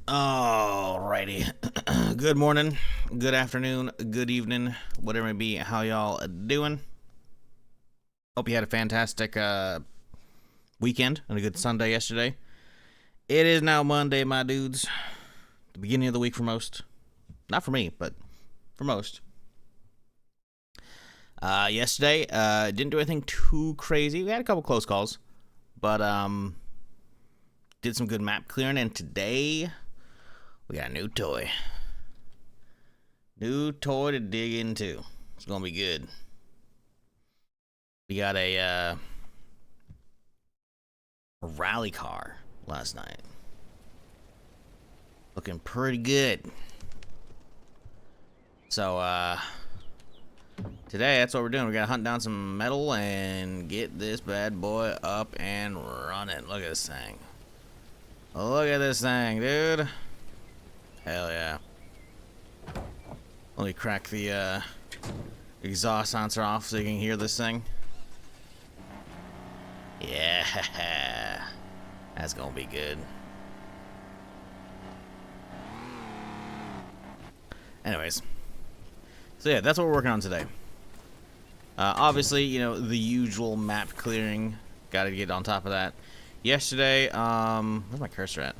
Alrighty. Good morning, good afternoon, good evening, whatever it may be. How y'all doing? Hope you had a fantastic weekend and a good Sunday yesterday. It is now Monday, my dudes. The beginning of the week for most. Not for me, but for most. Yesterday, didn't do anything too crazy. We had a couple close calls, but did some good map clearing, and today we got a new toy. New toy to dig into. It's gonna be good. We got a rally car last night. Looking pretty good. So, today that's what we're doing. We gotta hunt down some metal and get this bad boy up and running. Look at this thing. Look at this thing, dude. Hell yeah. Let me crack the exhaust sensor off so you can hear this thing. Yeah. That's gonna be good. Anyways. So yeah, that's what we're working on today. Obviously, you know, the usual map clearing. Gotta get on top of that. Yesterday, where's my cursor at?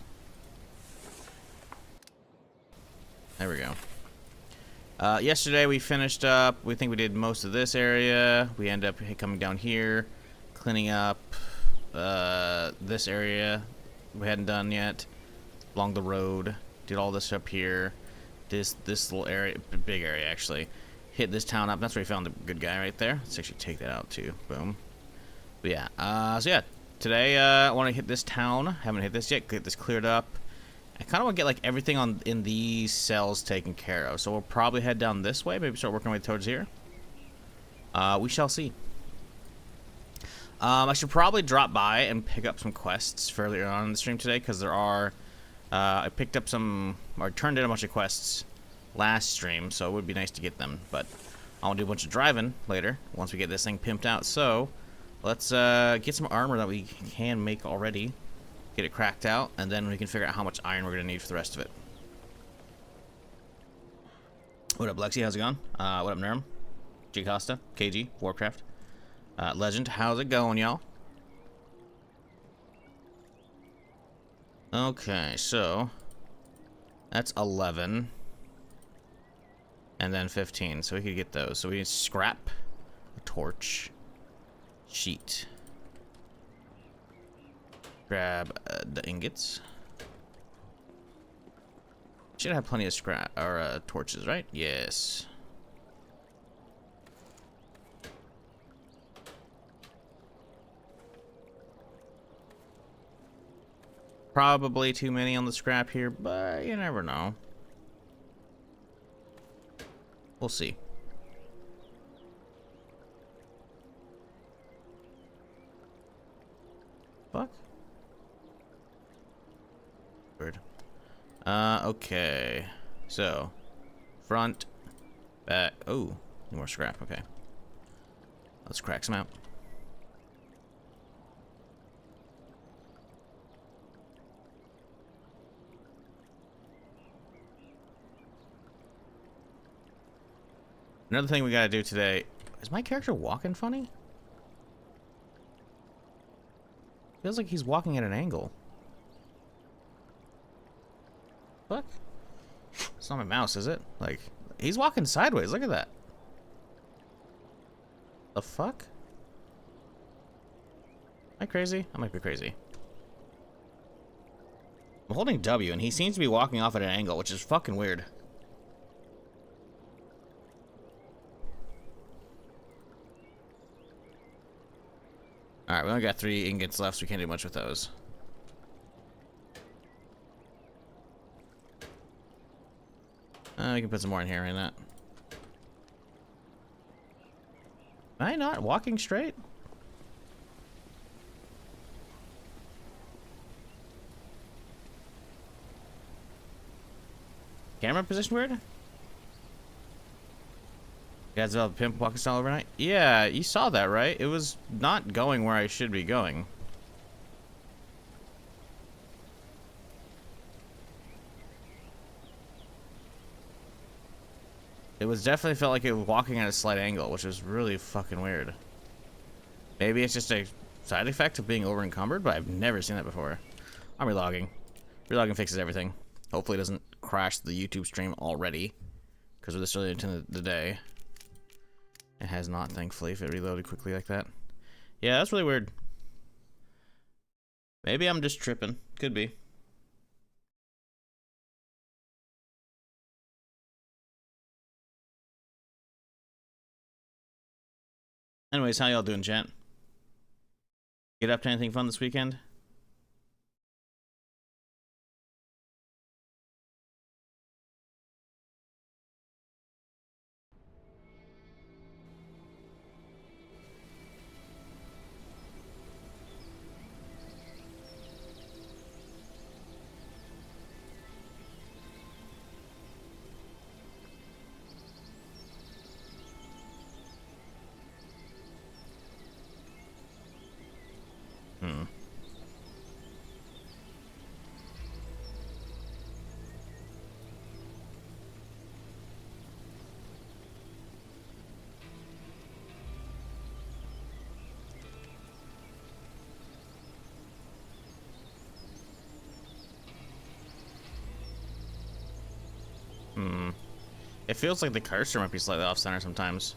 There we go. Yesterday we finished up. We think we did most of this area. We end up coming down here, cleaning up this area we hadn't done yet along the road. Did all this up here. This little area, big area actually. Hit this town up. That's where we found the good guy right there. Let's actually take that out too. Boom. But yeah. So yeah, today I want to hit this town. Haven't hit this yet. Get this cleared up. I kind of want to get like everything in these cells taken care of. So we'll probably head down this way. Maybe start working our way towards here. We shall see. I should probably drop by and pick up some quests fairly on in the stream today, because there are. I picked up some, or turned in a bunch of quests last stream, so it would be nice to get them. But I want to do a bunch of driving later once we get this thing pimped out. So let's get some armor that we can make already. Get it cracked out, and then we can figure out how much iron we're going to need for the rest of it. What up, Lexi? How's it going? What up, Nerm? G Costa, KG, Warcraft. Legend, how's it going, y'all? Okay, so that's 11. And then 15, so we could get those. So we need scrap, a torch, sheet. Grab the ingots. Should have plenty of scrap or torches, right? Yes. Probably too many on the scrap here, but you never know. We'll see. Fuck. Weird. Okay. So, front, back. Oh, need more scrap. Okay. Let's crack some out. Another thing we gotta do today. Is my character walking funny? Feels like he's walking at an angle. Fuck. It's not my mouse, is it? Like, he's walking sideways. Look at that. The fuck? Am I crazy? I might be crazy. I'm holding W, and he seems to be walking off at an angle, which is fucking weird. Alright, we only got 3 ingots left, so we can't do much with those. We can put some more in here, right? That. Am I not walking straight? Camera position weird? You guys developed pimp walking style overnight? Yeah, you saw that, right? It was not going where I should be going. It was definitely felt like it was walking at a slight angle, which was really fucking weird. Maybe it's just a side effect of being over encumbered, but I've never seen that before. I'm relogging. Relogging fixes everything. Hopefully it doesn't crash the YouTube stream already, because we're this early into the day. It has not, thankfully, if it reloaded quickly like that. Yeah, that's really weird. Maybe I'm just tripping. Could be. Anyways, how y'all doing, gent? Get up to anything fun this weekend? It feels like the cursor might be slightly off center sometimes.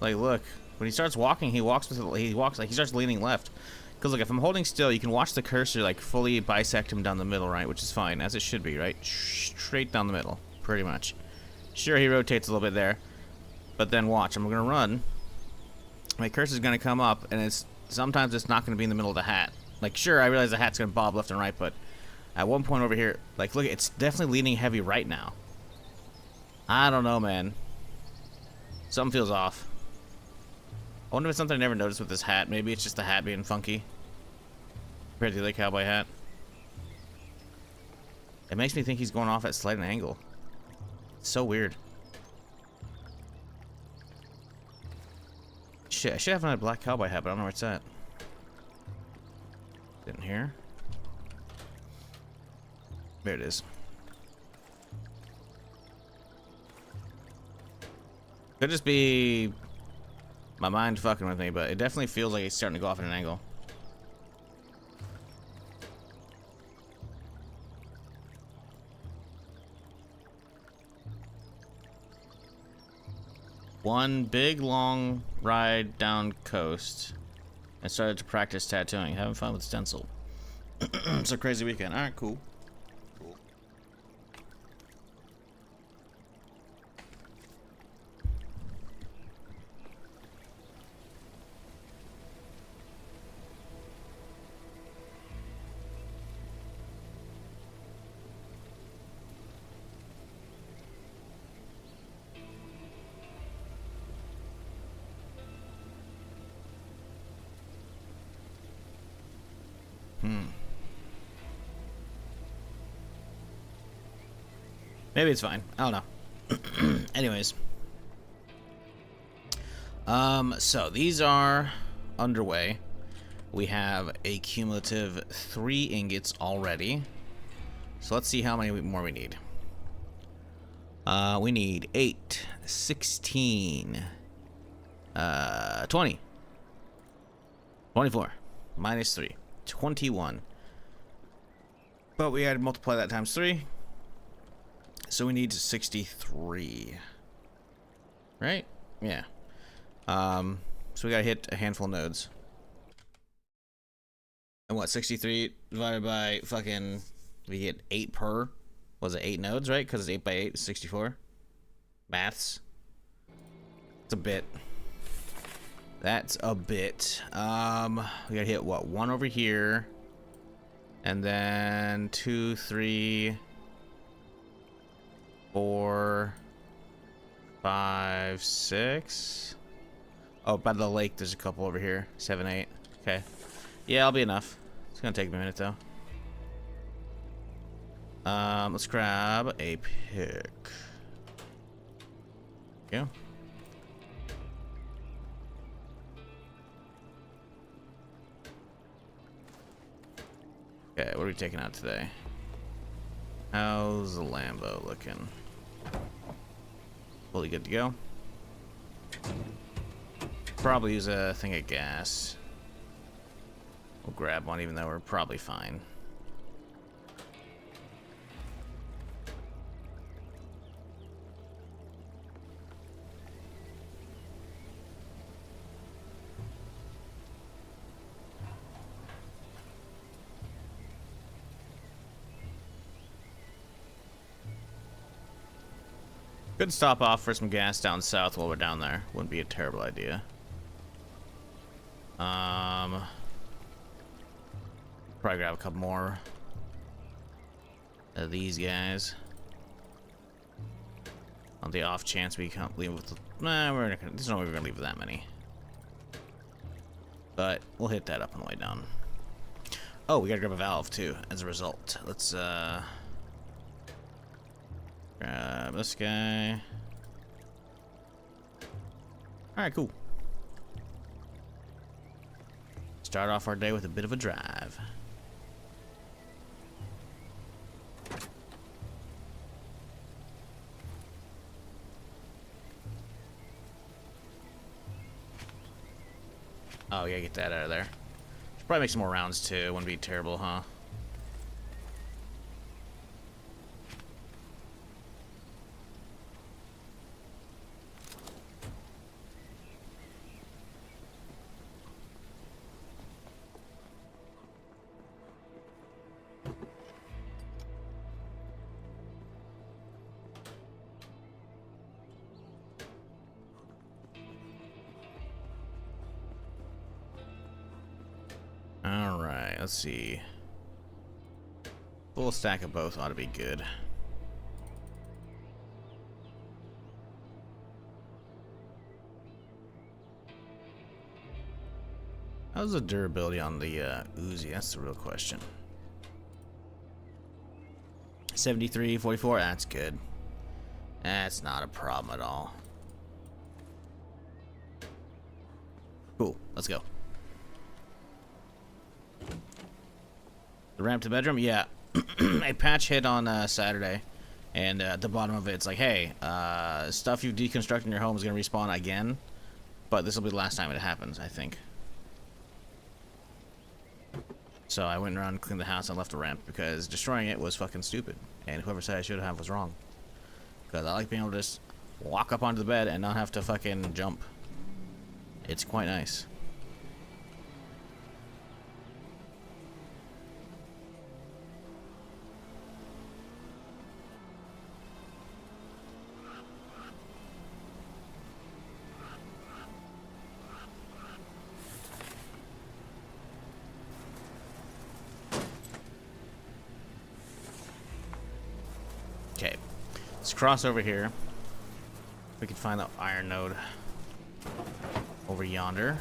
Like, look, when he starts walking, he walks like he starts leaning left. Because look, if I'm holding still, you can watch the cursor like fully bisect him down the middle, right? Which is fine, as it should be, right? Straight down the middle, pretty much. Sure, he rotates a little bit there, but then watch. I'm gonna run. My cursor's gonna come up, and sometimes it's not gonna be in the middle of the hat. Like, sure, I realize the hat's gonna bob left and right, but at one point over here, like, look, it's definitely leaning heavy right now. I don't know, man. Something feels off. I wonder if it's something I never noticed with this hat. Maybe it's just the hat being funky compared to the other cowboy hat. It makes me think he's going off at slight an angle. It's so weird. Shit, I should have another black cowboy hat, but I don't know where it's at. In here. There it is. Could just be my mind fucking with me, but it definitely feels like it's starting to go off at an angle. One big long ride down coast and started to practice tattooing. Having fun with stencil. It's a crazy weekend. Alright, cool. Maybe it's fine. I don't know. Anyways. So these are underway. We have a cumulative 3 ingots already. So let's see how many more we need. We need 8, 16, 20, 24, minus 3, 21. But we had to multiply that times 3. So we need 63. Right? Yeah. So we gotta hit a handful of nodes. And what, 63 divided by fucking, we get 8 per, was it 8 nodes, right? Because it's 8 by 8, 64. Maths. It's a bit. That's a bit. We gotta hit what, 1 over here. And then 2, 3, 4, 5, 6. Oh, by the lake, there's a couple over here. 7, 8. Okay. Yeah, I'll be enough. It's gonna take me a minute though. Let's grab a pick. Yeah. Okay, what are we taking out today? How's the Lambo looking? Fully good to go. Probably use a thing of gas. We'll grab one even though we're probably fine. Could stop off for some gas down south while we're down there. Wouldn't be a terrible idea. Probably grab a couple more of these guys. On the off chance we can't leave with the, nah, we're not gonna, there's no way we're gonna leave with that many. But we'll hit that up on the way down. Oh, we gotta grab a valve too as a result. Let's grab this guy. Alright, cool. Start off our day with a bit of a drive. Oh, yeah, get that out of there. Should probably make some more rounds too. Wouldn't be terrible, huh? Alright, let's see. Full stack of both ought to be good. How's the durability on the Uzi? That's the real question. 73, 44, that's good. That's not a problem at all. Cool, let's go. The ramp to the bedroom? Yeah. A patch hit on Saturday, and at the bottom of it, it's like, hey, stuff you deconstruct in your home is going to respawn again, but this will be the last time it happens, I think. So I went around and cleaned the house and left the ramp, because destroying it was fucking stupid, and whoever said I should have was wrong. Because I like being able to just walk up onto the bed and not have to fucking jump. It's quite nice. Okay, let's cross over here. We can find the iron node over yonder.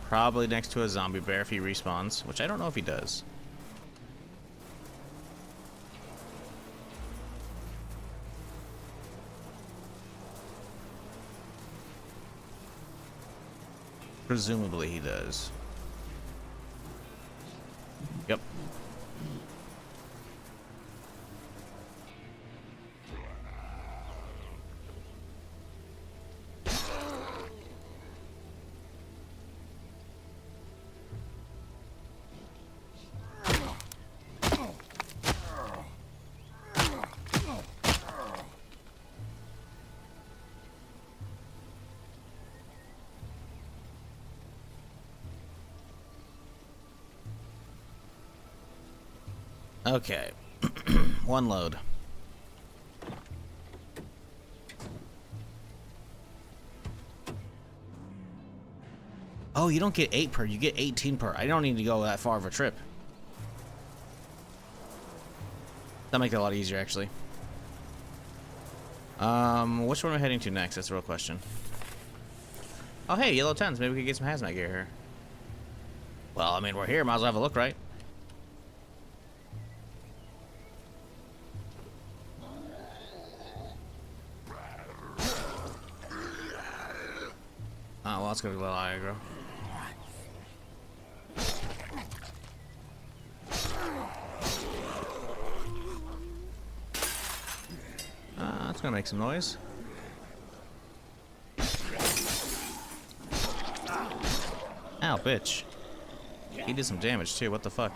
Probably next to a zombie bear if he respawns, which I don't know if he does. Presumably he does. Yep. Okay. One load. Oh, you don't get 8 per, you get 18 per. I don't need to go that far of a trip. That'll make it a lot easier, actually. Which one am I heading to next? That's the real question. Oh, hey, yellow tents. Maybe we could get some hazmat gear here. Well, I mean, we're here. Might as well have a look, right? Oh, well, that's gonna be a little aggro. gonna make some noise. Ow, bitch. He did some damage too, what the fuck?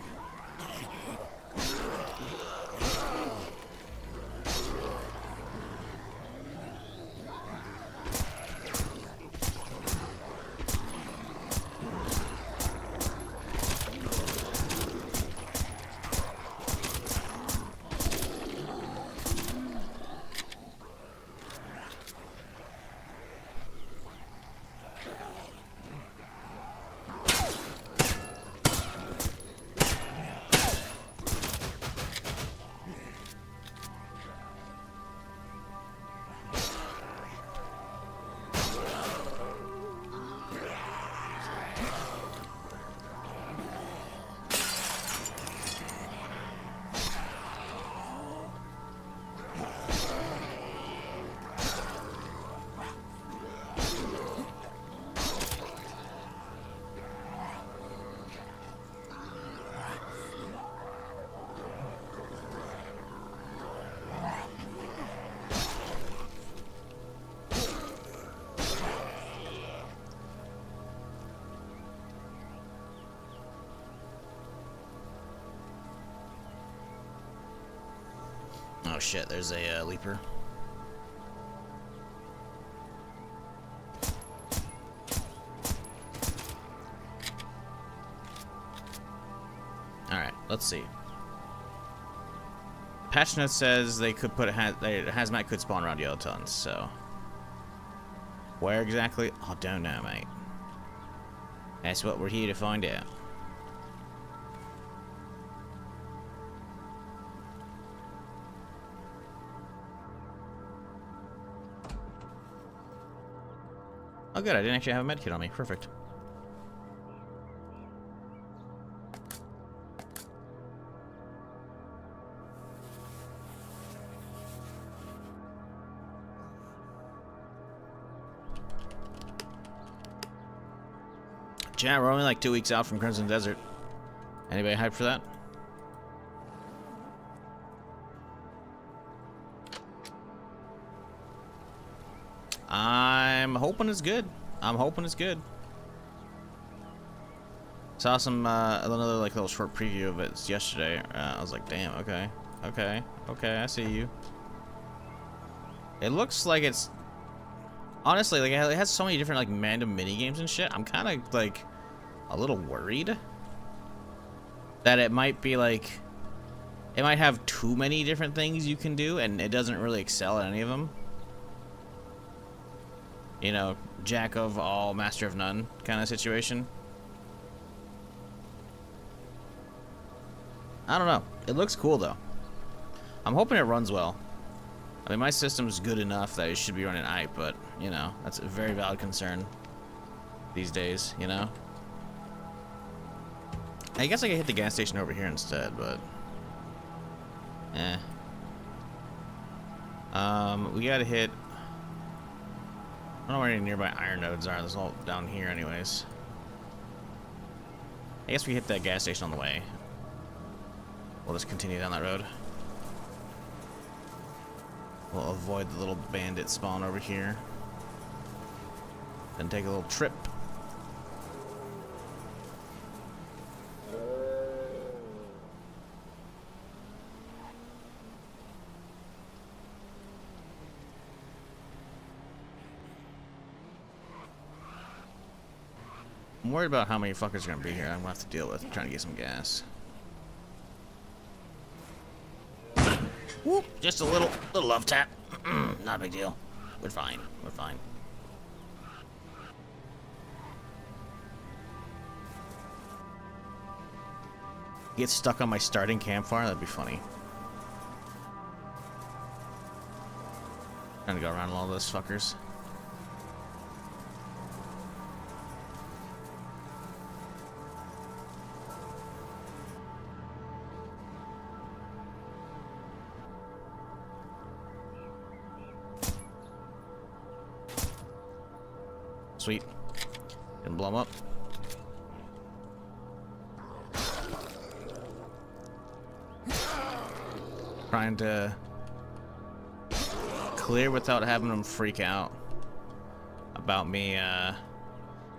Oh shit, there's a leaper. Alright, let's see. Patch note says they could put a hazmat could spawn around yellow tons, so. Where exactly? I don't know, mate. That's what we're here to find out. Oh good, I didn't actually have a medkit on me. Perfect. Chat, we're only like 2 weeks out from Crimson Desert. Anybody hyped for that? I'm hoping it's good. I'm hoping it's good. Saw some another like little short preview of it yesterday. I was like, damn, okay, I see you. It looks like it's honestly like it has so many different like random mini games and shit. I'm kind of like a little worried that it might be like it might have too many different things you can do and it doesn't really excel at any of them. You know, jack of all, master of none kind of situation. I don't know. It looks cool though. I'm hoping it runs well. I mean, my system's good enough that it should be running IPE, but you know, that's a very valid concern these days. You know. I guess I could hit the gas station over here instead, but we gotta hit. I don't know where any nearby iron nodes are. There's all down here anyways. I guess we hit that gas station on the way. We'll just continue down that road. We'll avoid the little bandit spawn over here. Then take a little trip. I'm worried about how many fuckers are gonna be here. I'm gonna have to deal with trying to get some gas. Whoop! Just a little love tap. Not a big deal. We're fine. We're fine. Get stuck on my starting campfire? That'd be funny. Trying to go around all those fuckers. Sweet. Didn't blow them up. Trying to clear without having them freak out about me,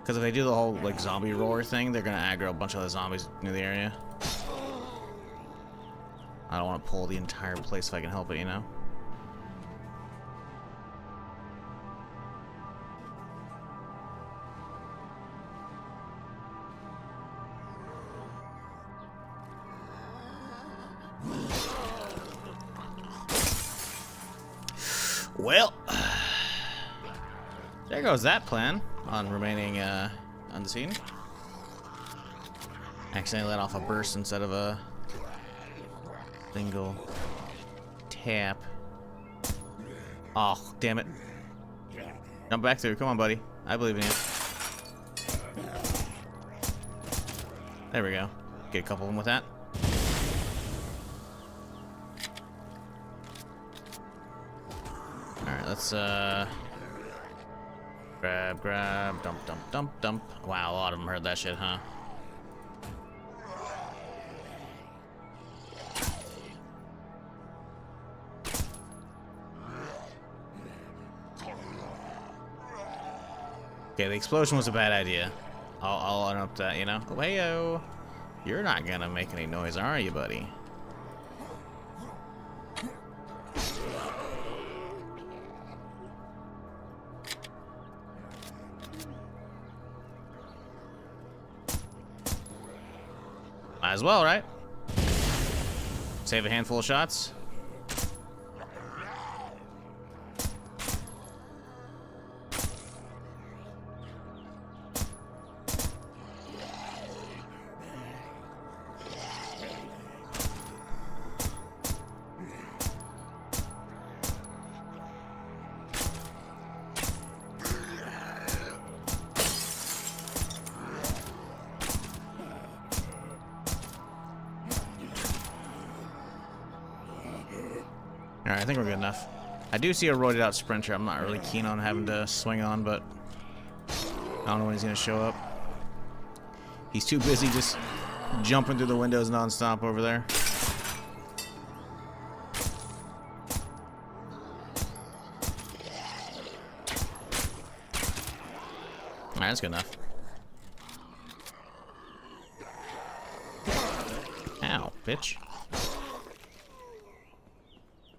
because if they do the whole, like, zombie roar thing, they're gonna aggro a bunch of other zombies near the area. I don't want to pull the entire place if I can help it, you know? Well, there goes that plan on remaining unseen. Accidentally let off a burst instead of a single tap. Oh, damn it. Jump back through. Come on, buddy. I believe in you. There we go. Get a couple of them with that. Alright, let's grab, dump. Wow, a lot of them heard that shit, huh? Okay, the explosion was a bad idea. I'll own up to that, you know? Oh, hey-o. You're not gonna make any noise, are you, buddy? Might as well, right? Save a handful of shots. Alright, I think we're good enough. I do see a roided out sprinter I'm not really keen on having to swing on, but I don't know when he's going to show up. He's too busy just jumping through the windows non-stop over there. Alright, that's good enough. Ow, bitch.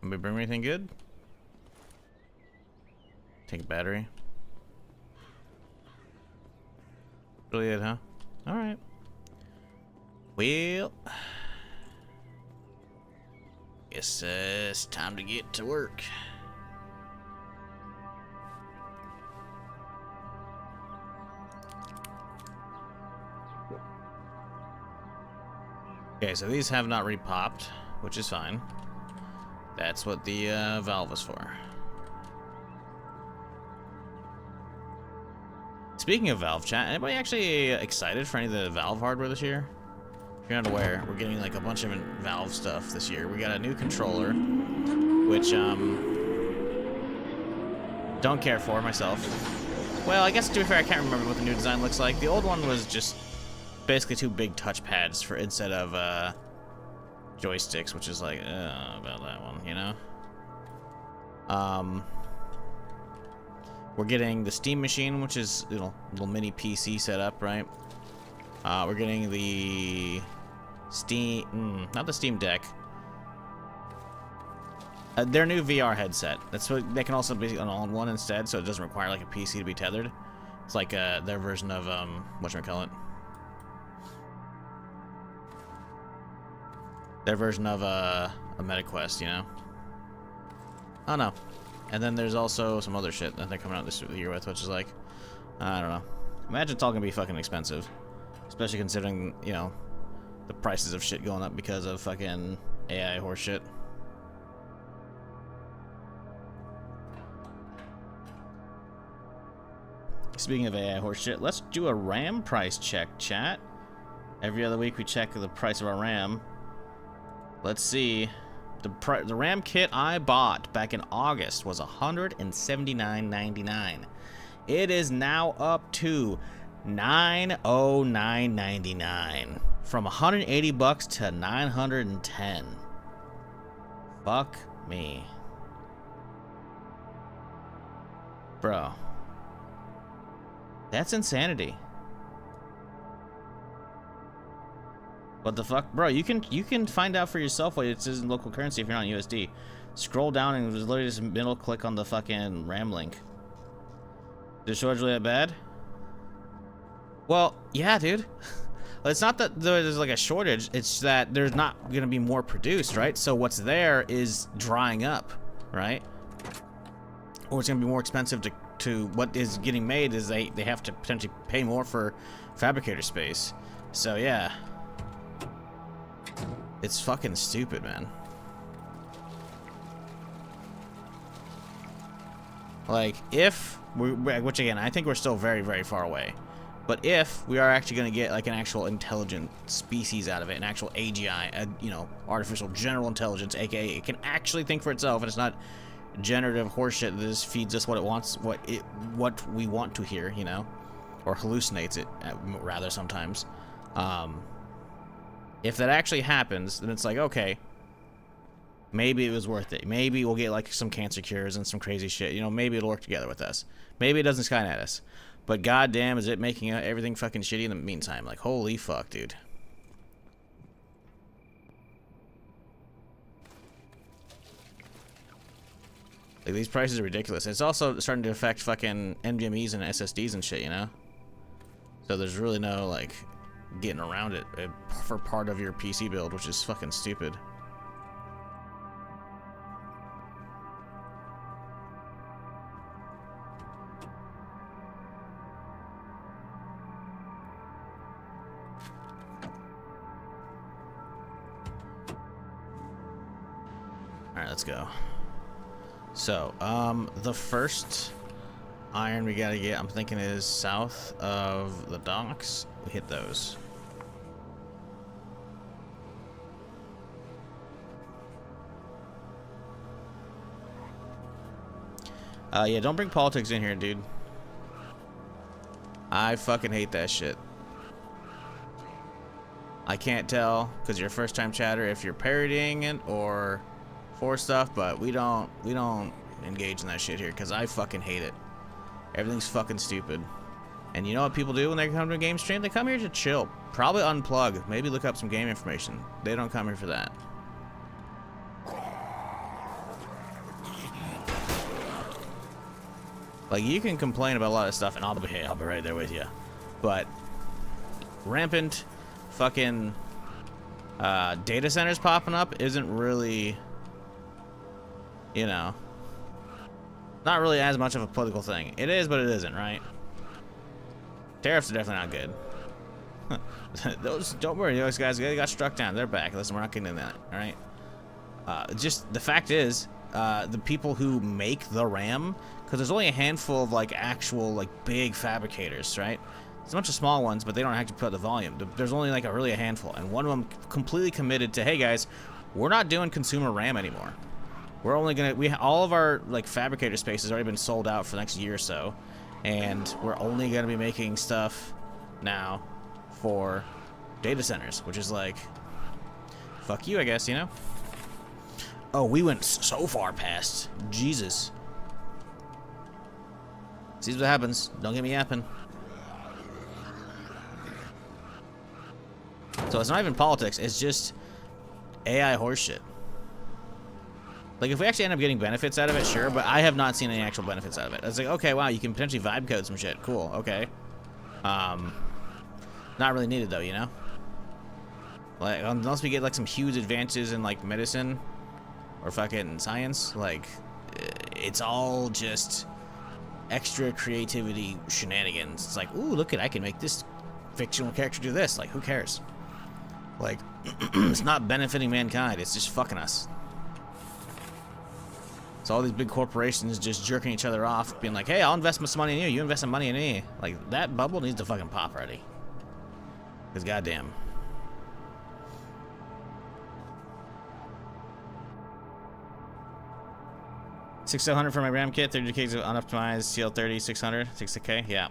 Anybody bring me anything good? Take a battery. Really it, huh? Alright. Well, guess it's time to get to work. Okay, so these have not repopped, which is fine. That's what the valve is for. Speaking of Valve, chat, anybody actually excited for any of the Valve hardware this year? If you're not aware, we're getting like a bunch of Valve stuff this year. We got a new controller, which don't care for myself. Well, I guess to be fair, I can't remember what the new design looks like. The old one was just basically two big touch pads for instead of joysticks, which is like about that one, you know. We're getting the Steam machine, which is little mini PC setup, right? We're getting the Steam, not the Steam Deck. Their new VR headset. That's what they can also be an all-in-one instead, so it doesn't require like a PC to be tethered. It's like their version of whatchamacallit. Their version of a MetaQuest, you know? Oh no. And then there's also some other shit that they're coming out this year with, which is like, I don't know. Imagine it's all gonna be fucking expensive. Especially considering, you know, the prices of shit going up because of fucking AI horseshit. Speaking of AI horseshit, let's do a RAM price check, chat. Every other week we check the price of our RAM. Let's see. The RAM kit I bought back in August was $179.99. It is now up to $909.99. From 180 bucks to 910. Fuck me. Bro. That's insanity. What the fuck? Bro, you can find out for yourself what it says in local currency if you're not USD. Scroll down and just literally just middle click on the fucking RAM link. Is shortage really that bad? Well, yeah, dude. It's not that there's like a shortage, it's that there's not gonna be more produced, right? So what's there is drying up, right? Or it's gonna be more expensive to what is getting made is they have to potentially pay more for fabricator space. So yeah. It's fucking stupid, man. Like, if which again, I think we're still very, very far away. But if we are actually going to get like an actual intelligent species out of it, an actual AGI, you know, artificial general intelligence, aka it can actually think for itself, and it's not generative horseshit that just feeds us what it wants, what we want to hear, you know, or hallucinates it rather sometimes. If that actually happens, then it's like, okay, maybe it was worth it. Maybe we'll get like some cancer cures and some crazy shit. You know, maybe it'll work together with us. Maybe it doesn't Skynet us. But goddamn, is it making everything fucking shitty in the meantime? Like, holy fuck, dude. Like, these prices are ridiculous. It's also starting to affect fucking NVMEs and SSDs and shit, you know? So there's really no, like, getting around it for part of your PC build, which is fucking stupid. Alright, let's go. So, the first iron we gotta get, I'm thinking, is south of the docks. We hit those. Yeah, don't bring politics in here, dude. I fucking hate that shit. I can't tell, because you're a first-time chatter, if you're parodying it or for stuff, but we don't engage in that shit here, because I fucking hate it. Everything's fucking stupid. And you know what people do when they come to a game stream? They come here to chill. Probably unplug. Maybe look up some game information. They don't come here for that. Like, you can complain about a lot of stuff, and I'll be right there with you. But rampant fucking data centers popping up isn't really, you know, not really as much of a political thing. It is, but it isn't, right? Tariffs are definitely not good. Those, don't worry, those guys, they got struck down. They're back. Listen, we're not getting into that, all right? Just the fact is, the people who make the RAM, because there's only a handful of like actual like big fabricators, right? There's a bunch of small ones, but they don't actually put out the volume. There's only like really a handful, and one of them completely committed to, hey guys, we're not doing consumer RAM anymore. We're only gonna, all of our like fabricator space has already been sold out for the next year or so, and we're only gonna be making stuff now for data centers, which is like, fuck you, I guess, you know? Oh, we went so far past. Jesus. See what happens. Don't get me yapping. So it's not even politics. It's just AI horseshit. Like, if we actually end up getting benefits out of it, sure, but I have not seen any actual benefits out of it. It's like, okay, wow, you can potentially vibe code some shit. Cool, okay. Not really needed, though, you know? Like, unless we get, like, some huge advances in, like, medicine or fucking science, like, it's all just extra creativity shenanigans. It's like, ooh, look at, I can make this fictional character do this. Like, who cares? Like, it's not benefiting mankind, it's just fucking us. So all these big corporations just jerking each other off, being like, hey, I'll invest some money in you, you invest some money in me. Like, that bubble needs to fucking pop already. Because goddamn. $6,700 for my RAM kit, 30K of unoptimized CL30, 600, 60K, yeah.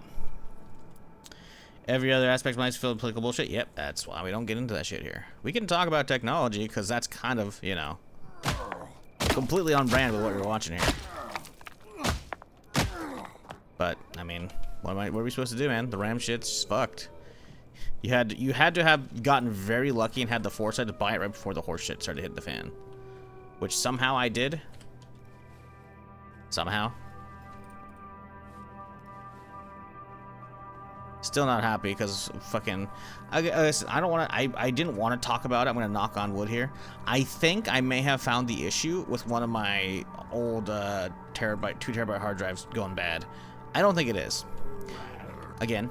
Every other aspect of my life is filled with political bullshit. Yep, that's why we don't get into that shit here. We can talk about technology, because that's kind of, you know, completely on brand with what we're watching here. But I mean, what are we supposed to do, man? The ram shit's fucked. You had to have gotten very lucky and had the foresight to buy it right before the horse shit started hitting the fan, which somehow I did. Somehow. Still not happy because fucking. Listen, I don't want to. I didn't want to talk about it. I'm gonna knock on wood here. I think I may have found the issue with one of my old 2 terabyte hard drives going bad. I don't think it is. Again,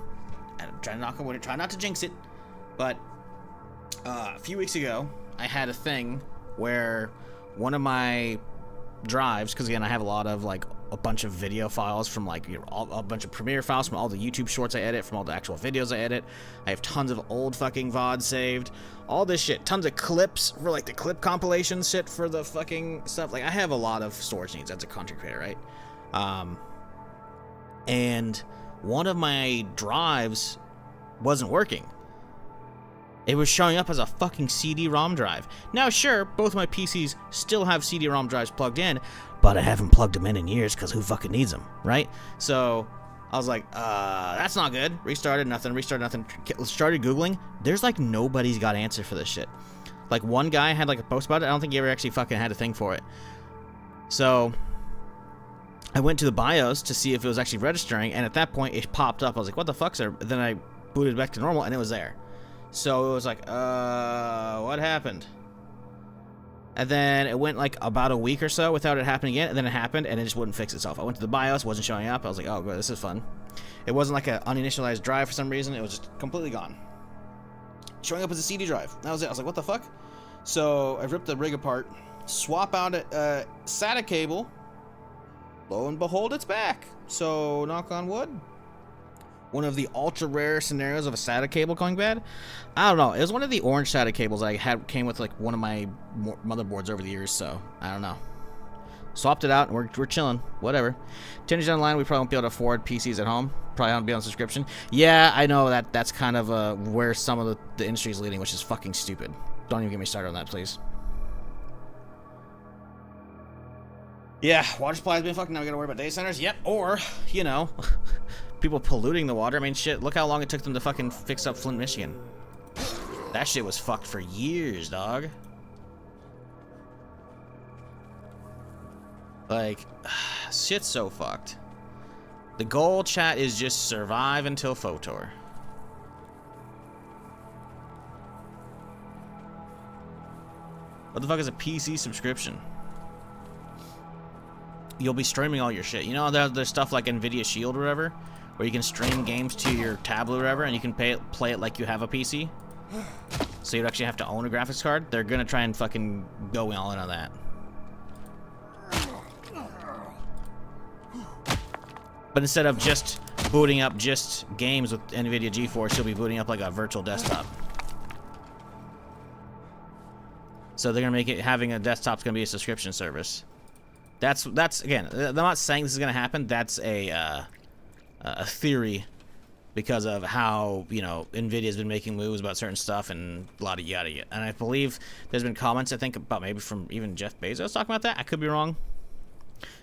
I'm trying to knock on wood. Try not to jinx it. But a few weeks ago, I had a thing where one of my drives, because again I have a lot of like a bunch of video files from like a bunch of Premiere files from all the YouTube shorts I edit, from all the actual videos I edit. I have tons of old fucking VOD saved, all this shit, tons of clips for like the clip compilation shit for the fucking stuff. Like I have a lot of storage needs as a content creator, right? And one of my drives wasn't working. It was showing up as a fucking CD-ROM drive. Now, sure, both my PCs still have CD-ROM drives plugged in, but I haven't plugged them in years because who fucking needs them, right? So I was like, that's not good. Restarted nothing. Started Googling. There's like nobody's got an answer for this shit. Like one guy had like a post about it. I don't think he ever actually fucking had a thing for it. So I went to the BIOS to see if it was actually registering, and at that point it popped up. I was like, what the fuck's there? Then I booted back to normal, and it was there. So it was like, what happened? And then it went like about a week or so without it happening again, and then it happened, and it just wouldn't fix itself. I went to the BIOS, wasn't showing up. I was like, oh, good, this is fun. It wasn't like an uninitialized drive for some reason. It was just completely gone. Showing up as a CD drive. That was it. I was like, what the fuck? So I ripped the rig apart, swap out a SATA cable. Lo and behold, it's back. So knock on wood. One of the ultra rare scenarios of a SATA cable going bad. I don't know. It was one of the orange SATA cables I had, came with like one of my motherboards over the years. So I don't know. Swapped it out and we're chilling. Whatever. 10 years down the line, we probably won't be able to afford PCs at home. Probably won't be on subscription. Yeah, I know that's kind of where some of the industry is leading, which is fucking stupid. Don't even get me started on that, please. Yeah, water supply's been fucking. Now we gotta worry about data centers. Yep. Or, you know, people polluting the water. I mean, shit, look how long it took them to fucking fix up Flint, Michigan. That shit was fucked for years, dog. Like, shit's so fucked. The goal, chat, is just survive until Photor. What the fuck is a PC subscription? You'll be streaming all your shit. You know, there's stuff like NVIDIA Shield or whatever, where you can stream games to your tablet or whatever, and you can play it like you have a PC. So you'd actually have to own a graphics card. They're gonna try and fucking go all in on that. But instead of just booting up just games with NVIDIA GeForce, you'll be booting up like a virtual desktop. So they're gonna make it, having a desktop's gonna be a subscription service. That's again, I'm not saying this is gonna happen. That's a theory because of how, you know, NVIDIA's been making moves about certain stuff and yada yada yada. And I believe there's been comments, I think, about maybe from even Jeff Bezos talking about that. I could be wrong.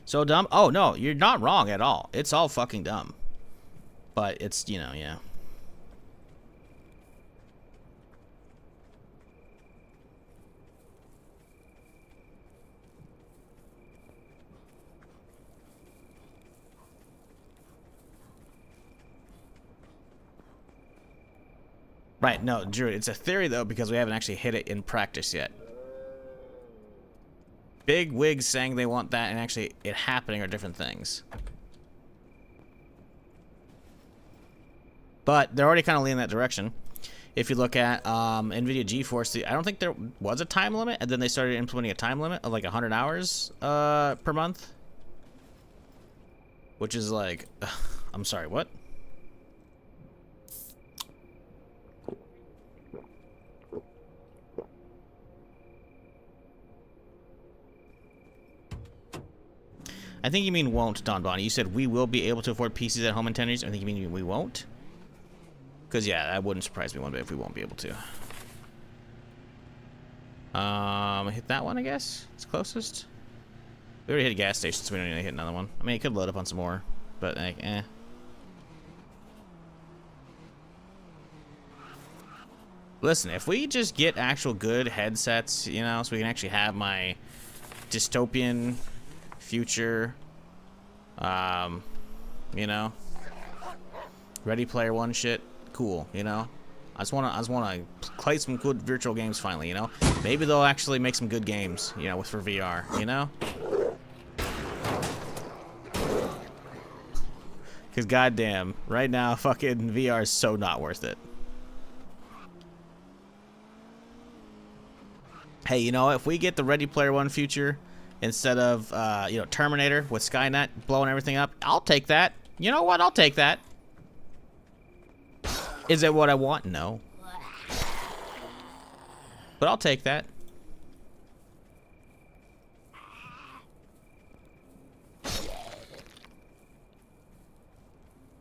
So dumb? Oh no, you're not wrong at all. It's all fucking dumb. But it's, you know, yeah. Right, no, Drew, it's a theory, though, because we haven't actually hit it in practice yet. Big wigs saying they want that and actually it happening are different things. But they're already kind of leaning that direction. If you look at NVIDIA GeForce, I don't think there was a time limit, and then they started implementing a time limit of like 100 hours per month. Which is like, I'm sorry, what? I think you mean won't, Don Bonnie. You said we will be able to afford PCs at home in 10 years. I think you mean we won't. Because, yeah, that wouldn't surprise me one bit if we won't be able to. Hit that one, I guess. It's closest. We already hit a gas station, so we don't need to hit another one. I mean, it could load up on some more. But, like, eh. Listen, if we just get actual good headsets, you know, so we can actually have my dystopian future, you know, Ready Player One shit, cool, you know. I just wanna play some good virtual games finally, you know. Maybe they'll actually make some good games, you know, for VR, you know. Cause goddamn, right now, fucking VR is so not worth it. Hey, you know, if we get the Ready Player One future instead of, you know, Terminator with Skynet blowing everything up, I'll take that. You know what? I'll take that. Is it what I want? No. But I'll take that.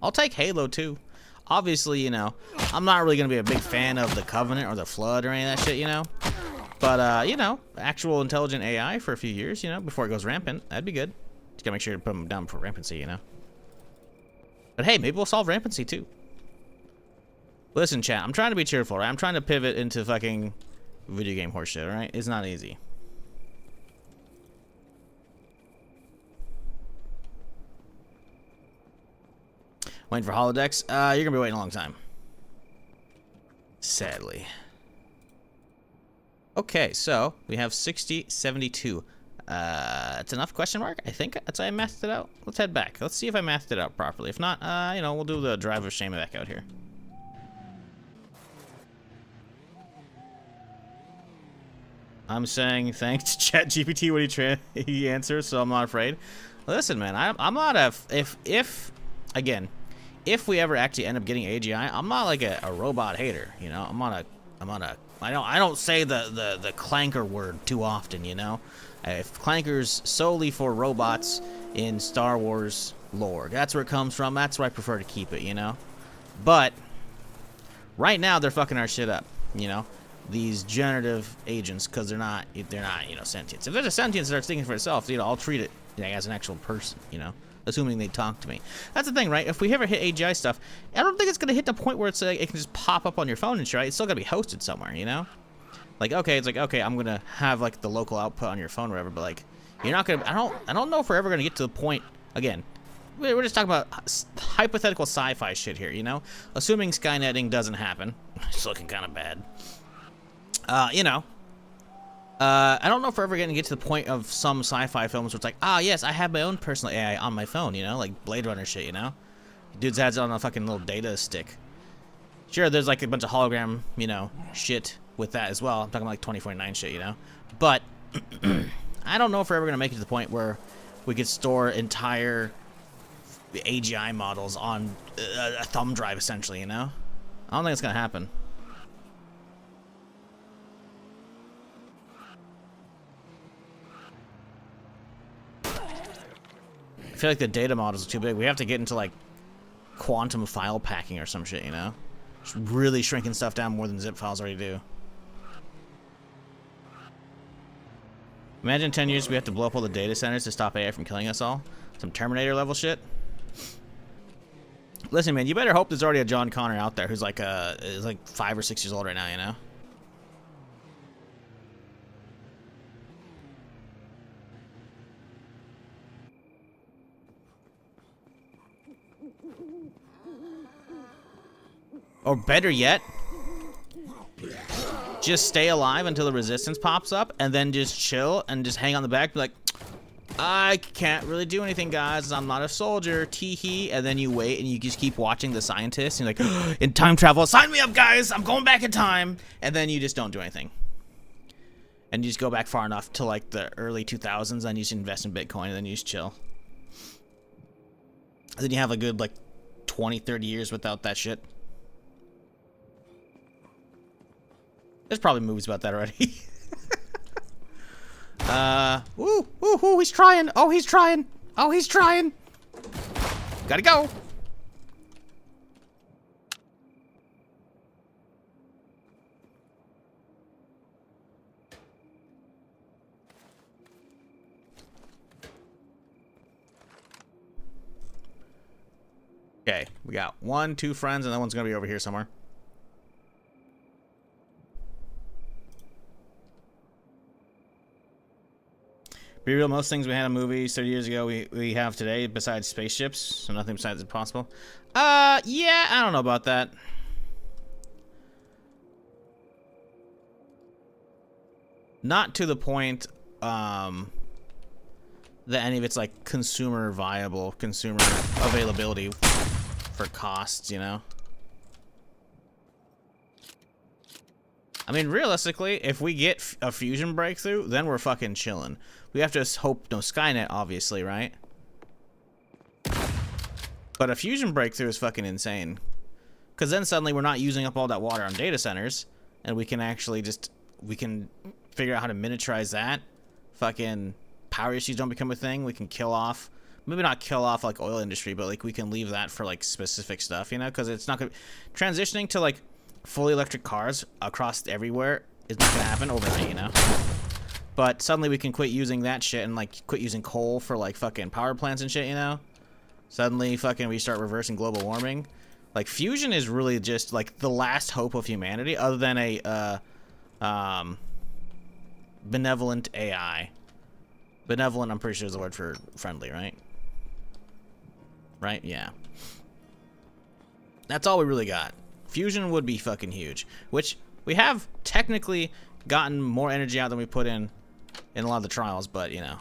I'll take Halo too. Obviously, you know, I'm not really going to be a big fan of the Covenant or the Flood or any of that shit, you know. But, you know, actual intelligent AI for a few years, you know, before it goes rampant. That'd be good. Just gotta make sure to put them down for rampancy, you know. But hey, maybe we'll solve rampancy too. Listen, chat, I'm trying to be cheerful, right? I'm trying to pivot into fucking video game horseshit, alright? It's not easy. Waiting for holodecks? You're gonna be waiting a long time. Sadly. Okay, so we have 60, 72. That's enough, question mark? I think that's how I mathed it out. Let's head back. Let's see if I mathed it out properly. If not, you know, we'll do the drive of shame back out here. I'm saying thanks to ChatGPT when he answers, so I'm not afraid. Listen, man, I'm not a if we ever actually end up getting AGI, I'm not like a robot hater, you know. I don't say the clanker word too often, you know. If clanker's solely for robots in Star Wars lore, that's where it comes from. That's where I prefer to keep it, you know. But right now they're fucking our shit up, you know. These generative agents, because they're not, you know, sentient. If there's a sentience that starts thinking for itself, you know, I'll treat it, you know, as an actual person, you know, assuming they talk to me. That's the thing, right? If we ever hit AGI stuff, I don't think it's gonna hit the point where it's like it can just pop up on your phone and shit, right? It's still gotta be hosted somewhere, you know. Like, okay, it's like, okay, I'm gonna have like the local output on your phone or whatever, but like, you're not gonna. I don't know if we're ever gonna get to the point. Again, we're just talking about hypothetical sci-fi shit here, you know. Assuming Skynetting doesn't happen, it's looking kind of bad. You know, I don't know if we're ever going to get to the point of some sci-fi films where it's like, ah, yes, I have my own personal AI on my phone, you know, like Blade Runner shit, you know? Dude's has it on a fucking little data stick. Sure, there's like a bunch of hologram, you know, shit with that as well. I'm talking like 2049 shit, you know? But I don't know if we're ever going to make it to the point where we could store entire AGI models on a thumb drive, essentially, you know? I don't think it's going to happen. I feel like the data models are too big. We have to get into like quantum file packing or some shit, you know? Just really shrinking stuff down more than zip files already do. Imagine 10 years we have to blow up all the data centers to stop AI from killing us all. Some Terminator level shit. Listen, man, you better hope there's already a John Connor out there who's like is like 5 or 6 years old right now, you know? Or better yet, just stay alive until the resistance pops up and then just chill and just hang on the back, be like, I can't really do anything, guys. I'm not a soldier. Tee-hee. And then you wait and you just keep watching the scientists. And you're like, in time travel, sign me up, guys. I'm going back in time. And then you just don't do anything. And you just go back far enough to like the early 2000s. Then you just invest in Bitcoin and then you just chill. And then you have a good like 20, 30 years without that shit. There's probably movies about that already. Ooh, he's trying. Oh, he's trying. Oh, he's trying. Gotta go. Okay, we got 1, 2 friends, and that one's gonna be over here somewhere. Be real, most things we had in movies 30 years ago we have today besides spaceships, so nothing besides is possible. Yeah, I don't know about that. Not to the point that any of it's like consumer viable, consumer availability for costs, you know? I mean, realistically, if we get a fusion breakthrough, then we're fucking chilling. We have to hope no Skynet, obviously, right? But a fusion breakthrough is fucking insane. Because then suddenly we're not using up all that water on data centers, and we can actually just, we can figure out how to miniaturize that. Fucking power issues don't become a thing. We can kill off, maybe not kill off like oil industry, but like we can leave that for like specific stuff, you know? Because it's not gonna, transitioning to like fully electric cars across everywhere is not gonna happen overnight, you know? But suddenly we can quit using that shit and like quit using coal for like fucking power plants and shit, you know? Suddenly fucking we start reversing global warming. Like fusion is really just like the last hope of humanity other than a benevolent AI. Benevolent, I'm pretty sure is the word for friendly, right? Right? Yeah. That's all we really got. Fusion would be fucking huge, which we have technically gotten more energy out than we put in a lot of the trials, but you know,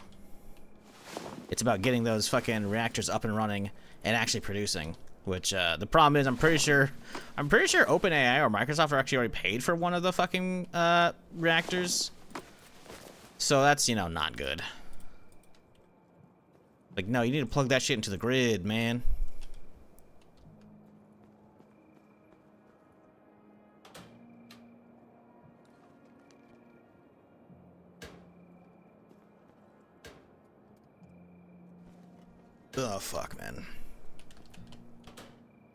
it's about getting those fucking reactors up and running and actually producing, which the problem is I'm pretty sure OpenAI or Microsoft are actually already paid for one of the fucking reactors, so that's, you know, not good. Like, no, you need to plug that shit into the grid, man. Oh, fuck, man.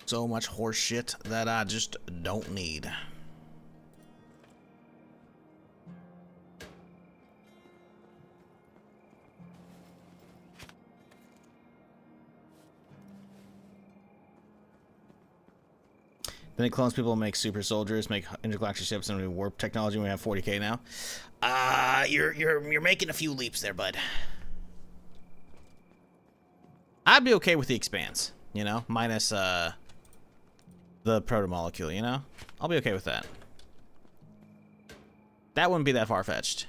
So much horse shit that I just don't need. Then it clones people, make super soldiers, make intergalactic ships, and warp technology. We have 40k now. You're making a few leaps there, bud. I'd be okay with the Expanse, you know, minus the proto-molecule, you know? I'll be okay with that. That wouldn't be that far-fetched.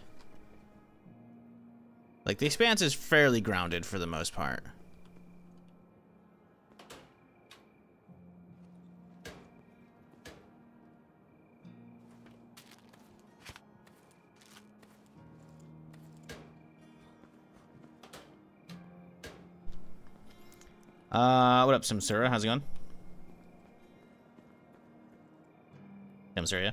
Like, the Expanse is fairly grounded for the most part. What up, Samsura? How's it going? Samsura,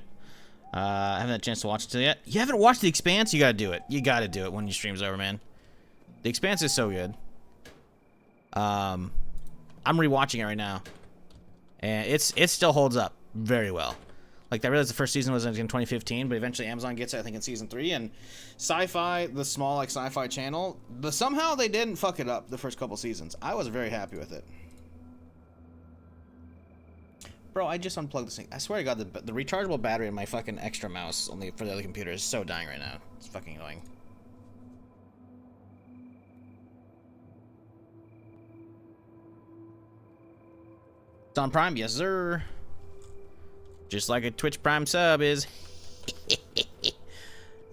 I haven't had a chance to watch it yet. You haven't watched The Expanse? You gotta do it. You gotta do it when your stream's over, man. The Expanse is so good. I'm rewatching it right now, and it still holds up very well. Like, I realized the first season was in 2015, but eventually Amazon gets it, I think, in season 3, and Sci-fi, the small, like, Sci-fi channel, somehow they didn't fuck it up the first couple seasons. I was very happy with it. Bro, I just unplugged this thing. I swear to God, the rechargeable battery in my fucking extra mouse only for the other computer is so dying right now. It's fucking annoying. It's on Prime? Yes, sir. Just like a Twitch Prime sub is.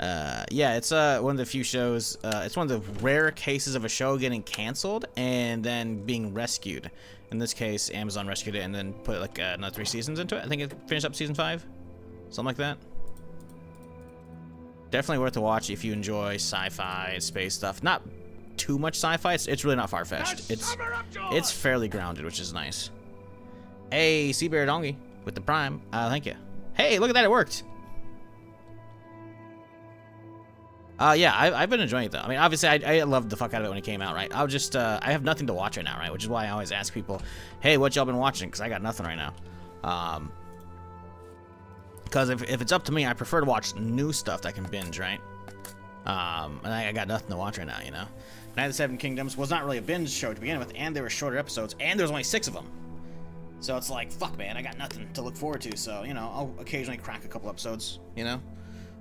Yeah, it's one of the few shows, it's one of the rare cases of a show getting canceled and then being rescued. In this case, Amazon rescued it and then put like another 3 seasons into it. I think it finished up season 5, something like that. Definitely worth a watch if you enjoy sci-fi, space stuff. Not too much sci-fi. It's really not far-fetched. It's fairly grounded, which is nice. Hey, Seabear Dongy with the Prime. Thank you. Hey, look at that, it worked. Yeah, I've been enjoying it though. I mean, obviously, I loved the fuck out of it when it came out, right? I have nothing to watch right now, right? Which is why I always ask people, hey, what y'all been watching? Because I got nothing right now. Because if it's up to me, I prefer to watch new stuff that I can binge, right? And I got nothing to watch right now, you know? Night of the Seven Kingdoms was not really a binge show to begin with, and there were shorter episodes, and there's only 6 of them. So it's like, fuck, man, I got nothing to look forward to. So, you know, I'll occasionally crack a couple episodes, you know,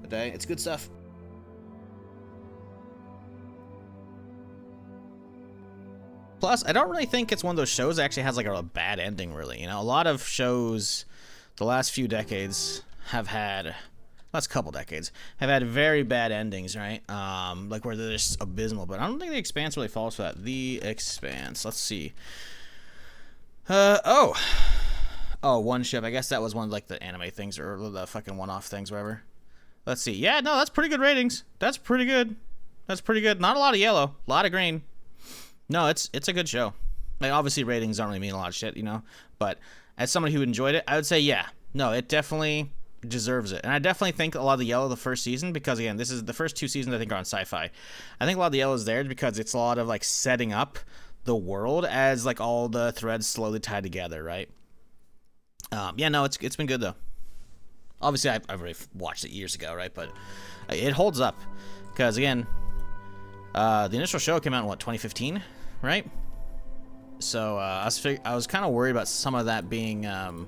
a day. It's good stuff. Plus, I don't really think it's one of those shows that actually has like a bad ending, really. You know, a lot of shows the last few decades have had, last couple decades, have had very bad endings, right? Like where they're just abysmal. But I don't think The Expanse really falls for that. The Expanse. Let's see. Oh, one ship. I guess that was one of like the anime things or the fucking one-off things, whatever. Let's see. Yeah, no, that's pretty good ratings. That's pretty good. That's pretty good. Not a lot of yellow, a lot of green. No, it's a good show. Like, obviously, ratings don't really mean a lot of shit, you know. But as someone who enjoyed it, I would say, yeah, no, it definitely deserves it. And I definitely think a lot of the yellow the first season, because again, this is the first 2 seasons I think are on Sci-fi. I think a lot of the yellow is there because it's a lot of like setting up the world as like all the threads slowly tied together, right? Yeah, no, it's been good though. Obviously, I've already watched it years ago, right? But it holds up because again, the initial show came out in what, 2015, right? So I was kind of worried about some of that being, you know,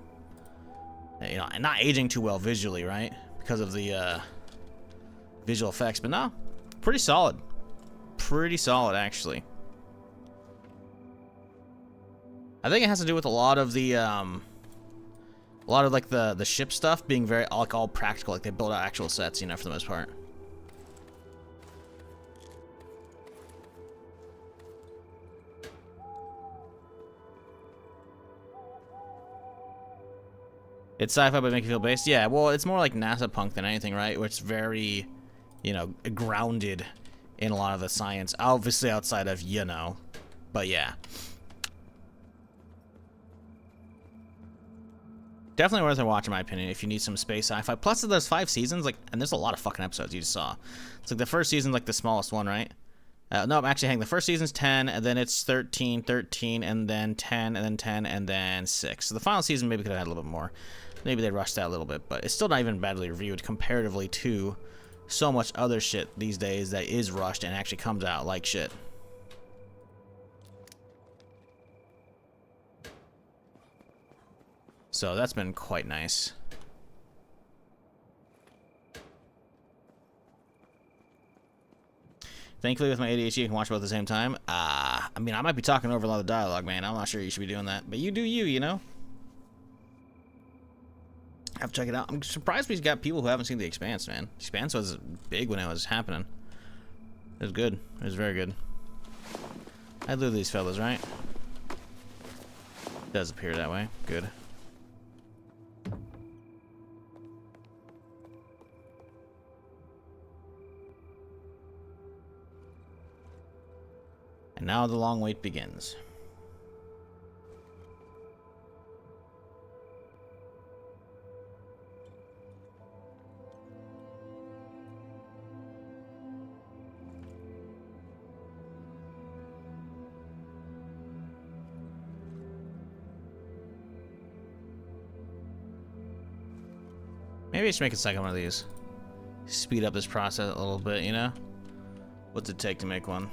not aging too well visually, right? Because of the visual effects, but no, pretty solid actually. I think it has to do with a lot of the like the ship stuff being very like all practical, like they build out actual sets, you know, for the most part. It's sci-fi but make you feel based. Yeah, well, it's more like NASA punk than anything, right? Where it's very, you know, grounded in a lot of the science. Obviously outside of, you know, but yeah. Definitely worth a watch, in my opinion, if you need some space sci-fi. Plus, there's 5 seasons, like, and there's a lot of fucking episodes you just saw. It's like the first season's like the smallest one, right? No, I'm actually hang. The first season's 10, and then it's 13, 13, and then 10, and then 10, and then 6. So the final season maybe could have had a little bit more. Maybe they rushed that a little bit, but it's still not even badly reviewed comparatively to so much other shit these days that is rushed and actually comes out like shit. So that's been quite nice. Thankfully, with my ADHD, I can watch both at the same time. I mean, I might be talking over a lot of dialogue, man. I'm not sure you should be doing that, but you do you, you know? I have to check it out. I'm surprised we've got people who haven't seen The Expanse, man. The Expanse was big when it was happening. It was good. It was very good. I love these fellas, right? It does appear that way. Good. And now the long wait begins. Maybe I should make a second one of these. Speed up this process a little bit, you know? What's it take to make one?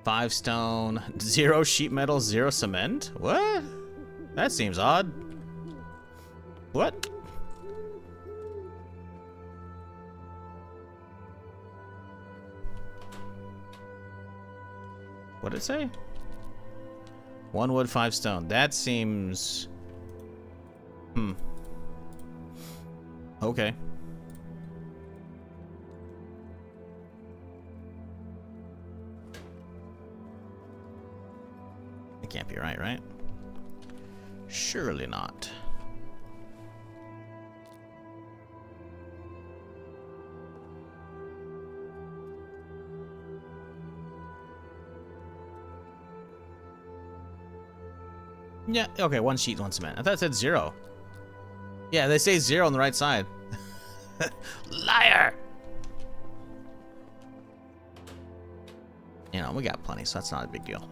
5 stone, 0 sheet metal, 0 cement? What? That seems odd. What? What did it say? 1 wood, 5 stone. That seems... Okay. It can't be right, right? Surely not. Yeah, okay, 1 sheet, 1 cement. I thought it said 0. Yeah, they say 0 on the right side. Liar! You know, we got plenty, so that's not a big deal.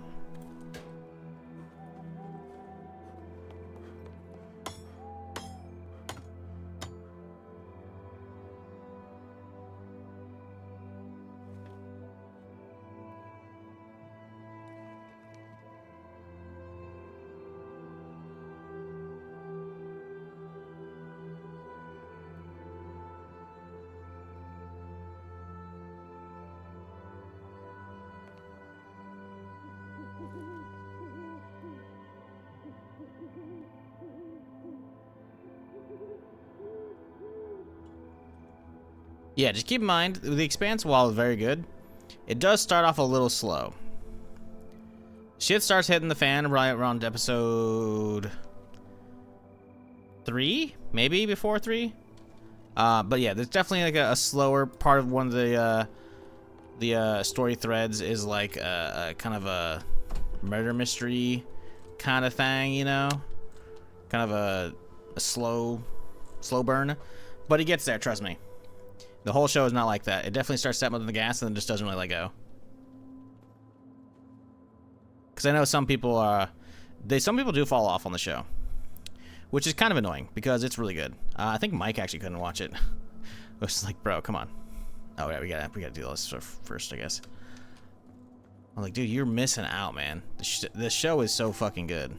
Yeah, just keep in mind, the Expanse, while very good, it does start off a little slow. Shit starts hitting the fan right around episode 3, maybe before 3. But yeah, there's definitely like a slower part of one of the story threads is like a kind of a murder mystery kind of thing, you know, kind of a slow burn. But he gets there, trust me. The whole show is not like that. It definitely starts stepping on the gas and then just doesn't really let go. Because I know some people do fall off on the show, which is kind of annoying because it's really good. I think Mike actually couldn't watch it. It was like, bro, come on. Oh yeah, we gotta do this first, I guess. I'm like, dude, you're missing out, man. The show is so fucking good.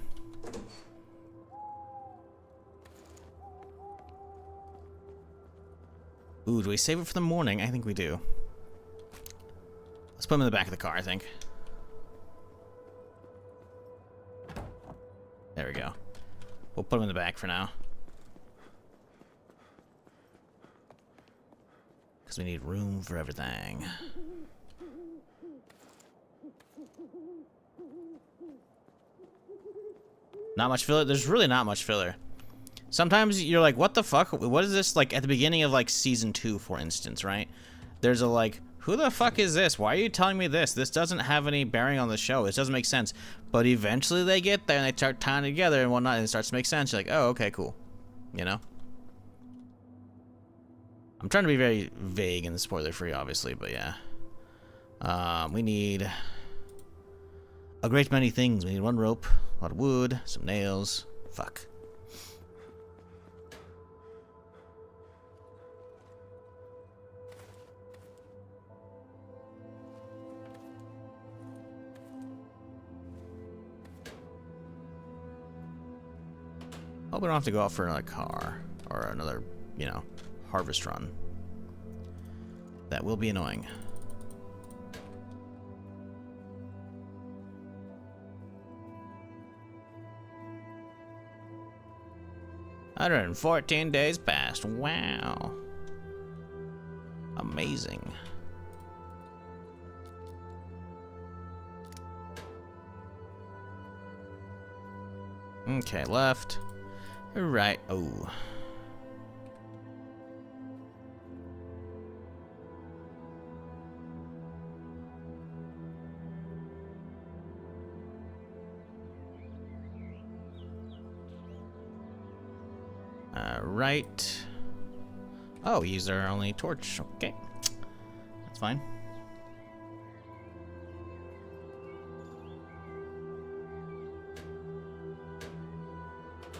Ooh, do we save it for the morning? I think we do. Let's put him in the back of the car, I think. There we go. We'll put him in the back for now. Because we need room for everything. Not much filler? There's really not much filler. Sometimes you're like, what the fuck? What is this? Like, at the beginning of, like, Season 2, for instance, right? There's a, like, who the fuck is this? Why are you telling me this? This doesn't have any bearing on the show. It doesn't make sense. But eventually they get there and they start tying together and whatnot, and it starts to make sense. You're like, oh, okay, cool. You know? I'm trying to be very vague and spoiler-free, obviously, but yeah. We need a great many things. We need one rope, a lot of wood, some nails. Fuck. Hope we don't have to go out for another car or another, you know, harvest run. That will be annoying. $114 days passed. Wow. Amazing. Okay, left. Right. Oh. Right. Oh, we used our only torch. Okay. That's fine.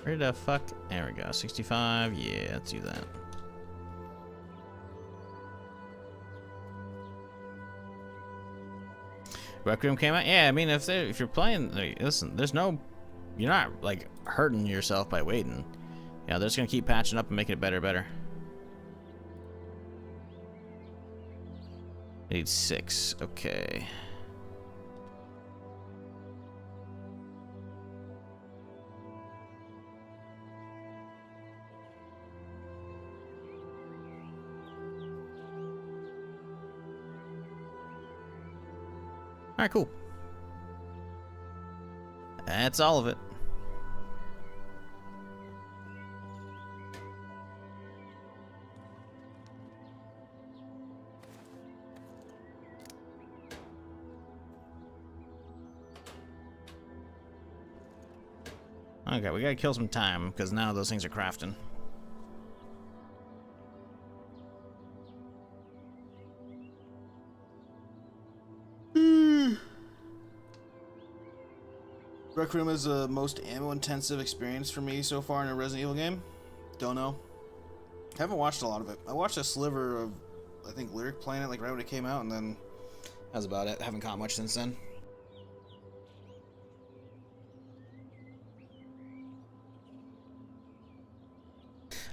Where the fuck? There we go. 65. Yeah, let's do that. Requiem came out. Yeah, I mean, if you're playing, like, listen, there's no, you're not like hurting yourself by waiting. Yeah, they're just gonna keep patching up and making it better and better. I need 6. Okay. All right, cool. That's all of it. Okay, we gotta kill some time because now those things are crafting. Requiem is the most ammo-intensive experience for me so far in a Resident Evil game. Don't know. Haven't watched a lot of it. I watched a sliver of, I think, Lyric playing it like right when it came out, and then that's about it. Haven't caught much since then.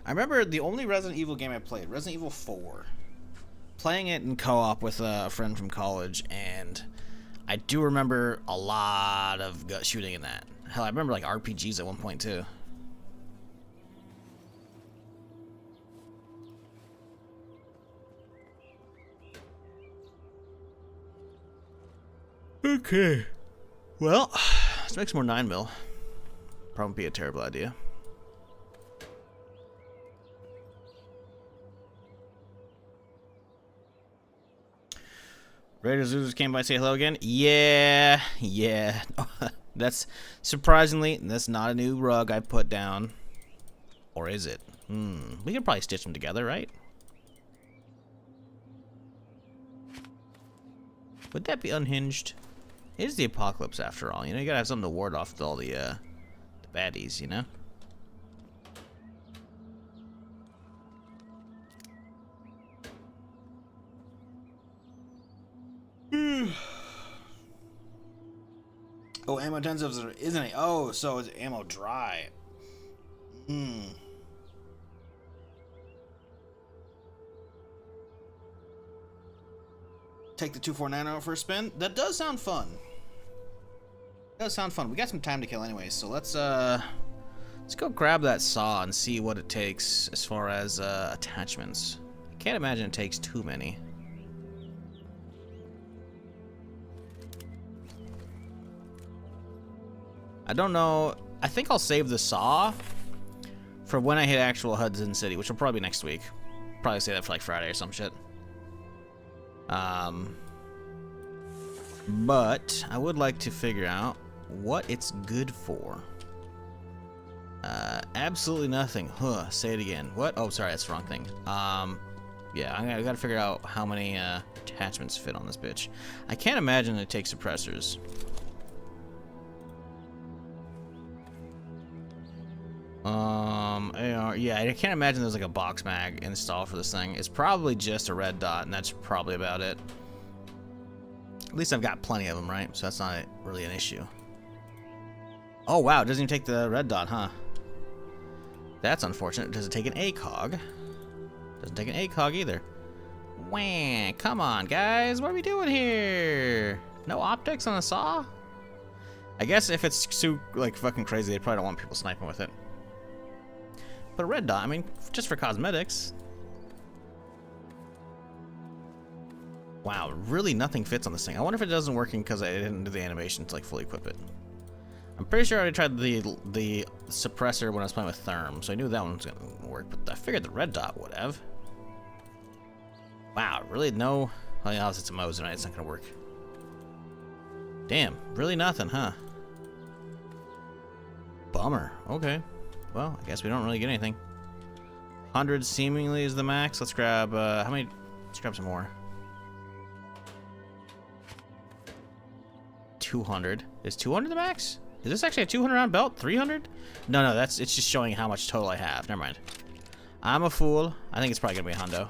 I remember the only Resident Evil game I played, Resident Evil 4. Playing it in co-op with a friend from college, and I do remember a lot of shooting in that. Hell, I remember like RPGs at one point too. Okay. Well, let's make some more 9mm. Probably be a terrible idea. Raiders Losers came by to say hello again. Yeah. That's surprisingly, that's not a new rug I put down. Or is it? We could probably stitch them together, right? Would that be unhinged? It is the apocalypse after all. You know, you gotta have something to ward off all the baddies, you know? Oh, ammo intensives isn't it? Oh, so it's ammo dry. Take the 249 out for a spin. That does sound fun. We got some time to kill anyways, so let's go grab that saw and see what it takes as far as attachments. I can't imagine it takes too many. I don't know. I think I'll save the saw for when I hit actual Hudson City, which will probably be next week. Probably save that for like Friday or some shit. But I would like to figure out what it's good for. Absolutely nothing. Huh, say it again. What? Oh, sorry, that's the wrong thing. Yeah, I gotta figure out how many attachments fit on this bitch. I can't imagine it takes suppressors. Yeah, I can't imagine there's like a box mag installed for this thing. It's probably just a red dot, and that's probably about it. At least I've got plenty of them, right? So that's not really an issue. Oh, wow, it doesn't even take the red dot, huh? That's unfortunate. Does it take an ACOG? Doesn't take an ACOG either. Wah, come on, guys. What are we doing here? No optics on a saw? I guess if it's too, like, fucking crazy, they probably don't want people sniping with it. But a red dot, I mean, just for cosmetics. Wow, really nothing fits on this thing. I wonder if it doesn't working because I didn't do the animation to like fully equip it. I'm pretty sure I already tried the suppressor when I was playing with Therm, so I knew that one was gonna work, but I figured the red dot would have. Wow, really no. Oh yeah, it's a Mosinite, it's not gonna work. Damn, really nothing, huh? Bummer. Okay. Well, I guess we don't really get anything. 100 seemingly is the max. Let's grab, how many? Let's grab some more. 200. Is 200 the max? Is this actually a 200 round belt? 300? No, it's just showing how much total I have. Never mind. I'm a fool. I think it's probably gonna be a hundo.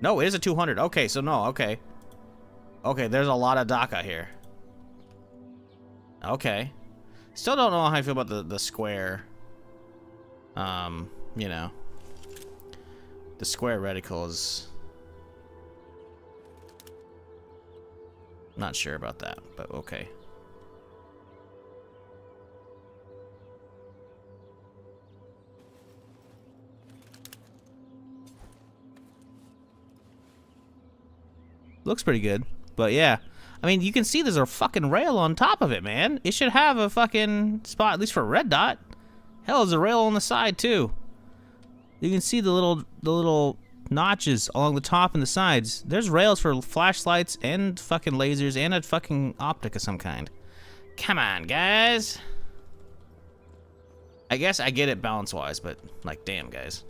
No, it is a 200. Okay, so no, okay. Okay, there's a lot of DACA here. Okay. Still don't know how I feel about the square. You know. The square reticles. Not sure about that, but okay. Looks pretty good, but yeah. I mean, you can see there's a fucking rail on top of it, man. It should have a fucking spot, at least for a red dot. Hell, there's a rail on the side, too. You can see the little notches along the top and the sides. There's rails for flashlights and fucking lasers and a fucking optic of some kind. Come on, guys. I guess I get it balance-wise, but, like, damn, guys.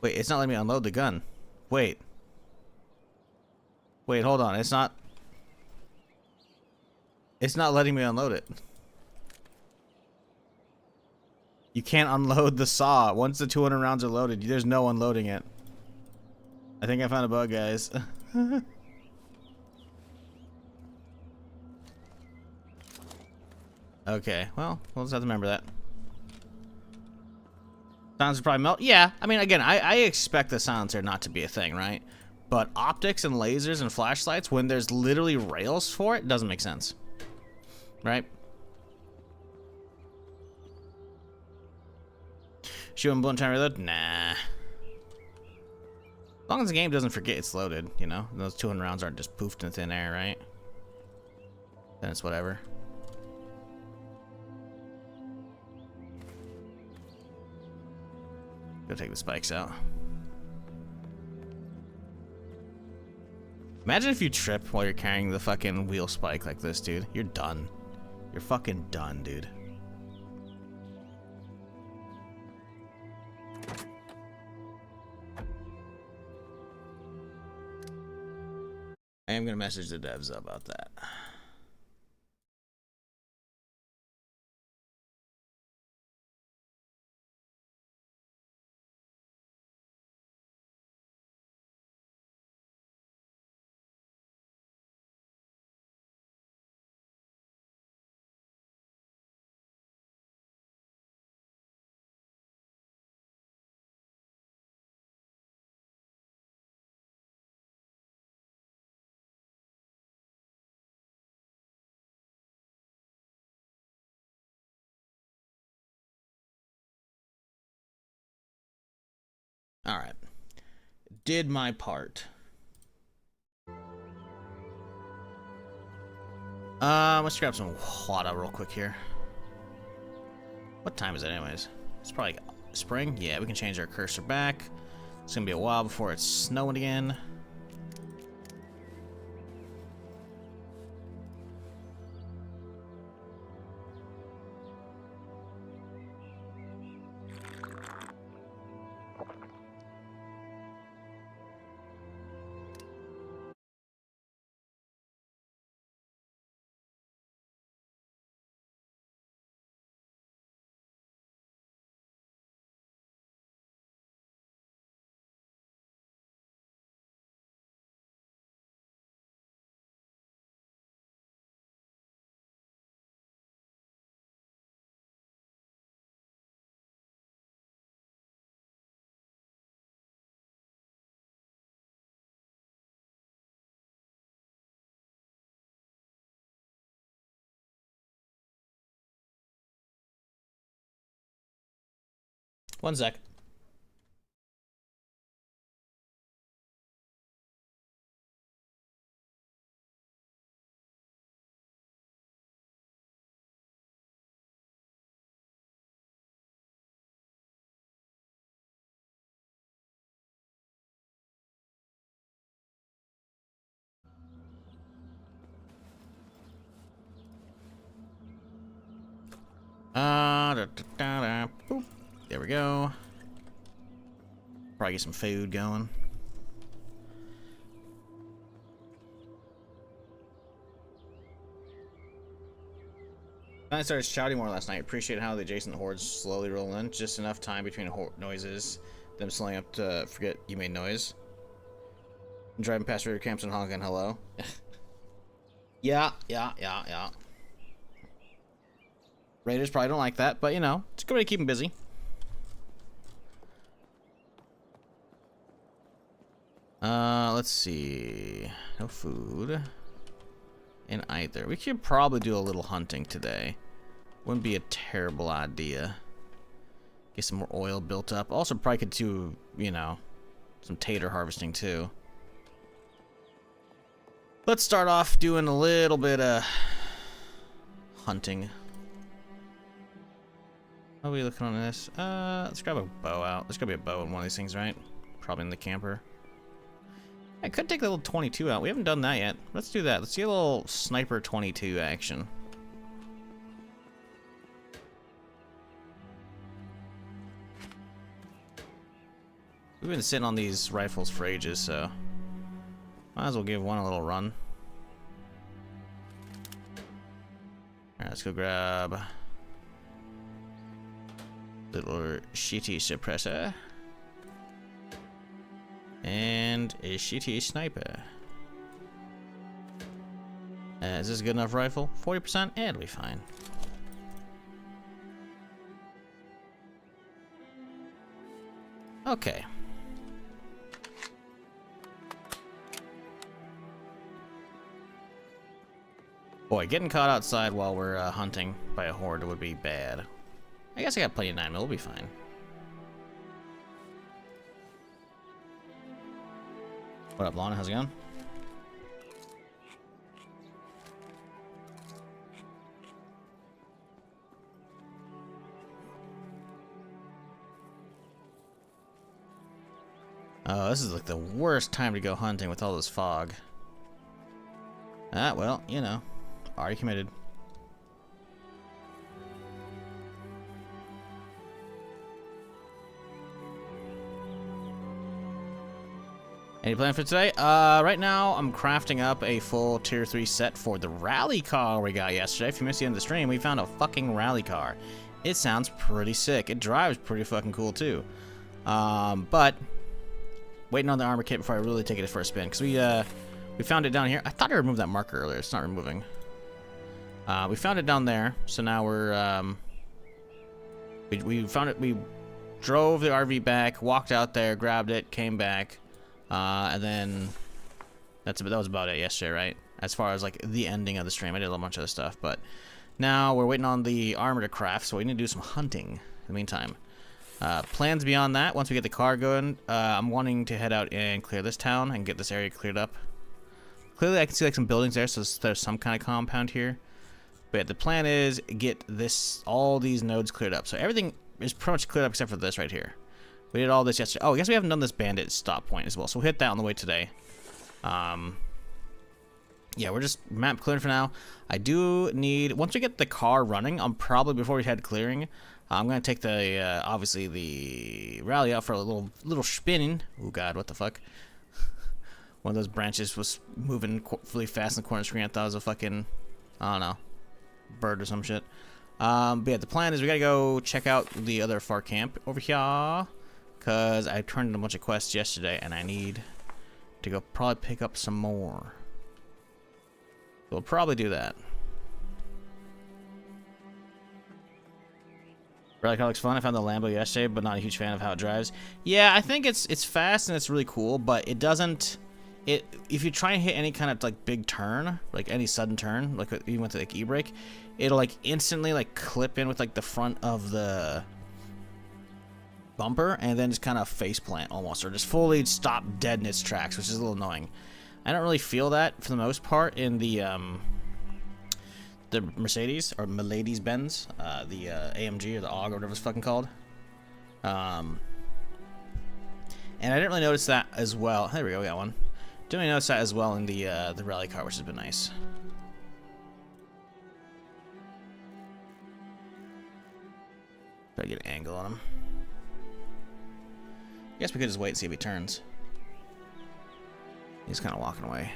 Wait, it's not letting me unload the gun. Wait. Wait, hold on. It's not letting me unload it. You can't unload the saw. Once the 200 rounds are loaded, there's no unloading it. I think I found a bug, guys. Okay, well, we'll just have to remember that. Silencer probably melt. Yeah, I mean, again, I expect the silencer not to be a thing, right? But optics and lasers and flashlights, when there's literally rails for it, doesn't make sense. Right? Shoot him blunt time reload? Nah. As long as the game doesn't forget it's loaded, you know? Those 200 rounds aren't just poofed in thin air, right? Then it's whatever. Go take the spikes out. Imagine if you trip while you're carrying the fucking wheel spike like this, dude. You're done. You're fucking done, dude. I am gonna message the devs about that. All right. Did my part. Let's grab some water real quick here. What time is it anyways? It's probably spring. Yeah, we can change our cursor back. It's gonna be a while before it's snowing again. One sec. Boop. There we go. Probably get some food going. I started shouting more last night. Appreciate how the adjacent hordes slowly roll in. Just enough time between noises. Them slowing up to forget you made noise. I'm driving past raider camps and honking hello. Yeah. Raiders probably don't like that, but you know, it's a good way to keep them busy. Let's see. No food in either. We could probably do a little hunting today. Wouldn't be a terrible idea. Get some more oil built up. Also, probably could do, you know, some tater harvesting too. Let's start off doing a little bit of hunting. How are we looking on this? Let's grab a bow out. There's gotta be a bow in one of these things, right? Probably in the camper. I could take the little 22 out. We haven't done that yet. Let's do that. Let's see a little sniper 22 action. We've been sitting on these rifles for ages, so might as well give one a little run. Alright, let's go grab little shitty suppressor and a shitty sniper. Is this a good enough rifle? 40%? Yeah, it'll be fine. Okay. Boy, getting caught outside while we're hunting by a horde would be bad. I guess I got plenty of 9mm, we'll be fine. What up, Lana? How's it going? Oh, this is like the worst time to go hunting with all this fog. Ah, well, you know, already committed. Any plan for today? Right now I'm crafting up a full tier 3 set for the rally car we got yesterday. If you missed the end of the stream, we found a fucking rally car. It sounds pretty sick. It drives pretty fucking cool too. But waiting on the armor kit before I really take it for a spin, because we found it down here. I thought I removed that marker earlier. It's not removing. We found it down there, so now we're we found it. We drove the RV back, walked out there, grabbed it, came back, and then that was about it yesterday, right? As far as like the ending of the stream, I did a bunch of other stuff, but now we're waiting on the armor to craft, so we need to do some hunting in the meantime. Plans beyond that, once we get the car going, I'm wanting to head out and clear this town and get this area cleared up. Clearly I can see like some buildings there, so there's some kind of compound here. But the plan is get all these nodes cleared up. So everything is pretty much cleared up except for this right here. We did all this yesterday. Oh, I guess we haven't done this bandit stop point as well, so we'll hit that on the way today. Yeah, we're just map clearing for now. I do need, once we get the car running, I'm probably, before we head clearing, I'm going to take the, obviously the rally out for a little spinning. Oh god, what the fuck? One of those branches was moving really fast in the corner of the screen. I thought it was a fucking, I don't know, bird or some shit. But yeah, the plan is we got to go check out the other far camp over here, because I turned in a bunch of quests yesterday, and I need to go probably pick up some more. We'll probably do that. Rally car looks fun. I found the Lambo yesterday, but not a huge fan of how it drives. Yeah, I think it's fast and it's really cool, but it doesn't. If you try and hit any kind of like big turn, like any sudden turn, like even with like e-brake, it'll like instantly like clip in with like the front of the bumper and then just kind of face plant almost, or just fully stop dead in its tracks, which is a little annoying. I don't really feel that for the most part in the Mercedes or Mercedes-Benz, the AMG or the AUG or whatever it's fucking called. And I didn't really notice that as well. There we go, we got one. Didn't really notice that as well in the rally car, which has been nice. Try to get an angle on him. I guess we could just wait and see if he turns. He's kind of walking away.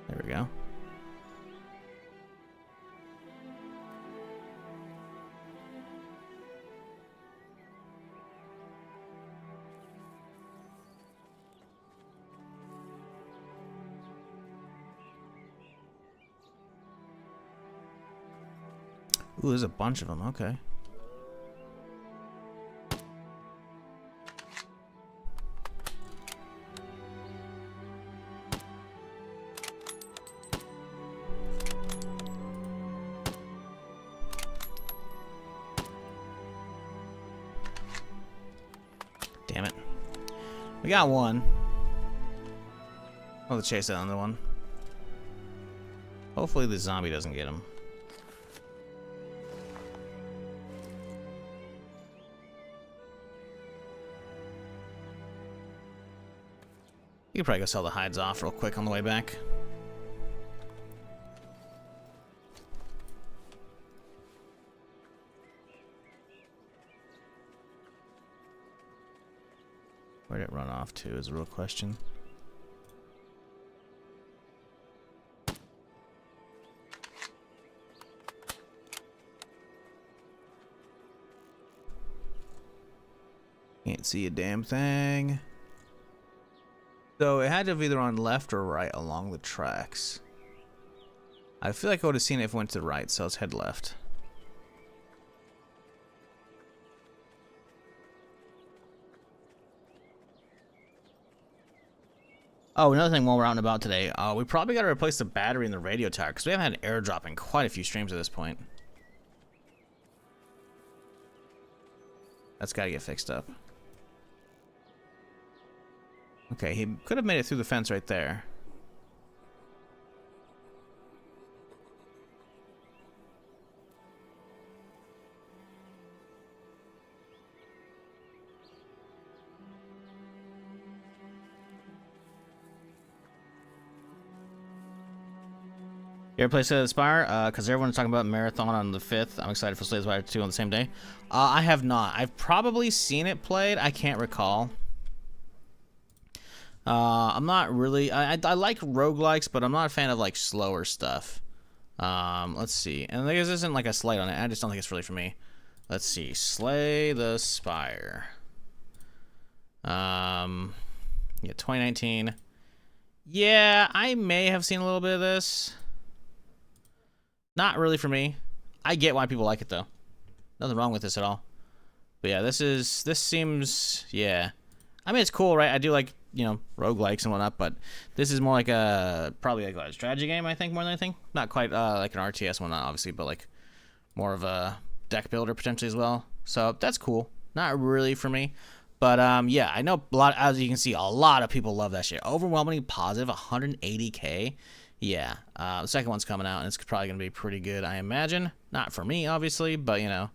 There we go. Ooh, there's a bunch of them. Okay. Damn it. We got one. I'll chase that other one. Hopefully the zombie doesn't get him. You could probably go sell the hides off real quick on the way back. Where'd it run off to is a real question. Can't see a damn thing. So it had to have either on left or right along the tracks. I feel like I would have seen it if it went to the right, so let's head left. Oh, another thing while we're out and about today, we probably got to replace the battery in the radio tower, because we haven't had an airdrop in quite a few streams at this point. That's gotta get fixed up. Okay, he could have made it through the fence right there. You ever play Slay the Spire? Because everyone's talking about Marathon on the 5th. I'm excited for Slay the Spire 2 on the same day. I have not. I've probably seen it played. I can't recall. I'm not really... I like roguelikes, but I'm not a fan of, like, slower stuff. Let's see. And this isn't, like, a slight on it. I just don't think it's really for me. Let's see. Slay the Spire. Yeah, 2019. Yeah, I may have seen a little bit of this. Not really for me. I get why people like it though. Nothing wrong with this at all. But yeah, this seems, yeah. I mean, it's cool, right? I do like, you know, roguelikes and whatnot, but this is more like probably like a strategy game, I think, more than anything. Not quite like an RTS one, obviously, but like more of a deck builder potentially as well. So that's cool. Not really for me. But yeah, I know a lot, as you can see, a lot of people love that shit. Overwhelmingly positive, 180K. Yeah, the second one's coming out, and it's probably going to be pretty good, I imagine. Not for me, obviously, but, you know.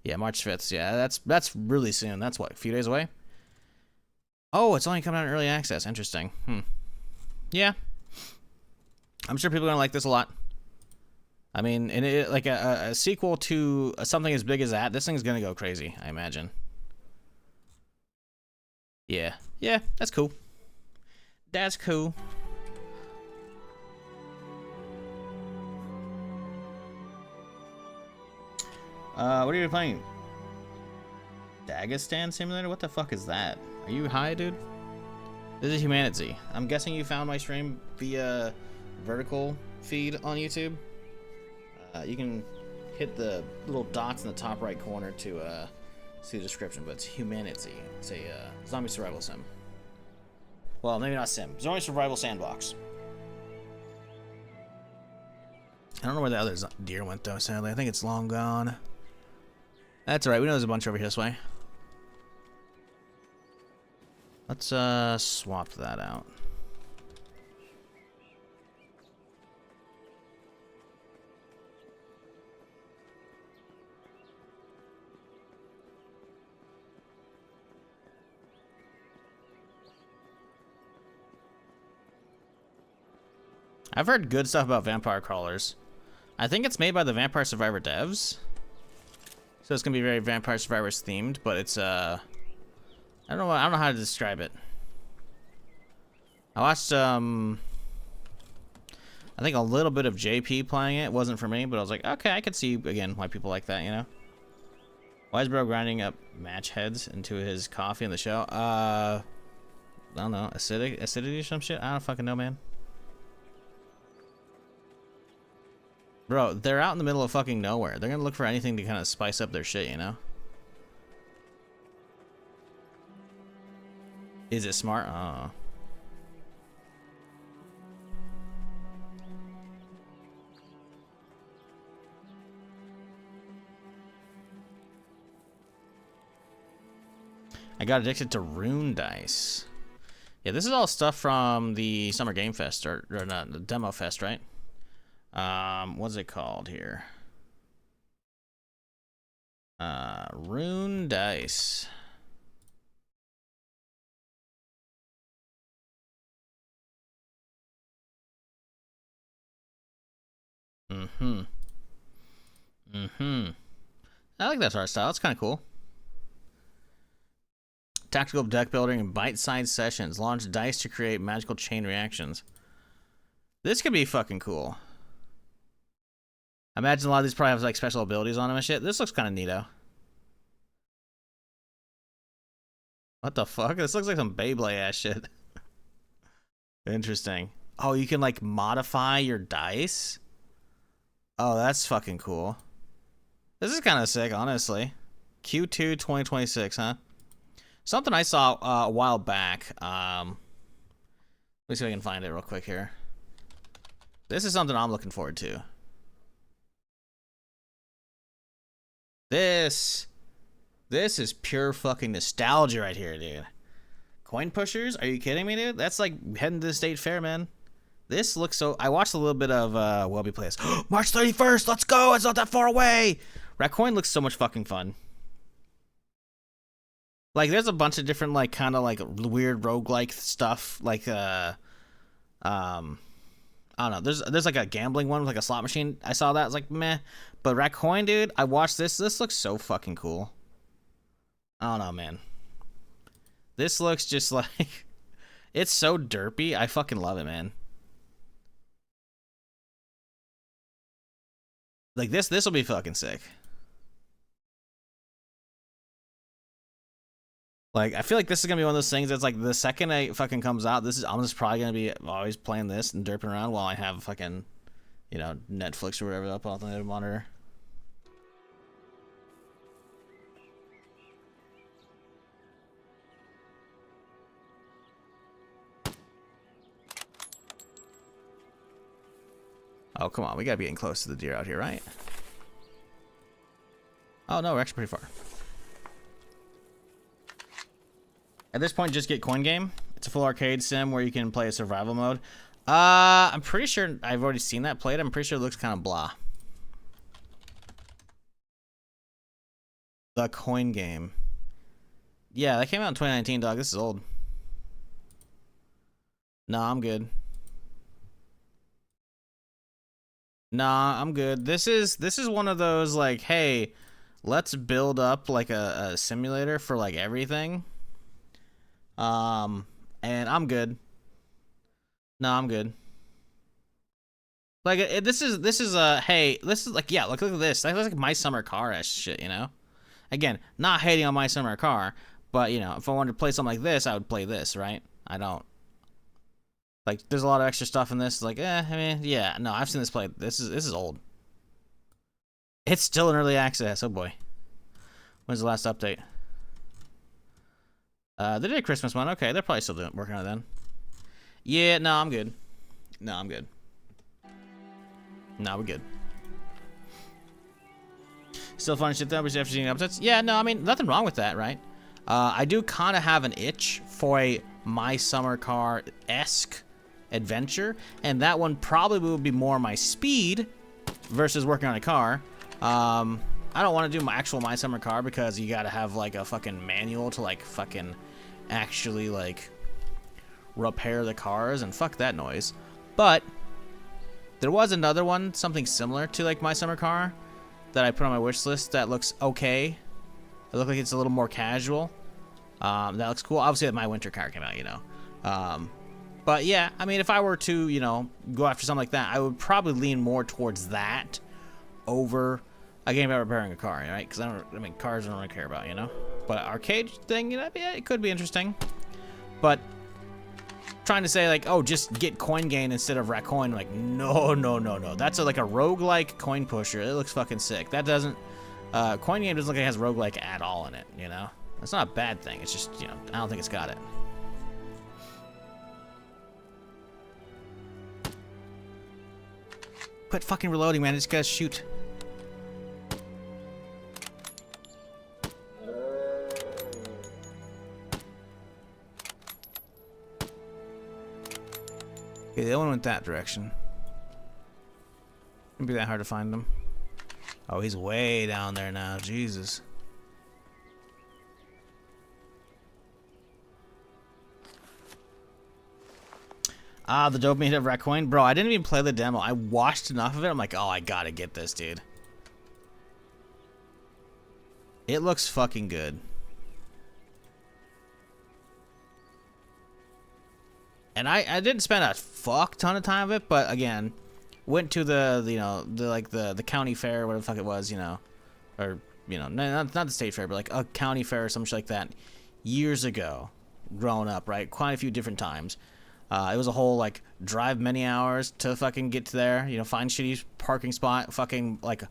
Yeah, March 5th. Yeah, that's really soon. That's, what, a few days away? Oh, it's only coming out in early access. Interesting. Yeah. I'm sure people are going to like this a lot. I mean, and like a sequel to something as big as that, this thing's going to go crazy, I imagine. Yeah. Yeah, that's cool. That's cool. What are you playing? Dagestan Simulator? What the fuck is that? Are you high, dude? This is HumanitZ. I'm guessing you found my stream via vertical feed on YouTube. You can hit the little dots in the top right corner to see the description, but it's HumanitZ. It's a zombie survival sim. Well, maybe not sim. Zombie survival sandbox. I don't know where the other deer went, though, sadly. I think it's long gone. That's alright, we know there's a bunch over here this way. Let's swap that out. I've heard good stuff about Vampire Crawlers. I think it's made by the Vampire Survivor devs. So it's gonna be very Vampire Survivors themed, but it's I don't know how to describe it. I watched I think a little bit of JP playing it. It wasn't for me, but I was like, okay, I could see again why people like that, you know. Why is bro grinding up match heads into his coffee in the show? I don't know, acidity or some shit? I don't fucking know, man. Bro, they're out in the middle of fucking nowhere. They're gonna look for anything to kind of spice up their shit, you know? Is it smart? Oh. I got addicted to rune dice. Yeah, this is all stuff from the Summer Game Fest, or not, the Demo Fest, right? What's it called here? Rune dice. I like that art style. It's kind of cool. Tactical deck building and bite-sized sessions. Launch dice to create magical chain reactions. This could be fucking cool. I imagine a lot of these probably have like special abilities on them and shit. This looks kind of neato. What the fuck? This looks like some Beyblade ass shit. Interesting. Oh, you can like modify your dice? Oh, that's fucking cool. This is kind of sick, honestly. Q2 2026, huh? Something I saw a while back. Let me see if I can find it real quick here. This is something I'm looking forward to. This is pure fucking nostalgia right here, dude. Coin pushers? Are you kidding me, dude? That's like heading to the state fair, man. This looks so... I watched a little bit of Wellbe Plays. March 31st, let's go! It's not that far away! Raccoon looks so much fucking fun. Like, there's a bunch of different, like, kind of, like, weird roguelike stuff. Like, I don't know. There's like, a gambling one with, like, a slot machine. I saw that. I was like, meh. But Raccoon, dude, I watched this. This looks so fucking cool. I don't know, man. This looks just like... It's so derpy. I fucking love it, man. Like, this will be fucking sick. Like, I feel like this is gonna be one of those things that's like, the second it fucking comes out, I'm just probably gonna be always playing this and derping around while I have fucking, you know, Netflix or whatever up on the monitor. Oh, come on. We gotta be getting close to the deer out here, right? Oh, no, we're actually pretty far. At this point, just get Coin Game. It's a full arcade sim where you can play a survival mode. I'm pretty sure I've already seen that played. I'm pretty sure it looks kind of blah. The Coin Game. Yeah, that came out in 2019, dog. This is old. Nah, I'm good. Nah, I'm good. This is one of those, like, hey, let's build up like a simulator for like everything. And I'm good. No, I'm good. Like, this is hey, this is like, yeah, look at this. That's like My Summer Car-ish shit, you know? Again, not hating on My Summer Car, but, you know, if I wanted to play something like this, I would play this, right? I don't. Like, there's a lot of extra stuff in this. Like, I mean, yeah, no, I've seen this played. This is old. It's still in early access. Oh boy. When's the last update? They did a Christmas one. Okay, they're probably still working on it then. Yeah, no, I'm good. No, I'm good. No, we're good. Still fun shit though, but after seeing updates. Yeah, no, I mean, nothing wrong with that, right? I do kind of have an itch for a My Summer Car-esque adventure, and that one probably would be more my speed versus working on a car. I don't want to do my actual My Summer Car because you gotta have like a fucking manual to like fucking actually like repair the cars, and fuck that noise. But there was another one, something similar to like My Summer Car, that I put on my wish list that looks okay. It looks like it's a little more casual. That looks cool. Obviously, My Winter Car came out, you know. But yeah, I mean, if I were to, you know, go after something like that, I would probably lean more towards that over a game about repairing a car, right? Because I mean, cars I don't really care about, you know. But arcade thing, you know, yeah, it could be interesting. But trying to say like, oh, just get Coin Gain instead of Raccoon, like, no. That's like a roguelike coin pusher. It looks fucking sick. That doesn't, Coin Game doesn't look like it has roguelike at all in it, you know. That's not a bad thing. It's just, you know, I don't think it's got it. Quit fucking reloading, man. I just gotta shoot. Okay, the other one went that direction. Wouldn't be that hard to find him. Oh, he's way down there now. Jesus. Ah, the dopamine of Raccoon. Bro, I didn't even play the demo. I watched enough of it. I'm like, oh, I gotta get this, dude. It looks fucking good. And I didn't spend a fuck ton of time of it, but again, went to the you know, the county fair, whatever the fuck it was, you know, or, you know, not the state fair, but like a county fair or some shit like that years ago, growing up, right? Quite a few different times. It was a whole, like, drive many hours to fucking get to there, you know, find shitty parking spot, fucking, like,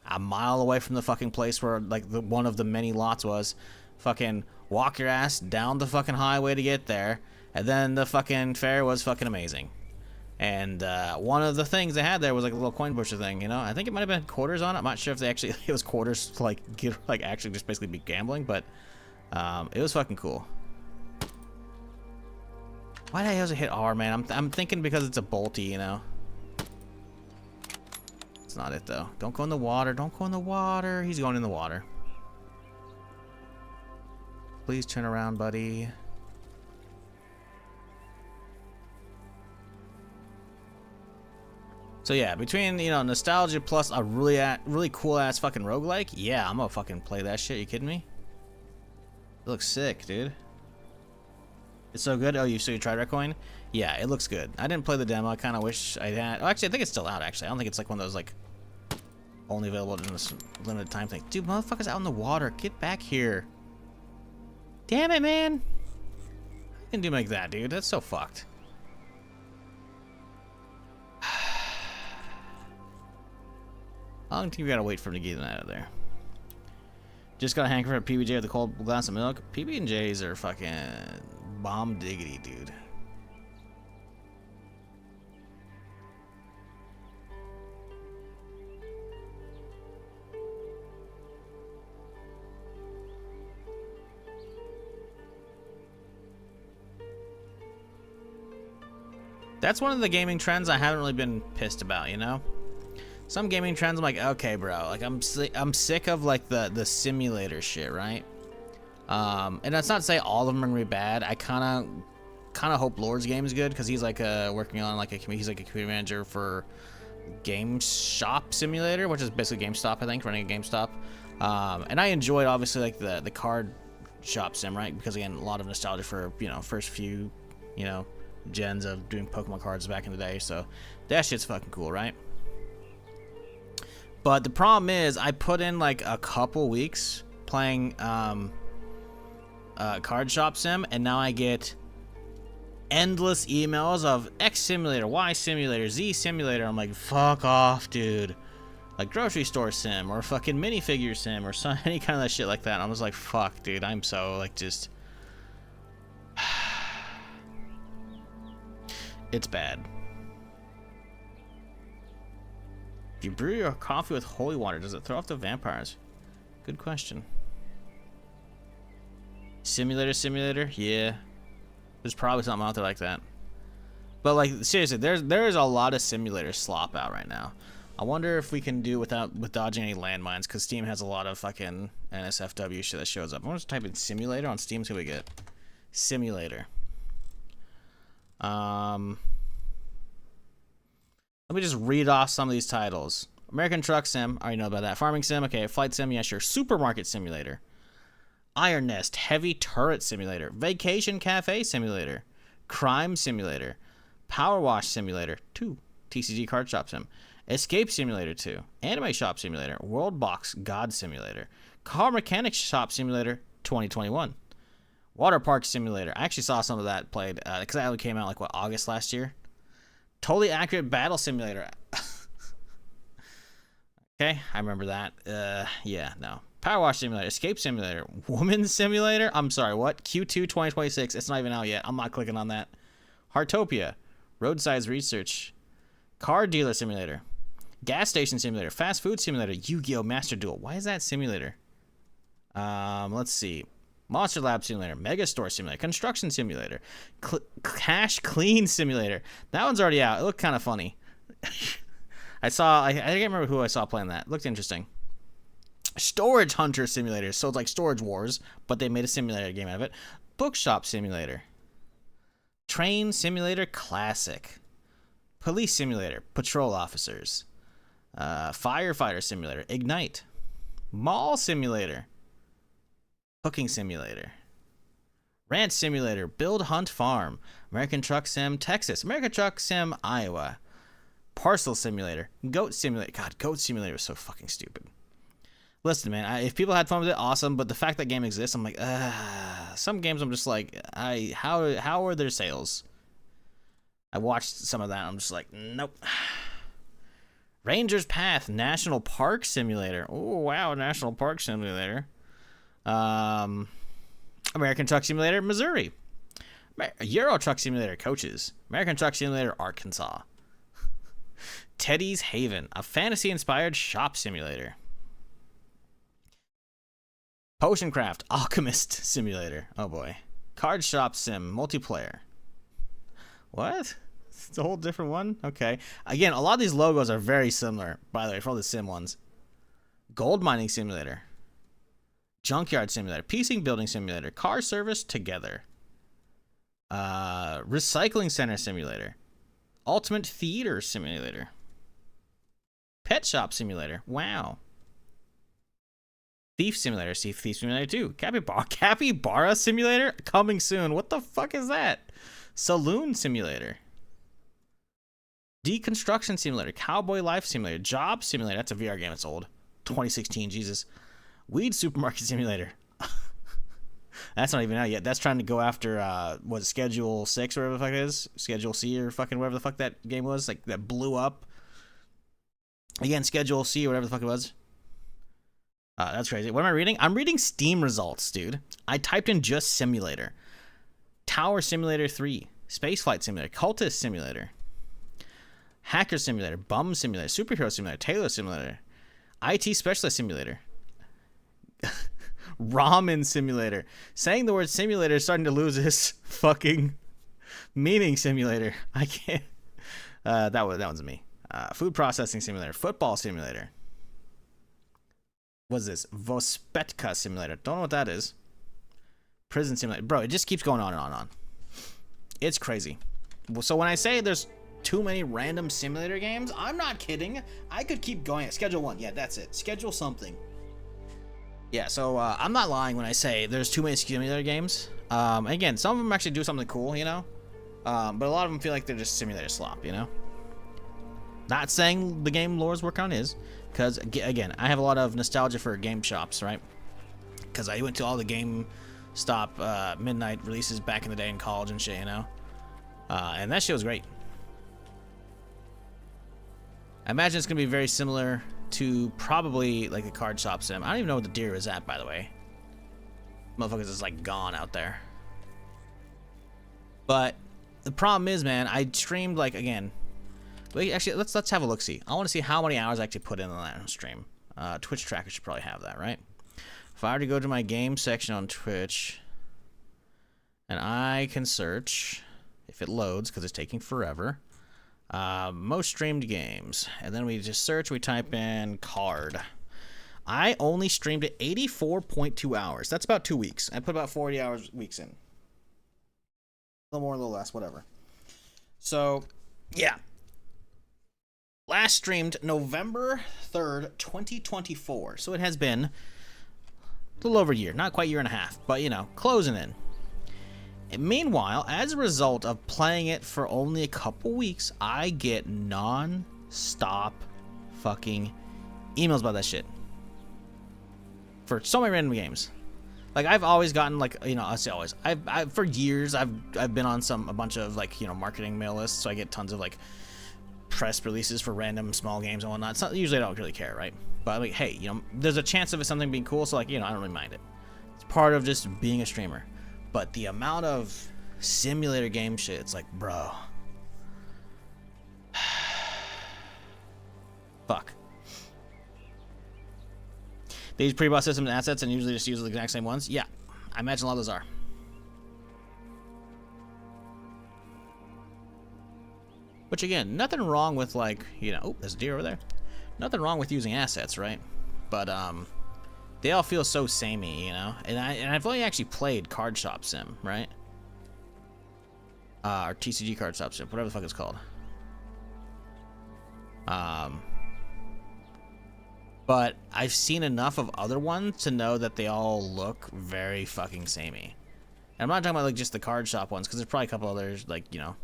a mile away from the fucking place where, like, one of the many lots was. Fucking walk your ass down the fucking highway to get there, and then the fucking fair was fucking amazing. And one of the things they had there was like a little coin pusher thing, you know. I think it might have been quarters on it. I'm not sure if they actually it was quarters to like get like actually just basically be gambling, but it was fucking cool. Why did I also hit R, man? I'm thinking because it's a bolty, you know. It's not it though. Don't go in the water. Don't go in the water. He's going in the water. Please turn around, buddy. So yeah, between, you know, nostalgia plus a really cool ass fucking roguelike, yeah, I'm gonna fucking play that shit. You kidding me? It looks sick, dude. It's so good. Oh, so you tried Recoin? Yeah, it looks good. I didn't play the demo. I kind of wish I had. Oh, actually, I think it's still out. Actually, I don't think it's like one of those like only available in this limited time thing. Dude, motherfucker's out in the water. Get back here. Damn it, man. How can you do like that, dude? That's so fucked. I don't think we gotta wait for him to get him out of there. Just got a hanker for a PB&J with a cold glass of milk. PB&Js are fucking bomb diggity, dude. That's one of the gaming trends I haven't really been pissed about, you know? Some gaming trends, I'm like, okay, bro. Like, I'm sick of like the simulator shit, right? And that's not to say all of them are gonna be bad. I kind of hope Lord's game is good because he's like working on like he's like a community manager for Game Shop Simulator, which is basically GameStop, I think, running a GameStop. And I enjoyed obviously like the card shop sim, right? Because again, a lot of nostalgia for, you know, first few, you know, gens of doing Pokemon cards back in the day. So that shit's fucking cool, right? But the problem is, I put in like a couple weeks playing card shop sim, and now I get endless emails of X simulator, Y simulator, Z simulator. I'm like, fuck off, dude. Like grocery store sim or fucking minifigure sim or some, any kind of that shit like that. I'm just like, fuck, dude. I'm so like just. It's bad. If you brew your coffee with holy water, does it throw off the vampires? Good question. Simulator? Yeah. There's probably something out there like that. But like seriously, there's a lot of simulator slop out right now. I wonder if we can do with dodging any landmines, because Steam has a lot of fucking NSFW shit that shows up. I'm gonna just type in simulator on Steam, see what we get. Simulator. Let me just read off some of these titles. American Truck Sim, I already know about that. Farming Sim, okay. Flight Sim, yeah, sure. Supermarket Simulator. Iron Nest Heavy Turret Simulator. Vacation Cafe Simulator. Crime Simulator. Power Wash Simulator 2. TCG Card Shop Sim. Escape Simulator 2. Anime Shop Simulator. World Box God Simulator. Car Mechanics Shop Simulator 2021. Water Park Simulator. I actually saw some of that played, because that only came out like, what, August last year? Totally Accurate Battle Simulator. Okay, I remember that. Yeah, no. Power Wash Simulator, Escape Simulator, Woman Simulator. I'm sorry, what? Q2 2026. It's not even out yet. I'm not clicking on that. Heartopia, Roadside Research, Car Dealer Simulator, Gas Station Simulator, Fast Food Simulator, Yu-Gi-Oh! Master Duel. Why is that simulator? Let's see. Monster Lab Simulator, Mega Store Simulator, Construction Simulator, Cash Clean Simulator. That one's already out. It looked kind of funny. I can't remember who I saw playing that. It looked interesting. Storage Hunter Simulator. So it's like Storage Wars, but they made a simulator game out of it. Bookshop Simulator. Train Simulator Classic. Police Simulator. Patrol Officers. Firefighter Simulator. Ignite. Mall Simulator. Cooking Simulator. Ranch Simulator. Build Hunt Farm. American Truck Sim Texas. American Truck Sim Iowa. Parcel Simulator. Goat Simulator. God, Goat Simulator was so fucking stupid. Listen, man, if people had fun with it, awesome. But the fact that game exists, I'm like, some games I'm just like, how are their sales? I watched some of that. I'm just like, nope. Ranger's Path National Park Simulator. Oh wow, National Park Simulator. American Truck Simulator Missouri. Euro Truck Simulator Coaches. American Truck Simulator Arkansas. Teddy's Haven, a fantasy-inspired shop simulator. Potion Craft, Alchemist Simulator. Oh boy. Card Shop Sim, multiplayer. What? It's a whole different one? Okay. Again, a lot of these logos are very similar, by the way, for all the sim ones. Gold Mining Simulator. Junkyard Simulator. Piecing Building Simulator. Car Service Together. Recycling Center Simulator. Ultimate Theater Simulator. Pet Shop Simulator. Wow. Thief Simulator. See Thief Simulator 2. Capybara Simulator? Coming soon. What the fuck is that? Saloon Simulator. Deconstruction Simulator. Cowboy Life Simulator. Job Simulator. That's a VR game. It's old. 2016. Jesus. Weed Supermarket Simulator. That's not even out yet. That's trying to go after, what, Schedule 6 or whatever the fuck it is? Schedule C or fucking whatever the fuck that game was. Like, that blew up. Again, Schedule C or whatever the fuck it was. That's crazy. What am I reading? I'm reading Steam results, dude. I typed in just simulator. Tower Simulator 3. Spaceflight Simulator. Cultist Simulator. Hacker Simulator. Bum Simulator. Superhero Simulator. Tailor Simulator. IT Specialist Simulator. Ramen Simulator. Saying the word simulator is starting to lose its fucking meaning. Simulator. I can't. That one's me. Food Processing Simulator. Football Simulator. What's this? Vospetka Simulator. Don't know what that is. Prison Simulator. Bro, it just keeps going on and on and on. It's crazy. So when I say there's too many random simulator games, I'm not kidding. I could keep going. Schedule 1. Yeah, that's it. Schedule something. Yeah, so I'm not lying when I say there's too many simulator games. Again, some of them actually do something cool, you know? But a lot of them feel like they're just simulator slop, you know? Not saying the game Laura's working on is. Because, again, I have a lot of nostalgia for game shops, right? Because I went to all the GameStop midnight releases back in the day in college and shit, you know? And that shit was great. I imagine it's going to be very similar to probably like the card shop sim. I don't even know what the deer is at, by the way. Motherfuckers is like gone out there. But the problem is, man, I streamed like, again, actually, let's have a look see. I want to see how many hours I actually put in on that stream. Twitch tracker should probably have that, right? If I were to go to my game section on Twitch, and I can search, if it loads, because it's taking forever, most streamed games, and then we just search, we type in card. I only streamed it 84.2 hours. That's about 2 weeks. I put about 40 hours weeks in. A little more, a little less, whatever. So, yeah. Last streamed November 3rd, 2024. So it has been a little over a year. Not quite a year and a half, but, you know, closing in. And meanwhile, as a result of playing it for only a couple weeks, I get non-stop fucking emails about that shit. For so many random games. Like, I've always gotten, like, you know, I say always. I've for years, I've been on a bunch of, like, you know, marketing mail lists, so I get tons of, like, press releases for random small games and whatnot. So usually I don't really care, right? But, like, hey, you know, there's a chance of it something being cool, so, like, you know, I don't really mind it. It's part of just being a streamer. But the amount of simulator game shit, it's like, bro. Fuck. They use pre-bought systems and assets and usually just use the exact same ones? Yeah, I imagine a lot of those are. Which, again, nothing wrong with, like, you know, oh, there's a deer over there. Nothing wrong with using assets, right? But, they all feel so samey, you know? And I've only actually played Card Shop Sim, right? Or TCG Card Shop Sim, whatever the fuck it's called. But I've seen enough of other ones to know that they all look very fucking samey. And I'm not talking about, like, just the card shop ones, because there's probably a couple others, like, you know,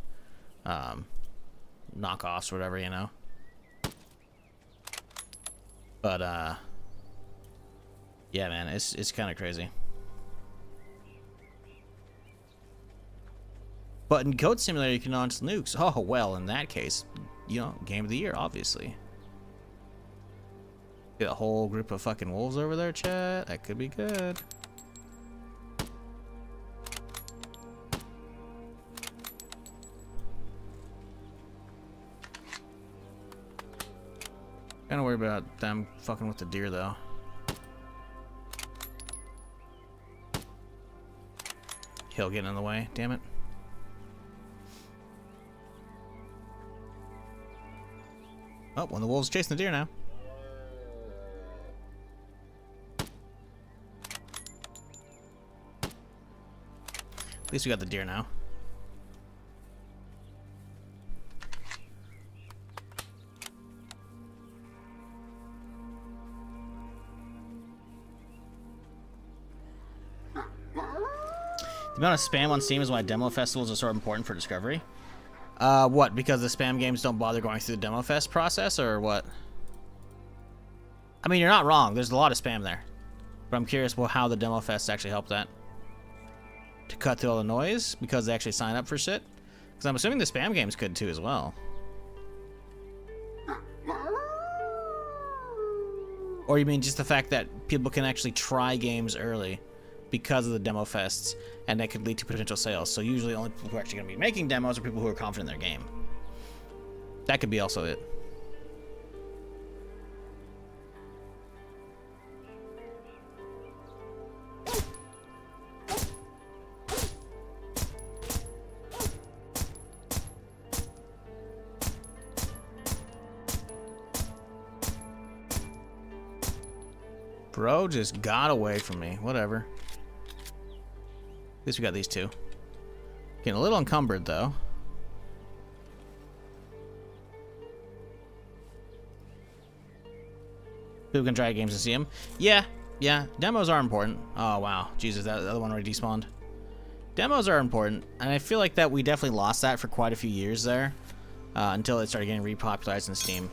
knockoffs or whatever, you know? But, yeah, man, it's kind of crazy. But in Goat Simulator, you can launch nukes. Oh, well, in that case, you know, Game of the Year, obviously. Get a whole group of fucking wolves over there, chat. That could be good. Kinda worry about them fucking with the deer, though. Hill getting in the way, damn it. Oh, one of the wolves chasing the deer now. At least we got the deer now. The amount of spam on Steam is why demo festivals are so important for discovery. What? Because the spam games don't bother going through the demo fest process, or what? I mean, you're not wrong. There's a lot of spam there. But I'm curious how the demo fests actually help that. To cut through all the noise? Because they actually sign up for shit? Because I'm assuming the spam games could too as well. Or you mean just the fact that people can actually try games early because of the demo fests, and that could lead to potential sales. So usually only people who are actually going to be making demos are people who are confident in their game. That could be also it. Bro just got away from me. Whatever. At least we got these two. Getting a little encumbered, though. People can try games and see them. Yeah, yeah. Demos are important. Oh, wow. Jesus, that other one already despawned. Demos are important, and I feel like that we definitely lost that for quite a few years there. Until it started getting repopularized in Steam.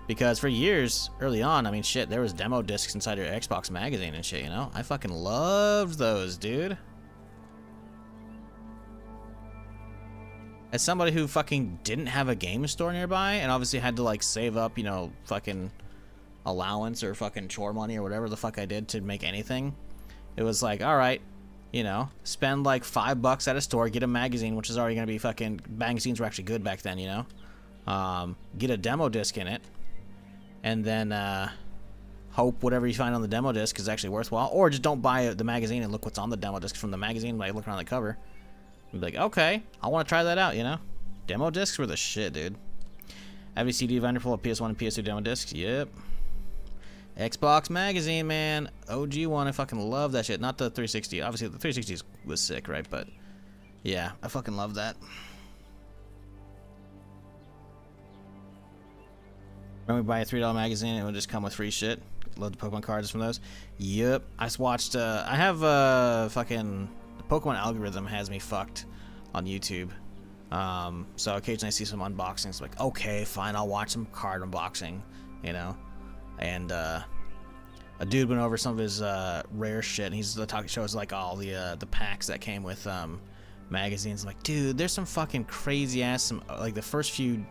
Because for years, early on, I mean, shit, there was demo discs inside your Xbox magazine and shit, you know? I fucking loved those, dude. As somebody who fucking didn't have a game store nearby and obviously had to, like, save up, you know, fucking allowance or fucking chore money or whatever the fuck I did to make anything, it was like, alright, you know, spend like $5 at a store, get a magazine, which is already gonna be fucking, magazines were actually good back then, you know? Get a demo disc in it. And then hope whatever you find on the demo disc is actually worthwhile. Or just don't buy the magazine and look what's on the demo disc from the magazine by looking on the cover. You'd be like, okay, I want to try that out, you know? Demo discs were the shit, dude. Have a CD vendor full of PS1 and PS2 demo discs? Yep. Xbox magazine, man. OG one. I fucking love that shit. Not the 360. Obviously, the 360 was sick, right? But yeah, I fucking love that. When we buy a $3 magazine, it would just come with free shit. Load the Pokemon cards from those. Yep. I just watched, I have, fucking, the Pokemon algorithm has me fucked on YouTube. So occasionally I see some unboxings, like, okay, fine, I'll watch some card unboxing, you know? And, a dude went over some of his, rare shit, and he's talking, shows, like, all the packs that came with, magazines. I'm like, dude, there's some fucking crazy ass, like, the first few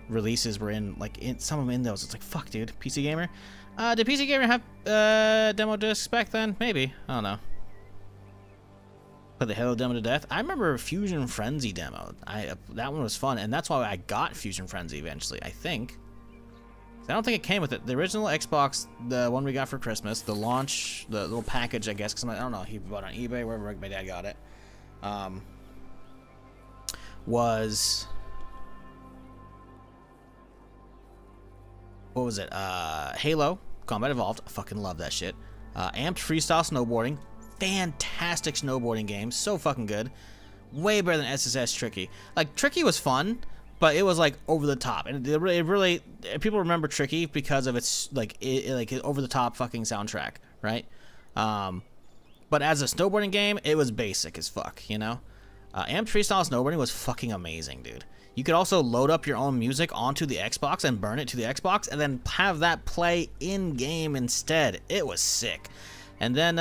releases were in, like, some of them in those. It's like, fuck, dude. PC Gamer? Did PC Gamer have demo discs back then? Maybe. I don't know. Put the Halo demo to death. I remember Fusion Frenzy demo. That one was fun, and that's why I got Fusion Frenzy eventually, I think. I don't think it came with it. The original Xbox, the one we got for Christmas, the launch, the little package, I guess, because I don't know, he bought it on eBay, wherever my dad got it, was... What was it? Halo, Combat Evolved. I fucking love that shit. Amped Freestyle Snowboarding. Fantastic snowboarding game. So fucking good. Way better than SSS Tricky. Like, Tricky was fun, but it was, like, over the top. And it really people remember Tricky because of its, like, over the top fucking soundtrack, right? But as a snowboarding game, it was basic as fuck, you know? Amped Freestyle Snowboarding was fucking amazing, dude. You could also load up your own music onto the Xbox and burn it to the Xbox and then have that play in-game instead. It was sick. And then,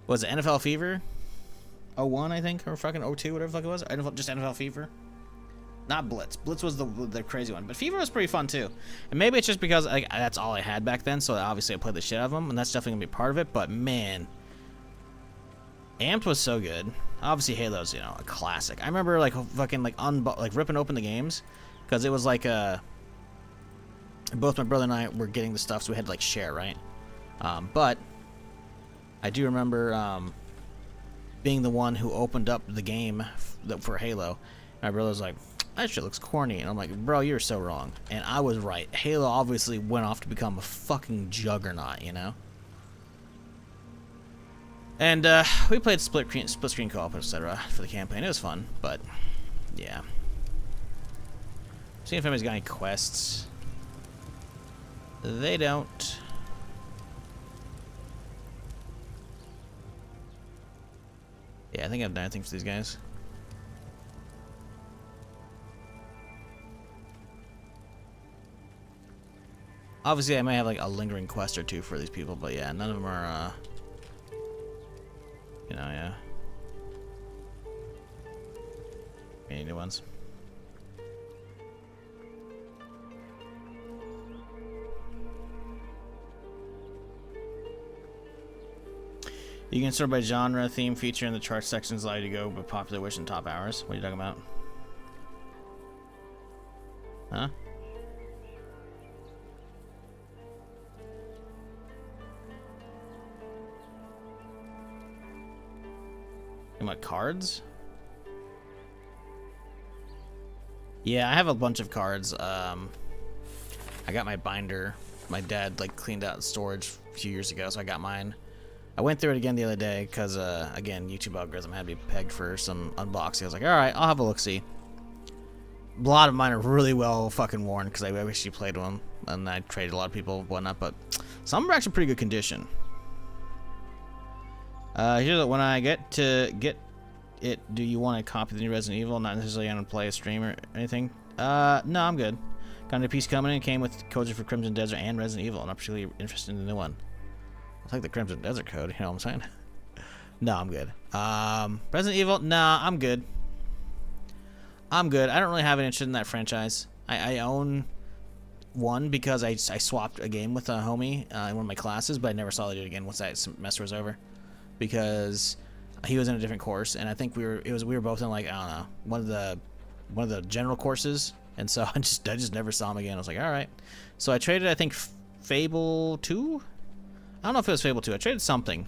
was it NFL Fever? 01, I think, or fucking 02, whatever the fuck it was. Just NFL Fever. Not Blitz. Blitz was the crazy one. But Fever was pretty fun, too. And maybe it's just because that's all I had back then, so obviously I played the shit out of them, and that's definitely going to be part of it. But, man... Amped was so good. Obviously, Halo's, you know, a classic. I remember, like, fucking, like ripping open the games, because it was like a... both my brother and I were getting the stuff, so we had to like share, right? But I do remember being the one who opened up the game for Halo. My brother was like, that shit looks corny. And I'm like, bro, you're so wrong. And I was right. Halo obviously went off to become a fucking juggernaut, you know? And we played split screen co-op, etc. for the campaign. It was fun, but yeah. See if anybody's got any quests. They don't. Yeah, I think I've done anything for these guys. Obviously, I may have like a lingering quest or two for these people, but yeah, none of them are, you know, yeah. Any new ones? You can sort by genre, theme, feature, and the chart sections allow you to go by popular wish and top hours. What are you talking about? Huh? You want cards? Yeah, I have a bunch of cards. I got my binder. My dad like cleaned out storage a few years ago, so I got mine. I went through it again the other day because, again, YouTube algorithm had me pegged for some unboxing. I was like, all right, I'll have a look-see. A lot of mine are really well fucking worn because I actually played one, and I traded a lot of people and whatnot, but some are actually pretty good condition. Here's when I get it, do you want to copy the new Resident Evil? Not necessarily on play a stream or anything. No, I'm good. Got a new piece coming in. Came with codes for Crimson Desert and Resident Evil. I'm not particularly interested in the new one. I'll take the Crimson Desert code, you know what I'm saying? No, I'm good. Resident Evil, nah, I'm good. I'm good. I don't really have an interest in that franchise. I own one because I swapped a game with a homie in one of my classes, but I never saw it again once that semester was over. Because he was in a different course, and I think we were both in like, I don't know, one of the general courses, and so I just never saw him again. I was like, all right. So I traded, I think, Fable 2? I don't know if it was Fable 2. I traded something.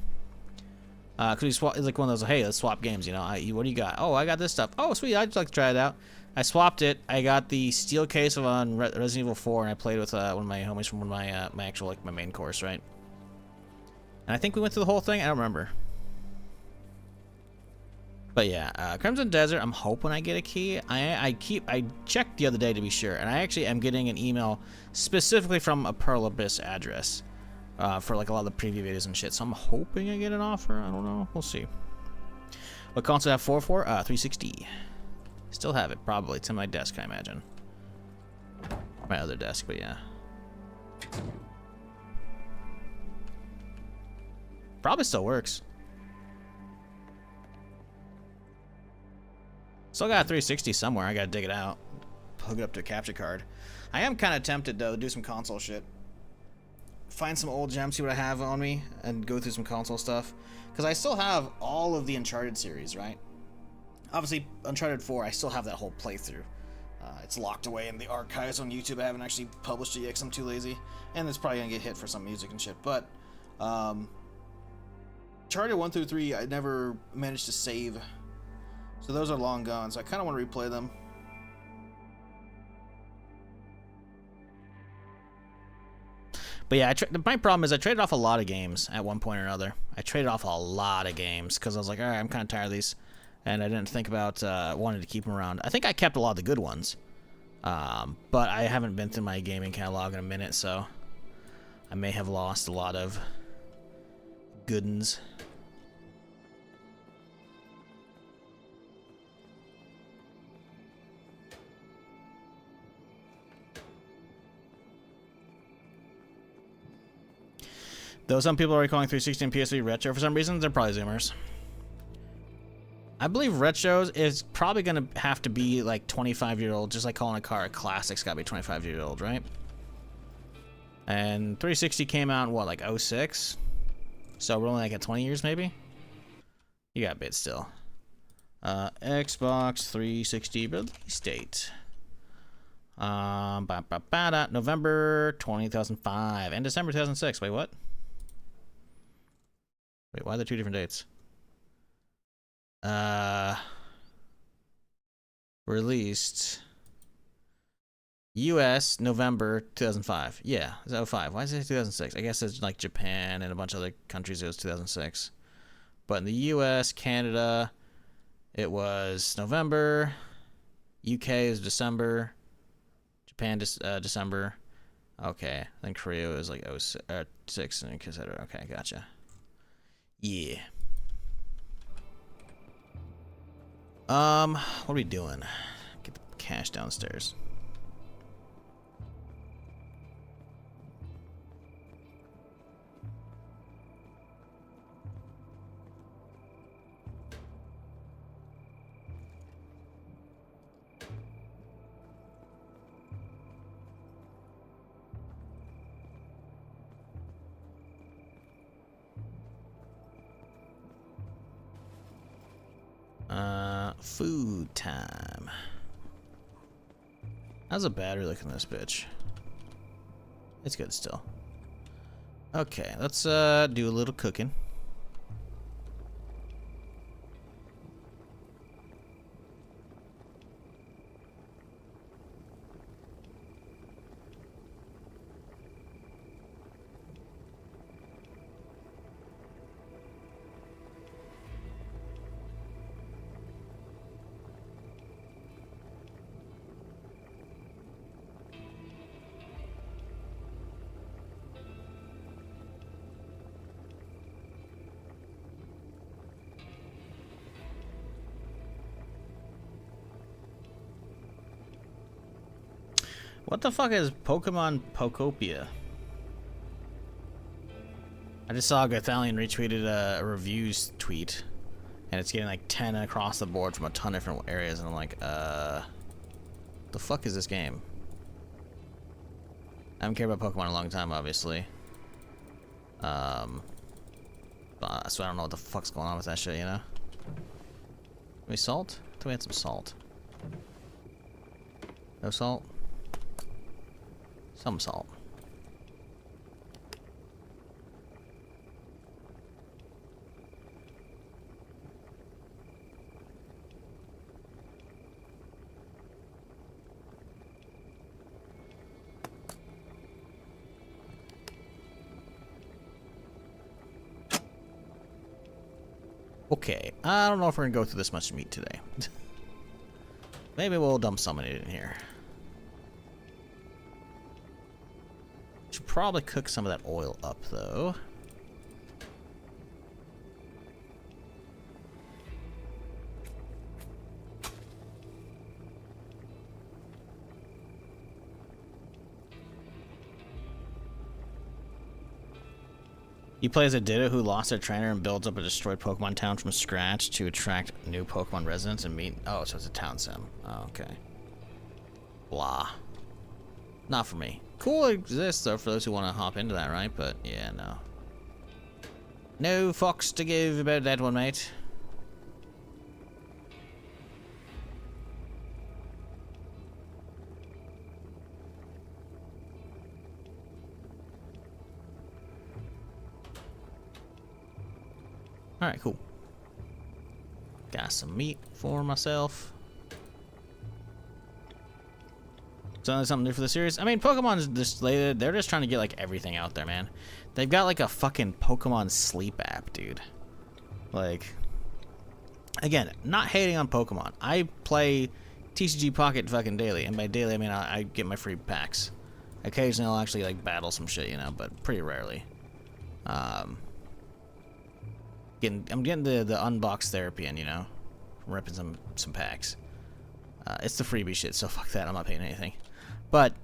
Because it's like one of those, hey, let's swap games, you know. What do you got? Oh, I got this stuff. Oh, sweet, I'd like to try it out. I swapped it. I got the steel case of on Resident Evil 4, and I played with one of my homies from one of my actual, like, my main course, right? And I think we went through the whole thing. I don't remember. But yeah, Crimson Desert, I'm hoping I get a key. I checked the other day to be sure, and I actually am getting an email specifically from a Pearl Abyss address for like a lot of the preview videos and shit. So I'm hoping I get an offer. I don't know. We'll see. What console have 4 360. Still have it, probably. It's in my desk, I imagine. My other desk, but yeah. Probably still works. Still got a 360 somewhere. I gotta dig it out. Hook it up to a capture card. I am kind of tempted, though, to do some console shit. Find some old gems, see what I have on me, and go through some console stuff. Because I still have all of the Uncharted series, right? Obviously, Uncharted 4, I still have that whole playthrough. It's locked away in the archives on YouTube. I haven't actually published it yet because I'm too lazy. And it's probably going to get hit for some music and shit. But, Uncharted 1 through 3, I never managed to save. So those are long gone, so I kind of want to replay them. But yeah, my problem is I traded off a lot of games at one point or another. I traded off a lot of games because I was like, all right, I'm kind of tired of these. And I didn't think about wanting to keep them around. I think I kept a lot of the good ones. But I haven't been through my gaming catalog in a minute, so I may have lost a lot of good ones. Though some people are calling 360 and PS3 retro for some reason, they're probably Zoomers. I believe retros is probably going to have to be like 25-year-old, just like calling a car a classic's got to be 25-year-old, right? And 360 came out in what, like 06? So we're only like at 20 years maybe? You got bits still. Xbox 360 release date. November 2005 and December 2006. Wait, what? Wait, why are there two different dates? Released US November 2005. Yeah, it's 05. Why is it 2006? I guess it's like Japan and a bunch of other countries it was 2006. But in the US, Canada, it was November. UK is December. Japan, December. Okay. Then Korea was like 06 and etc. Okay, gotcha. Yeah. What are we doing? Get the cash downstairs. Food time. How's the battery looking in this bitch? It's good still. Okay, let's do a little cooking. What the fuck is Pokemon Pokopia? I just saw Gothalion retweeted a reviews tweet, and it's getting like 10 across the board from a ton of different areas, and I'm like, the fuck is this game? I haven't cared about Pokemon in a long time, obviously. But, so I don't know what the fuck's going on with that shit, you know? We salt? I thought we had some salt. No salt? Some salt. Okay, I don't know if we're gonna go through this much meat today. Maybe we'll dump some of it in here. Should probably cook some of that oil up, though. You play as a Ditto who lost their trainer and builds up a destroyed Pokemon town from scratch to attract new Pokemon residents and meet... Oh, so it's a town sim. Oh, okay. Blah. Not for me. Cool exists, though, for those who want to hop into that, right? But, yeah, no. No fucks to give about that one, mate. Alright, cool. Got some meat for myself. So something new for the series. I mean, Pokemon's just they're just trying to get like everything out there, man. They've got like a fucking Pokemon sleep app, dude. Like, again, not hating on Pokemon. I play TCG Pocket fucking daily, and by daily I mean I get my free packs. Occasionally I'll actually like battle some shit, you know, but pretty rarely. I'm getting the unbox therapy in, you know, I'm ripping some packs. It's the freebie shit, so fuck that. I'm not paying anything. But,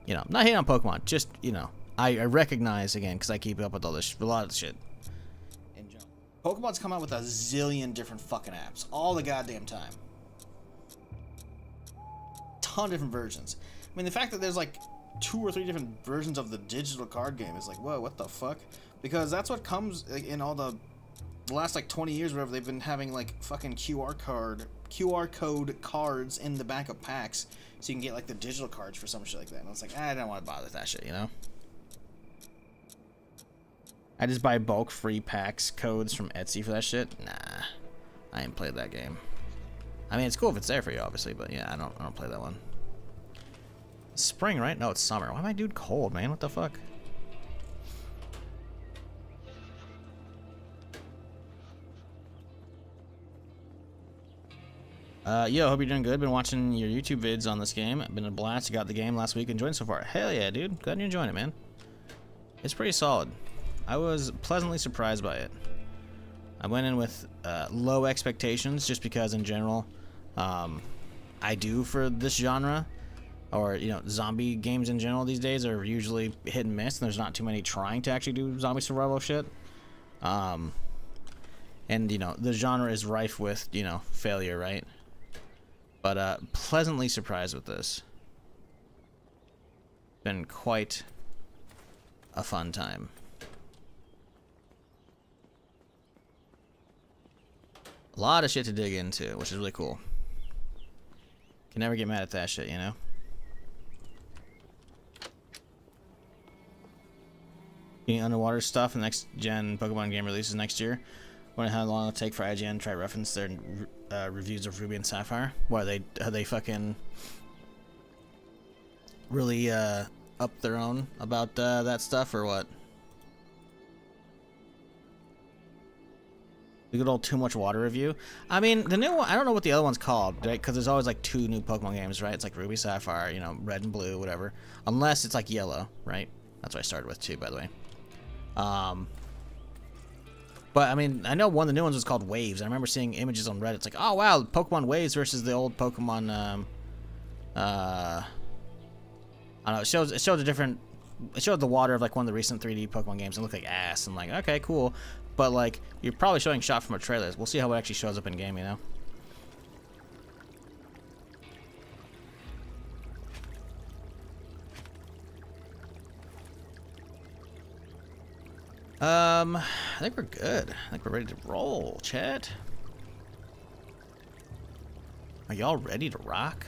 you know, I'm not hating on Pokemon. Just, you know, I recognize, again, because I keep up with all this, a lot of the shit. In general, Pokemon's come out with a zillion different fucking apps. All the goddamn time. Ton of different versions. I mean, the fact that there's like 2 or 3 different versions of the digital card game is like, whoa, what the fuck? Because that's what comes in all the last like 20 years, whatever, they've been having like fucking QR code cards in the back of packs, so you can get like the digital cards for some shit like that. And I was like, I don't want to bother with that shit, you know. I just buy bulk free packs codes from Etsy for that shit. Nah, I ain't played that game. I mean, it's cool if it's there for you, obviously, but yeah, I don't play that one. It's spring, right? No, it's summer. Why am I dude cold, man? What the fuck? Yo, hope you're doing good. Been watching your YouTube vids on this game. Been a blast. You got the game last week. Enjoying it so far. Hell yeah, dude. Glad you're enjoying it, man. It's pretty solid. I was pleasantly surprised by it. I went in with low expectations just because in general, I do for this genre, or, you know, zombie games in general these days are usually hit and miss, and there's not too many trying to actually do zombie survival shit. And, you know, the genre is rife with, you know, failure, right? But pleasantly surprised with this. Been quite a fun time. A lot of shit to dig into, which is really cool. Can never get mad at that shit, you know? Getting underwater stuff in the next gen Pokemon game releases next year. Wonder how long it'll take for IGN to try to reference their reviews of Ruby and Sapphire. Why are they fucking really up their own about that stuff, or what? The good old Too Much Water review. I mean, the new one, I don't know what the other one's called, right? Because there's always like 2 new Pokemon games, right? It's like Ruby, Sapphire, you know, Red and Blue, whatever. Unless it's like Yellow, right? That's what I started with too, by the way. But I mean, I know one of the new ones was called Waves. I remember seeing images on Reddit. It's like, oh wow, Pokemon Waves versus the old Pokemon. I don't know. It showed a different. It showed the water of like one of the recent 3D Pokemon games. It looked like ass. I'm like, okay, cool. But like, you're probably showing shot from a trailer. We'll see how it actually shows up in game, you know. I think we're good. I think we're ready to roll, chat. Are y'all ready to rock?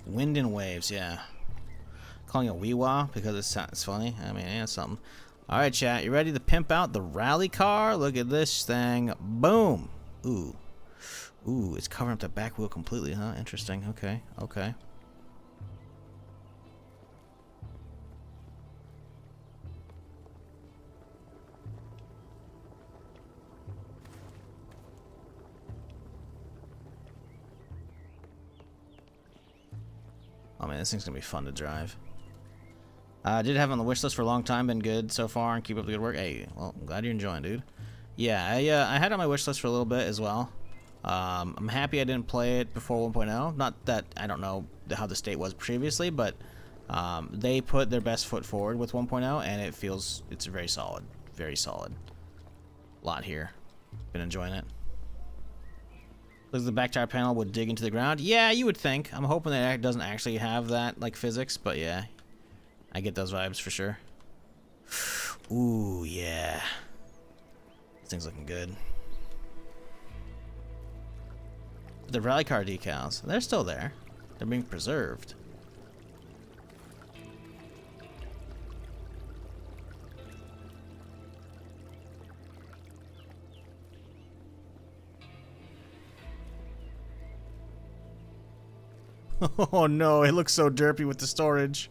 Wind and waves, yeah. Calling it Weewa because it's funny. I mean, yeah, it's something. All right, chat. You ready to pimp out the rally car? Look at this thing. Boom. Ooh. Ooh, it's covering up the back wheel completely, huh? Interesting. Okay. Okay. Oh man, this thing's gonna be fun to drive. I did have it on the wish list for a long time, been good so far, and keep up the good work. Hey, well, I'm glad you're enjoying, dude. Yeah, I had it on my wish list for a little bit as well. I'm happy I didn't play it before 1.0. Not that I don't know how the state was previously, but they put their best foot forward with 1.0, and it's very solid. Very solid. A lot here. Been enjoying it. Looks like the back tire panel would dig into the ground. Yeah, you would think. I'm hoping that it doesn't actually have that, like, physics, but yeah. I get those vibes for sure. Ooh, yeah. This thing's looking good. The rally car decals, they're still there. They're being preserved. Oh no, it looks so derpy with the storage.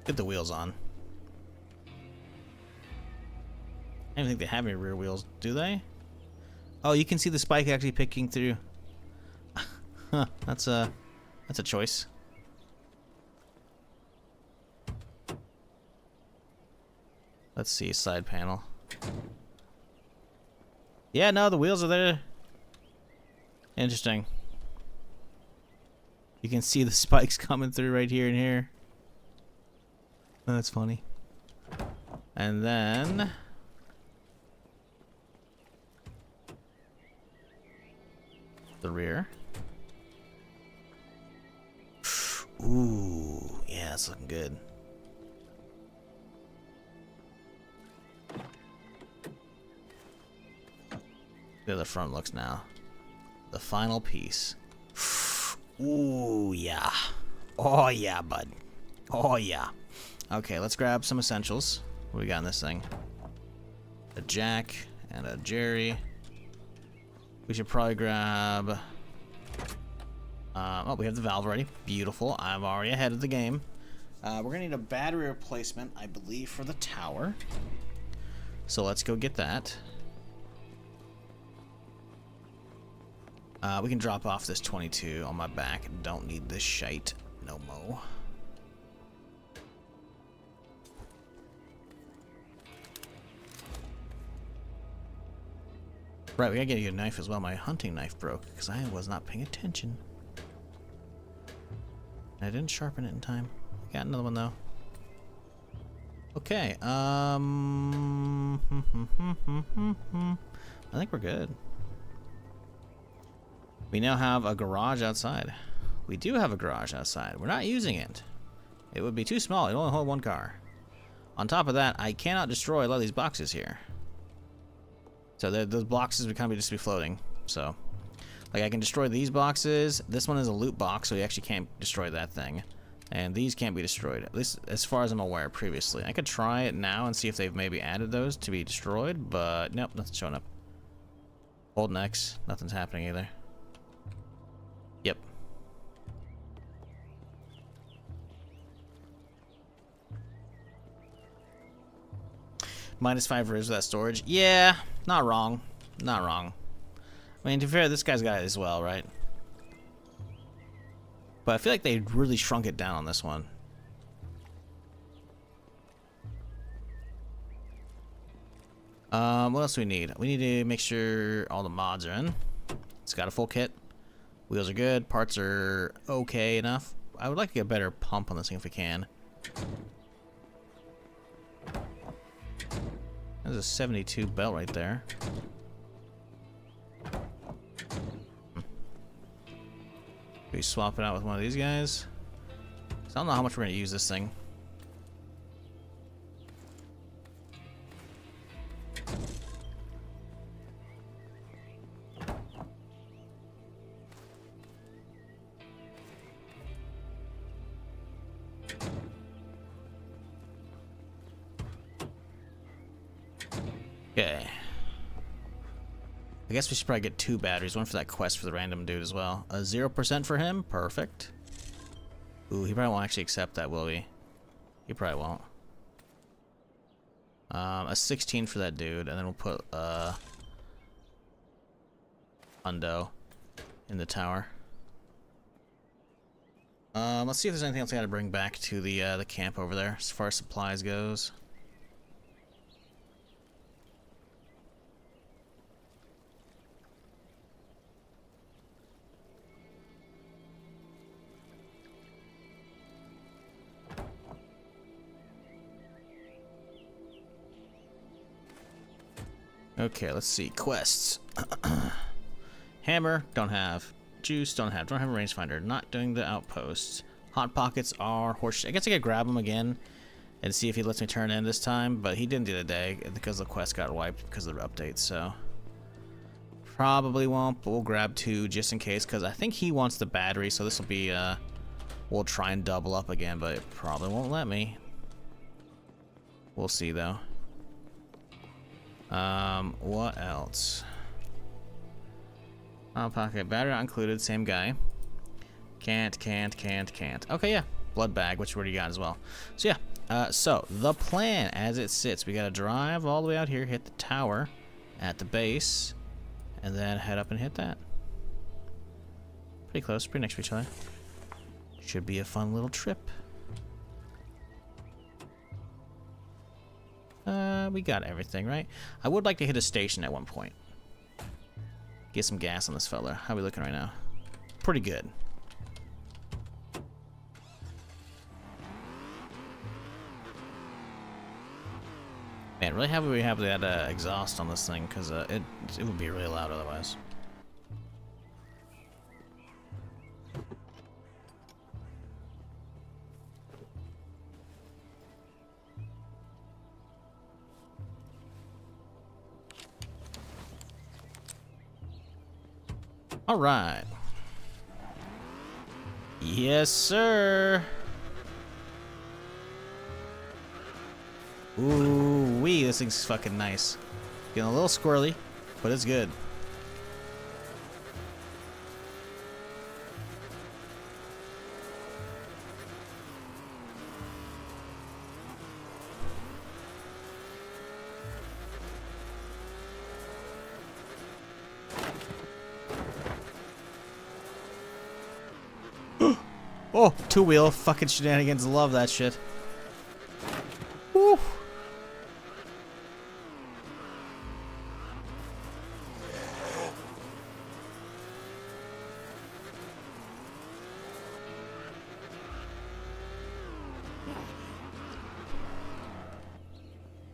Get the wheels on. I don't think they have any rear wheels, do they? Oh, you can see the spike actually picking through. Huh, that's a choice. Let's see, side panel. Yeah, no, the wheels are there. Interesting. You can see the spikes coming through right here and here. Oh, that's funny. And then the rear. Ooh, yeah, that's looking good. Look how the front looks now. The final piece. Ooh, yeah. Oh, yeah, bud. Oh, yeah. Okay, let's grab some essentials. What do we got in this thing? A Jack and a Jerry. We should probably grab... oh, we have the valve ready. Beautiful. I'm already ahead of the game. We're going to need a battery replacement, I believe, for the tower. So let's go get that. We can drop off this 22 on my back. Don't need this shite no mo. Right, we gotta get you a knife as well. My hunting knife broke because I was not paying attention. I didn't sharpen it in time. Got another one though. Okay, I think we're good. We now have a garage outside. We do have a garage outside. We're not using it. It would be too small. It only hold one car. On top of that, I cannot destroy a lot of these boxes here. So those boxes would kind of just be floating. So, like, I can destroy these boxes. This one is a loot box, so you actually can't destroy that thing. And these can't be destroyed, at least as far as I'm aware previously. I could try it now and see if they've maybe added those to be destroyed, but nope, nothing's showing up. Hold X, nothing's happening either. Yep. -5 rows without storage. Yeah, not wrong. Not wrong. I mean, to be fair, this guy's got it as well, right? But I feel like they really shrunk it down on this one. What else do we need? We need to make sure all the mods are in. It's got a full kit. Wheels are good. Parts are okay enough. I would like to get a better pump on this thing if we can. There's a 72 belt right there. We swap it out with one of these guys. So I don't know how much we're going to use this thing. Okay. I guess we should probably get 2 batteries. One for that quest for the random dude as well. A 0% for him. Perfect. Ooh, he probably won't actually accept that, will he? He probably won't. A 16 for that dude, and then we'll put hundo in the tower. Let's see if there's anything else I gotta bring back to the camp over there as far as supplies goes. Okay, let's see. Quests. Hammer, don't have. Juice, don't have. Don't have a rangefinder. Not doing the outposts. Hot pockets are horse. I guess I could grab him again and see if he lets me turn in this time, but he didn't the other day because the quest got wiped because of the updates, so. Probably won't, but we'll grab 2 just in case because I think he wants the battery, so this will be, we'll try and double up again, but it probably won't let me. We'll see, though. What else? Pocket battery not included, same guy. Can't. Okay, yeah. Blood bag, which we already got as well. So yeah, so the plan as it sits, we gotta drive all the way out here, hit the tower at the base, and then head up and hit that. Pretty close, pretty next to each other. Should be a fun little trip. We got everything, right? I would like to hit a station at one point. Get some gas on this fella. How are we looking right now? Pretty good. Man, really happy we have that exhaust on this thing, because it would be really loud otherwise. All right. Yes, sir. Ooh, wee, this thing's fucking nice. Getting a little squirrely, but it's good. Oh, two-wheel fucking shenanigans. Love that shit. Woo.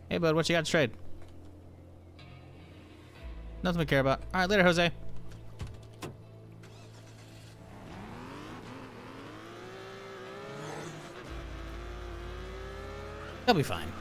Hey, bud, what you got to trade? Nothing we care about. All right, later, Jose. He'll be fine.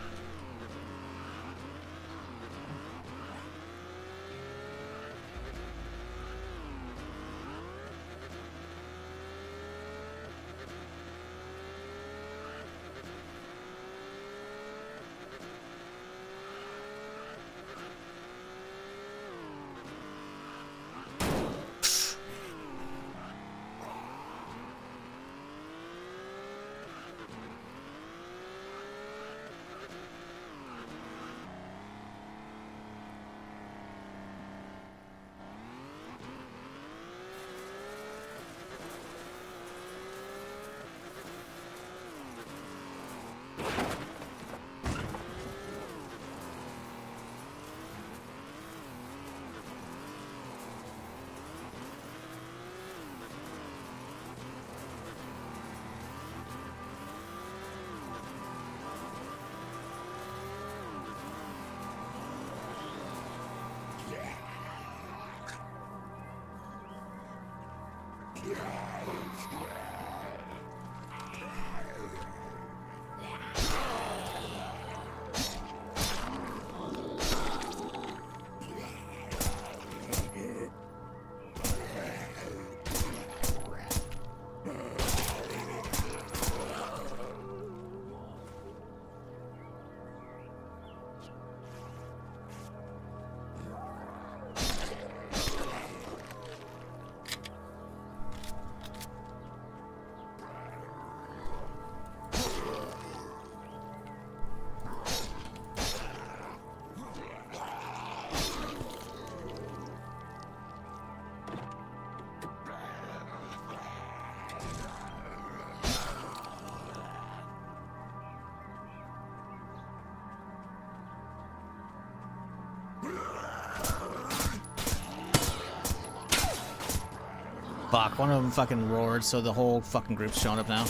Fuck, one of them fucking roared, so the whole fucking group's showing up now.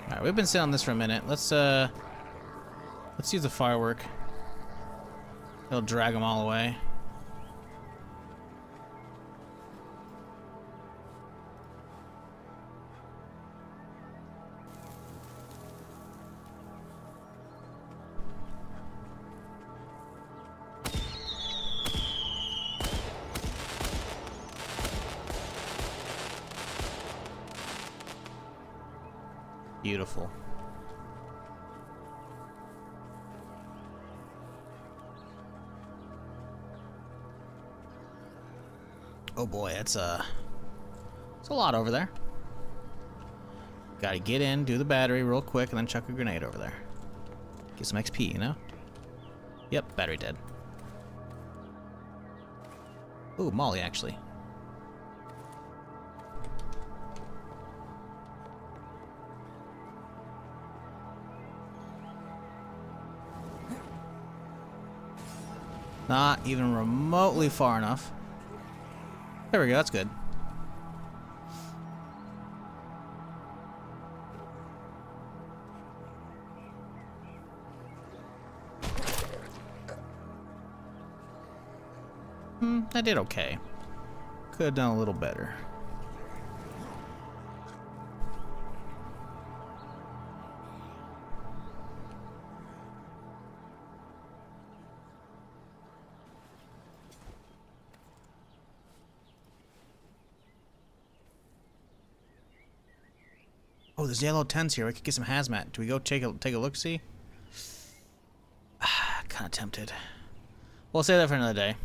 Alright, we've been sitting on this for a minute. Let's use the firework. It'll drag them all away. Beautiful. Oh boy, it's a lot over there. Gotta get in, do the battery real quick, and then chuck a grenade over there. Get some XP, you know? Yep, battery dead. Ooh, Molly, actually. Not even remotely far enough. There we go, that's good. I did okay. Could have done a little better. Oh, there's yellow tents here. We could get some hazmat. Do we go take a look? See? Kind of tempted. We'll save that for another day.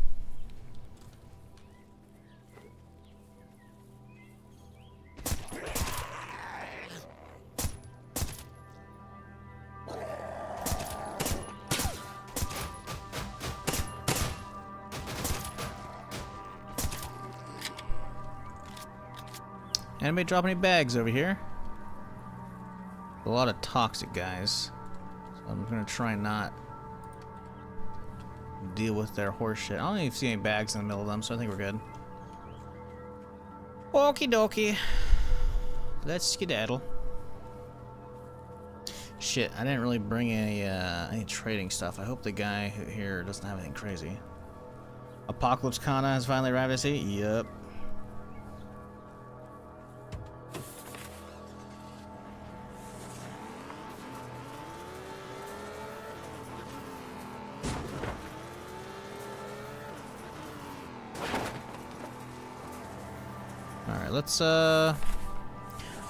Anybody drop any bags over here? A lot of toxic guys. So I'm gonna try and not deal with their horse shit. I don't even see any bags in the middle of them, so I think we're good. Okie dokie. Let's skedaddle. Shit, I didn't really bring any trading stuff. I hope the guy here doesn't have anything crazy. Apocalypse Kana has finally arrived, I see. Yup. Alright, let's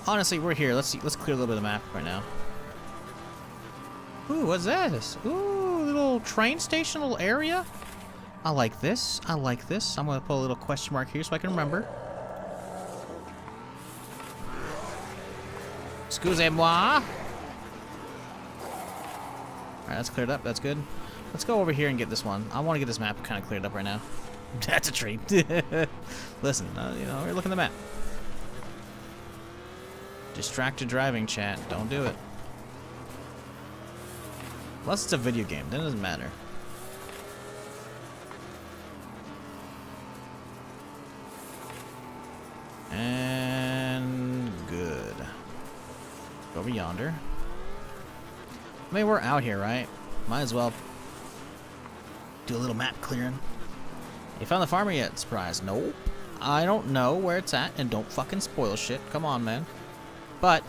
honestly, we're here. Let's clear a little bit of the map right now. Ooh, what's that? Ooh, little train station, little area. I like this. I like this. I'm gonna put a little question mark here so I can remember. Excusez-moi. Alright, that's cleared up. That's good. Let's go over here and get this one. I want to get this map kind of cleared up right now. That's a treat. Listen, you know, you're looking at the map. Distracted driving, chat. Don't do it. Unless it's a video game, then it doesn't matter. And good. Go over yonder. I mean, we're out here, right? Might as well do a little map clearing. You found the farmer yet? Surprise. Nope. I don't know where it's at, and don't fucking spoil shit. Come on, man. But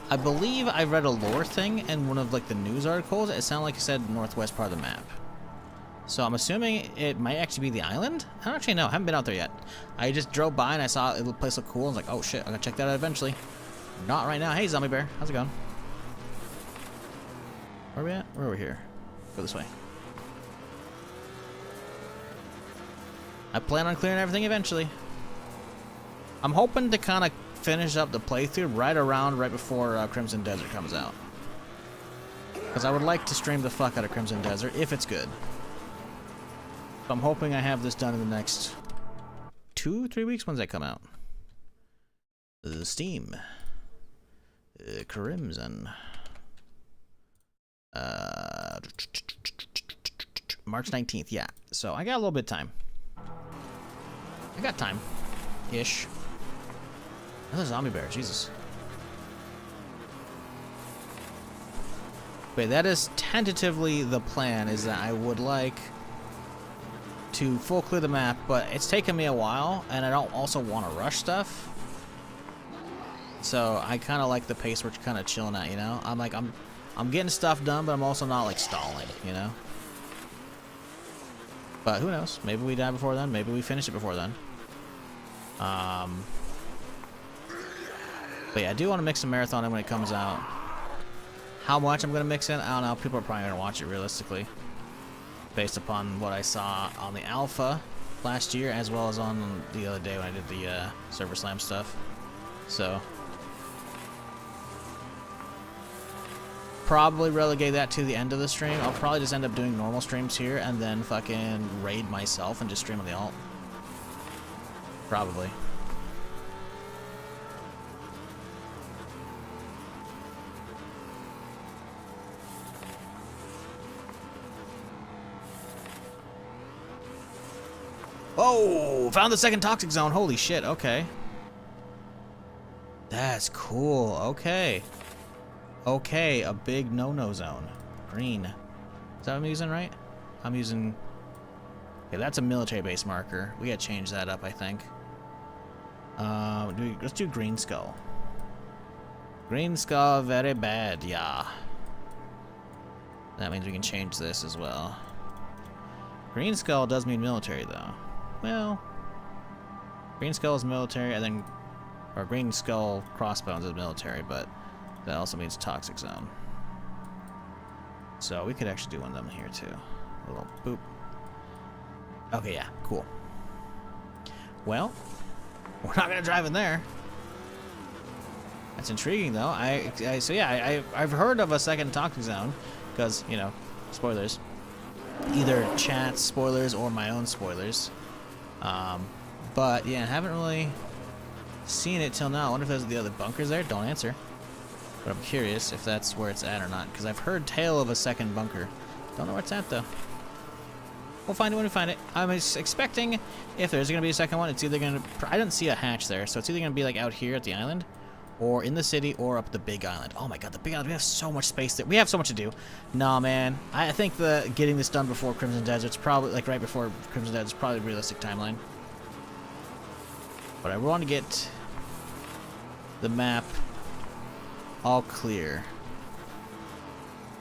I believe I read a lore thing in one of like the news articles. It sounded like it said northwest part of the map. So I'm assuming it might actually be the island. I don't actually know. I haven't been out there yet. I just drove by and I saw the place look cool. I was like, oh shit, I'm gonna check that out eventually. Not right now. Hey, Zombie Bear. How's it going? Where are we at? We're over here. Go this way. I plan on clearing everything eventually. I'm hoping to kind of finish up the playthrough right before Crimson Desert comes out. Because I would like to stream the fuck out of Crimson Desert if it's good. So I'm hoping I have this done in the next 2-3 weeks. When's that come out? Steam. Crimson. March 19th, yeah. So I got a little bit of time. I got time. Ish. Another zombie bear, Jesus. Wait, that is tentatively the plan, is that I would like to full clear the map, but it's taken me a while, and I don't also want to rush stuff. So I kind of like the pace we're kind of chilling at, you know? I'm getting stuff done, but I'm also not like stalling, you know? But who knows? Maybe we die before then. Maybe we finish it before then. But yeah, I do want to mix a marathon in when it comes out. How much I'm going to mix in, I don't know. People are probably going to watch it realistically. Based upon what I saw on the alpha last year, as well as on the other day when I did the server slam stuff. So probably relegate that to the end of the stream. I'll probably just end up doing normal streams here and then fucking raid myself and just stream on the alt. Probably. Oh, found the second toxic zone. Holy shit, okay. That's cool, okay. Okay, a big no-no zone. Green. Is that what I'm using, right? I'm using Okay, that's a military base marker. We gotta change that up, I think. Let's do Green Skull. Green Skull, very bad, yeah. That means we can change this as well. Green Skull does mean military, though. Well, Green Skull is military, and then, or Green Skull Crossbones is military, but that also means Toxic Zone. So we could actually do one of them here too. A little boop. Okay, yeah, cool. Well, we're not gonna drive in there. That's intriguing, though. So yeah, I've heard of a second Toxic Zone, because, you know, spoilers. Either chat spoilers or my own spoilers. But yeah, I haven't really seen it till now. I wonder if there's the other bunkers there. Don't answer. But I'm curious if that's where it's at or not, because I've heard tale of a second bunker. Don't know where it's at, though. We'll find it when we find it. I'm expecting, if there's going to be a second one, it's either going to... I didn't see a hatch there, so it's either going to be, like, out here at the island, or in the city, or up the big island. Oh my god, the big island. We have so much space there. We have so much to do. Nah, man. I think getting this done before Crimson Desert's probably, like, right before Crimson Desert's probably a realistic timeline. But I want to get the map all clear.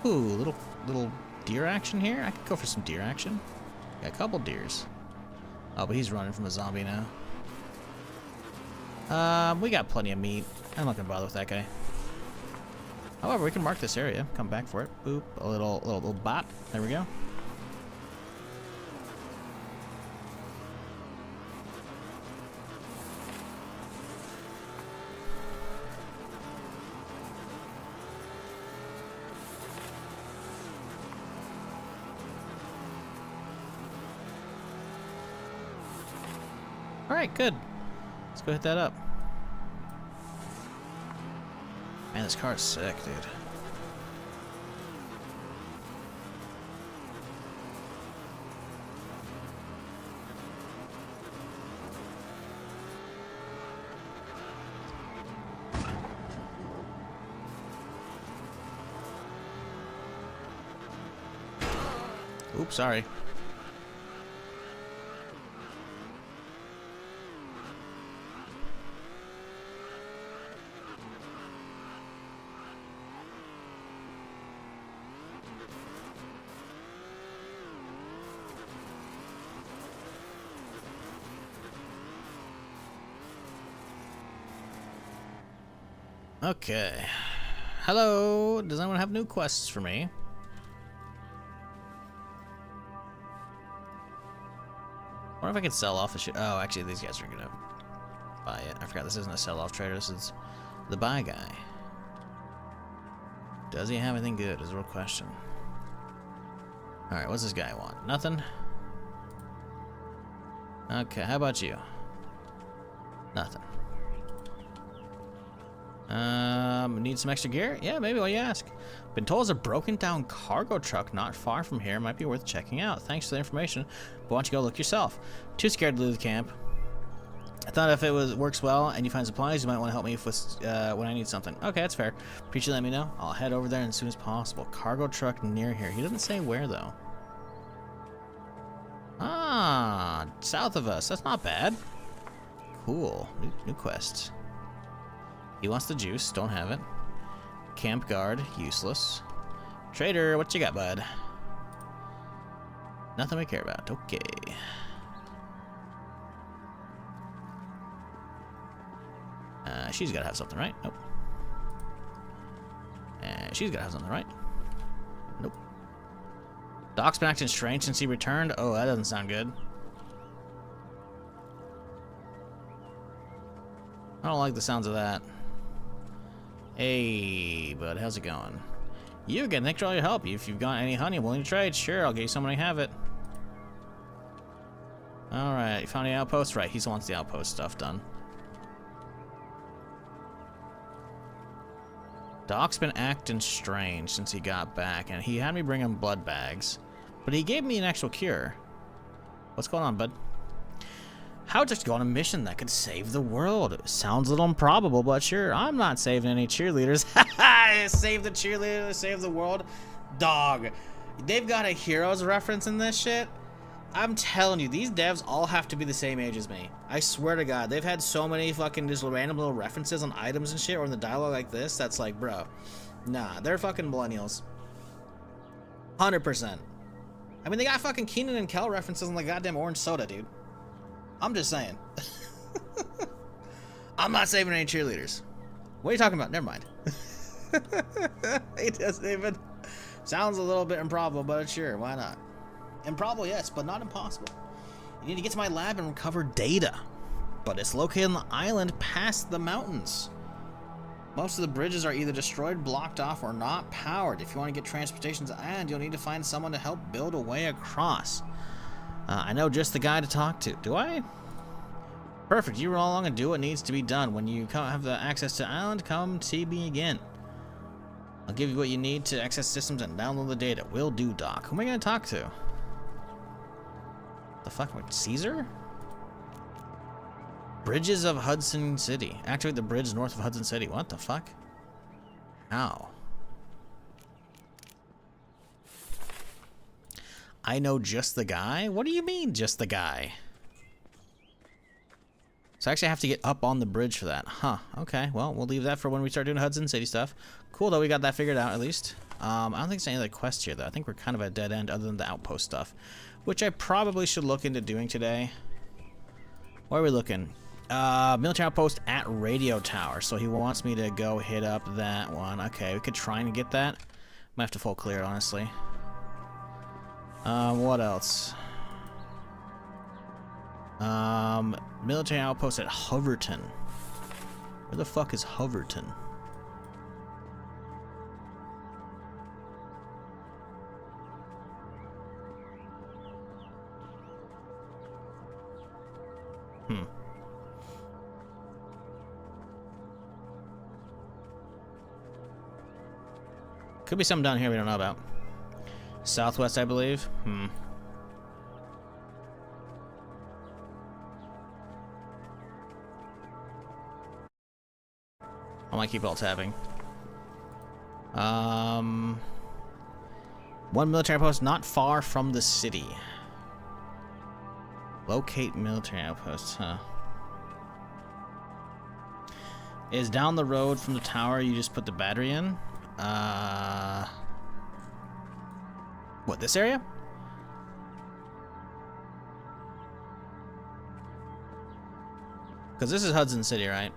Ooh, little deer action here. I could go for some deer action. Got a couple deers. Oh, but he's running from a zombie now. We got plenty of meat. I'm not gonna bother with that guy. However, we can mark this area. Come back for it. Boop. A little bop. There we go. Alright, good. Let's go hit that up. Man, this car is sick, dude. Oops, sorry. Okay. Hello. Does anyone have new quests for me? I wonder if I could sell off the shit. Oh, actually, these guys are gonna buy it. I forgot this isn't a sell-off trader. This is the buy guy. Does he have anything good? Is a real question. All right, what's this guy want? Nothing. Okay, how about you? Nothing. Need some extra gear? Yeah, maybe while you ask. Been told there's a broken down cargo truck not far from here. Might be worth checking out. Thanks for the information, but why don't you go look yourself? Too scared to leave the camp. I thought if it works well and you find supplies, you might want to help me with when I need something. Okay, that's fair. Appreciate you letting me know. I'll head over there as soon as possible. Cargo truck near here. He doesn't say where though. Ah, south of us. That's not bad. Cool. New quest. He wants the juice. Don't have it. Camp guard. Useless. Trader, what you got, bud? Nothing we care about. Okay. She's got to have something, right? Nope. She's got to have something, right? Nope. Doc's been acting strange since he returned. Oh, that doesn't sound good. I don't like the sounds of that. Hey, bud, how's it going? You again, thanks for all your help. If you've got any honey, I'm willing to trade. Sure, I'll get you some when I have it. Alright, you found the outpost? Right, he wants the outpost stuff done. Doc's been acting strange since he got back, and he had me bring him blood bags. But he gave me an actual cure. What's going on, bud? How would you go on a mission that could save the world? It sounds a little improbable, but sure. I'm not saving any cheerleaders. Save the cheerleaders, save the world. Dog. They've got a Heroes reference in this shit. I'm telling you, these devs all have to be the same age as me. I swear to God, they've had so many fucking just random little references on items and shit, or in the dialogue like this, that's like, bro, nah, they're fucking millennials. 100%. I mean, they got fucking Keenan and Kel references on the goddamn orange soda, dude. I'm just saying. I'm not saving any cheerleaders. What are you talking about? Never mind. It doesn't even... Sounds a little bit improbable, but sure, why not? Improbable, yes, but not impossible. You need to get to my lab and recover data. But it's located on the island past the mountains. Most of the bridges are either destroyed, blocked off, or not powered. If you want to get transportation to the island, you'll need to find someone to help build a way across. I know just the guy to talk to. Do I? Perfect. You roll along and do what needs to be done. When you have the access to the island, come see me again. I'll give you what you need to access systems and download the data. Will do, Doc. Who am I going to talk to? The fuck? Caesar? Bridges of Hudson City. Activate the bridge north of Hudson City. What the fuck? How? I know just the guy? What do you mean, just the guy? So I actually have to get up on the bridge for that. Huh. Okay, well, we'll leave that for when we start doing Hudson City stuff. Cool, though, we got that figured out, at least. I don't think there's any other quests here, though. I think we're kind of at a dead end other than the outpost stuff, which I probably should look into doing today. Where are we looking? Military outpost at radio tower. So he wants me to go hit up that one. Okay, we could try and get that. Might have to full clear it, honestly. What else? Military outpost at Hoverton. Where the fuck is Hoverton? Could be something down here we don't know about. Southwest, I believe. I might keep alt tabbing. One military outpost not far from the city. Locate military outpost, huh? Is down the road from the tower you just put the battery in? What, this area? Because this is Hudson City, right?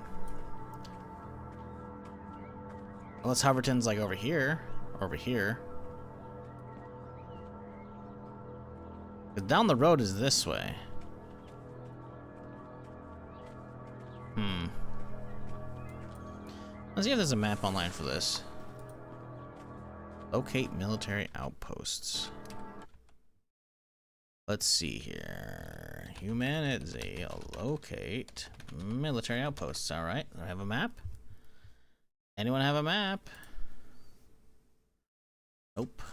Unless Hoverton's like over here. Or over here. Because down the road is this way. Let's see if there's a map online for this. Locate military outposts. Let's see here. HumanitZ. Locate military outposts. Alright. Do I have a map? Anyone have a map? Nope.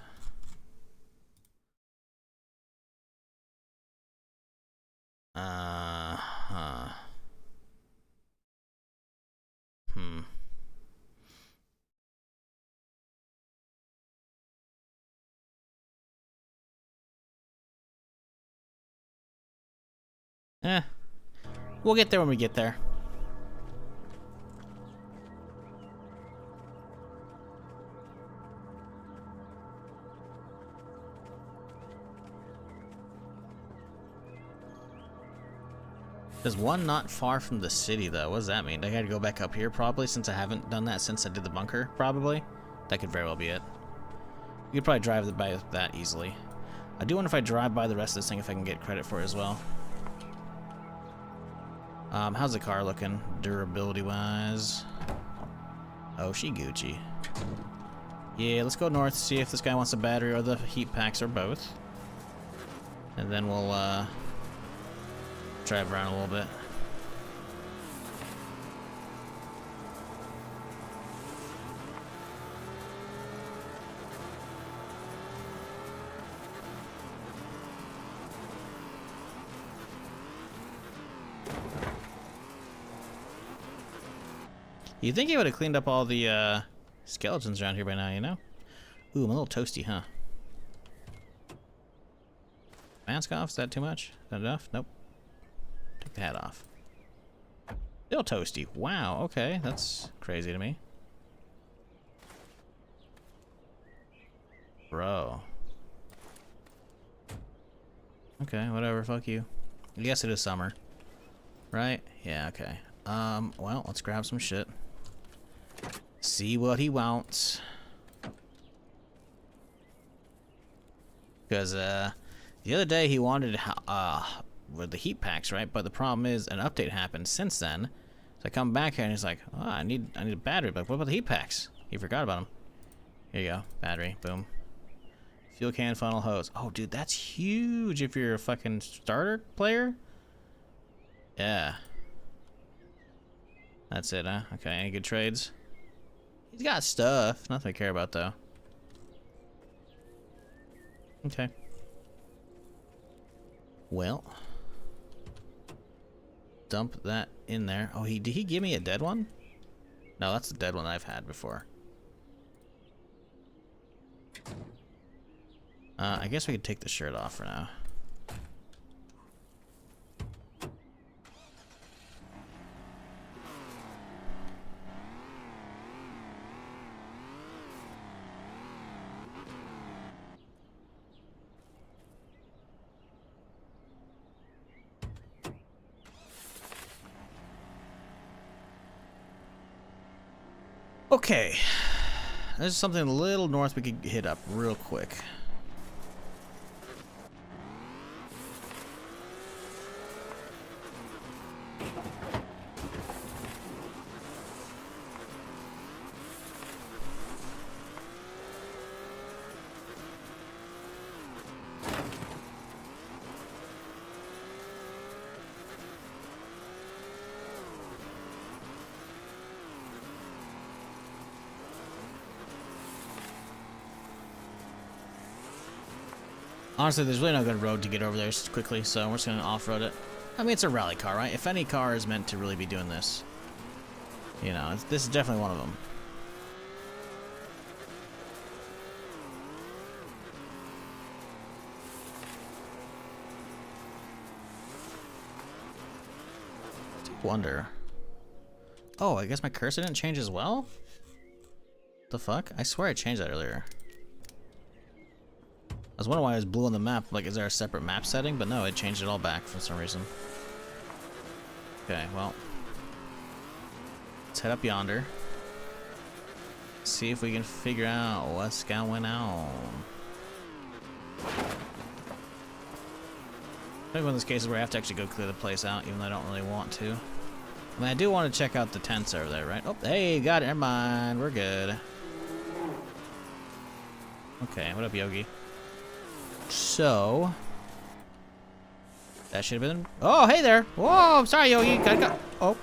We'll get there when we get there. There's one not far from the city, though. What does that mean? I gotta go back up here, probably, since I haven't done that since I did the bunker, probably. That could very well be it. You could probably drive by that easily. I do wonder if I drive by the rest of this thing, if I can get credit for it as well. How's the car looking, durability-wise? Oh, she Gucci. Yeah, let's go north, see if this guy wants a battery or the heat packs or both. And then we'll, drive around a little bit. You'd think he would have cleaned up all the skeletons around here by now, you know? Ooh, I'm a little toasty, huh? mask off? Is that too much? Is that enough? Nope. Take the hat off. Still toasty. Wow, okay. That's crazy to me. Bro. Okay, whatever. Fuck you. I guess it is summer. Right? Yeah, okay. Well, let's grab some shit. See what he wants. Because, the other day he wanted, with the heat packs, right? But the problem is an update happened since then. So I come back here and he's like, oh, I need a battery. But what about the heat packs? He forgot about them. Here you go. Battery. Boom. Fuel can, funnel, hose. Oh, dude, that's huge if you're a fucking starter player. Yeah. That's it, huh? Okay, any good trades? He's got stuff. Nothing to care about, though. Okay. Well. Dump that in there. Oh, did he give me a dead one? No, that's the dead one I've had before. I guess we could take the shirt off for now. Okay. There's something a little north we could hit up real quick. Honestly, there's really no good road to get over there quickly, so we're just gonna off-road it. I mean, it's a rally car, right? If any car is meant to really be doing this, you know, this is definitely one of them. I wonder. Oh, I guess my cursor didn't change as well? The fuck? I swear I changed that earlier. I was wondering why it was blue on the map. Like, is there a separate map setting? But no, it changed it all back for some reason. Okay, well. Let's head up yonder. See if we can figure out what's going on. Maybe one of those cases where I have to actually go clear the place out, even though I don't really want to. I mean, I do want to check out the tents over there, right? Oh, hey, got it. Never mind. We're good. Okay, what up, Yogi? So, that should have been. Oh, hey there. Whoa, sorry, Yogi. Gotta go. Oh.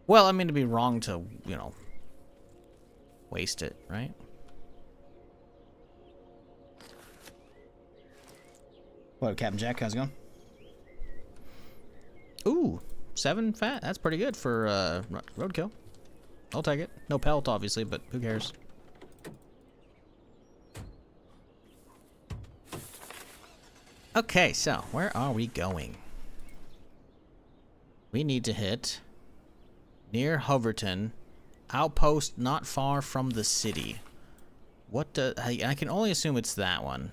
Well, I mean, to be wrong to, you know, waste it, right? What up, Captain Jack? How's it going? Ooh, 7 fat. That's pretty good for roadkill. I'll take it. No pelt, obviously, but who cares? Okay, so where are we going? We need to hit near Hoverton, outpost not far from the city. What does I can only assume it's that one.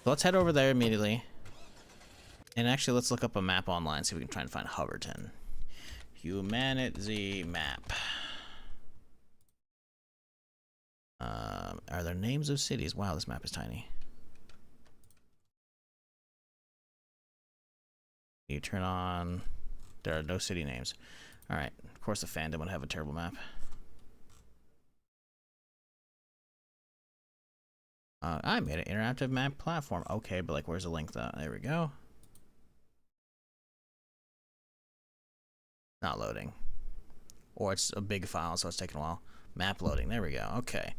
So let's head over there immediately. And actually, let's look up a map online, see if we can try and find Hoverton. HumanitZ map. Are there names of cities? Wow, this map is tiny. You turn on. There are no city names. All right. Of course, the fandom would have a terrible map. I made an interactive map platform. Okay, but like, where's the link though? There we go. Not loading. Or it's a big file, so it's taking a while. Map loading. There we go. Okay.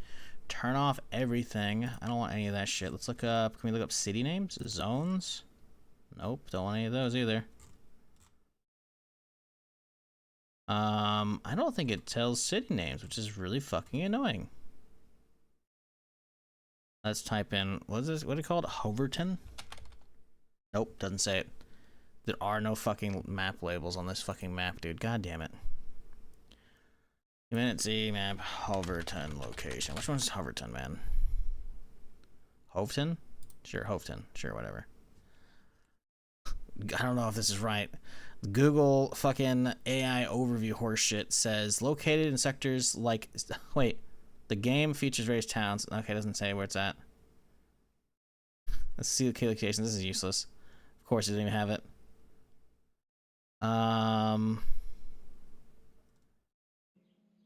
Turn off everything. I don't want any of that shit. Let's look up. Can we look up city names? Zones? Nope. Don't want any of those either. I don't think it tells city names, which is really fucking annoying. Let's type in, what is this? What are it called? Hoverton? Nope, doesn't say it. There are no fucking map labels on this fucking map, dude. God damn it. HumanitZ map, Hoverton location. Which one's Hoverton, man? Hoveton? Sure, Hoveton. Sure, whatever. I don't know if this is right. Google fucking AI overview horseshit says located in sectors like. Wait, the game features various towns. Okay, it doesn't say where it's at. Let's see the location. This is useless. Of course, it doesn't even have it.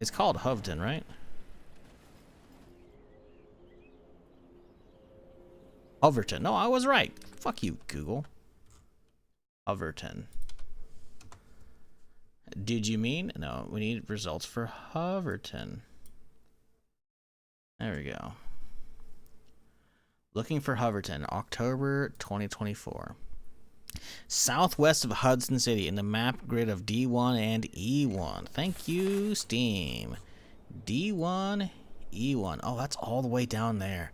It's called Hoveton, right? Hoverton. No, I was right. Fuck you, Google. Hoverton. Did you mean? No, we need results for Hoverton. There we go. Looking for Hoverton, October 2024. Southwest of Hudson City in the map grid of D1 and E1. Thank you, Steam. D1, E1. Oh, that's all the way down there.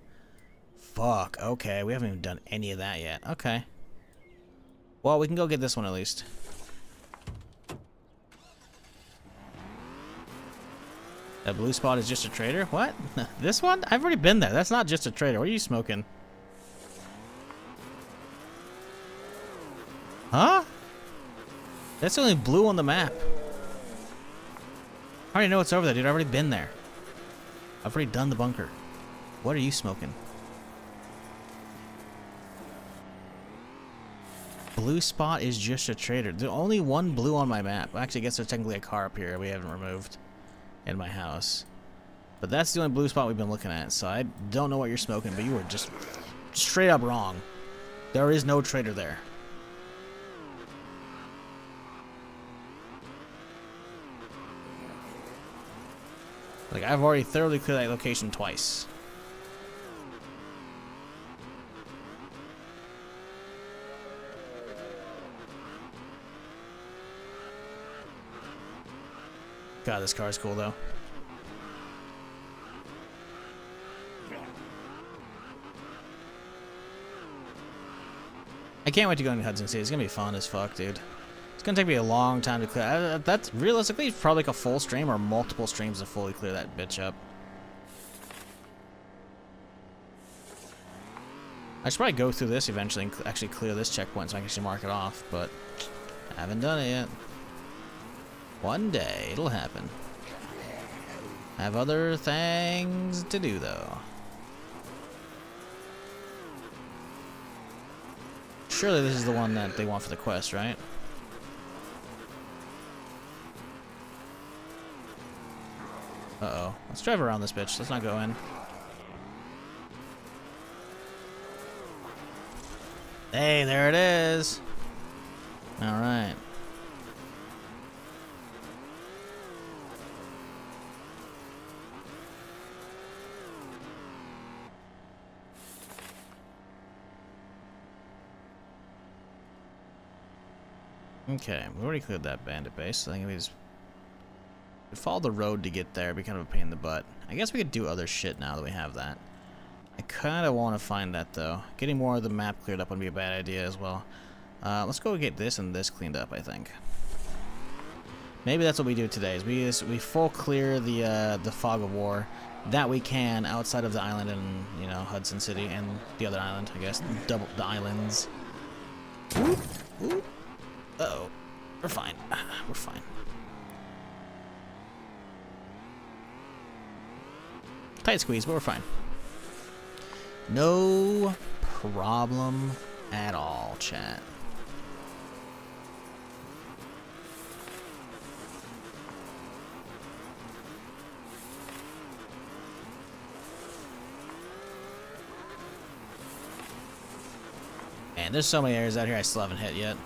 Fuck, okay. We haven't even done any of that yet. Okay. Well, we can go get this one at least. That blue spot is just a trader? What? This one? I've already been there. That's not just a trader. What are you smoking? Huh? That's the only blue on the map. I already know what's over there, dude. I've already been there. I've already done the bunker. What are you smoking? Blue spot is just a trader. There's only one blue on my map. Actually, I guess there's technically a car up here we haven't removed in my house. But that's the only blue spot we've been looking at. So I don't know what you're smoking, but you were just straight up wrong. There is no trader there. Like, I've already thoroughly cleared that location twice. God, this car is cool, though. I can't wait to go into Hudson City. It's gonna be fun as fuck, dude. It's gonna take me a long time to clear. That's realistically probably like a full stream or multiple streams to fully clear that bitch up. I should probably go through this eventually and actually clear this checkpoint so I can actually mark it off, but I haven't done it yet. One day it'll happen. I have other things to do though. Surely this is the one that they want for the quest, right? Uh-oh. Let's drive around this bitch. Let's not go in. Hey, there it is. All right. Okay, we already cleared that bandit base. I think we just follow the road to get there. It'd be kind of a pain in the butt. I guess we could do other shit now that we have that. I kind of want to find that though. Getting more of the map cleared up would be a bad idea as well. Let's go get this and this cleaned up. I think maybe that's what we do today. Is we full clear the fog of war that we can outside of the island and Hudson City and the other island. I guess double the islands. Ooh, ooh. Uh-oh. We're fine. We're fine. Tight squeeze, but we're fine. No problem at all, chat. Man, there's so many areas out here I still haven't hit yet.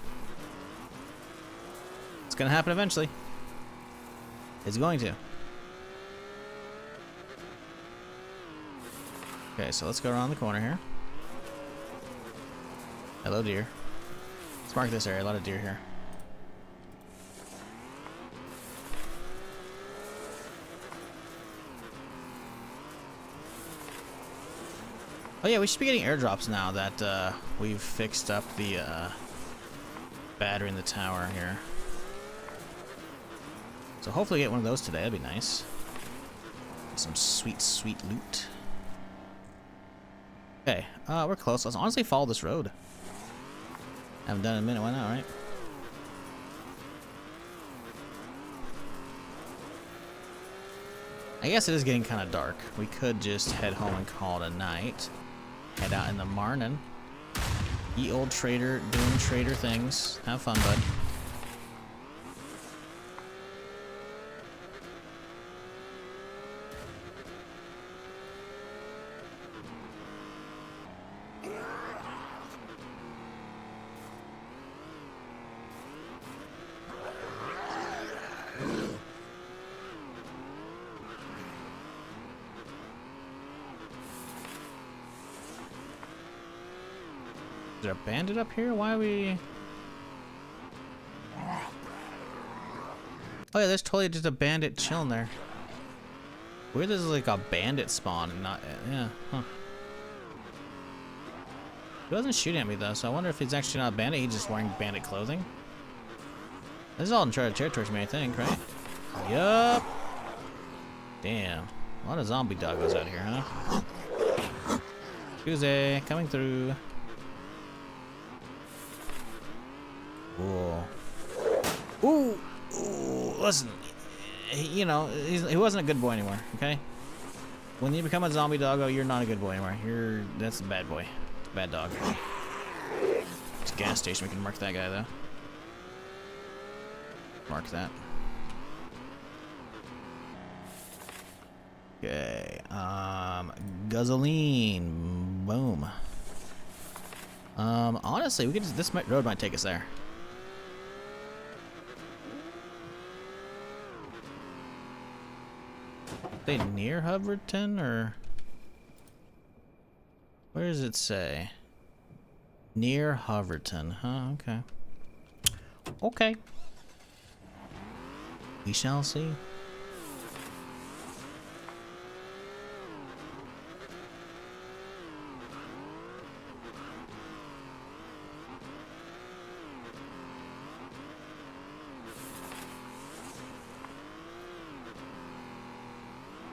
It's gonna happen eventually. It's going to. Okay, so let's go around the corner here. Hello, deer. Let's mark this area. A lot of deer here. Oh yeah, we should be getting airdrops now that we've fixed up the battery in the tower here. So hopefully get one of those today. That'd be nice. Some sweet, sweet loot. Okay, we're close. Let's honestly follow this road. Haven't done it in a minute. Why not, right? I guess it is getting kind of dark. We could just head home and call it a night. Head out in the morning. Ye old trader doing trader things. Have fun, bud. Is there a bandit up here? Why are we... Oh yeah, there's totally just a bandit chilling there. Weird there's like a bandit spawn and not... Yeah, huh. He wasn't shooting at me though, so I wonder if he's actually not a bandit, he's just wearing bandit clothing. This is all uncharted territory to me, I think, right? Yup. Damn. A lot of zombie doggos out here, huh? Tuesday, coming through. Cool. Ooh, ooh, listen, you know, he wasn't a good boy anymore, okay? When you become a zombie doggo, you're not a good boy anymore. That's a bad boy. It's a bad dog. It's a gas station. We can mark that guy, though. Mark that. Okay, gasoline. Boom. Honestly, we could just, this road might take us there. Are they near Hoverton, or where does it say? Near Hoverton, huh? Okay. Okay. We shall see.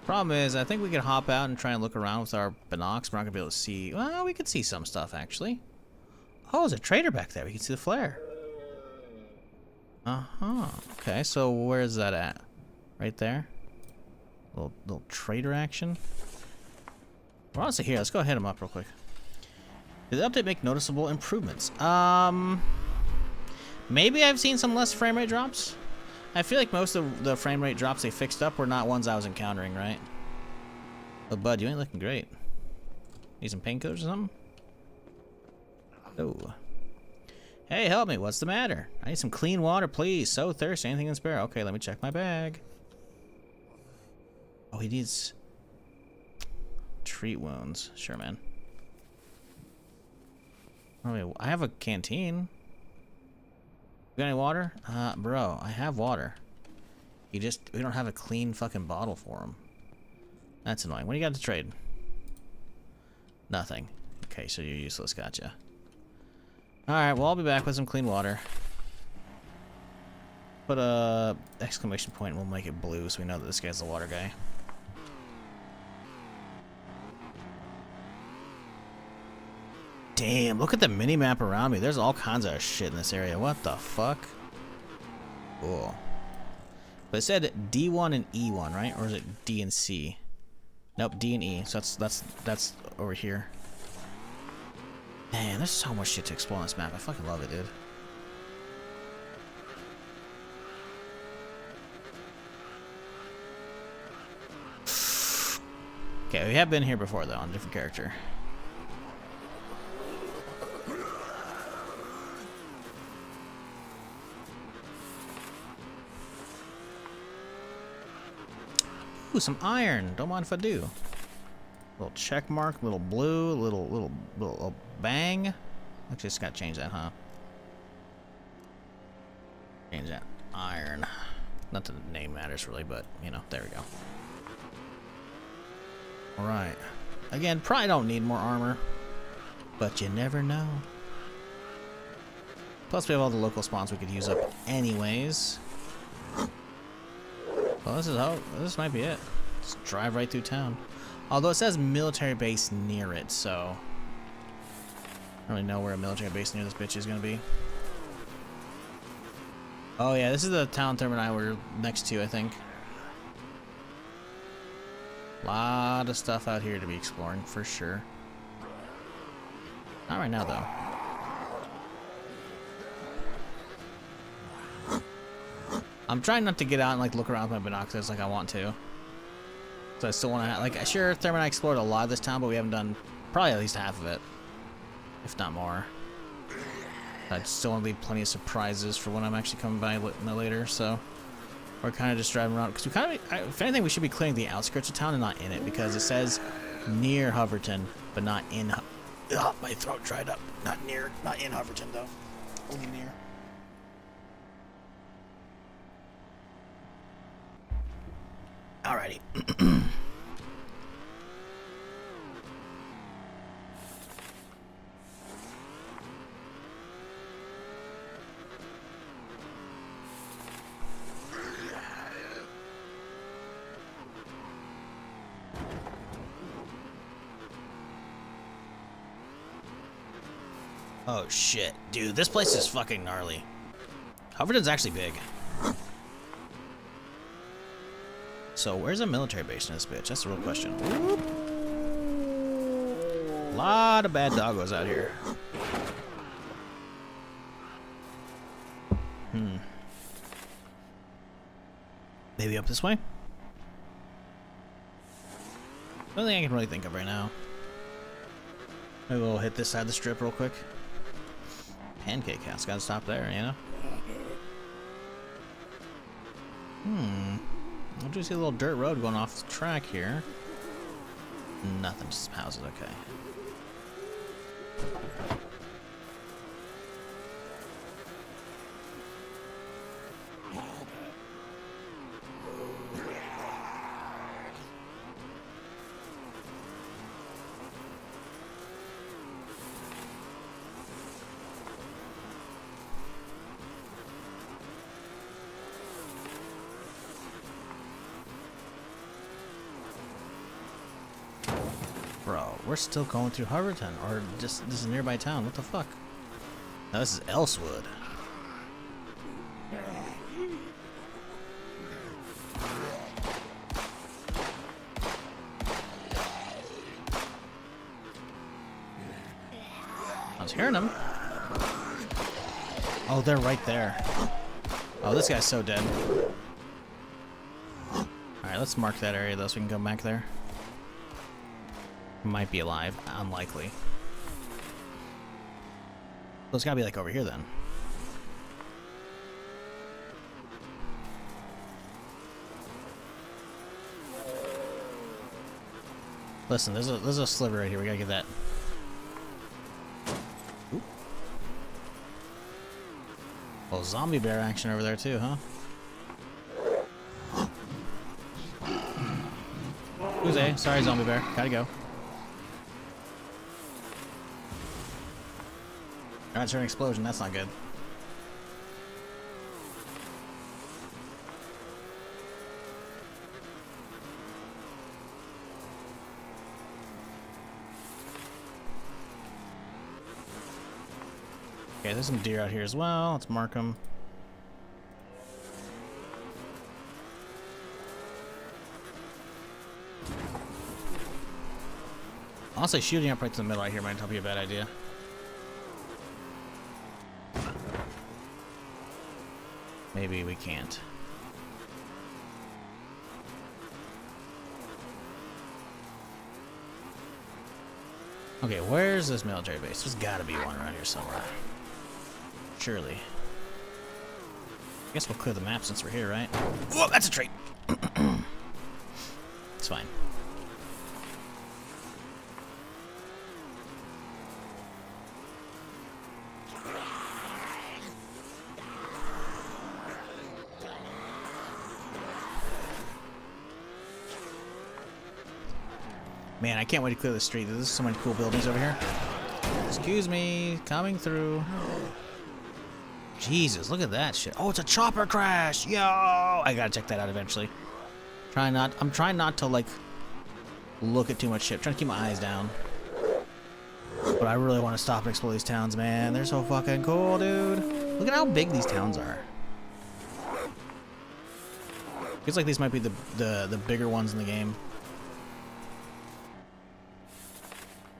Problem is, I think we could hop out and try and look around with our binocs. We're not gonna be able to see. Well, we could see some stuff actually. Oh, there's a trader back there. We can see the flare. Uh-huh. Okay, so where's that at? Right there? Little trader action. We're honestly here. Let's go hit him up real quick. Did the update make noticeable improvements? Maybe I've seen some less frame rate drops. I feel like most of the frame rate drops they fixed up were not ones I was encountering, right? Oh, bud, you ain't looking great. Need some painkillers or something? Oh. Hey, help me. What's the matter? I need some clean water, please. So thirsty. Anything in spare? Okay, let me check my bag. Oh, he needs... treat wounds. Sure, man. Oh, I have a canteen. You got any water? Bro, I have water. We don't have a clean fucking bottle for him. That's annoying. What do you got to trade? Nothing. Okay, so you're useless. Gotcha. Alright, well, I'll be back with some clean water. Put a exclamation point and we'll make it blue so we know that this guy's the water guy. Damn, look at the mini-map around me. There's all kinds of shit in this area. What the fuck? Cool. But it said D1 and E1, right? Or is it D and C? Nope, D and E. So that's over here. Man, there's so much shit to explore on this map. I fucking love it, dude. Okay, we have been here before, though, on a different character. Ooh, some iron. Don't mind if I do. Little check mark, little blue, little bang. Actually, just gotta change that, huh? Change that. Iron. Not that the name matters really, but you know, there we go. Alright. Again, probably don't need more armor, but you never know. Plus, we have all the local spawns we could use up anyways. Well, this might be it. Just drive right through town. Although it says military base near it, so I don't really know where a military base near this bitch is gonna be. Oh yeah, this is the town terminal we're next to, I think. Lot of stuff out here to be exploring for sure. Not right now though. I'm trying not to get out and like look around with my binoculars like I want to. So I still want to like, sure, Therm and I explored a lot of this town, but we haven't done probably at least half of it, if not more. I still want to leave plenty of surprises for when I'm actually coming by later. So we're kind of just driving around because we kind of, if anything, we should be clearing the outskirts of town and not in it because it says near Hoverton, but not in. My throat dried up. Not near, not in Hoverton though. Only near. Alrighty. Oh shit, dude, this place is fucking gnarly. Hoverton's actually big. So where's a military base in this bitch? That's the real question. A lot of bad doggos out here. Maybe up this way? Nothing I can really think of right now. Maybe we'll hit this side of the strip real quick. Pancake house, gotta stop there, you know? I do see a little dirt road going off the track here. Nothing, just some houses, okay. Bro, we're still going through Hoverton, or just this is a nearby town. What the fuck? No, this is Elsewood. I was hearing them. Oh, they're right there. Oh, this guy's so dead. Alright, let's mark that area though so we can go back there. Might be alive. Unlikely. Well, it's gotta be like over here then. Listen, there's a sliver right here. We gotta get that. Oop. Well, zombie bear action over there too, huh? Who's A? Sorry, zombie bear. Gotta go. Alright, an explosion. That's not good. Okay, there's some deer out here as well. Let's mark them. Honestly, shooting up right to the middle right here might not be a bad idea. Maybe we can't. Okay, where's this military base? There's gotta be one around here somewhere. Surely. I guess we'll clear the map since we're here, right? Whoa, that's a trait! It's fine. Man, I can't wait to clear the street. There's so many cool buildings over here. Excuse me, coming through. Jesus, look at that shit. Oh, it's a chopper crash. Yo, I gotta check that out eventually. I'm trying not to like look at too much shit. I'm trying to keep my eyes down. But I really want to stop and explore these towns, man. They're so fucking cool, dude. Look at how big these towns are. Feels like these might be the bigger ones in the game.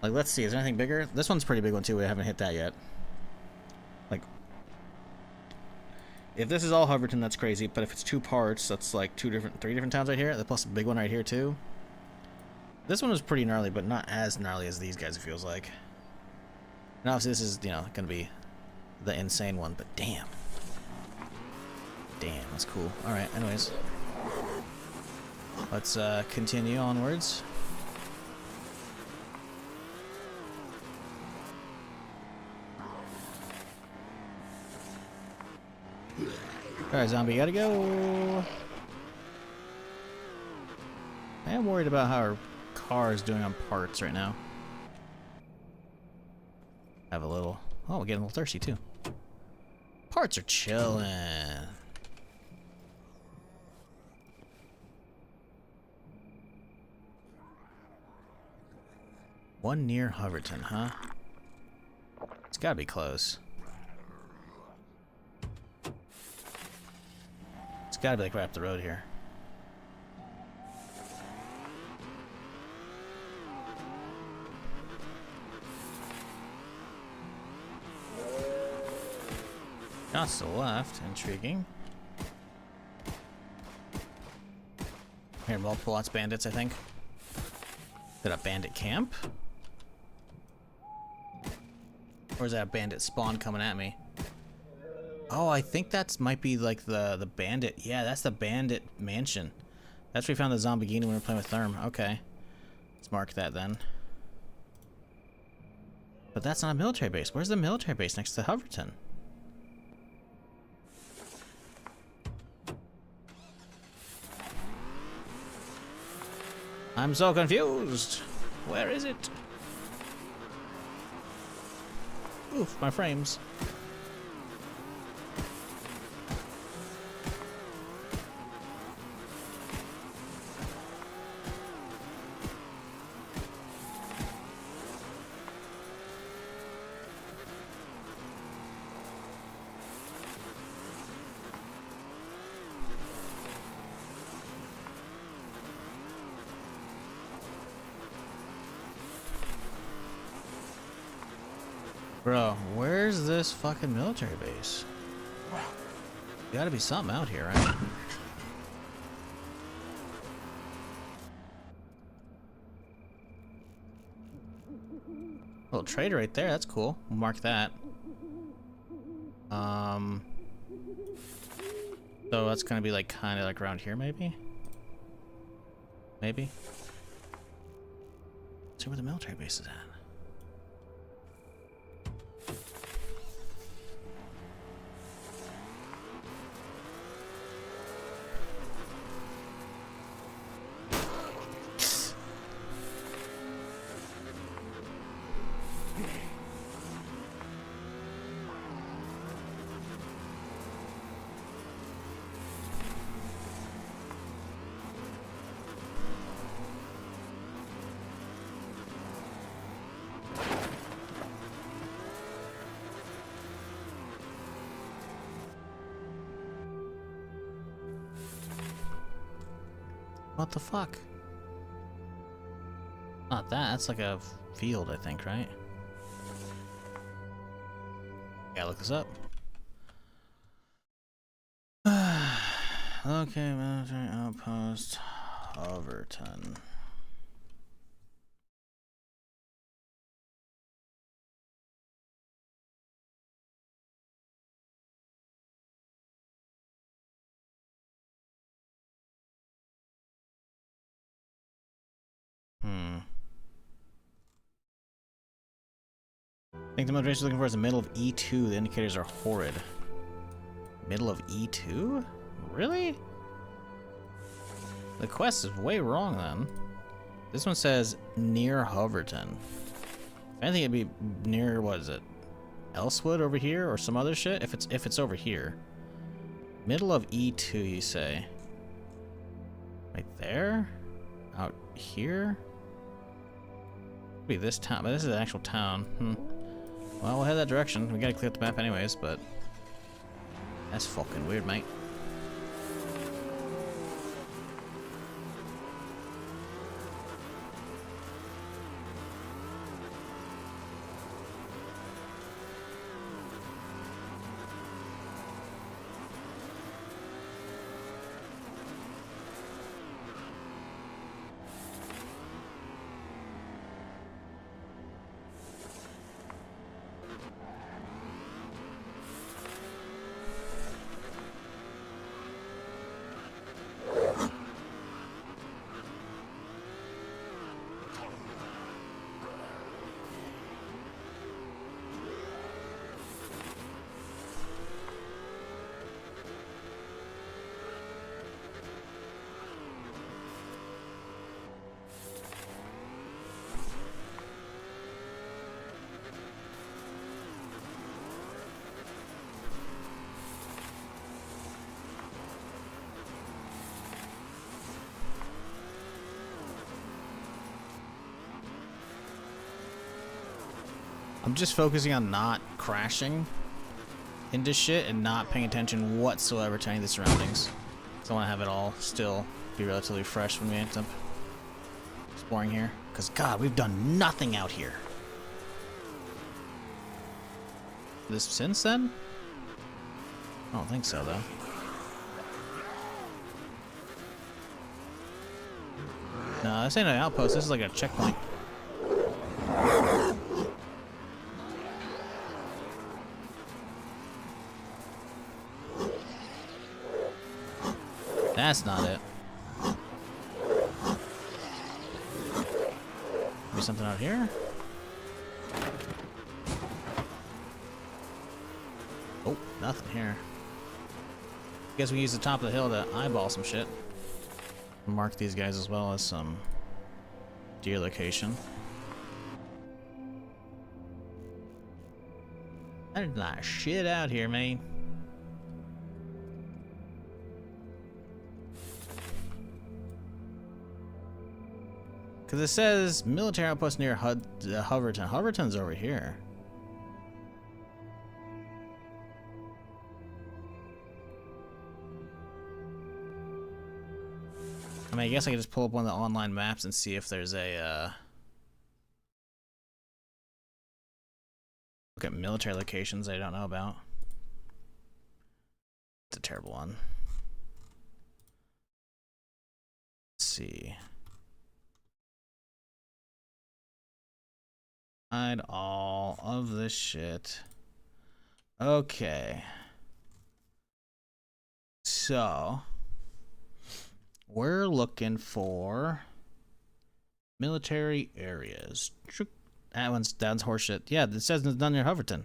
Like, let's see, is there anything bigger? This one's a pretty big one too. We haven't hit that yet. Like, if this is all Hoverton, that's crazy. But if it's 2 parts, that's like 3 different towns right here. Plus a big one right here too. This one was pretty gnarly, but not as gnarly as these guys. It feels like. And obviously, this is gonna be the insane one. But damn, that's cool. All right, anyways, let's continue onwards. Alright, zombie, you gotta go. I am worried about how our car is doing on parts right now. Have a little... Oh, we're getting a little thirsty too. Parts are chilling. One near Hoverton, huh? It's gotta be close. It's gotta be like right up the road here. Shots to the left, intriguing. Here, multiple lots bandits, I think. Is that a bandit camp? Or is that a bandit spawn coming at me? Oh, I think that's might be like the bandit. Yeah, that's the bandit mansion. That's where we found the Zombigini when we were playing with Therm. Okay. Let's mark that then. But that's not a military base. Where's the military base next to Hoverton? I'm so confused. Where is it? Oof, my frames. Bro, where's this fucking military base? Gotta be something out here, right? Little trader right there, that's cool. We'll mark that. So that's gonna be like kinda like around here maybe? Maybe? Let's see where the military base is at. What the fuck? Not that, that's like a field, I think, right? Gotta look this up. Okay, military outpost, Hoverton. I think the motivation is looking for is the middle of E2. The indicators are horrid. Middle of E2? Really? The quest is way wrong then. This one says near Hoverton. I think it'd be near, what is it? Elsewood over here or some other shit? If it's over here. Middle of E2, you say. Right there? Out here? Could be this town, but this is an actual town. Well, we'll head that direction. We gotta clear up the map anyways, but that's fucking weird, mate. I'm just focusing on not crashing into shit and not paying attention whatsoever to any of the surroundings. So I want to have it all still be relatively fresh when we end up exploring here. Because, God, we've done nothing out here. This since then? I don't think so, though. No, this ain't an outpost. This is like a checkpoint. That's not it. Maybe something out here? Oh, nothing here. Guess we use the top of the hill to eyeball some shit. Mark these guys as well as some deer location. There's not shit out here, man. Because it says military outpost near Hoverton. Hoverton's over here. I mean, I guess I could just pull up one of the online maps and see if there's a, look at military locations I don't know about. It's a terrible one. Let's see. Hide all of this shit. Okay. So we're looking for military areas. That's horseshit. Yeah, it says it's done near Hoverton.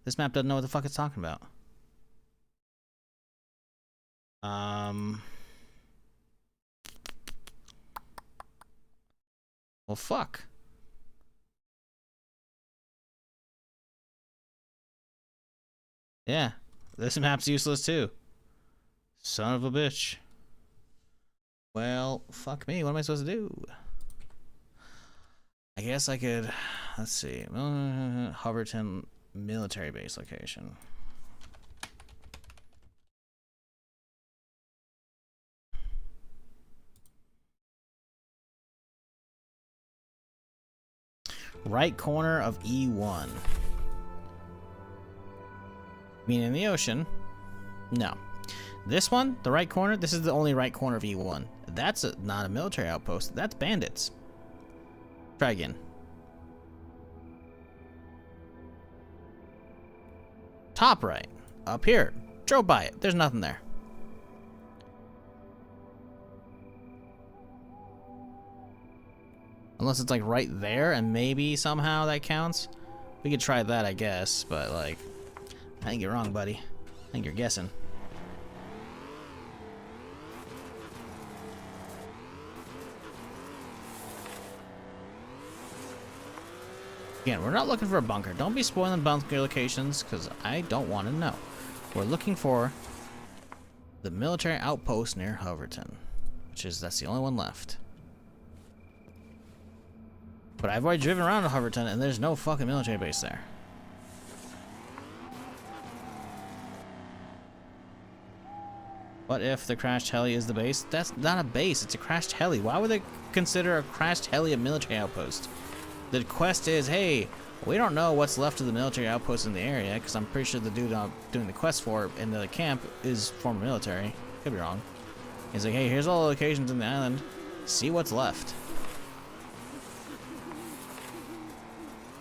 This map doesn't know what the fuck it's talking about. Well, fuck. Yeah, this map's useless too. Son of a bitch. Well, fuck me. What am I supposed to do? I guess I could, let's see. Hoverton military base location. Right corner of E1. Meaning in the ocean? No. This one, the right corner, this is the only right corner of E1. That's not a military outpost. That's bandits. Try again. Top right. Up here. Drove by it. There's nothing there. Unless it's like right there and maybe somehow that counts. We could try that, I guess, but like, I think you're wrong, buddy. I think you're guessing. Again, we're not looking for a bunker. Don't be spoiling bunker locations, because I don't want to know. We're looking for the military outpost near Hoverton, that's the only one left. But I've already driven around to Hoverton, and there's no fucking military base there. What if the crashed heli is the base? That's not a base, it's a crashed heli. Why would they consider a crashed heli a military outpost? The quest is, hey, we don't know what's left of the military outpost in the area, because I'm pretty sure the dude I'm doing the quest for in the camp is former military. Could be wrong. He's like, hey, here's all the locations in the island. See what's left.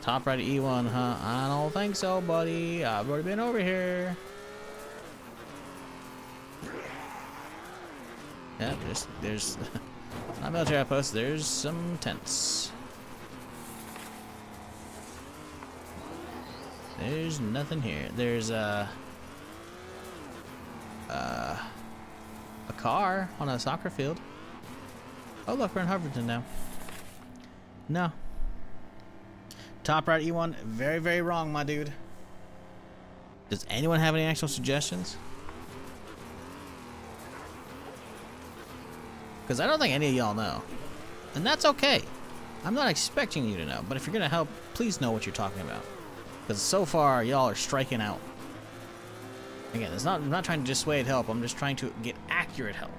Top right at E1, huh? I don't think so, buddy. I've already been over here. Yeah, there's not military outposts, there's some tents. There's nothing here. There's a car on a soccer field. Oh look, we're in Hoverton now. No. Top right E1, very, very wrong, my dude. Does anyone have any actual suggestions? Because I don't think any of y'all know. And that's okay. I'm not expecting you to know, but if you're going to help, please know what you're talking about. Because so far, y'all are striking out. Again, I'm not trying to dissuade help, I'm just trying to get accurate help.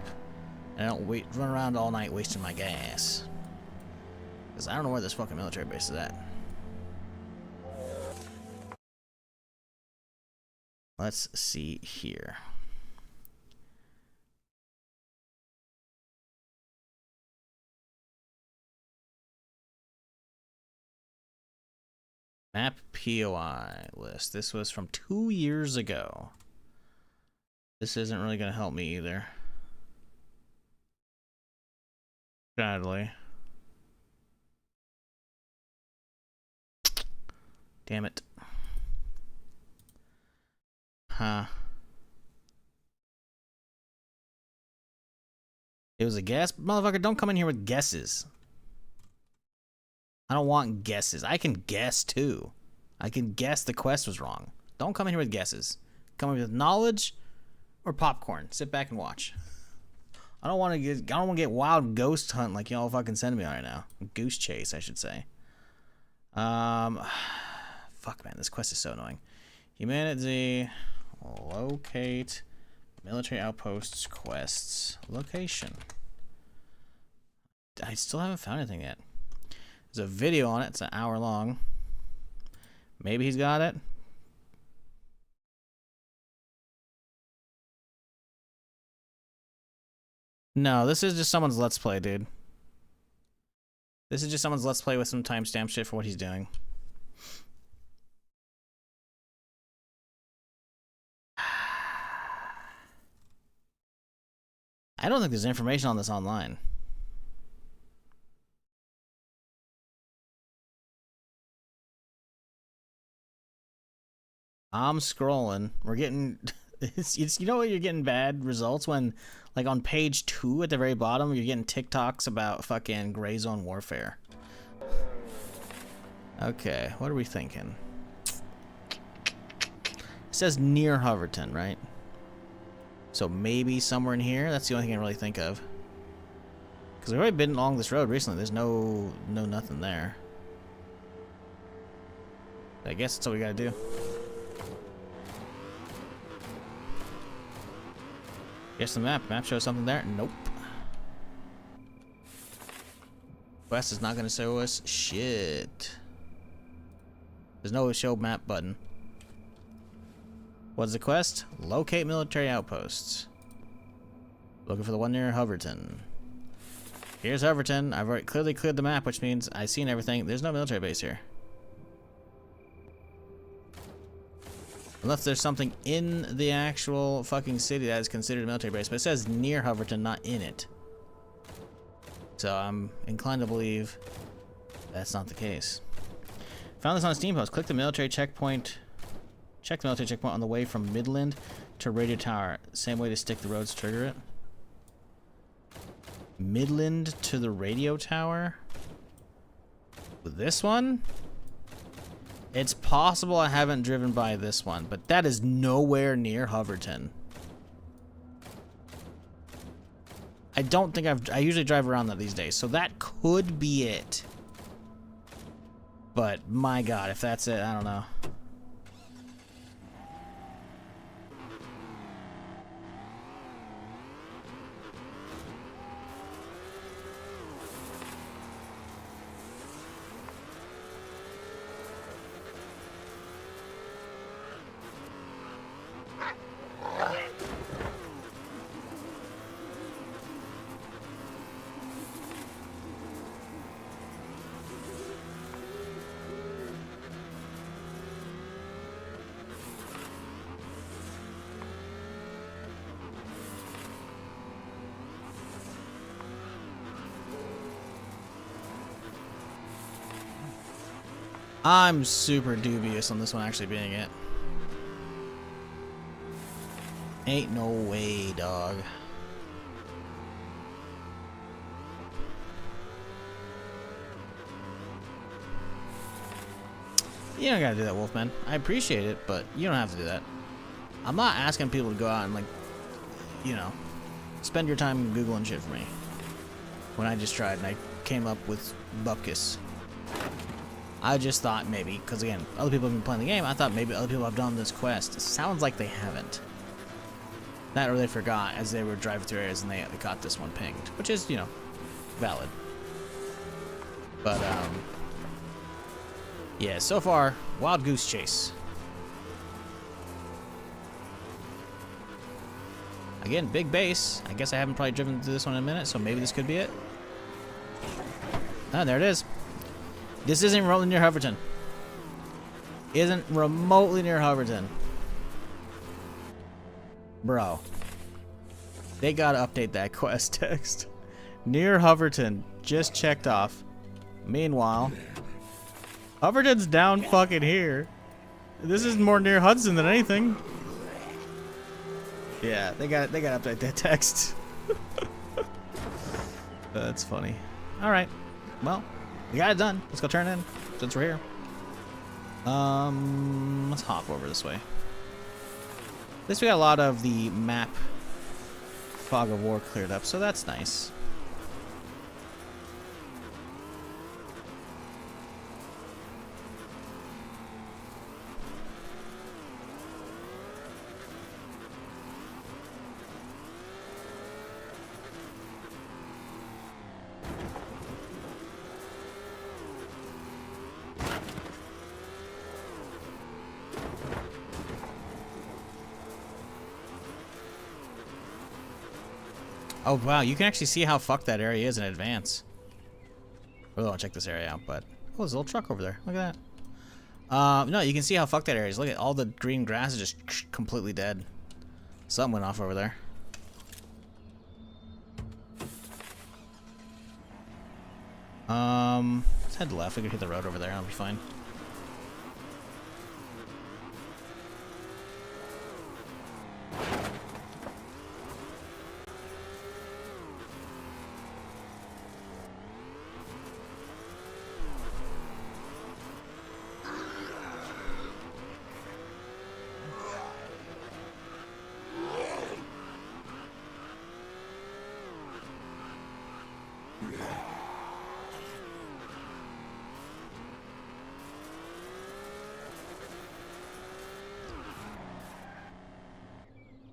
And I don't run around all night wasting my gas. Because I don't know where this fucking military base is at. Let's see here. Map POI list. This was from 2 years ago. This isn't really going to help me either. Sadly. Damn it. Huh. It was a guess? Motherfucker, don't come in here with guesses. I don't want guesses. I can guess too. I can guess the quest was wrong. Don't come in here with guesses. Come in with knowledge or popcorn. Sit back and watch. I don't want to get wild ghost hunt like y'all fucking sending me right now. Goose chase, I should say. Fuck man, this quest is so annoying. HumanitZ, locate military outposts quests location. I still haven't found anything yet. There's a video on it. It's an hour long. Maybe he's got it. No, this is just someone's Let's Play, dude. This is just someone's Let's Play with some timestamp shit for what he's doing. I don't think there's information on this online. I'm scrolling. We're getting... It's you know what, you're getting bad results when, like, on page 2 at the very bottom, you're getting TikToks about fucking gray zone warfare. Okay, what are we thinking? It says near Hoverton, right? So maybe somewhere in here. That's the only thing I really think of. Because we've already been along this road recently. There's no nothing there. I guess that's what we gotta do. Guess the map. Map shows something there? Nope. Quest is not gonna show us shit. There's no show map button. What's the quest? Locate military outposts. Looking for the one near Hoverton. Here's Hoverton. I've already clearly cleared the map, which means I've seen everything. There's no military base here. Unless there's something in the actual fucking city that is considered a military base. But it says near Hoverton, not in it. So I'm inclined to believe that's not the case. Found this on a Steam post. Click the military checkpoint. Check the military checkpoint on the way from Midland to Radio Tower. Same way to stick the roads to trigger it. Midland to the radio tower? With this one? It's possible I haven't driven by this one, but that is nowhere near Hoverton. I don't think I usually drive around that these days, so that could be it. But my God, if that's it, I don't know. I'm super dubious on this one actually being it. Ain't no way, dog. You don't gotta do that, Wolfman. I appreciate it, but you don't have to do that. I'm not asking people to go out and, like, you know, spend your time Googling shit for me. When I just tried and I came up with Bupkis. I just thought maybe, because again, other people have been playing the game, I thought maybe other people have done this quest. It sounds like they haven't. That or they forgot as they were driving through areas and they got this one pinged. Which is, you know, valid. But, yeah, so far, Wild Goose Chase. Again, big base. I guess I haven't probably driven through this one in a minute, so maybe this could be it. Ah, there it is. This isn't remotely near Hoverton. Isn't remotely near Hoverton. Bro. They gotta update that quest text. Near Hoverton. Just checked off. Meanwhile, Hoverton's down fucking here. This is more near Hudson than anything. Yeah, they gotta update that text. That's funny. Alright. Well, we got it done. Let's go turn in since we're here. Let's hop over this way. At least we got a lot of the map fog of war cleared up, so that's nice. Oh wow, you can actually see how fucked that area is in advance. Really want to check this area out, but oh, there's a little truck over there. Look at that. No, you can see how fucked that area is. Look at all the green grass is just completely dead. Something went off over there. Let's head left. We can hit the road over there. I'll be fine.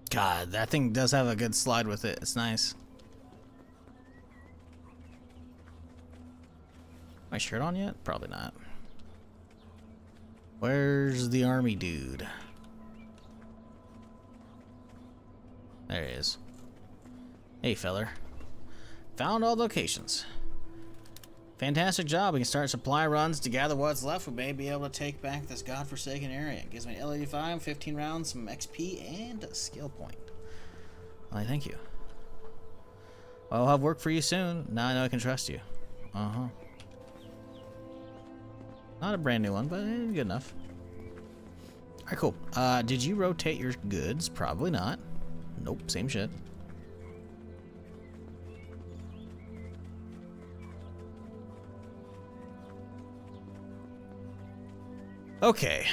God, that thing does have a good slide with it. It's nice. My shirt on yet? Probably not. Where's the army dude? There he is. Hey, feller. Found all locations. Fantastic job. We can start supply runs to gather what's left. We may be able to take back this godforsaken area. It gives me an L85, 15 rounds, some XP, and a skill point. Why, thank you. I'll have work for you soon. Now I know I can trust you. Uh-huh. Not a brand new one, but good enough. Alright, cool. Did you rotate your goods? Probably not. Nope, same shit. Okay.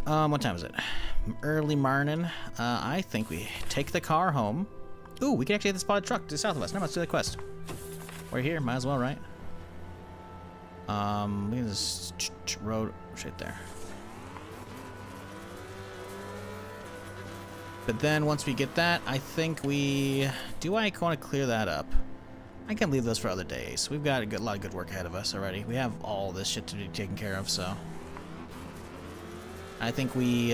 What time is it? Early morning. I think we take the car home. Ooh, we can actually hit the spotted truck to the south of us. Now let's do the quest. We're here. Might as well, right? We can just road right there. But then once we get that, I think we... Do I want to clear that up? I can leave those for other days. We've got a lot of good work ahead of us already. We have all this shit to be taken care of, so... I think we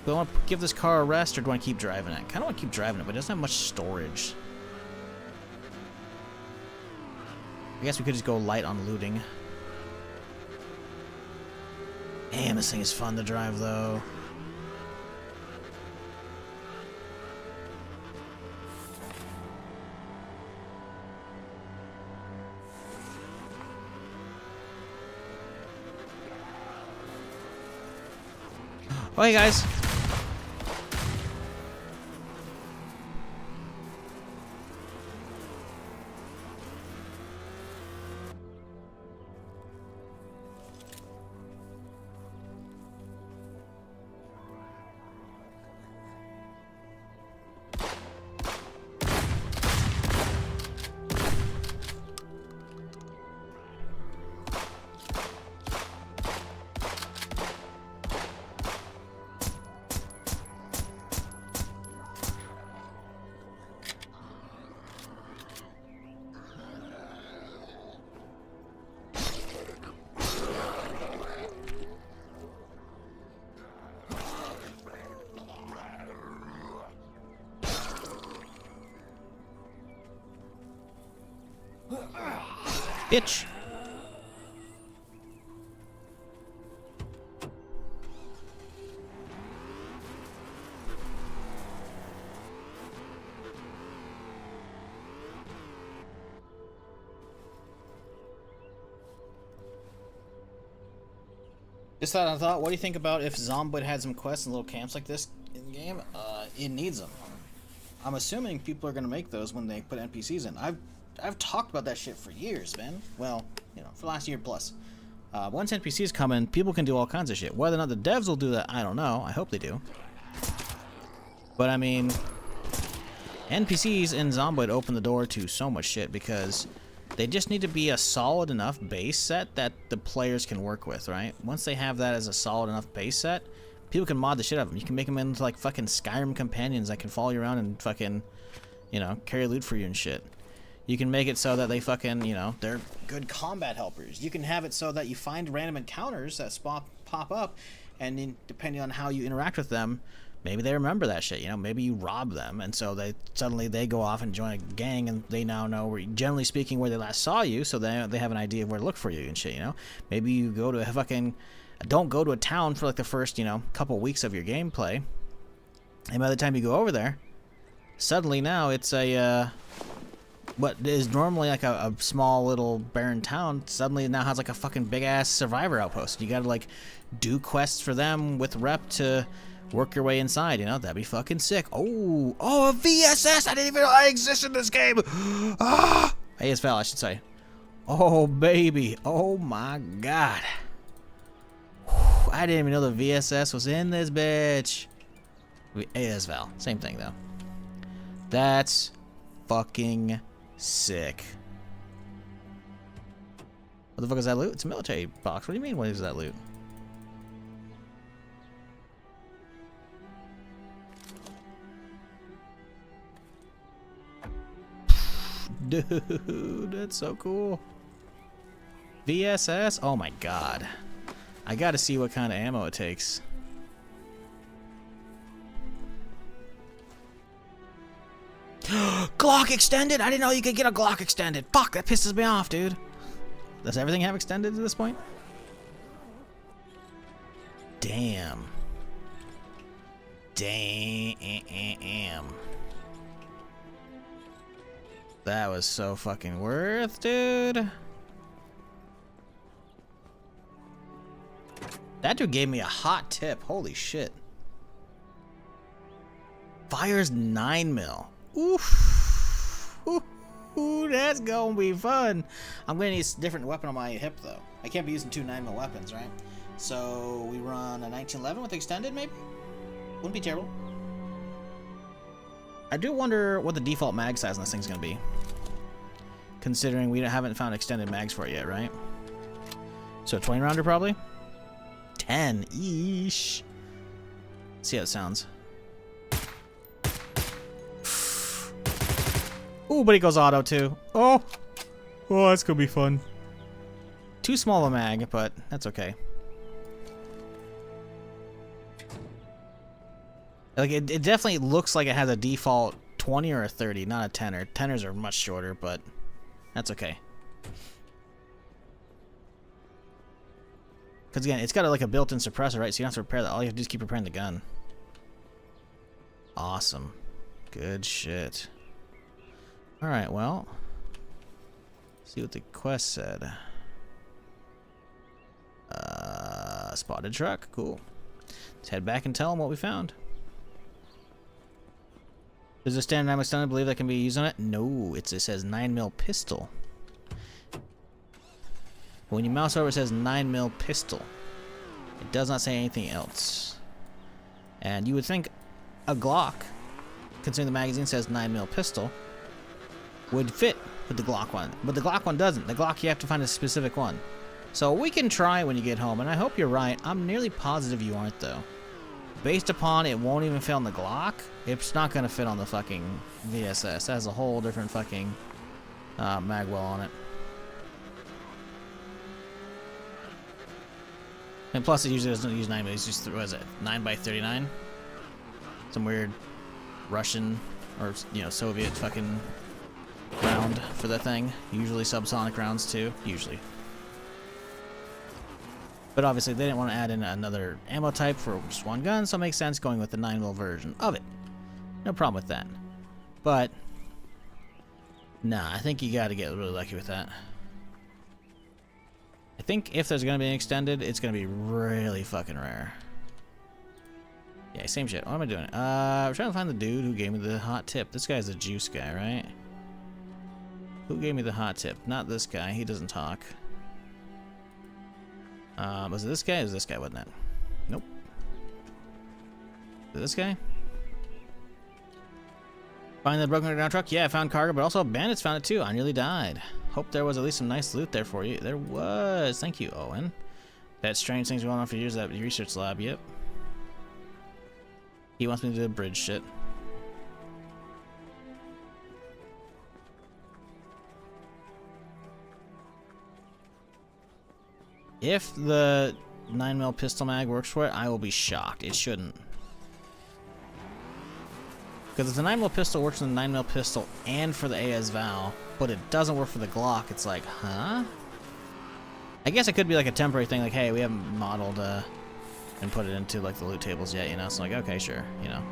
want to give this car a rest, or do I want to keep driving it? I kind of want to keep driving it, but it doesn't have much storage. I guess we could just go light on looting. Damn, this thing is fun to drive, though. Oh, hey, guys. Bitch. Just thought I thought, what do you think about if Zomboid had some quests and little camps like this in game? It needs them. I'm assuming people are gonna make those when they put NPCs in. I've talked about that shit for years, man. Well, you know, for last year plus. Once NPCs come in, people can do all kinds of shit. Whether or not the devs will do that, I don't know. I hope they do. But I mean, NPCs in Zomboid open the door to so much shit because they just need to be a solid enough base set that the players can work with, right? Once they have that as a solid enough base set, people can mod the shit out of them. You can make them into like fucking Skyrim companions that can follow you around and fucking, you know, carry loot for you and shit. You can make it so that they fucking, you know, they're good combat helpers. You can have it so that you find random encounters that pop up, and then depending on how you interact with them, maybe they remember that shit, you know, maybe you rob them, and so they go off and join a gang, and they now know, where, generally speaking, where they last saw you, so they have an idea of where to look for you and shit, you know. Maybe you go to a fucking, don't go to a town for like the first, you know, couple weeks of your gameplay, and by the time you go over there, suddenly now it's a, what is normally like a small little barren town suddenly now has like a fucking big ass survivor outpost. You gotta like do quests for them with rep to work your way inside, you know. That'd be fucking sick. Oh, a VSS! I didn't even know I exist in this game! Ah! ASVAL, I should say. Oh, baby. Oh my god. Whew, I didn't even know the VSS was in this bitch. ASVAL, same thing though. That's fucking sick. What the fuck is that loot? It's a military box. What do you mean, what is that loot? Dude, that's so cool. VSS? Oh my god. I gotta see what kind of ammo it takes. Glock extended? I didn't know you could get a Glock extended. Fuck, that pisses me off, dude. Does everything have extended at this point? Damn. Damn. That was so fucking worth, dude. That dude gave me a hot tip. Holy shit. Fires 9mm. Oof. Ooh, that's gonna be fun. I'm gonna need a different weapon on my hip though. I can't be using two 9mm weapons, right? So we run a 1911 with extended, maybe? Wouldn't be terrible. I do wonder what the default mag size on this thing's gonna be, considering we haven't found extended mags for it yet, right? So a 20 rounder probably? 10, eesh. See how it sounds. Ooh, but it goes auto too. Oh, that's gonna be fun. Too small of a mag, but that's okay. Like it definitely looks like it has a default 20 or a 30, not a 10er. 10ers are much shorter, but that's okay. Because again, it's got like a built-in suppressor, right? So you don't have to repair that. All you have to do is keep repairing the gun. Awesome. Good shit. Alright, well. See what the quest said. Spotted truck. Cool. Let's head back and tell them what we found. Does the standard ammo extended believe that can be used on it? No, it says 9mm pistol. When you mouse over, it says 9mm pistol. It does not say anything else. And you would think a Glock, considering the magazine says 9mm pistol, would fit with the Glock one. But the Glock one doesn't. The Glock, you have to find a specific one. So we can try when you get home, and I hope you're right. I'm nearly positive you aren't, though. Based upon it won't even fit on the Glock, it's not going to fit on the fucking VSS. That has a whole different fucking mag well on it. And plus, it usually doesn't use 9mm. It's just, what is it, 9x39? Some weird Russian or, you know, Soviet fucking round for the thing. Usually subsonic rounds, too. Usually. But obviously, they didn't want to add in another ammo type for just one gun, so it makes sense going with the 9mm version of it. No problem with that. But, nah, I think you got to get really lucky with that. I think if there's going to be an extended, it's going to be really fucking rare. Yeah, same shit. What am I doing? We're trying to find the dude who gave me the hot tip. This guy's a juice guy, right? Who gave me the hot tip? Not this guy. He doesn't talk. Was it this guy? It was this guy, wasn't it? Nope. Is it this guy? Find the broken down truck? Yeah, I found cargo, but also bandits found it too. I nearly died. Hope there was at least some nice loot there for you. There was. Thank you, Owen. That strange thing's going on for years at the research lab. Yep. He wants me to do the bridge shit. If the 9mm pistol mag works for it, I will be shocked. It shouldn't. Because if the 9mm pistol works in the 9mm pistol and for the AS Val, but it doesn't work for the Glock, it's like, huh? I guess it could be like a temporary thing, like, hey, we haven't modeled and put it into like the loot tables yet, you know? So like, okay, sure, you know.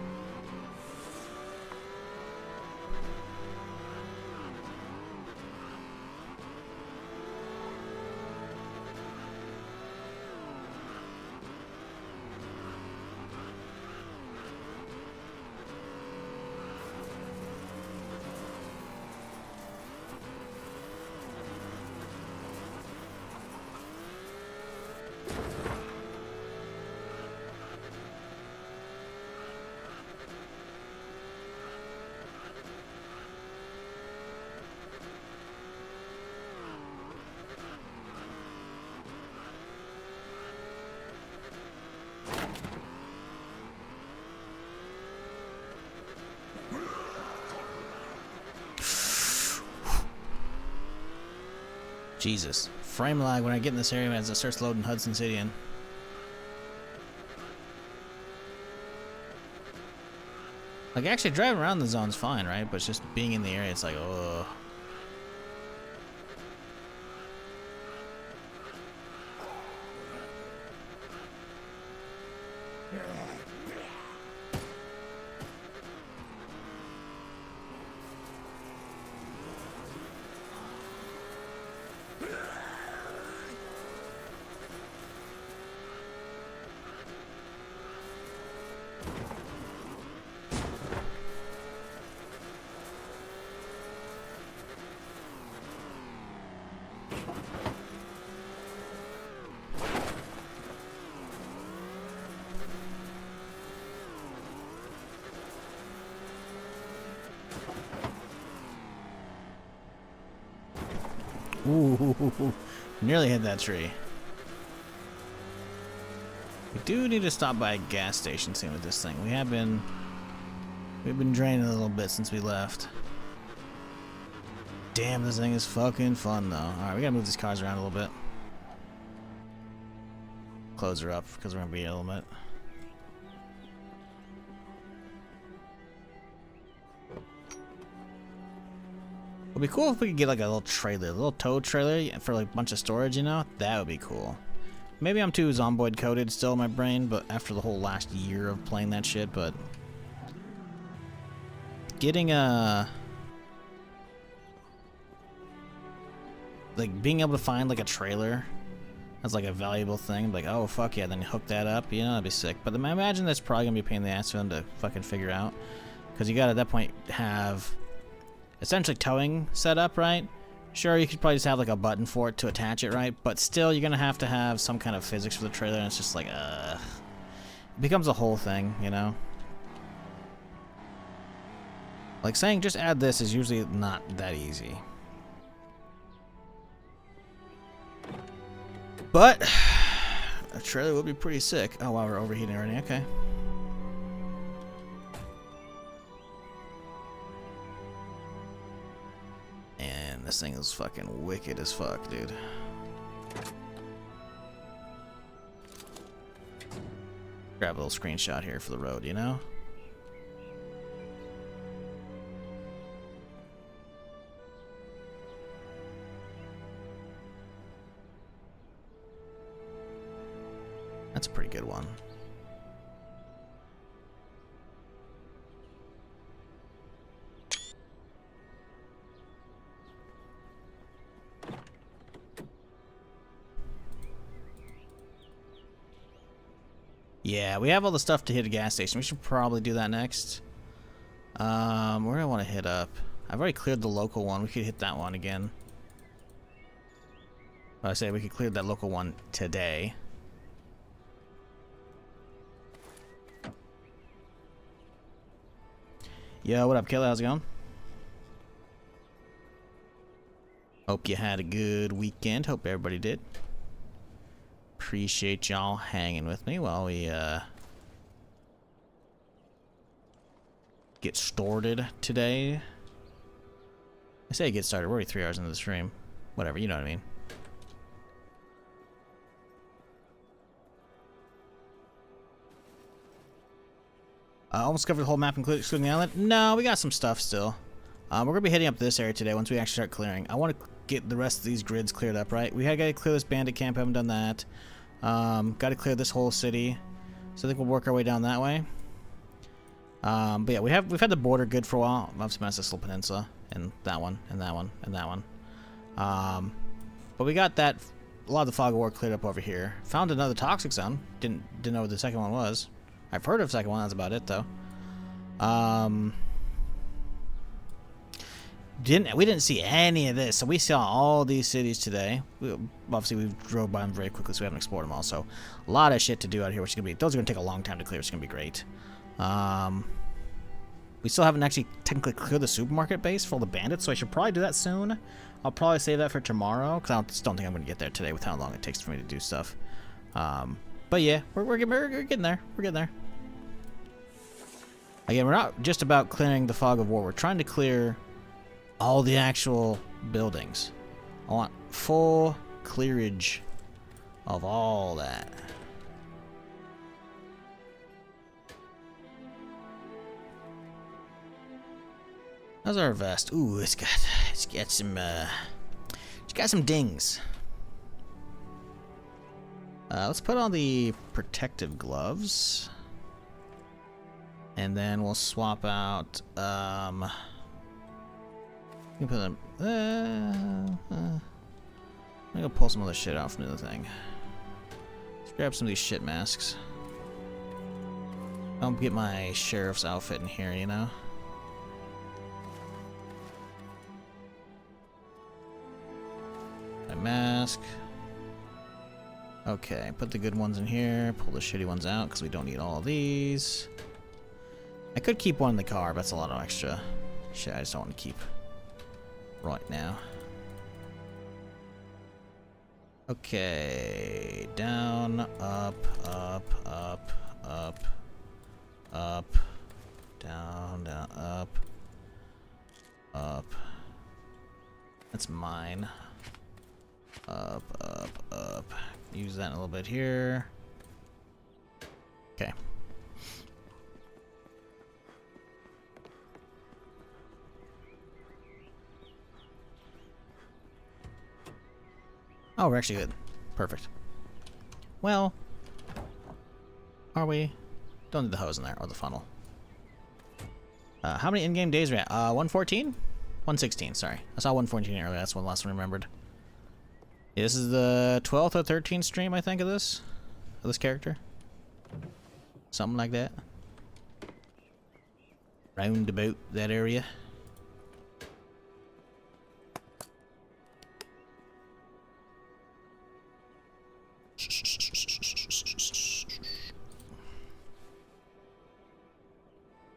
Jesus. Frame lag when I get in this area as it starts loading Hudson City in. Like, actually driving around the zone's fine, right? But it's just being in the area, it's like, ugh. Ooh, nearly hit that tree. We do need to stop by a gas station soon with this thing. We've been draining a little bit since we left. Damn, this thing is fucking fun though. Alright, we gotta move these cars around a little bit. Close her up because we're gonna be a little bit. It'd be cool if we could get like a little tow trailer for like a bunch of storage, you know? That would be cool. Maybe I'm too zomboid coded still in my brain, but after the whole last year of playing that shit, but getting like being able to find like a trailer as like a valuable thing, like, oh fuck yeah, then hook that up, you know, that'd be sick. But I imagine that's probably gonna be a pain in the ass for them to fucking figure out, because you gotta at that point have essentially towing set up, right? Sure, you could probably just have like a button for it to attach it, right? But still, you're gonna have to have some kind of physics for the trailer, and it's just like, it becomes a whole thing, you know? Like saying just add this is usually not that easy. But a trailer would be pretty sick. Oh wow, we're overheating already, okay. And this thing is fucking wicked as fuck, dude. Grab a little screenshot here for the road, you know? That's a pretty good one. Yeah, we have all the stuff to hit a gas station. We should probably do that next. Where do I want to hit up? I've already cleared the local one. We could hit that one again. I say we could clear that local one today. Yo, what up, Killer? How's it going? Hope you had a good weekend. Hope everybody did. Appreciate y'all hanging with me while we get started today. I say get started. We're already 3 hours into the stream. Whatever, you know what I mean. Almost covered the whole map, including the island. No, we got some stuff still. We're gonna be heading up this area today once we actually start clearing. I want to get the rest of these grids cleared up, right? We got to clear this bandit camp. Haven't done that. Got to clear this whole city. So I think we'll work our way down that way. But yeah, we've had the border good for a while. Obviously, this little peninsula, and that one, and that one, and that one. But we got that. A lot of the fog of war cleared up over here. Found another toxic zone. Didn't know what the second one was. I've heard of the second one. That's about it, though. We didn't see any of this, so we saw all these cities today. Obviously, we drove by them very quickly, so we haven't explored them all. So, a lot of shit to do out here, which is gonna be. Those are gonna take a long time to clear. It's gonna be great. We still haven't actually technically cleared the supermarket base for all the bandits, so I should probably do that soon. I'll probably save that for tomorrow because I just don't think I'm gonna get there today with how long it takes for me to do stuff. But yeah, we're getting there. We're getting there. Again, we're not just about clearing the fog of war. We're trying to clear all the actual buildings. I want full clearage of all that. How's our vest? Ooh, it's got some dings. Let's put on the protective gloves. And then we'll swap out, you can put them, I'm gonna pull some other shit out from the other thing. Let's grab some of these shit masks. I'll get my sheriff's outfit in here, you know? My mask. Okay, put the good ones in here, pull the shitty ones out because we don't need all of these. I could keep one in the car, but that's a lot of extra shit I just don't want to keep right now. Okay, down, up, up, up, up, up, down, down, up, up. That's mine. Up, up, up. Use that a little bit here. Okay. Oh, we're actually good. Perfect. Well, are we? Don't need the hose in there, or the funnel. How many in-game days are we at? 114? 116, sorry. I saw 114 earlier, that's one last one I remembered. Yeah, this is the 12th or 13th stream, I think, of this character. Something like that. Round about that area.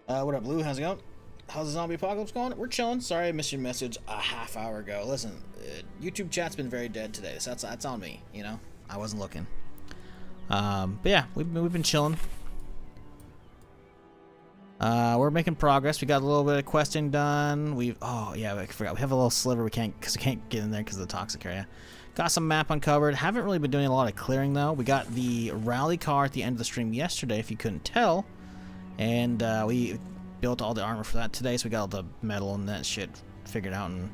What up, Blue? How's it going? How's the zombie apocalypse going? We're chilling. Sorry I missed your message a half hour ago. Listen, YouTube chat's been very dead today, so that's on me, you know? I wasn't looking. But yeah, we've been chilling. We're making progress. We got a little bit of questing done. Oh yeah, I forgot. We have a little sliver we can't get in there because of the toxic area. Got some map uncovered. Haven't really been doing a lot of clearing though. We got the rally car at the end of the stream yesterday, if you couldn't tell. And we built all the armor for that today, so we got all the metal and that shit figured out, and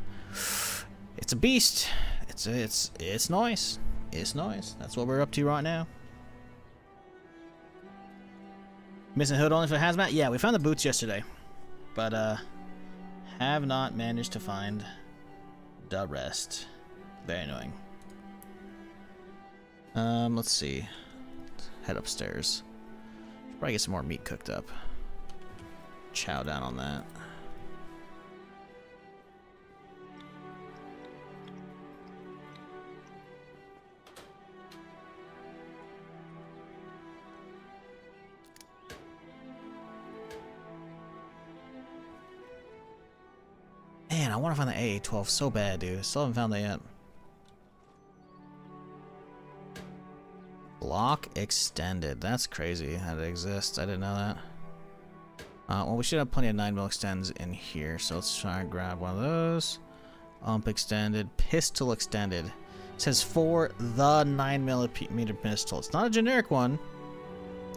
it's a beast. It's nice. It's nice. That's what we're up to right now. Missing hood only for hazmat? Yeah, we found the boots yesterday, but have not managed to find the rest. Very annoying. Let's see. Let's head upstairs. Should probably get some more meat cooked up. Chow down on that. Man, I want to find the AA-12 so bad, dude. Still haven't found that yet. Block extended. That's crazy that it exists. I didn't know that. Well, we should have plenty of 9mm extends in here, so let's try and grab one of those. Extended. Pistol extended. It says for the 9mm pistol. It's not a generic one.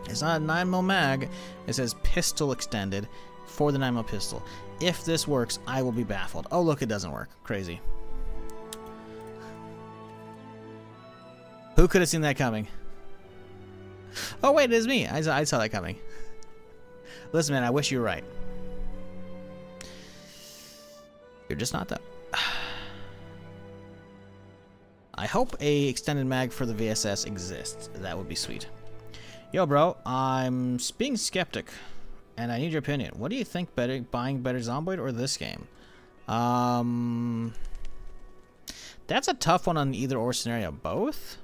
It's not a 9mm mag. It says pistol extended for the 9mm pistol. If this works, I will be baffled. Oh, look, it doesn't work. Crazy. Who could have seen that coming? Oh, wait, it is me. I saw that coming. Listen, man, I wish you were right. You're just not that. I hope a extended mag for the VSS exists. That would be sweet. Yo, bro, I'm being skeptic, and I need your opinion. What do you think, buying better Zomboid or this game? That's a tough one on either or scenario. Both?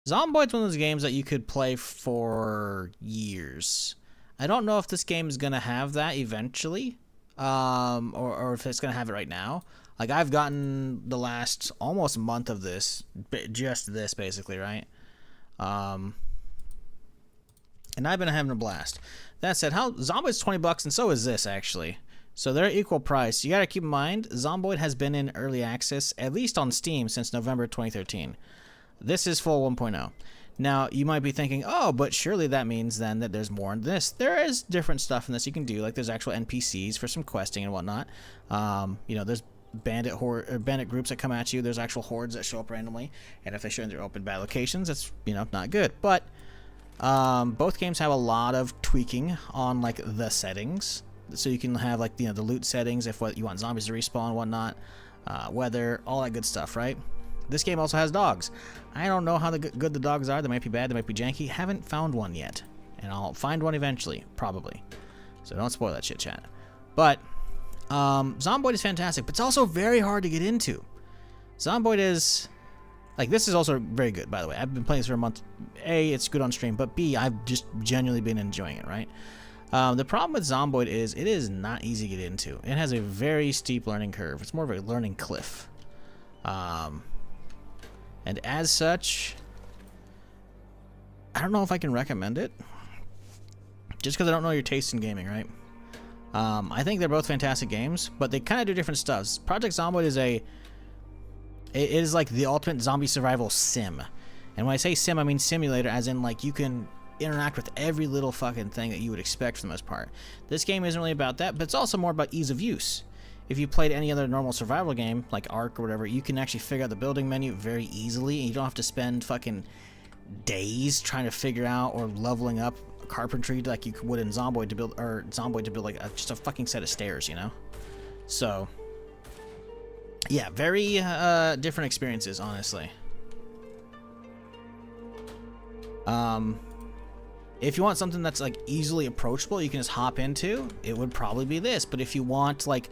Zomboid's one of those games that you could play for years. I don't know if this game is going to have that eventually, or if it's going to have it right now. Like, I've gotten the last almost month of this, just this basically, right? And I've been having a blast. That said, Zomboid's $20, and so is this, actually. So they're equal price. You got to keep in mind, Zomboid has been in early access, at least on Steam, since November 2013. This is full 1.0. Now, you might be thinking, oh, but surely that means then that there's more in this. There is different stuff in this you can do, like there's actual NPCs for some questing and whatnot. You know, there's bandit groups that come at you. There's actual hordes that show up randomly, and if they show in their open bad locations, that's, you know, not good. But both games have a lot of tweaking on like the settings, so you can have like, you know, the loot settings if what you want zombies to respawn, whatnot, weather, all that good stuff, right? This game also has dogs. I don't know how good the dogs are. They might be bad, they might be janky. Haven't found one yet. And I'll find one eventually, probably. So don't spoil that shit, chat. But, Zomboid is fantastic, but it's also very hard to get into. Zomboid is... Like, this is also very good, by the way. I've been playing this for a month. A, it's good on stream, but B, I've just genuinely been enjoying it, right? The problem with Zomboid is it is not easy to get into. It has a very steep learning curve. It's more of a learning cliff. And as such, I don't know if I can recommend it. Just because I don't know your taste in gaming, right? I think they're both fantastic games, but they kind of do different stuff. Project Zomboid is it is like the ultimate zombie survival sim. And when I say sim, I mean simulator, as in like you can interact with every little fucking thing that you would expect for the most part. This game isn't really about that, but it's also more about ease of use. If you played any other normal survival game, like Ark or whatever, you can actually figure out the building menu very easily, and you don't have to spend fucking days trying to figure out or leveling up carpentry like you would in Zomboid to build, or Zomboid to build like just a fucking set of stairs, you know? So, yeah, very different experiences, honestly. If you want something that's like easily approachable, you can just hop into, it would probably be this. But if you want like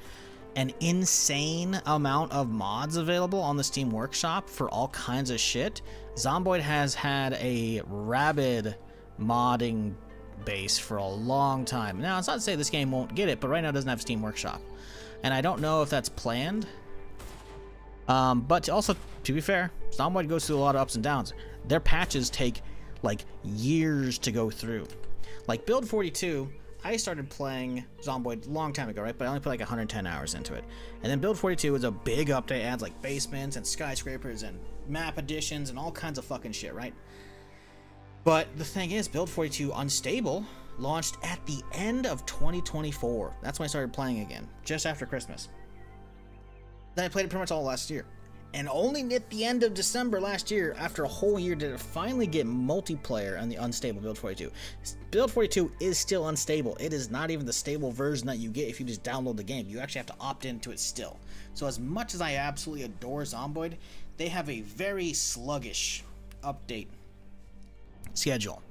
an insane amount of mods available on the Steam Workshop for all kinds of shit, Zomboid has had a rabid modding base for a long time. Now, it's not to say this game won't get it, but right now it doesn't have Steam Workshop. And I don't know if that's planned. But also, to be fair, Zomboid goes through a lot of ups and downs. Their patches take like years to go through. Like Build 42, I started playing Zomboid a long time ago, right? But I only put like 110 hours into it. And then Build 42 is a big update, adds like basements and skyscrapers and map additions and all kinds of fucking shit, right? But the thing is, Build 42 Unstable launched at the end of 2024. That's when I started playing again, just after Christmas. Then I played it pretty much all last year. And only at the end of December last year, after a whole year, did it finally get multiplayer on the unstable Build 42. Build 42 is still unstable. It is not even the stable version that you get if you just download the game. You actually have to opt into it still. So as much as I absolutely adore Zomboid, they have a very sluggish update schedule,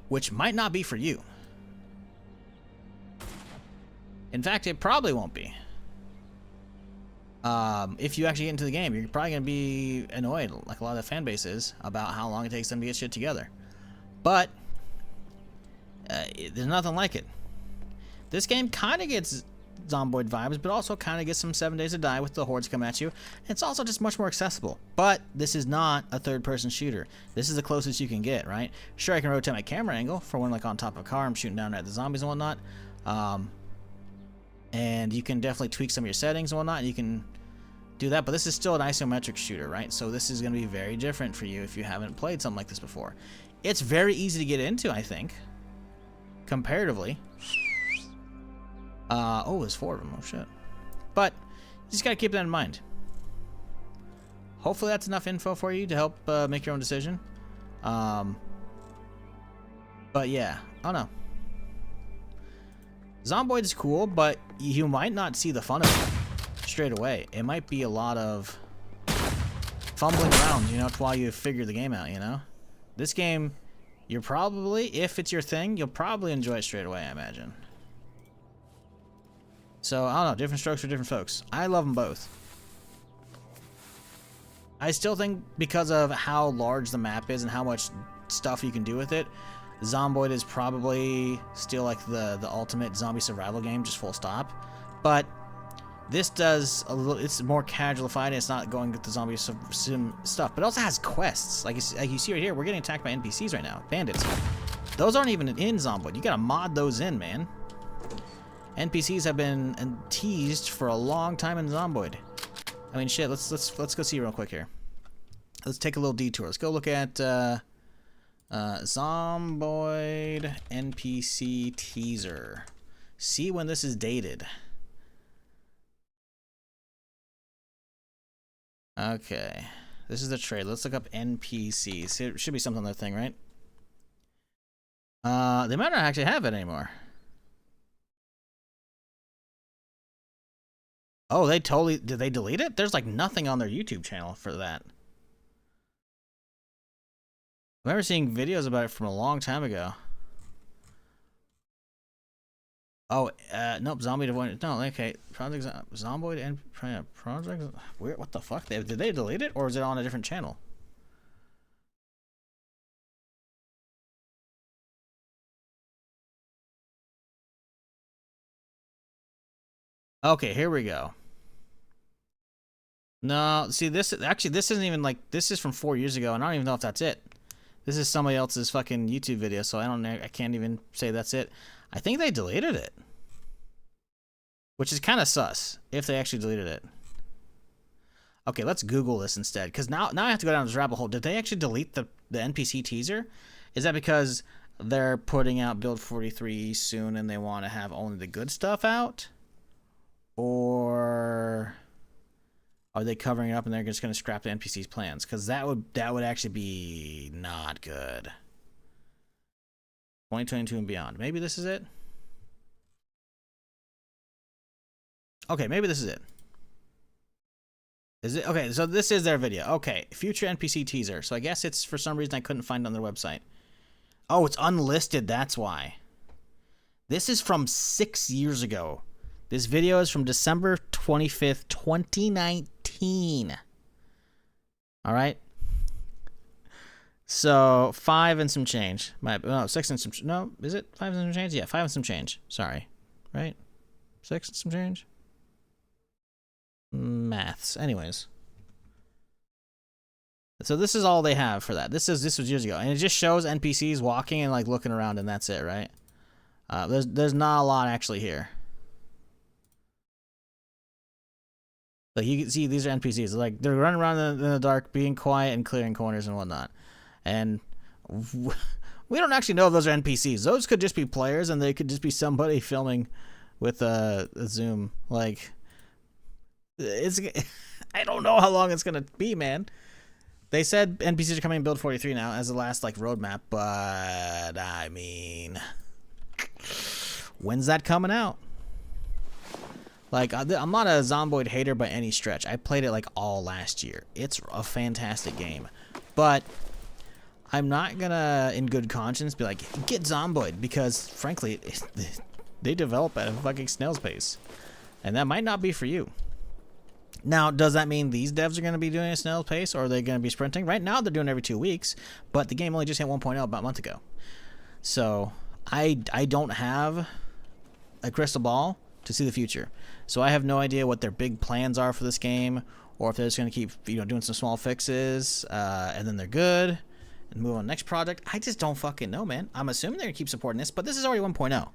which might not be for you. In fact, it probably won't be. If you actually get into the game, you're probably going to be annoyed, like a lot of the fan bases, about how long it takes them to get shit together. But there's nothing like it. This game kind of gets Zomboid vibes, but also kind of gets some 7 Days to Die with the hordes coming at you. It's also just much more accessible. But this is not a third-person shooter. This is the closest you can get, right? Sure, I can rotate my camera angle for when, like, on top of a car, I'm shooting down at the zombies and whatnot. And you can definitely tweak some of your settings and whatnot, and you can do that, but this is still an isometric shooter, right? So this is going to be very different for you if you haven't played something like this before. It's very easy to get into, I think, comparatively. Oh, there's 4 of them. Oh, shit. But you just got to keep that in mind. Hopefully that's enough info for you to help make your own decision. But yeah, I don't know. Zomboid is cool, but you might not see the fun of it straight away. It might be a lot of fumbling around, you know, while you figure the game out, you know? This game, you're probably, if it's your thing, you'll probably enjoy it straight away, I imagine. So, I don't know, different strokes for different folks. I love them both. I still think because of how large the map is and how much stuff you can do with it, Zomboid is probably still like the ultimate zombie survival game, just full stop. But this does a little, it's more casualified, it's not going with the zombie sim stuff, but it also has quests. Like you see right here, we're getting attacked by NPCs right now, bandits. Those aren't even in Zomboid. You gotta mod those in, man. NPCs have been teased for a long time in Zomboid. I mean, shit. Let's go see real quick here. Let's take a little detour. Let's go look at Zomboid NPC teaser. See when this is dated. Okay, this is the trailer. Let's look up NPCs. It should be something on that thing, right? They might not actually have it anymore. Oh, they totally, did they delete it? There's like nothing on their YouTube channel for that. I remember seeing videos about it from a long time ago. Oh, nope, Zombie Avoidance. No, okay. Project Zomboid and Project. Weird. What the fuck? Did they delete it, or is it on a different channel? Okay, here we go. No, see, this isn't even like, this is from 4 years ago, and I don't even know if that's it. This is somebody else's fucking YouTube video, so I can't even say that's it. I think they deleted it, which is kind of sus if they actually deleted it. Okay, let's Google this instead, because now I have to go down this rabbit hole. Did they actually delete the NPC teaser? Is that because they're putting out Build 43 soon and they want to have only the good stuff out? Or are they covering it up and they're just going to scrap the NPC's plans? Because that would actually be not good. 2022 and beyond. Maybe this is it? Okay, maybe this is it. Is it? Okay, so this is their video. Okay, future NPC teaser. So I guess it's, for some reason, I couldn't find it on their website. Oh, it's unlisted, that's why. This is from 6 years ago. This video is from December 25th, 2019. All right? So, 5 and some change. No, 6 and some... No, is it 5 and some change? Yeah, 5 and some change. Sorry. Right? 6 and some change? Maths. Anyways. So this is all they have for that. This was years ago. And it just shows NPCs walking and like looking around, and that's it, right? There's not a lot actually here. Like you can see these are NPCs. Like they're running around in the dark, being quiet and clearing corners and whatnot. And we don't actually know if those are NPCs. Those could just be players, and they could just be somebody filming with a Zoom. Like it's I don't know how long it's gonna be, man. They said NPCs are coming in Build 43 now as the last like roadmap, but I mean, when's that coming out? Like, I'm not a Zomboid hater by any stretch. I played it like all last year. It's a fantastic game, but I'm not gonna, in good conscience, be like, get Zomboid, because frankly, they develop at a fucking snail's pace, and that might not be for you. Now, does that mean these devs are going to be doing a snail's pace, or are they going to be sprinting? Right now, they're doing every 2 weeks, but the game only just hit 1.0 about a month ago. So, I don't have a crystal ball to see the future. So, I have no idea what their big plans are for this game, or if they're just going to keep, doing some small fixes, and then they're good, and move on to the next project. I just don't fucking know, man. I'm assuming they're going to keep supporting this, but this is already 1.0,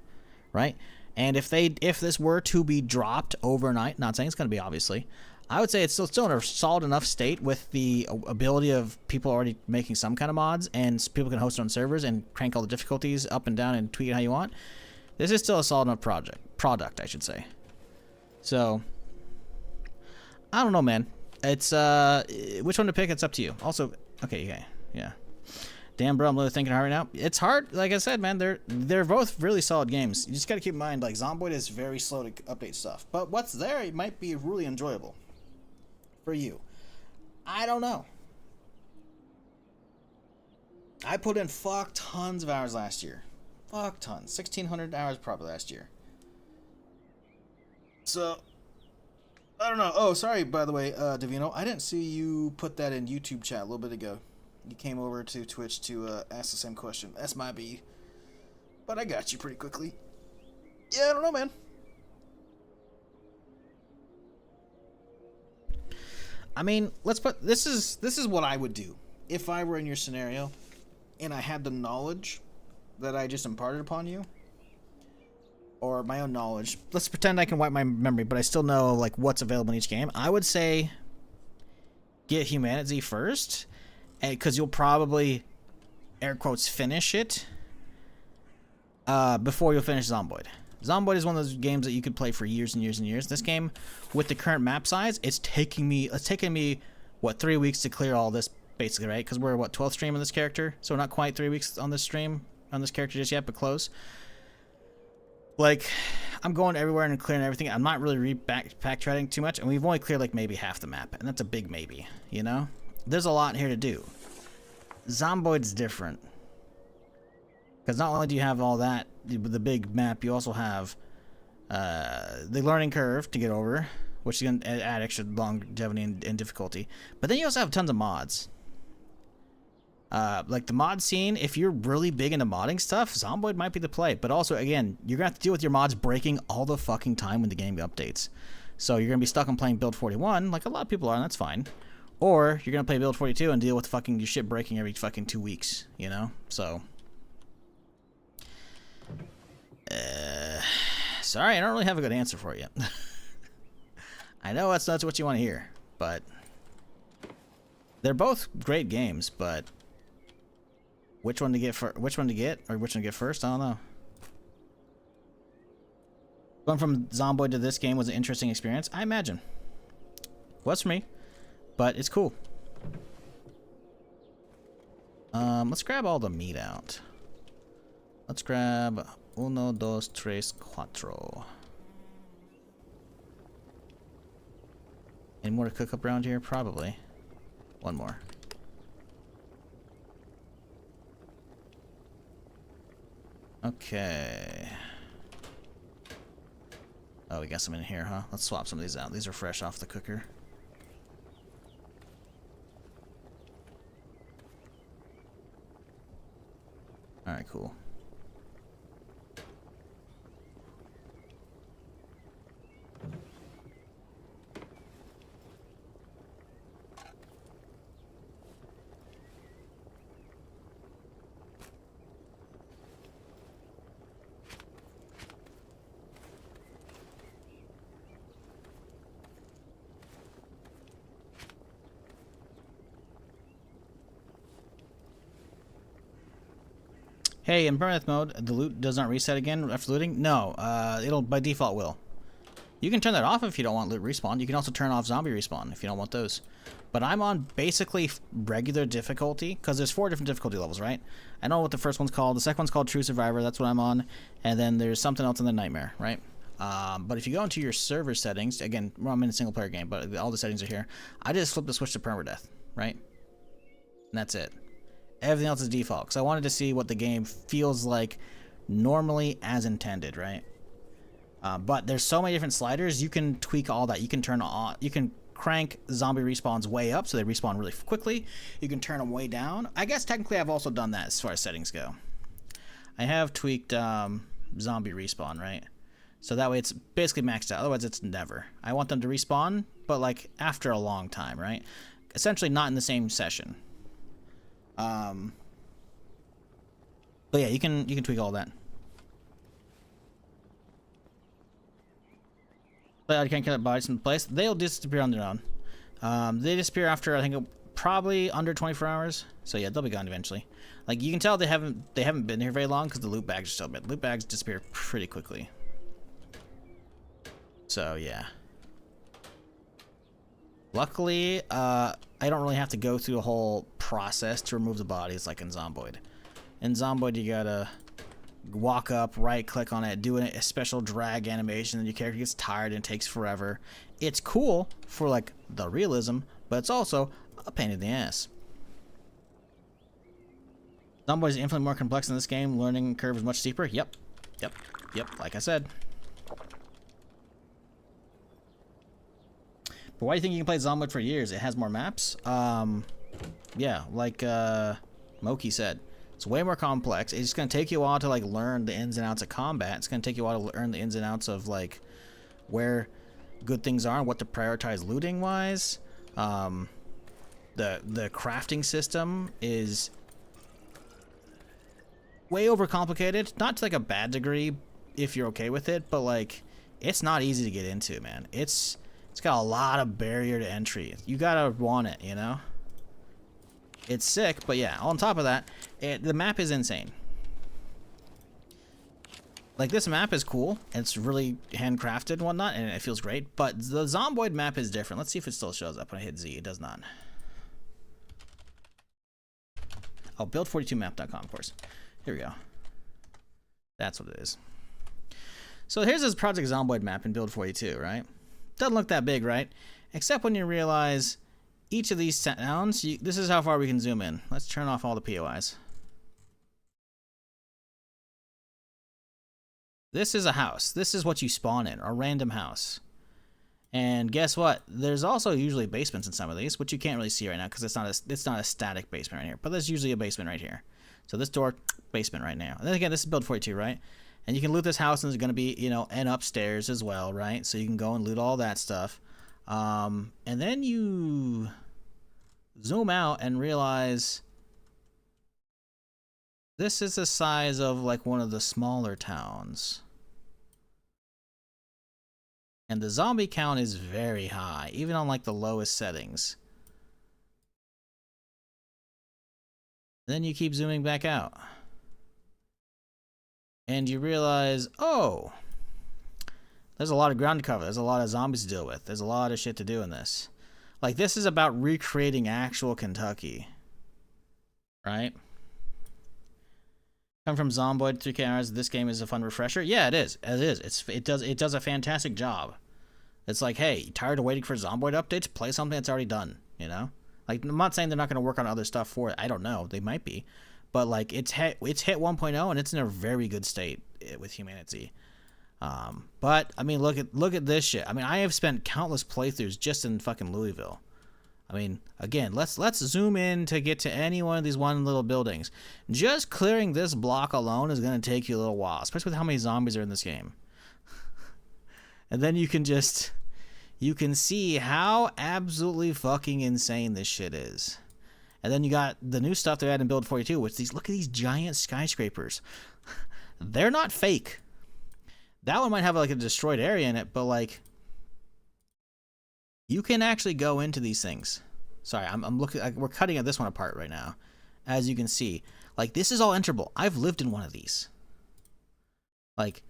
right? And if this were to be dropped overnight, not saying it's going to be, obviously, I would say it's still in a solid enough state with the ability of people already making some kind of mods, and people can host their own servers and crank all the difficulties up and down and tweak it how you want. This is still a solid enough product, I should say. So, I don't know, man. It's which one to pick? It's up to you. Also, okay, yeah. Damn, bro, I'm really thinking hard right now. It's hard, like I said, man. They're both really solid games. You just got to keep in mind, like, Zomboid is very slow to update stuff, but what's there, it might be really enjoyable for you. I don't know. I put in fuck tons of hours last year. Fuck tons. 1,600 hours probably last year. So, I don't know. Oh, sorry, by the way, Davino. I didn't see you put that in YouTube chat a little bit ago. You came over to Twitch to ask the same question. That's my B. But I got you pretty quickly. Yeah, I don't know, man. I mean, let's put this is what I would do if I were in your scenario and I had the knowledge that I just imparted upon you, or my own knowledge. Let's pretend I can wipe my memory, but I still know like what's available in each game. I would say get HumanitZ first, because you'll probably air quotes finish it before you'll finish Zomboid. Zomboid is one of those games that you could play for years and years and years. This game, with the current map size, it's taking me what, 3 weeks to clear all this, basically, right? Because we're what, 12th stream on this character, so not quite 3 weeks on this stream on this character just yet, but close. Like, I'm going everywhere and clearing everything. I'm not really backtracking too much, and we've only cleared like maybe half the map, and that's a big maybe. There's a lot here to do. Zomboid's different. Because not only do you have all that, the big map, you also have the learning curve to get over, which is going to add extra longevity and difficulty. But then you also have tons of mods. Like the mod scene, if you're really big into modding stuff, Zomboid might be the play. But also, again, you're going to have to deal with your mods breaking all the fucking time when the game updates. So you're going to be stuck on playing build 41, like a lot of people are, and that's fine. Or you're going to play build 42 and deal with fucking your shit breaking every fucking 2 weeks, you know? So... sorry, I don't really have a good answer for you. I know that's not what you want to hear, but... they're both great games, but... which one to get or which one to get first? I don't know. Going from Zomboid to this game was an interesting experience. I imagine. Was for me, but it's cool. Let's grab all the meat out. Let's grab uno, dos, tres, cuatro. Any more to cook up around here? Probably. One more. Okay. Oh, we got some in here, huh? Let's swap some of these out. These are fresh off the cooker. Alright, cool. Hey, in Permadeath mode, the loot does not reset again after looting? No, it'll by default will. You can turn that off if you don't want loot respawn. You can also turn off zombie respawn if you don't want those. But I'm on basically regular difficulty, because there's 4 different difficulty levels, right? I know what the first one's called. The second one's called True Survivor. That's what I'm on. And then there's something else in the Nightmare, right? But if you go into your server settings, again, I'm in a single player game, but all the settings are here. I just flip the switch to Permadeath, right? And that's it. Everything else is default, because I wanted to see what the game feels like normally as intended, right? But there's so many different sliders, you can tweak all that. You can turn on, you can crank zombie respawns way up so they respawn really quickly. You can turn them way down. I guess technically I've also done that as far as settings go. I have tweaked zombie respawn, right? So that way it's basically maxed out. Otherwise it's never. I want them to respawn, but like after a long time, right? Essentially not in the same session. But yeah, you can tweak all that. But I can't kill bodies in place. They'll disappear on their own. They disappear after I think probably under 24 hours. So yeah, they'll be gone eventually. Like you can tell they haven't been here very long because the loot bags are still bad. Loot bags disappear pretty quickly. So yeah. Luckily, I don't really have to go through a whole process to remove the bodies like in Zomboid. In Zomboid, you gotta walk up, right-click on it, do a special drag animation, and your character gets tired and it takes forever. It's cool for, like, the realism, but it's also a pain in the ass. Zomboid is infinitely more complex in this game. Learning curve is much steeper. Yep, like I said. But why do you think you can play Zomboid for years? It has more maps. Yeah, like Moki said, it's way more complex. It's going to take you a while to like learn the ins and outs of combat. It's going to take you a while to learn the ins and outs of like where good things are and what to prioritize looting wise. The crafting system is way overcomplicated. Not to like a bad degree if you're okay with it, but like it's not easy to get into, man. It's got a lot of barrier to entry. You gotta want it, you know? It's sick, but yeah, on top of that, the map is insane. Like, this map is cool. It's really handcrafted and whatnot, and it feels great, but the Zomboid map is different. Let's see if it still shows up when I hit Z. It does not. Oh, build42map.com, of course. Here we go. That's what it is. So here's this Project Zomboid map in Build 42, right? Doesn't look that big, right? Except when you realize each of these towns, this is how far we can zoom in. Let's turn off all the POIs. This is a house. This is what you spawn in, a random house. And guess what? There's also usually basements in some of these, which you can't really see right now because it's not a static basement right here. But there's usually a basement right here. So this door, basement right now. And then again, this is Build 42, right? And you can loot this house, and there's going to be, you know, an upstairs as well, right? So you can go and loot all that stuff. And then you zoom out and realize this is the size of like one of the smaller towns. And the zombie count is very high, even on like the lowest settings. Then you keep zooming back out. And you realize, oh, there's a lot of ground to cover. There's a lot of zombies to deal with. There's a lot of shit to do in this. Like, this is about recreating actual Kentucky. Right? Come from Zomboid 3K hours. This game is a fun refresher. Yeah, it is. It is. It does a fantastic job. It's like, hey, tired of waiting for Zomboid updates? Play something that's already done, you know? Like, I'm not saying they're not going to work on other stuff for it. I don't know. They might be. But, like, it's hit 1.0, and it's in a very good state with HumanitZ. But, I mean, look at this shit. I mean, I have spent countless playthroughs just in fucking Louisville. I mean, again, let's zoom in to get to any one of these one little buildings. Just clearing this block alone is going to take you a little while, especially with how many zombies are in this game. And then you can see how absolutely fucking insane this shit is. And then you got the new stuff they had in Build 42, which look at these giant skyscrapers. They're not fake. That one might have like a destroyed area in it, but like you can actually go into these things. Sorry, I'm looking. We're cutting this one apart right now, as you can see. Like, this is all enterable. I've lived in one of these. Like,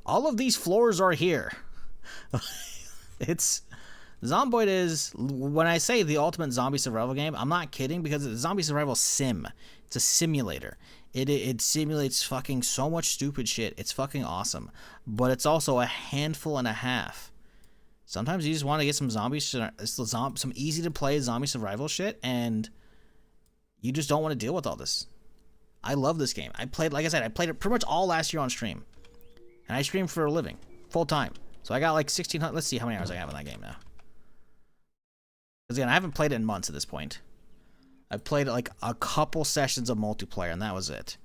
all of these floors are here. It's Zomboid is, when I say the ultimate zombie survival game, I'm not kidding, because it's a zombie survival sim. It's a simulator. It simulates fucking so much stupid shit. It's fucking awesome. But it's also a handful and a half. Sometimes you just want to get some some easy to play zombie survival shit, and you just don't want to deal with all this. I love this game. Like I said, I played it pretty much all last year on stream. And I stream for a living, full time. So I got like 1,600, let's see how many hours I have in that game now. Because again, I haven't played it in months at this point. I played like a couple sessions of multiplayer, and that was it.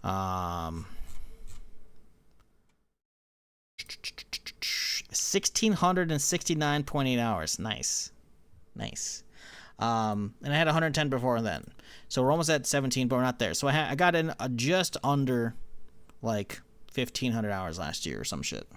1,669.8 hours. Nice. Nice. And I had 110 before then. So we're almost at 17, but we're not there. So I got in just under like 1,500 hours last year or some shit.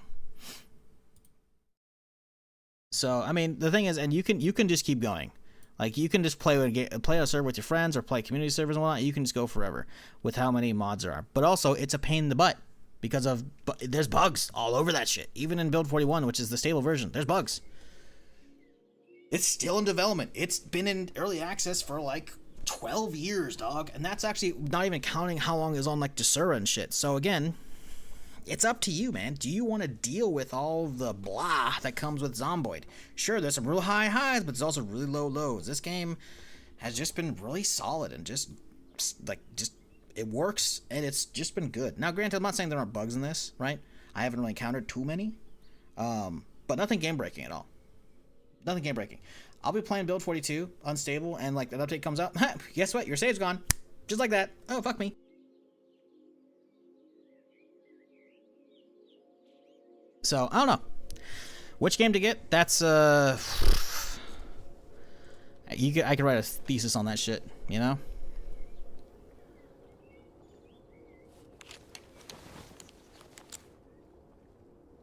So, I mean, the thing is, and you can just keep going. Like, you can just play a server with your friends or play community servers and whatnot. You can just go forever with how many mods there are. But also, it's a pain in the butt because there's bugs all over that shit. Even in Build 41, which is the stable version, there's bugs. It's still in development. It's been in early access for like 12 years, dog. And that's actually not even counting how long it was on like Desura and shit. So again, it's up to you, man. Do you want to deal with all the blah that comes with Zomboid? Sure, there's some real high highs, but there's also really low lows. This game has just been really solid and just it works, and it's just been good. Now, granted, I'm not saying there aren't bugs in this, right? I haven't really encountered too many, but nothing game breaking at all. Nothing game breaking. I'll be playing Build 42 unstable, and like that update comes out. Guess what? Your save's gone, just like that. Oh, fuck me. So, I don't know. Which game to get? That's, I could write a thesis on that shit, you know?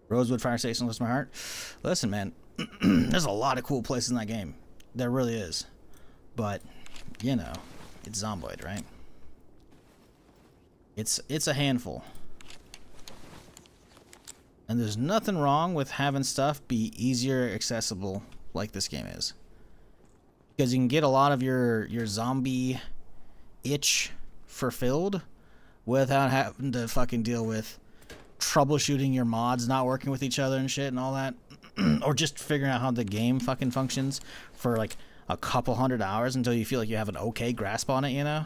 Rosewood Fire Station lifts my heart. Listen, man, there's a lot of cool places in that game. There really is. But, you know, it's Zomboid, right? It's a handful. And there's nothing wrong with having stuff be easier accessible like this game is. Because you can get a lot of your zombie itch fulfilled without having to fucking deal with troubleshooting your mods not working with each other and shit and all that. Or just figuring out how the game fucking functions for like a couple hundred hours until you feel like you have an okay grasp on it, you know?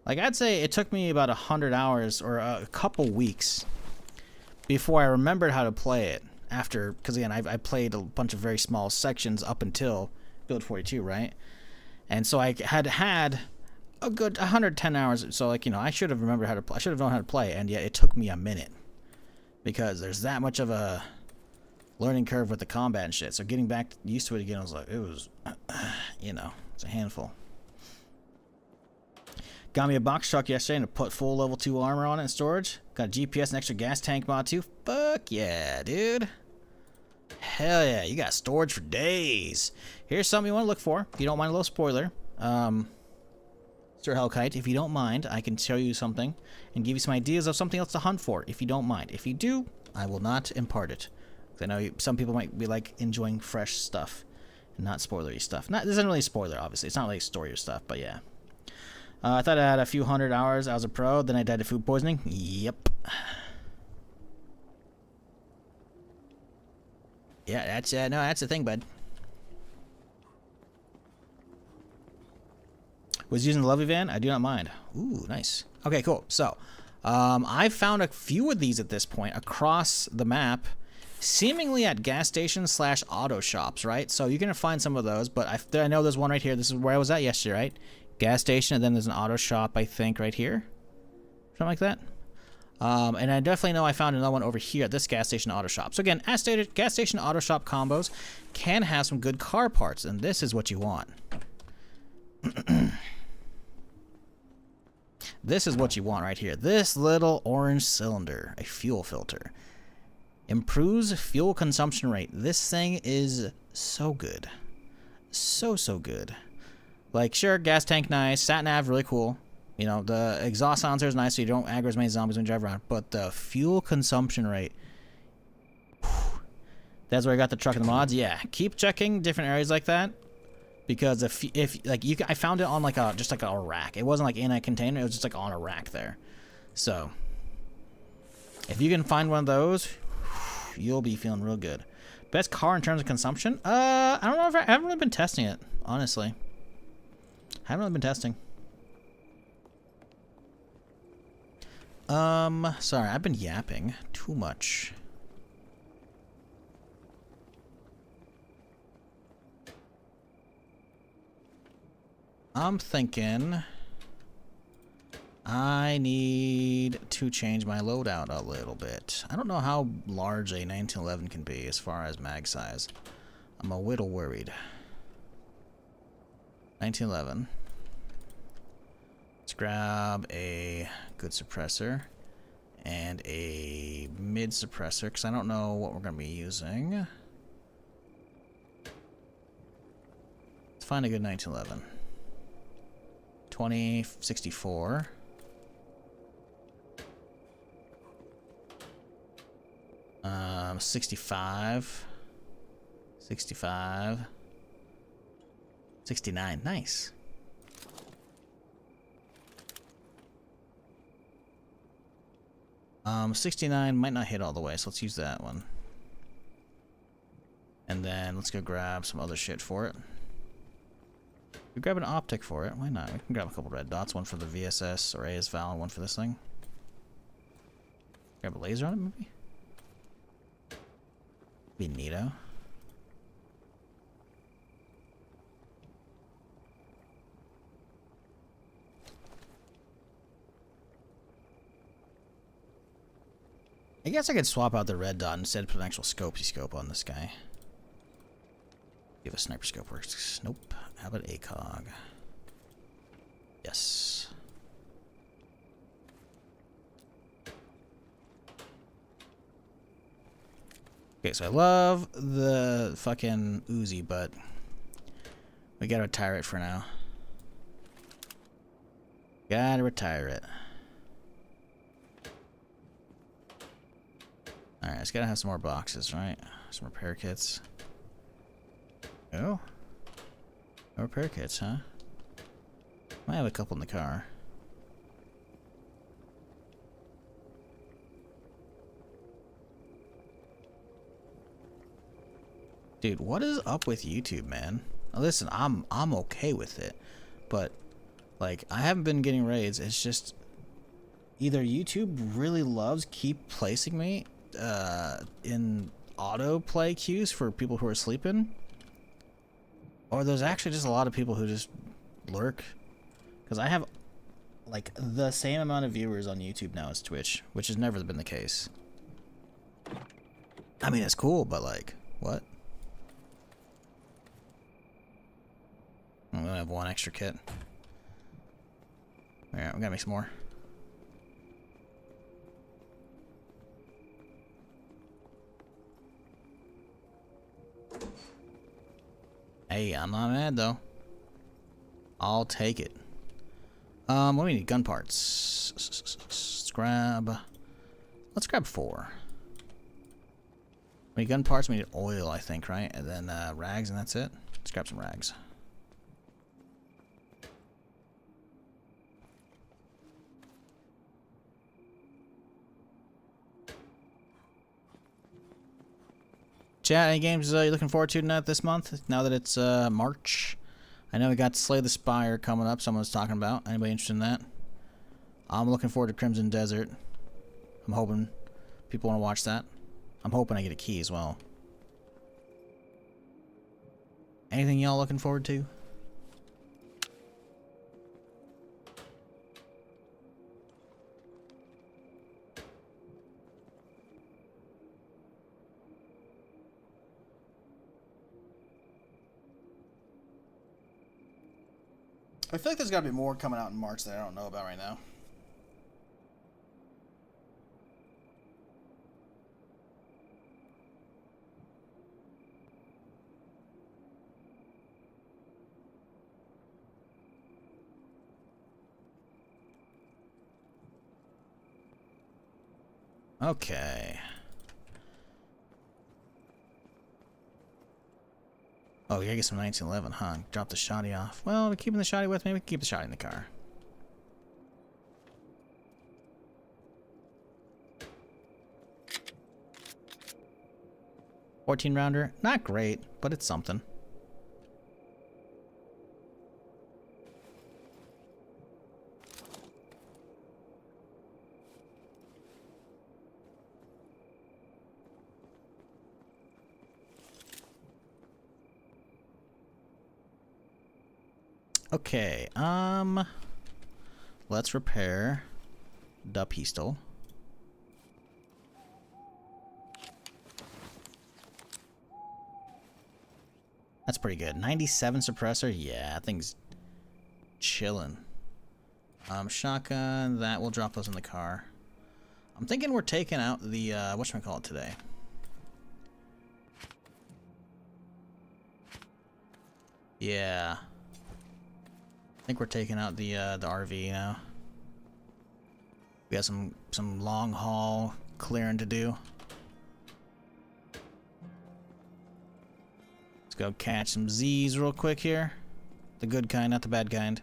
Like, I'd say it took me about 100 hours or a couple weeks before I remembered how to play it. After, because again, I played a bunch of very small sections up until Build 42, right? And so I had a good 110 hours. So like, you know, I should have remembered how to play. I should have known how to play, and yet it took me a minute because there's that much of a learning curve with the combat and shit. So getting back used to it again, I was like, it was, you know, it's a handful. Got me a box truck yesterday and put full level 2 armor on it in storage. Got a GPS and extra gas tank mod too. Fuck yeah, dude. Hell yeah, you got storage for days. Here's something you want to look for. If you don't mind a little spoiler. Sir Hellkite, if you don't mind, I can show you something and give you some ideas of something else to hunt for, if you don't mind. If you do, I will not impart it. I know some people might be like enjoying fresh stuff and not spoilery stuff. This isn't really a spoiler, obviously. It's not really story or stuff, but yeah. I thought I had a few hundred hours. I was a pro. Then I died of food poisoning. Yep. Yeah, that's no, that's the thing, bud. Was using the Lovely Van. I do not mind. Ooh, nice. Okay, cool. So, I found a few of these at this point across the map, seemingly at gas stations / auto shops, right? So you're gonna find some of those, but I know there's one right here. This is where I was at yesterday, right? Gas station, and then there's an auto shop, I think, right here. Something like that. And I definitely know I found another one over here at this gas station auto shop. So again, as stated, gas station auto shop combos can have some good car parts, and this is what you want. This is what you want right here. This little orange cylinder, a fuel filter. Improves fuel consumption rate. This thing is so good. So good. Like, sure, gas tank nice, sat nav really cool. You know, the exhaust silencer is nice so you don't aggro as many zombies when you drive around. But the fuel consumption rate, whew, that's where I got the truck and the mods. Yeah, keep checking different areas like that, because if like I found it on like just like a rack. It wasn't like in a container. It was just like on a rack there. So if you can find one of those, you'll be feeling real good. Best car in terms of consumption? I don't know if I haven't really been testing it, honestly. Haven't really been testing. Sorry, I've been yapping too much. I'm thinking I need to change my loadout a little bit. I don't know how large a 1911 can be as far as mag size. I'm a little worried. 1911. Let's grab a good suppressor and a mid suppressor, because I don't know what we're going to be using. Let's find a good 1911. 2064. Um, 65. 65. 69. Nice. 69 might not hit all the way, so let's use that one. And then let's go grab some other shit for it. We grab an optic for it. Why not? We can grab a couple red dots. One for the VSS or ASVAL, and one for this thing. Grab a laser on it, maybe? Be neato. I guess I could swap out the red dot and instead put an actual scopey scope on this guy. If a sniper scope works. Nope. How about ACOG? Yes. Okay, so I love the fucking Uzi, but we gotta retire it for now. Gotta retire it. Alright, it's gotta have some more boxes, right? Some repair kits. Oh. No repair kits, huh? Might have a couple in the car. Dude, what is up with YouTube, man? Now, listen, I'm okay with it, but like I haven't been getting raids. It's just either YouTube really loves keep placing me in auto play queues for people who are sleeping, or there's actually just a lot of people who just lurk Because I have like the same amount of viewers on YouTube now as Twitch, which has never been the case. I mean, it's cool, but like, what? I'm gonna have one extra kit. Alright, we gotta make some more. Hey, I'm not mad though. I'll take it. What do we need? Gun parts. Let's grab 4. We need gun parts, we need oil, I think, right? And then rags, and that's it. Let's grab some rags. Chat, any games you're looking forward to this month, now that it's March? I know we got Slay the Spire coming up, someone's talking about. Anybody interested in that? I'm looking forward to Crimson Desert. I'm hoping people want to watch that. I'm hoping I get a key as well. Anything y'all looking forward to? I feel like there's got to be more coming out in March that I don't know about right now. Okay. Oh, you gotta get some 1911, huh? Drop the shoddy off. Well, we're keeping the shoddy with me. We can keep the shoddy in the car. $14 rounder. Not great, but it's something. Okay, let's repair the pistol. That's pretty good. 97 suppressor, yeah, that thing's chilling. Shotgun, that we'll drop those in the car. I'm thinking we're taking out the whatchamacallit today. Yeah. I think we're taking out the RV now. We got some long haul clearing to do. Let's go catch some Z's real quick here. The good kind, not the bad kind.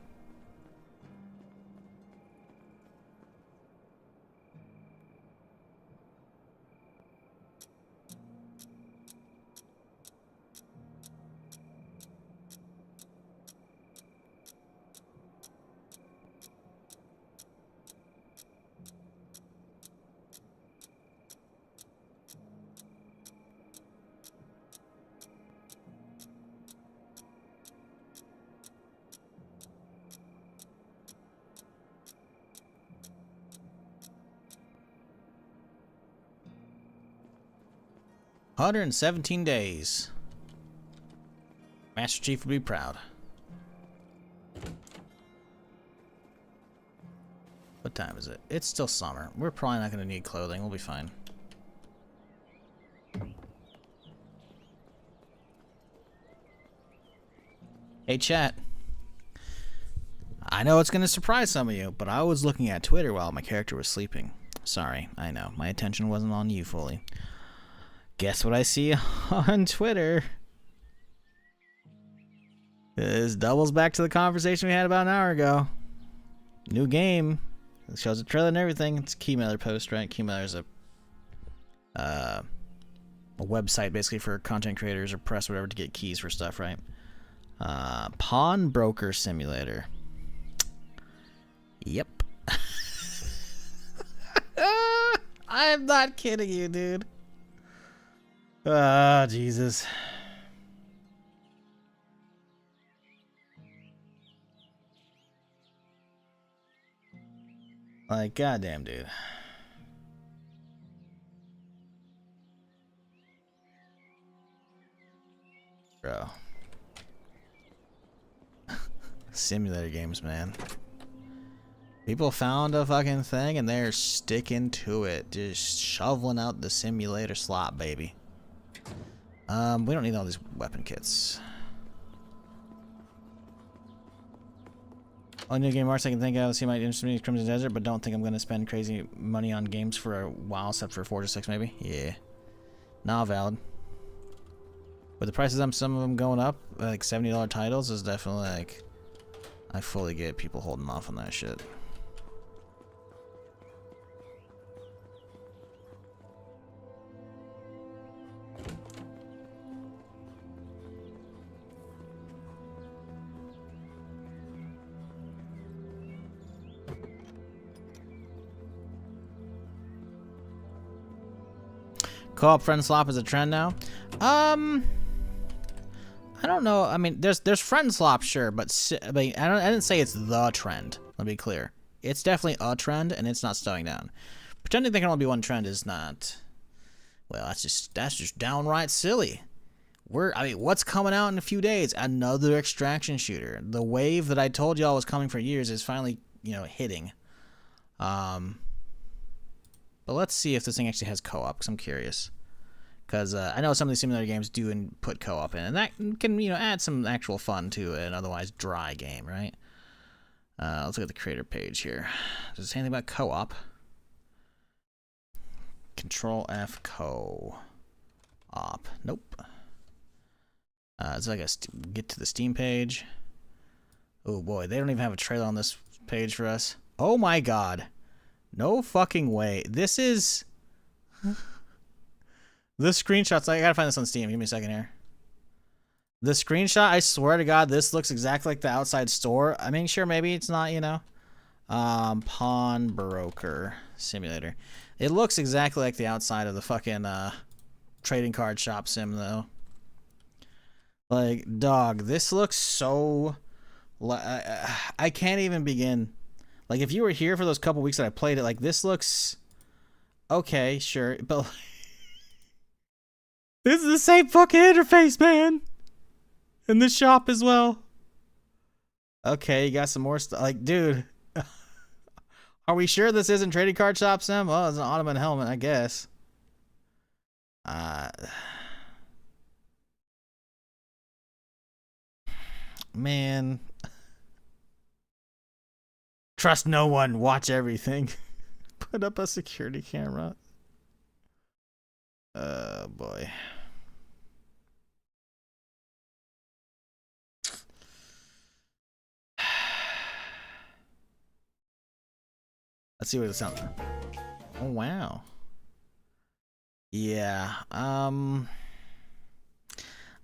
$117 days. Master Chief would be proud. What time is it? It's still summer. We're probably not going to need clothing. We'll be fine. Hey, chat. I know it's going to surprise some of you, but I was looking at Twitter while my character was sleeping. Sorry, I know. My attention wasn't on you fully. Guess what I see on Twitter? This doubles back to the conversation we had about an hour ago. New game. It shows a trailer and everything. It's a Keymailer post, right? Keymailer is a website basically for content creators or press or whatever to get keys for stuff, right? Pawnbroker Simulator. Yep. I'm not kidding you, dude. Ah, Jesus. Like, goddamn, dude. Bro. Simulator games, man. People found a fucking thing and they're sticking to it. Just shoveling out the simulator slot, baby. We don't need all these weapon kits. Only new game arts I can think of. See my interest in Crimson Desert, but don't think I'm going to spend crazy money on games for a while, except for 4 to 6 maybe. Yeah. Not valid. With the prices of some of them going up, like $70 titles is definitely like... I fully get people holding off on that shit. Co-op friend swap is a trend now. I don't know. I mean, there's friend swap, sure, but I mean, I didn't say it's the trend. Let me be clear. It's definitely a trend, and it's not slowing down. Pretending there can only be one trend is not. Well, that's just downright silly. I mean, what's coming out in a few days? Another extraction shooter. The wave that I told y'all was coming for years is finally, hitting. But let's see if this thing actually has co-op, because I'm curious. Because I know some of these simulator games do put co-op in, and that can, add some actual fun to an otherwise dry game, right? Let's look at the creator page here. Does it say anything about co-op? Control F co-op. Nope. It's like get to the Steam page. Oh boy, they don't even have a trailer on this page for us. Oh my god. No fucking way. This is... The screenshots, I gotta find this on Steam. Give me a second here. The screenshot, I swear to God, this looks exactly like the outside store. I mean, sure, maybe it's not, Pawnbroker Simulator. It looks exactly like the outside of the fucking trading card shop sim, though. Like, dog, this looks so... I can't even begin. Like, if you were here for those couple weeks that I played it, like, this looks... Okay, sure, but... This is the same fucking interface, man! In the shop as well. Okay, you got some more stuff. Like, dude... Are we sure this isn't trading card shop sim? Well, it's an Ottoman helmet, I guess. Man... Trust no one. Watch everything. Put up a security camera. Oh boy. Let's see what it sounds like. Oh wow. Yeah. I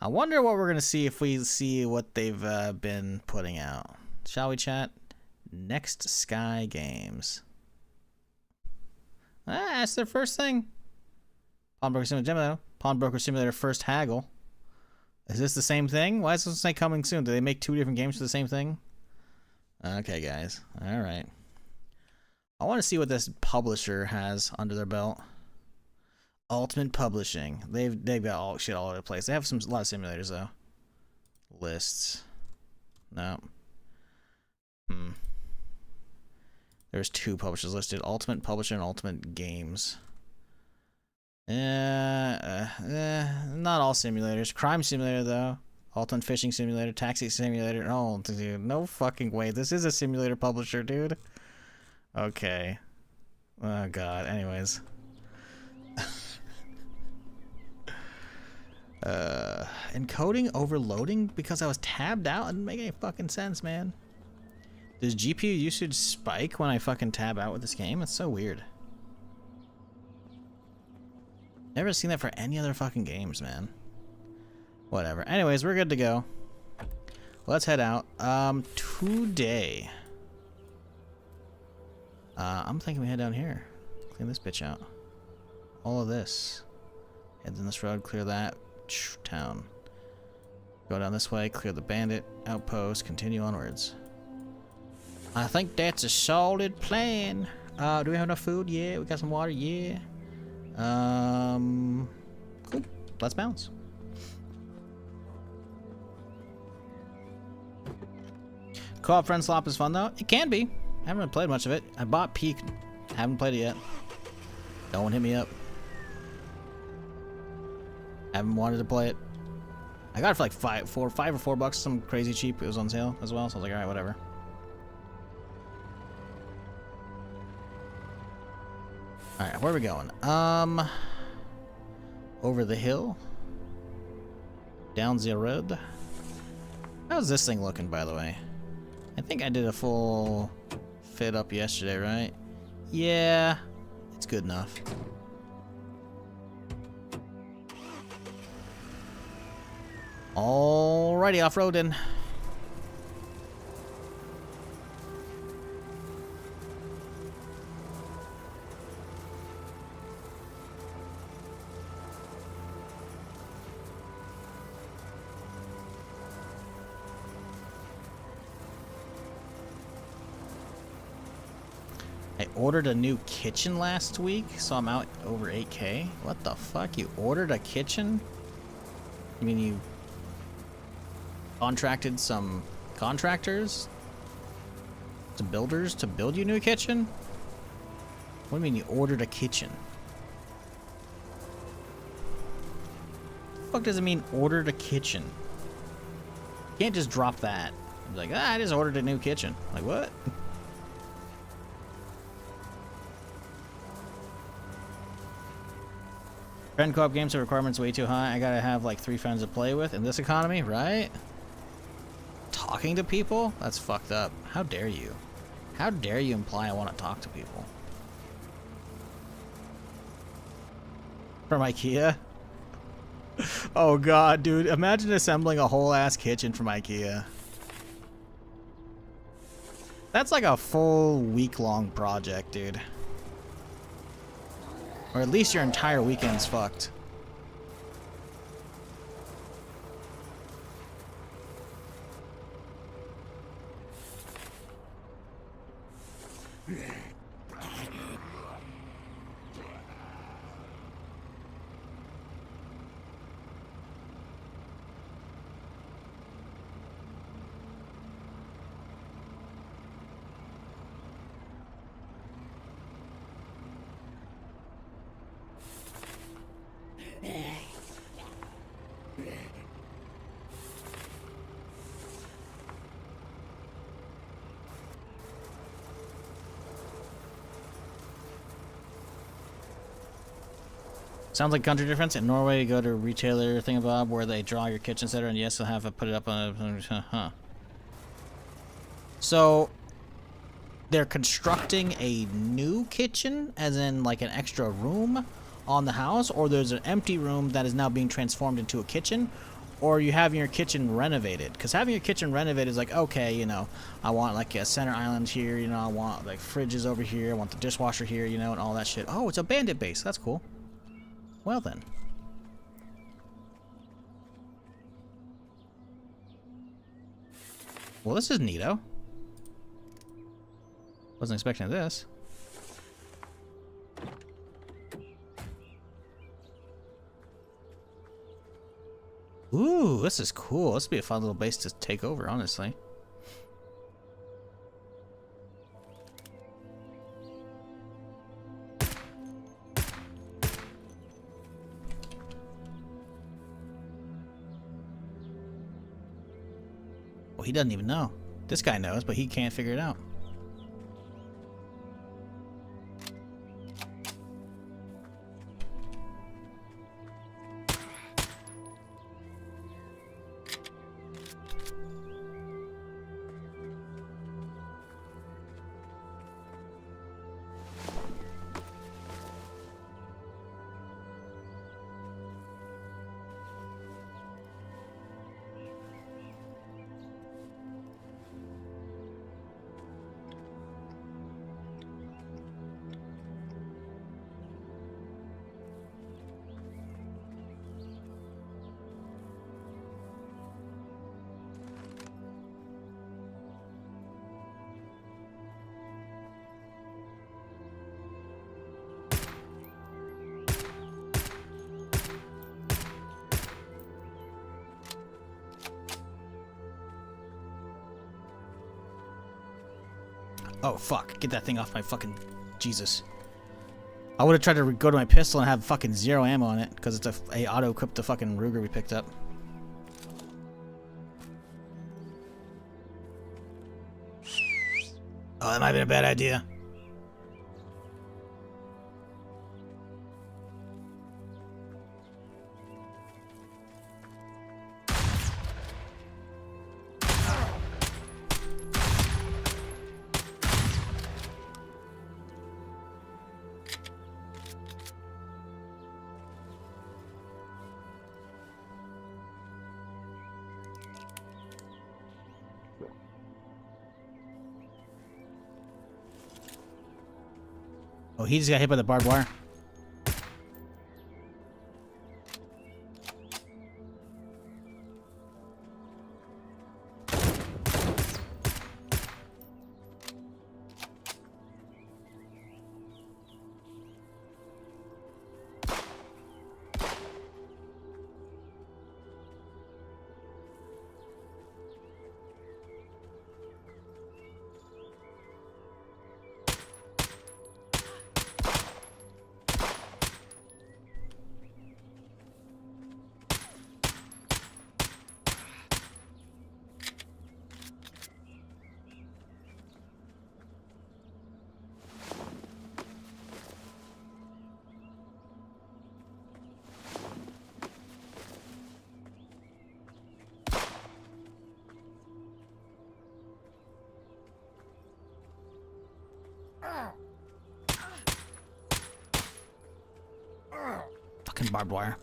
wonder what we're gonna see if we see what they've been putting out. Shall we chat? Next Sky Games. That's their first thing. Pawnbroker Simulator demo. Pawnbroker Simulator First Haggle. Is this the same thing? Why does this say coming soon? Do they make 2 different games for the same thing? Okay, guys. All right. I want to see what this publisher has under their belt. Ultimate Publishing. They've got all shit all over the place. They have a lot of simulators though. Lists. No. There's 2 publishers listed: Ultimate Publisher and Ultimate Games. Not all simulators. Crime Simulator though. Ultimate Fishing Simulator, Taxi Simulator. Oh, dude, no fucking way. This is a simulator publisher, dude. Okay. Oh god. Anyways. Encoding overloading because I was tabbed out? It didn't make any fucking sense, man. Does GPU usage spike when I fucking tab out with this game? It's so weird. Never seen that for any other fucking games, man. Whatever. Anyways, we're good to go. Let's head out. Today. I'm thinking we head down here. Clean this bitch out. All of this. Head down this road, clear that. Town. Go down this way, clear the bandit, outpost, continue onwards. I think that's a solid plan. Do we have enough food? Yeah. We got some water? Yeah. Cool. Let's bounce. Co-op friend slop is fun though. It can be. I haven't really played much of it. I bought Peak. Haven't played it yet. Don't hit me up. Haven't wanted to play it. I got it for like $5 or $4, some crazy cheap. It was on sale as well, so I was like, all right, whatever. All right, where are we going? Over the hill, down the road. How's this thing looking, by the way? I think I did a full fit up yesterday, right? Yeah, it's good enough. Alrighty, off-roading. I ordered a new kitchen last week, so I'm out over 8K. What the fuck? You ordered a kitchen? You mean you contracted some contractors? Some builders to build you a new kitchen? What do you mean you ordered a kitchen? What the fuck does it mean ordered a kitchen? You can't just drop that. It's like, I just ordered a new kitchen. Like, what? Friend co-op games are requirements way too high. I gotta have like 3 friends to play with in this economy, right? Talking to people? That's fucked up. How dare you? How dare you imply I want to talk to people? From IKEA? Oh god, dude. Imagine assembling a whole ass kitchen from IKEA. That's like a full week-long project, dude. Or at least your entire weekend's fucked. Sounds like country difference. In Norway, you go to a retailer thingamabob where they draw your kitchen center, and yes, they'll have to put it up on a... Huh. So, they're constructing a new kitchen, as in like an extra room on the house, or there's an empty room that is now being transformed into a kitchen, or you having your kitchen renovated. Because having your kitchen renovated is like, okay, you know, I want like a center island here, you know, I want like fridges over here, I want the dishwasher here, you know, and all that shit. Oh, it's a bandit base. That's cool. Well then. Well, this is neato. Wasn't expecting this. Ooh, this is cool. This would be a fun little base to take over, honestly. Well, he doesn't even know. This guy knows, but he can't figure it out. Oh, fuck. Get that thing off my fucking... Jesus. I would have tried to go to my pistol and have fucking 0 ammo on it, because it's a auto-equipped the fucking Ruger we picked up. Oh, that might have been a bad idea. Oh, he just got hit by the barbed wire. Fucking barbed wire.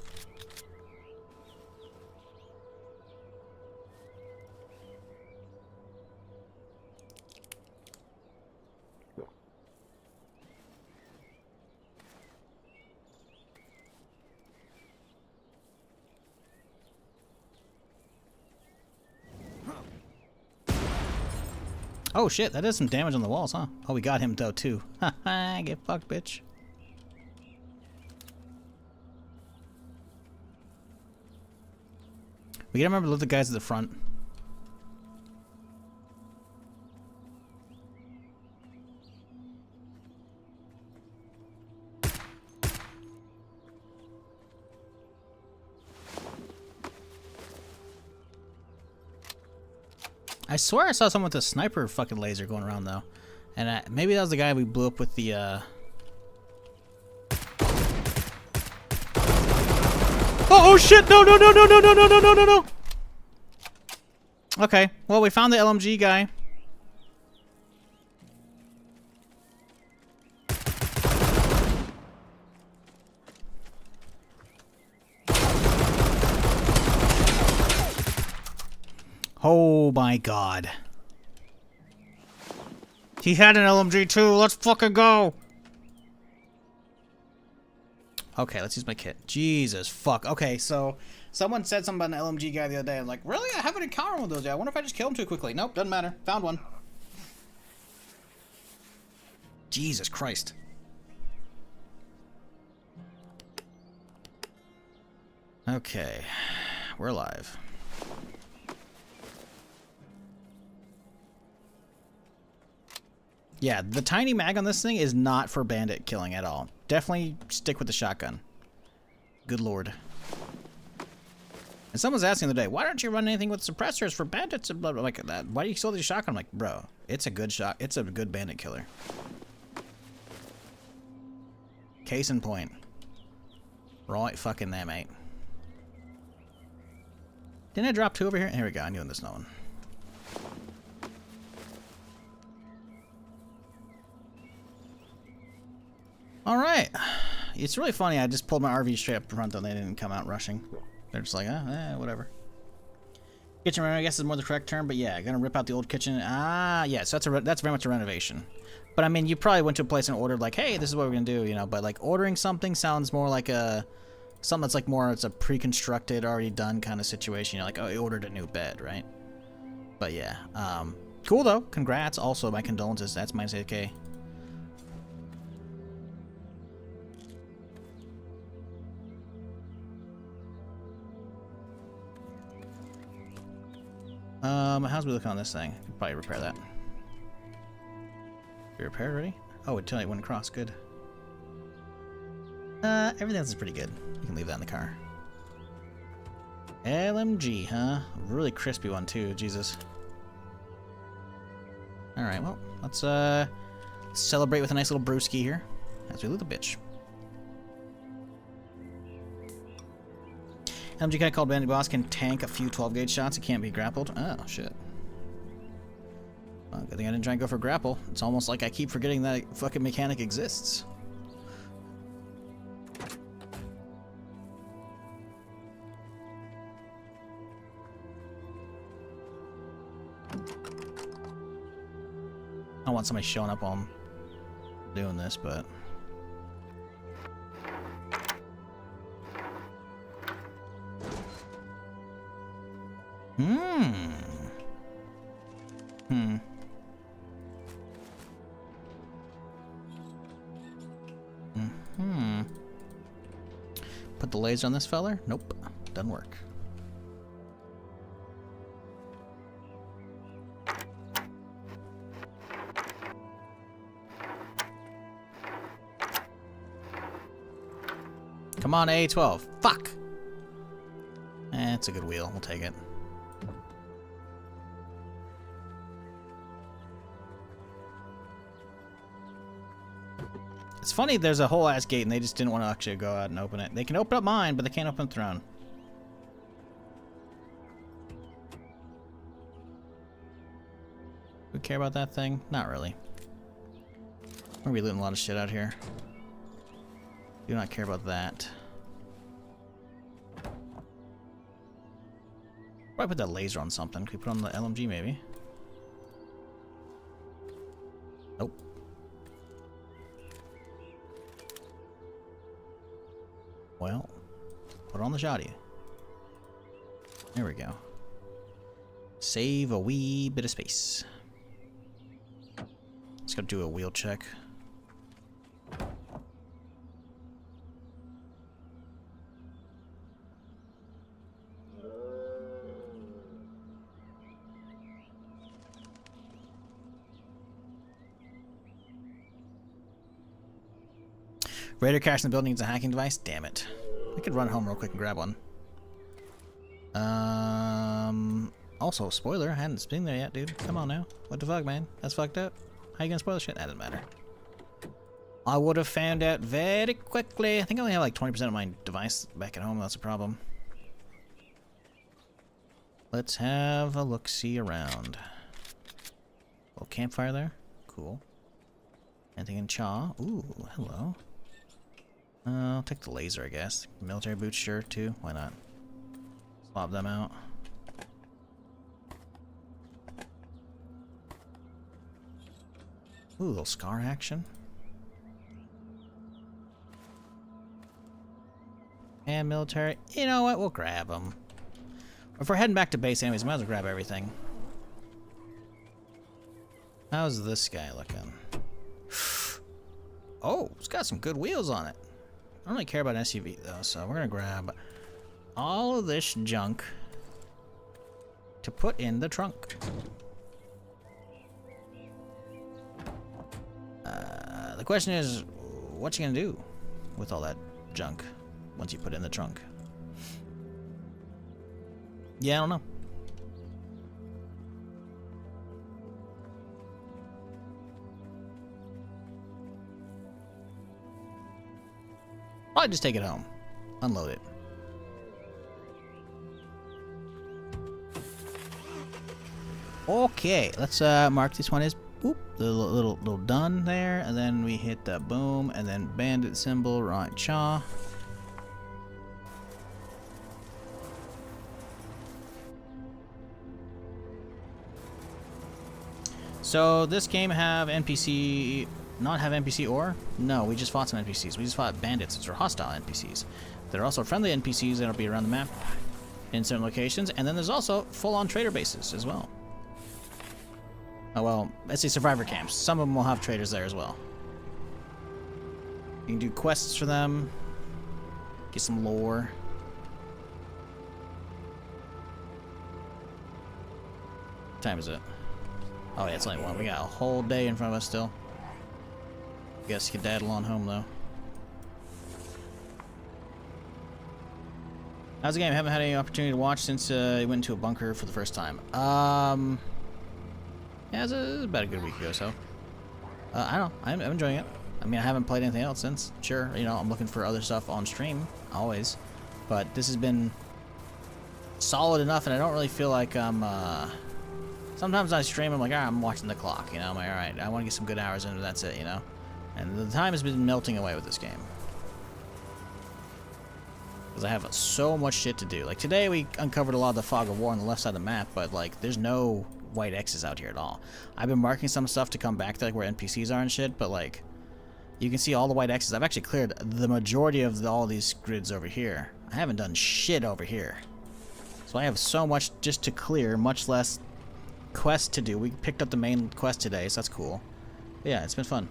Oh shit, that does some damage on the walls, huh? Oh, we got him though too. Haha, get fucked, bitch. We gotta remember to loot the guys at the front. I swear I saw someone with a sniper fucking laser going around though. And maybe that was the guy we blew up with the Oh shit! No! No! Okay, well we found the LMG guy. Oh my god. He had an LMG too. Let's fucking go. Okay, let's use my kit. Jesus, fuck. Okay, so someone said something about an LMG guy the other day. I'm like, really? I haven't encountered one of those yet. I wonder if I just killed him too quickly. Nope, doesn't matter. Found one. Jesus Christ. Okay, we're live. Yeah, the tiny mag on this thing is not for bandit killing at all. Definitely stick with the shotgun. Good lord. And someone's asking the other day, why don't you run anything with suppressors for bandits and blah, blah, like that? Why do you still do shotgun? I'm like, bro, it's a good shot. It's a good bandit killer. Case in point. Right fucking there, mate. Didn't I drop 2 over here? Here we go. I knew this one. All right. It's really funny. I just pulled my RV straight up front, though. They didn't come out rushing. They're just like, whatever. Kitchen renovation, I guess, is more the correct term, but yeah, gonna rip out the old kitchen. Ah, yeah, so that's very much a renovation. But I mean, you probably went to a place and ordered like, hey, this is what we're gonna do, you know. But like ordering something sounds more like something that's like more, it's a pre-constructed, already done kind of situation. You know, like, oh, you ordered a new bed, right? But yeah, cool though. Congrats. Also, my condolences. That's minus 8K. How's we looking on this thing? Could probably repair that. repaired already? Oh, it wouldn't cross. Good. Everything else is pretty good. You can leave that in the car. LMG, huh? Really crispy one too. Jesus. All right. Well, let's celebrate with a nice little brewski here as we loot the bitch. LMG guy called Bandit Boss can tank a few 12 gauge shots. It can't be grappled. Oh shit. Well, good thing I didn't try and go for grapple. It's almost like I keep forgetting that fucking mechanic exists. I don't want somebody showing up while I'm doing this, but... Put the laser on this feller? Nope. Doesn't work. Come on, A12. Fuck! It's a good wheel. We'll take it. It's funny, there's a whole ass gate and they just didn't want to actually go out and open it. They can open up mine, but they can't open Throne. We care about that thing? Not really. We're gonna be looting a lot of shit out here. Do not care about that. Why put that laser on something? Can we put on the LMG maybe? Nope. Well, put it on the shoddy. There we go. Save a wee bit of space. Let's go do a wheel check. Raider crashed in the building needs a hacking device? Damn it. I could run home real quick and grab one. Also, spoiler, I hadn't been there yet, dude. Come on now. What the fuck, man? That's fucked up. How you gonna spoil shit? That doesn't matter. I would have found out very quickly. I think I only have like 20% of my device back at home. That's a problem. Let's have a look-see around. Little campfire there. Cool. Anything in Chaw? Ooh, hello. I'll take the laser, I guess. Military boots, sure, too. Why not? Swap them out. Ooh, little scar action. And military. You know what? We'll grab them. If we're heading back to base anyways, might as well grab everything. How's this guy looking? Oh, it's got some good wheels on it. I don't really care about an SUV though, so we're gonna grab all of this junk to put in the trunk. The question is, what you gonna do with all that junk once you put it in the trunk? Yeah, I don't know. Probably just take it home. Unload it. Okay, let's mark this one as boop, the little done there, and then we hit the boom, and then bandit symbol, right chaw. So this game have NPC, not have NPC ore? No, we just fought some NPCs. We just fought bandits, which are hostile NPCs. There are also friendly NPCs that'll be around the map in certain locations, and then there's also full-on trader bases as well. Oh well, let's say survivor camps. Some of them will have traders there as well. You can do quests for them, get some lore. What time is it? Oh yeah, it's only 1. We got a whole day in front of us still. Guess you could daddle on home though. How's the game? I haven't had any opportunity to watch since it went into a bunker for the first time. Yeah, it was about a good week ago, so. I don't know. I'm enjoying it. I mean, I haven't played anything else since. Sure, you know, I'm looking for other stuff on stream, always. But this has been solid enough, and I don't really feel like I'm, sometimes I stream, I'm like, alright, I'm watching the clock, you know? I'm like, alright, I want to get some good hours in, and that's it, you know? And the time has been melting away with this game. Because I have so much shit to do. Like, today we uncovered a lot of the fog of war on the left side of the map, but, like, there's no white X's out here at all. I've been marking some stuff to come back to, like, where NPCs are and shit, but, like, you can see all the white X's. I've actually cleared the majority of all these grids over here. I haven't done shit over here. So I have so much just to clear, much less quest to do. We picked up the main quest today, so that's cool. But yeah, it's been fun.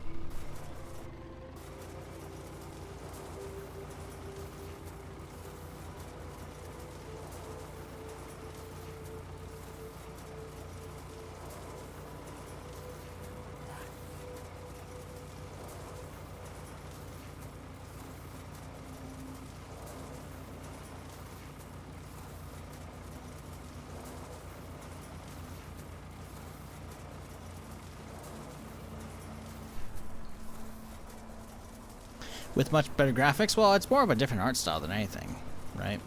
With much better graphics? Well, it's more of a different art style than anything, right?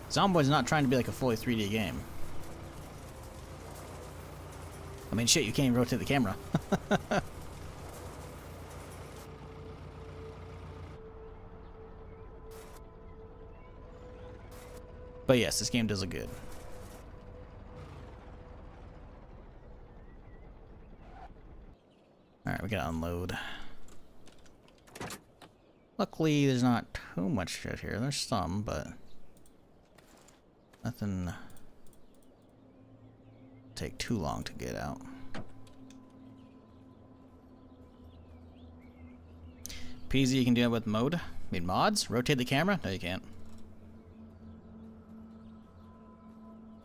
Zomboid's not trying to be like a fully 3D game. I mean, shit, you can't even rotate the camera. But yes, this game does look good. Alright, we gotta unload. Luckily, there's not too much shit here. There's some, but nothing take too long to get out. PZ, you can do it with mode. I mean, mods? Rotate the camera? No, you can't.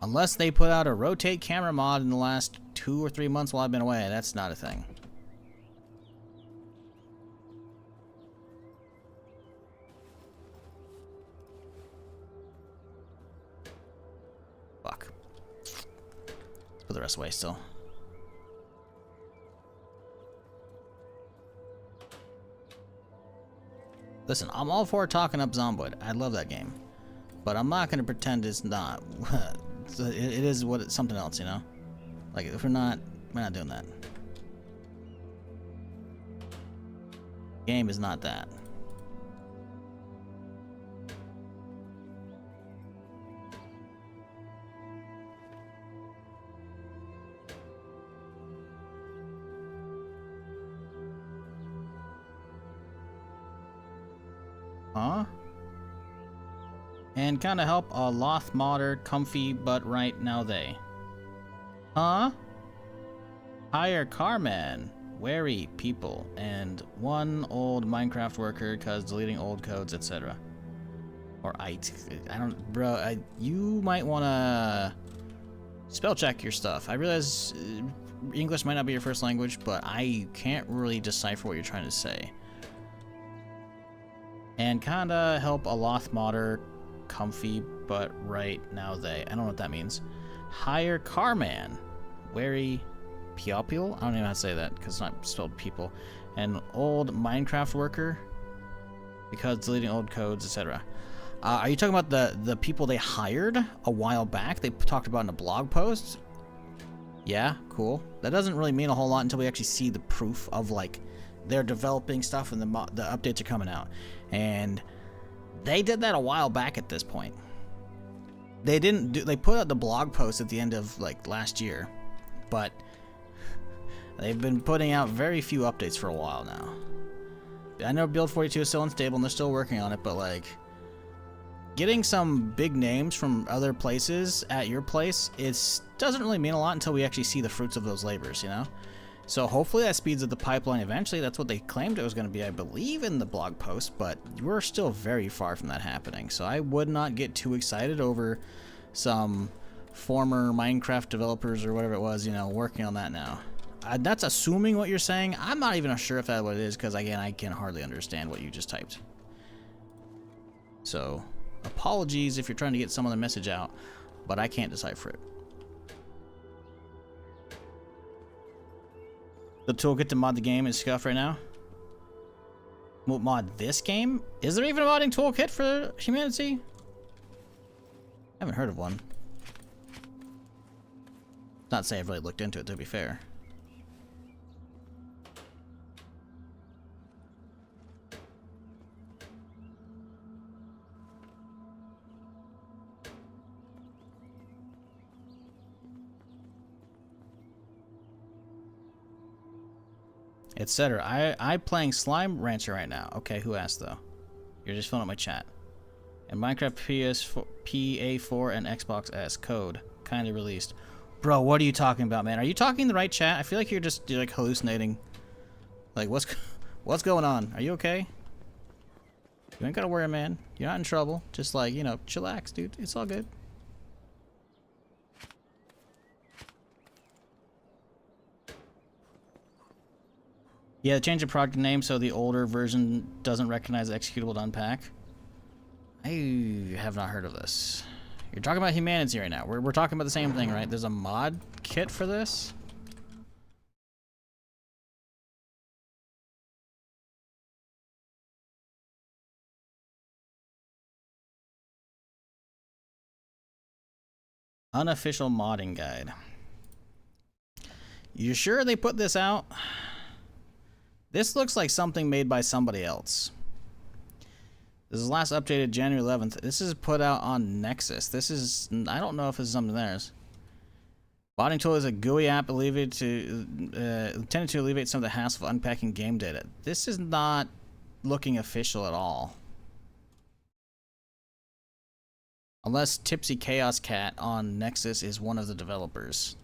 Unless they put out a rotate camera mod in the last 2 or 3 months while I've been away, that's not a thing. Fuck. Let's put the rest away still. Listen, I'm all for talking up Zomboid. I love that game. But I'm not going to pretend it's not. It is what it's something else, you know? Like, if we're not doing that. Game is not that. Huh? And kinda help a loth modder, comfy, but right now they. Huh? Hire carman, wary people, and one old Minecraft worker cause deleting old codes, etc. Or I don't, bro, you might wanna spell check your stuff. I realize English might not be your first language, but I can't really decipher what you're trying to say. And kinda help a loth modder, comfy, but right now they. I don't know what that means. Hire carman, wary people. I don't even know how to say that because it's not spelled people. And old Minecraft worker because deleting old codes, etc. Are you talking about the people they hired a while back? They talked about in a blog post. Yeah, cool. That doesn't really mean a whole lot until we actually see the proof of like they're developing stuff and the updates are coming out. And they did that a while back at this point. They didn't do, they put out the blog post at the end of like last year, but they've been putting out very few updates for a while now. I know Build 42 is still unstable and they're still working on it, but like getting some big names from other places at your place, it doesn't really mean a lot until we actually see the fruits of those labors, you know? So hopefully that speeds up the pipeline eventually. That's what they claimed it was going to be, I believe, in the blog post, but we're still very far from that happening. So I would not get too excited over some former Minecraft developers or whatever it was, you know, working on that now. that's assuming what you're saying. I'm not even sure if that's what it is, because again, I can hardly understand what you just typed. So, apologies if you're trying to get some other message out, but I can't decipher it. The toolkit to mod the game is scuffed right now. Mod this game? Is there even a modding toolkit for HumanitZ? I haven't heard of one. Not to say I've really looked into it, to be fair. Etc. I playing Slime Rancher right now. Okay, who asked though? You're just filling up my chat. And Minecraft PS4, PA4 and Xbox S code kindly released. Bro, what are you talking about, man? Are you talking the right chat? I feel like you're like hallucinating. Like what's going on? Are you okay? You ain't gotta worry, man. You're not in trouble. Just like, you know, chillax, dude. It's all good. Yeah, change the project name so the older version doesn't recognize the executable to unpack. I have not heard of this. You're talking about HumanitZ right now. We're talking about the same thing, right? There's a mod kit for this? Unofficial modding guide. You sure they put this out? This looks like something made by somebody else. This is last updated January 11th. This is put out on Nexus. This is, I don't know if this is something theirs. Modding tool is a GUI app intended to alleviate some of the hassle of unpacking game data. This is not looking official at all. Unless Tipsy Chaos Cat on Nexus is one of the developers.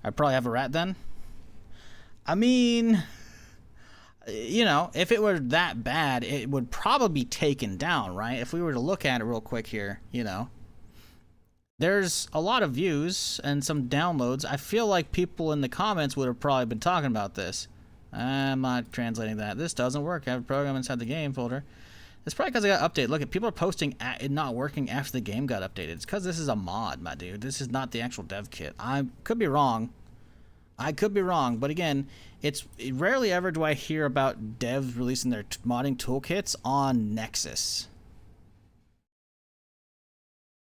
I'd probably have a rat then. I mean, you know, if it were that bad, it would probably be taken down, right? If we were to look at it real quick here, you know. There's a lot of views and some downloads. I feel like people in the comments would have probably been talking about this. I'm not translating that. This doesn't work. I have a program inside the game folder. It's probably because I got updated. Look, at people are posting it not working after the game got updated. It's because this is a mod, my dude. This is not the actual dev kit. I could be wrong. I could be wrong, but again, rarely ever do I hear about devs releasing their modding toolkits on Nexus.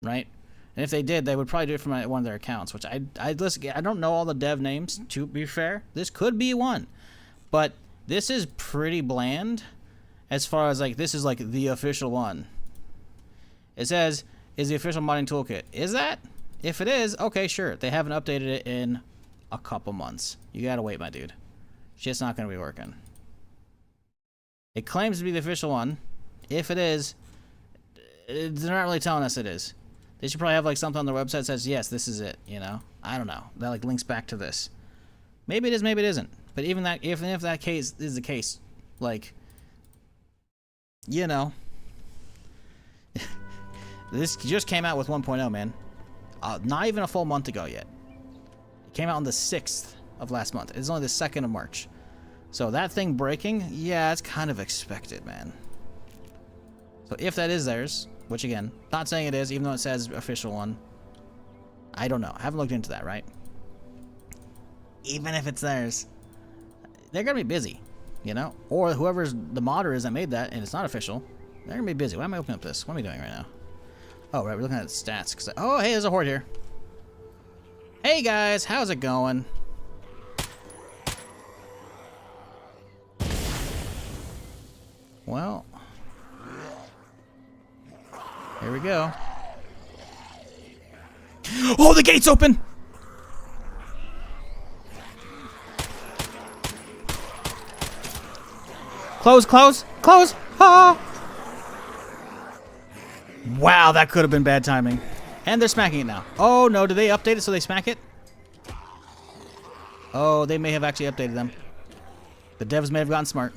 Right? And if they did, they would probably do it from one of their accounts, which I don't know all the dev names, to be fair. This could be one. But this is pretty bland. As far as like, this is like the official one. It says, is the official modding toolkit. Is that? If it is, okay, sure. They haven't updated it in a couple months. You gotta wait, my dude. Shit's not gonna be working. It claims to be the official one. If it is, they're not really telling us it is. They should probably have like something on their website that says, yes, this is it, you know? I don't know. That like links back to this. Maybe it is, maybe it isn't. But even if that case is the case, like, you know, this just came out with 1.0, man. Not even a full month ago yet. It came out on the 6th of last month. It's only the 2nd of March. So that thing breaking, yeah, it's kind of expected, man. So if that is theirs, which again, not saying it is, even though it says official one, I don't know. I haven't looked into that, right? Even if it's theirs, they're gonna be busy. You know, or whoever's the modder is that made that, and it's not official, they're gonna be busy. Why am I opening up this? What am I doing right now? Oh, right, we're looking at stats. Oh, hey, there's a horde here. Hey guys, how's it going? Well, here we go. Oh, the gate's open! Close, close, close! Ah! Wow, that could have been bad timing. And they're smacking it now. Oh no, did they update it so they smack it? Oh, they may have actually updated them. The devs may have gotten smart.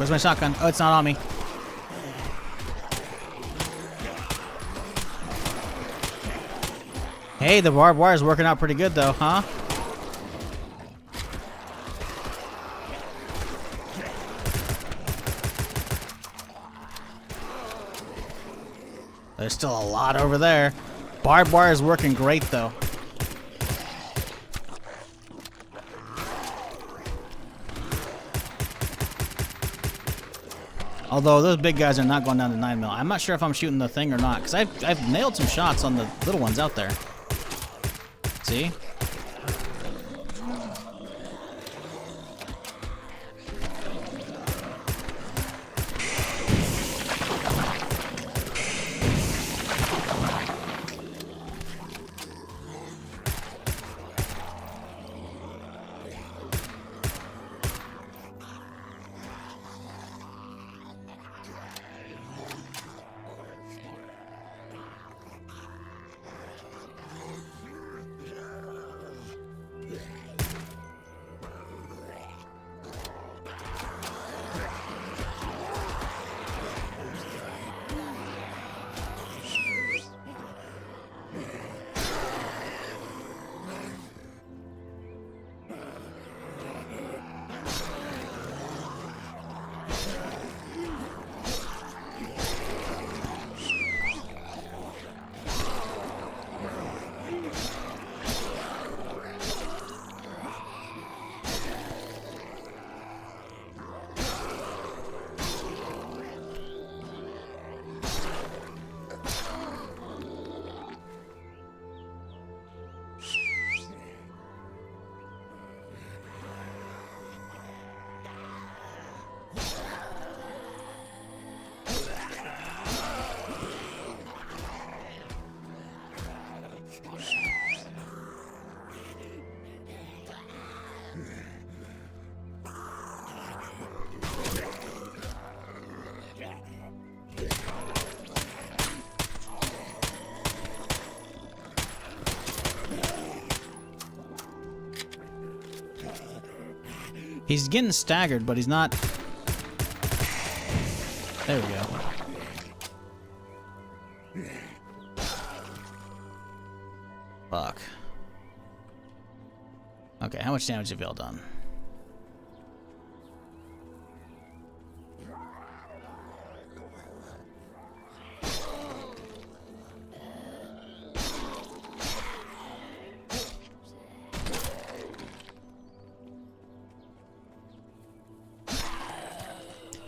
Where's my shotgun? Oh, it's not on me. Hey, the barbed wire is working out pretty good though, huh? There's still a lot over there. Barbed wire is working great though. Although those big guys are not going down to 9mm. I'm not sure if I'm shooting the thing or not, because I've nailed some shots on the little ones out there. See? He's getting staggered, but he's not. There we go. Fuck. Okay, how much damage have y'all done?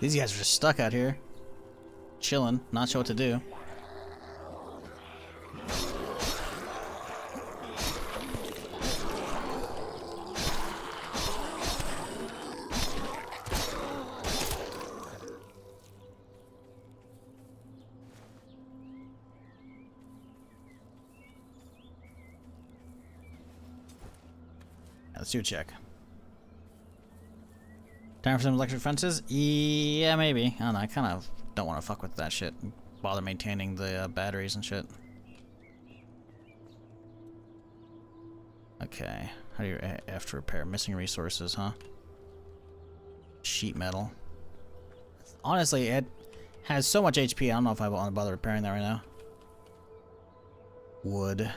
These guys are just stuck out here. Chilling, not sure what to do. Let's do a check. Time for some electric fences? Yeah, maybe. I don't know, I kind of don't want to fuck with that shit. Bother maintaining the batteries and shit. Okay. How do you have to repair? Missing resources, huh? Sheet metal. Honestly, it has so much HP, I don't know if I want to bother repairing that right now. Wood.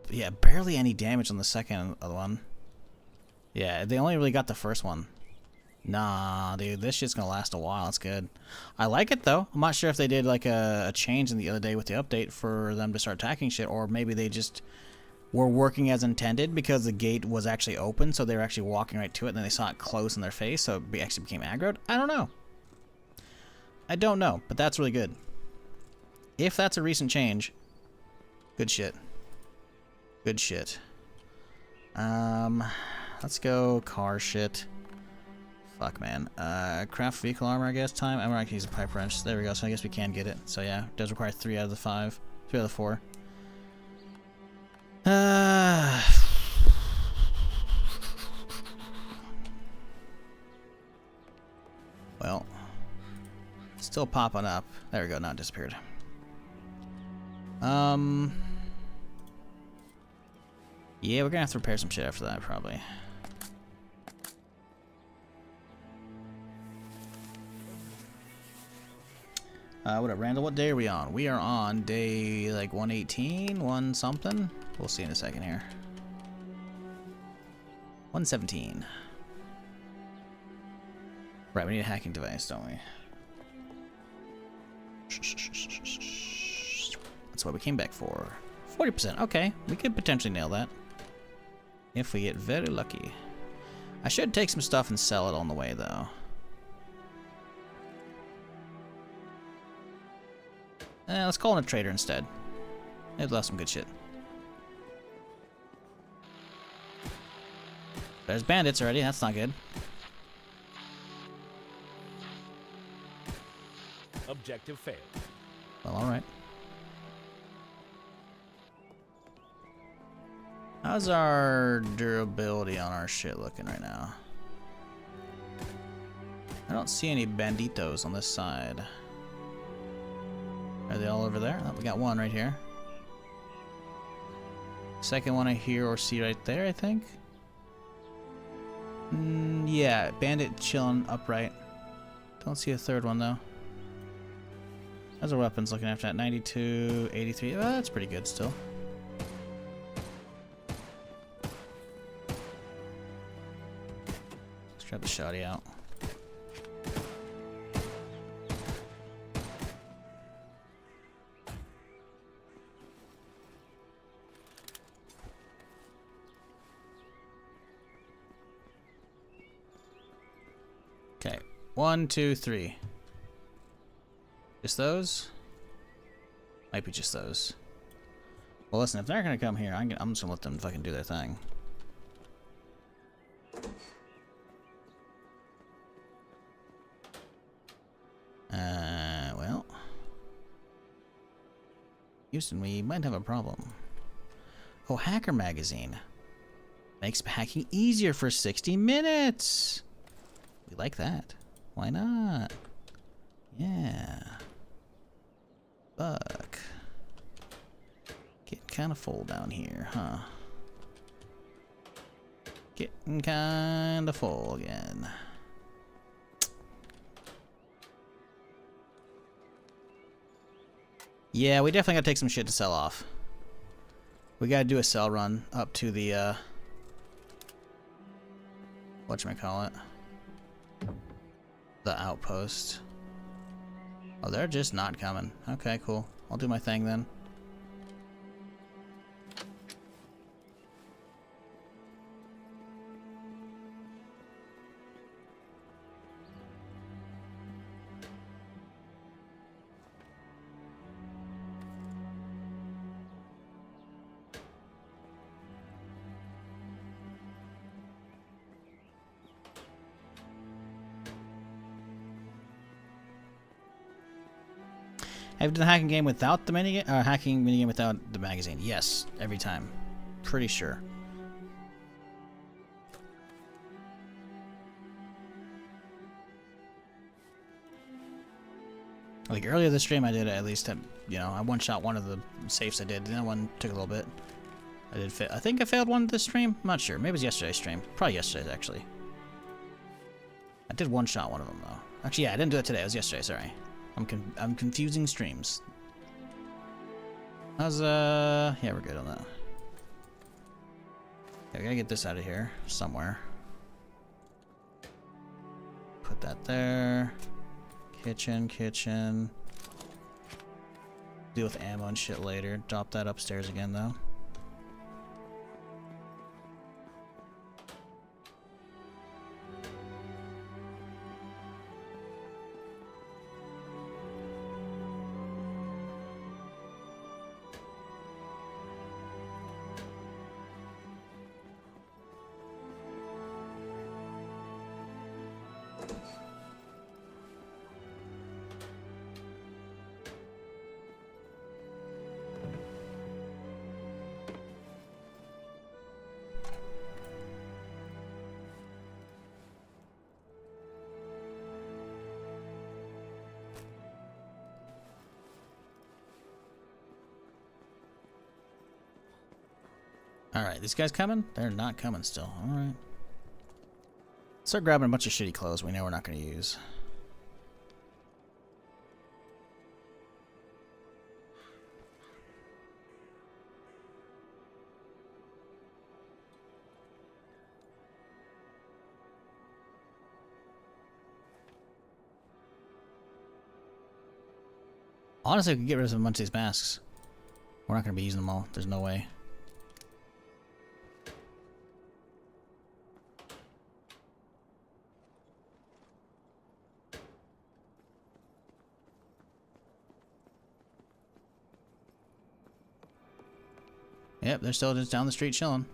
But yeah, barely any damage on the second one. Yeah, they only really got the first one. Nah, dude, this shit's gonna last a while. It's good. I like it, though. I'm not sure if they did, like, a change in the other day with the update for them to start attacking shit, or maybe they just were working as intended because the gate was actually open, so they were actually walking right to it, and then they saw it close in their face, so it actually became aggroed. I don't know. I don't know, but that's really good. If that's a recent change, good shit. Good shit. Let's go car shit. Fuck, man. Craft vehicle armor, I guess, time. I'm gonna use a pipe wrench. There we go, so I guess we can get it. So yeah, it does require 3 out of the 5. 3 out of the 4. Well. Still popping up. There we go, now it disappeared. Yeah, we're gonna have to repair some shit after that, probably. What up, Randall? What day are we on? We are on day like 118, 1 something. We'll see in a second here. 117. Right, we need a hacking device, don't we? That's what we came back for. 40%. Okay, we could potentially nail that. If we get very lucky. I should take some stuff and sell it on the way, though. Let's call in a trader instead. They've left some good shit. There's bandits already. That's not good. Objective failed. Well, alright. How's our durability on our shit looking right now? I don't see any banditos on this side. Are they all over there? Oh, we got one right here. Second one I hear or see right there, I think. Yeah, bandit chilling upright. Don't see a third one though. How's our weapons looking after that? 92, 83. Well, that's pretty good still. Let's try the shoddy out. Okay, 1, 2, 3. Just those? Might be just those. Well, listen, if they're gonna come here, I'm just gonna let them fucking do their thing. Well. Houston, we might have a problem. Oh, Hacker Magazine. Makes hacking easier for 60 minutes. We like that. Why not? Yeah. Fuck. Getting kind of full down here, huh? Getting kind of full again. Yeah, we definitely gotta take some shit to sell off. We gotta do a sell run up to the, whatchamacallit? The outpost. Oh, they're just not coming. Okay, cool. I'll do my thing then. Have you done the hacking game without the minigame? Hacking minigame without the magazine? Yes, every time. Pretty sure. Like earlier this stream, I did at least, you know, I one-shot one of the safes I did. The other one took a little bit. I did. I think I failed one this stream. I'm not sure. Maybe it was yesterday's stream. Probably yesterday's actually. I did one-shot one of them though. Actually, yeah, I didn't do it today. It was yesterday. Sorry. I'm confusing streams. How's yeah, we're good on that. Okay, we gotta get this out of here somewhere. Put that there. Kitchen. Deal with ammo and shit later. Drop that upstairs again though. Alright, these guys coming? They're not coming still. Alright. Start grabbing a bunch of shitty clothes we know we're not going to use. Honestly, I could get rid of a bunch of these masks. We're not going to be using them all. There's no way. Yep, they're still just down the street chilling.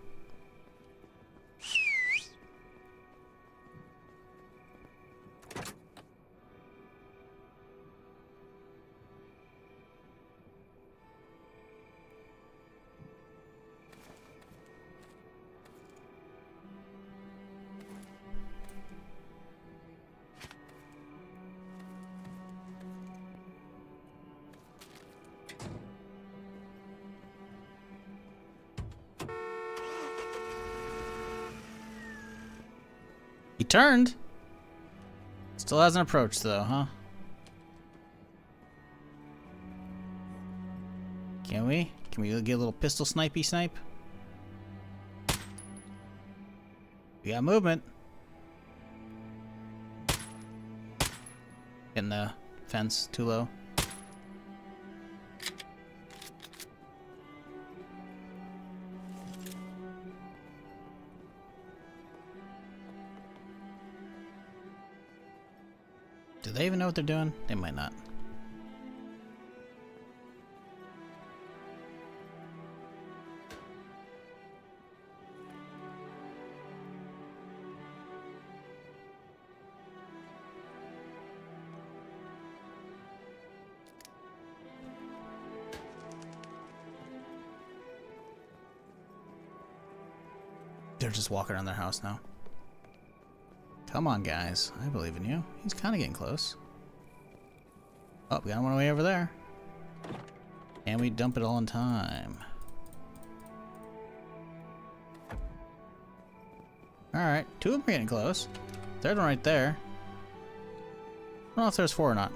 He turned. Still hasn't approached though, huh? Can we? Can we get a little pistol snipey snipe? We got movement. Getting the fence too low. Do they even know what they're doing? They might not. They're just walking around their house now. Come on, guys. I believe in you. He's kind of getting close. Oh, we got one way over there. And we dump it all in time. Alright, two of them are getting close. Third one right there. I don't know if there's four or not.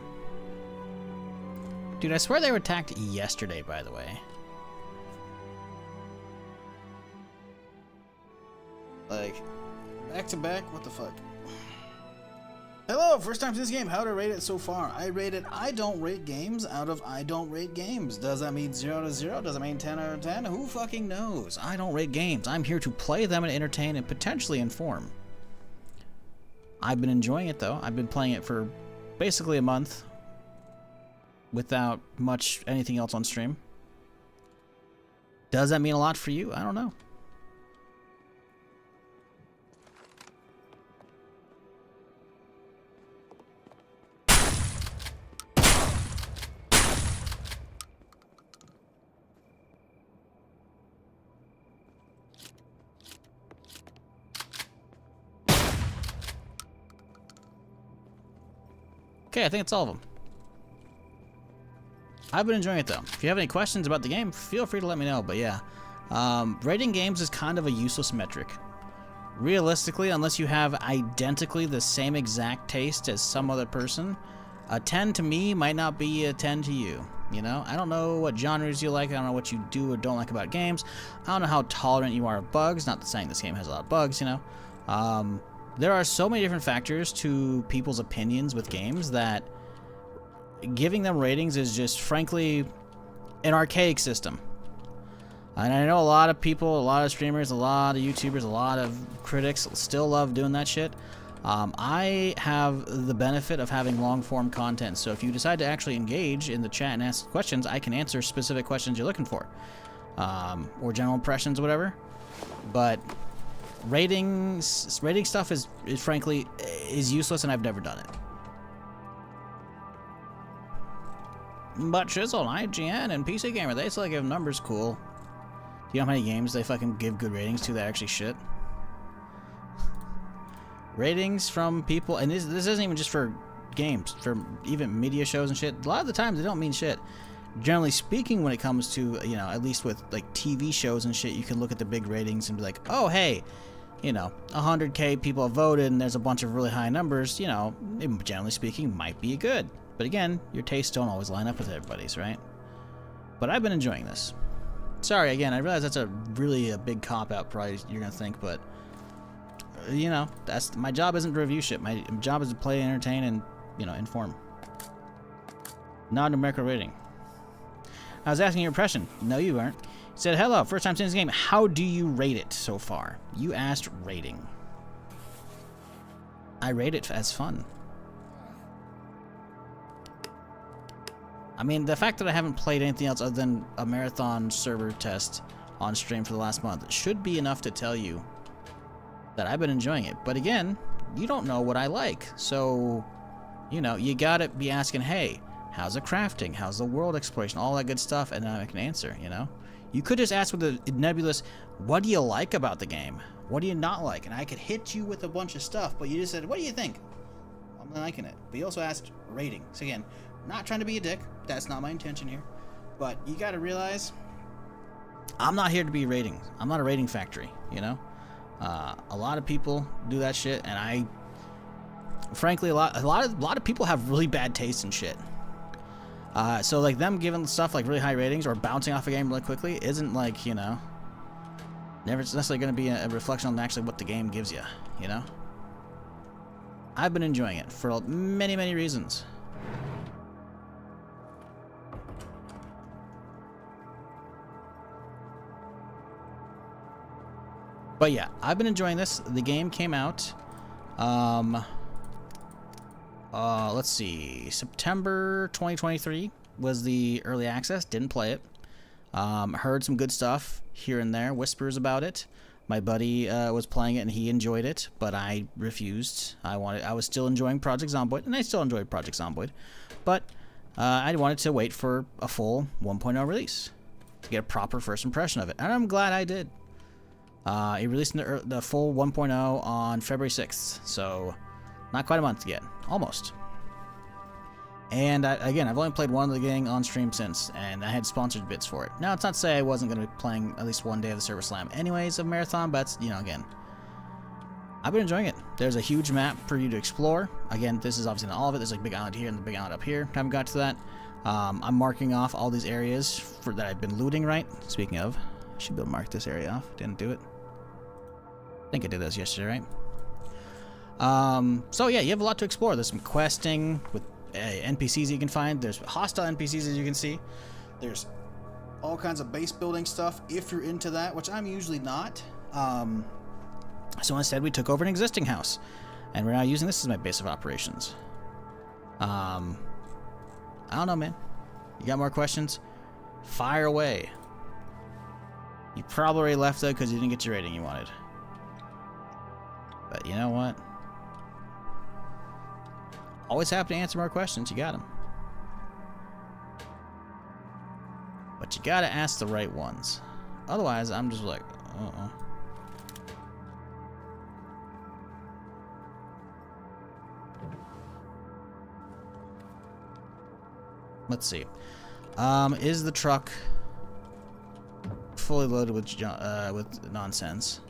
Dude, I swear they were attacked yesterday, by the way. Like, back to back? What the fuck? Hello, first time to this game. How to rate it so far? I rated I don't rate games out of I don't rate games. Does that mean 0 to 0? Does it mean 10 out of 10? Who fucking knows? I don't rate games. I'm here to play them and entertain and potentially inform. I've been enjoying it though. I've been playing it for basically a month without much anything else on stream. Does that mean a lot for you? I don't know. Okay, I think it's all of them. I've been enjoying it though. If you have any questions about the game, feel free to let me know. But yeah, rating games is kind of a useless metric. Realistically, unless you have identically the same exact taste as some other person, a 10 to me might not be a 10 to you. You know, I don't know what genres you like. I don't know what you do or don't like about games. I don't know how tolerant you are of bugs. Not saying this game has a lot of bugs, you know. There are so many different factors to people's opinions with games that giving them ratings is just, frankly, an archaic system. And I know a lot of people, a lot of streamers, a lot of YouTubers, a lot of critics still love doing that shit. I have the benefit of having long-form content, so if you decide to actually engage in the chat and ask questions, I can answer specific questions you're looking for. Or general impressions, whatever. But rating stuff is frankly useless, and I've never done it. But Chisel, IGN, and PC Gamer, they still give numbers. Cool. Do you know how many games they fucking give good ratings to that actually shit? Ratings from people, and this isn't even just for games, for even media shows and shit. A lot of the times they don't mean shit. Generally speaking, when it comes to, you know, at least with like TV shows and shit, you can look at the big ratings and be like, oh hey, you know, 100K people have voted and there's a bunch of really high numbers, you know, it, generally speaking, might be good. But again, your tastes don't always line up with everybody's, right? But I've been enjoying this. Sorry, again, I realize that's a big cop-out, probably you're gonna think, but you know, that's my job. Isn't to review shit. My job is to play, entertain, and, you know, inform. Not a numerical rating. I was asking your impression. No, you weren't. He said, hello, first time seeing this game. How do you rate it so far? You asked rating. I rate it as fun. I mean, the fact that I haven't played anything else other than a marathon server test on stream for the last month should be enough to tell you that I've been enjoying it. But again, you don't know what I like. So, you know, you gotta be asking, hey, how's the crafting? How's the world exploration? All that good stuff, and then I can answer, you know? You could just ask with a nebulous, what do you like about the game? What do you not like? And I could hit you with a bunch of stuff, but you just said, what do you think? I'm liking it. But you also asked rating. So again, not trying to be a dick. That's not my intention here. But you gotta realize, I'm not here to be ratings. I'm not a rating factory, you know? A lot of people do that shit, and frankly, a lot of people have really bad taste in shit. So like them giving stuff like really high ratings or bouncing off a game really quickly isn't like, you know, never necessarily going to be a reflection on actually what the game gives you, you know? I've been enjoying it for many, many reasons. But yeah, I've been enjoying this. The game came out, let's see, September 2023 was the early access. Didn't play it. Heard some good stuff here and there, whispers about it. My buddy was playing it and he enjoyed it, but I refused. I was still enjoying Project Zomboid, and I still enjoyed Project Zomboid, but I wanted to wait for a full 1.0 release to get a proper first impression of it, and I'm glad I did. It released the full 1.0 on February 6th, so not quite a month yet. Almost. And again, I've only played one of the gang on stream since, and I had sponsored bits for it. Now, it's not to say I wasn't going to be playing at least one day of the Server Slam anyways of Marathon, but, you know, again, I've been enjoying it. There's a huge map for you to explore. Again, this is obviously not all of it. There's like Big Island here and the Big Island up here. Haven't got to that. I'm marking off all these areas that I've been looting, right? Speaking of, I should be able to mark this area off. Didn't do it. I think I did this yesterday, right? So yeah, you have a lot to explore. There's some questing with NPCs you can find. There's hostile NPCs, as you can see. There's all kinds of base building stuff if you're into that, which I'm usually not. So instead we took over an existing house, and we're now using this as my base of operations. I don't know, man. You got more questions? Fire away. You probably already left though because you didn't get your rating you wanted. But you know what? Always happy to answer more questions. You got them. But you gotta ask the right ones. Otherwise, I'm just like, uh-oh. Let's see. Is the truck fully loaded with nonsense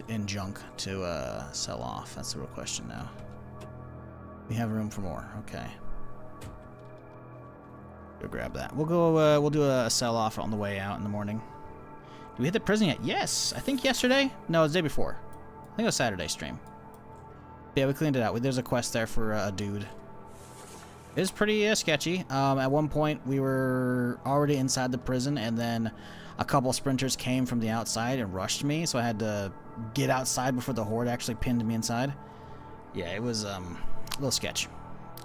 and junk to sell off? That's the real question now. We have room for more. Okay. Go grab that. We'll go. We'll do a sell off on the way out in the morning. Did we hit the prison yet? Yes. I think yesterday. No, it was the day before. I think it was Saturday stream. Yeah, we cleaned it out. There's a quest there for a dude. It was pretty sketchy. At one point, we were already inside the prison, and then a couple sprinters came from the outside and rushed me, so I had to get outside before the Horde actually pinned me inside. Yeah, it was a little sketchy.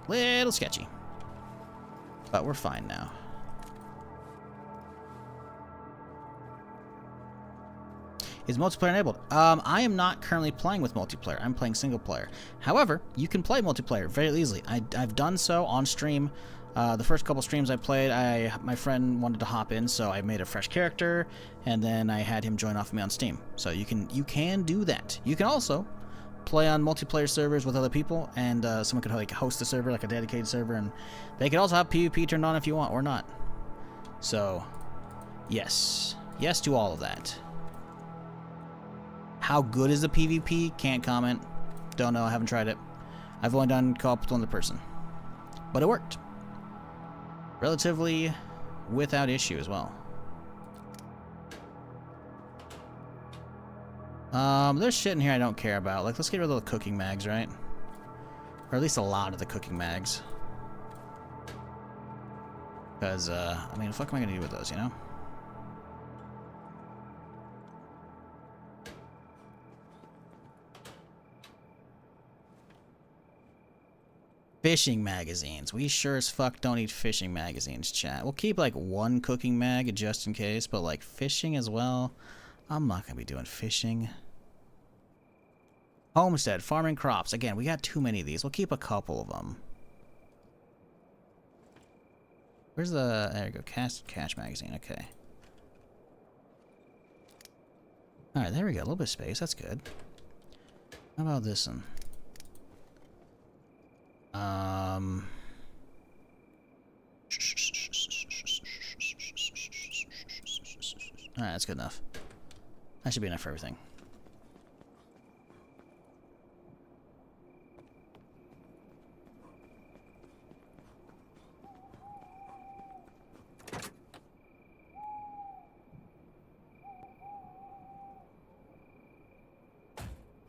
Little sketchy. But we're fine now. Is multiplayer enabled? I am not currently playing with multiplayer. I'm playing single player. However, you can play multiplayer very easily. I've done so on stream. The first couple streams I played, my friend wanted to hop in, so I made a fresh character, and then I had him join off of me on Steam. So you can do that. You can also play on multiplayer servers with other people, and someone could like host the server, like a dedicated server, and they could also have PvP turned on if you want or not. So, yes to all of that. How good is the PvP? Can't comment. Don't know. I haven't tried it. I've only done co-op with one other person. But it worked. Relatively without issue as well. There's shit in here I don't care about. Like, let's get rid of the cooking mags, right? Or at least a lot of the cooking mags. Because, I mean, what the fuck am I gonna do with those, you know? Fishing magazines. We sure as fuck don't need fishing magazines, chat. We'll keep like one cooking mag just in case, but like fishing as well. I'm not gonna be doing fishing. Homestead, farming crops. Again, we got too many of these. We'll keep a couple of them. Where's the... There you go. Cash magazine. Okay. Alright, there we go. A little bit of space. That's good. How about this one? Alright, that's good enough. That should be enough for everything.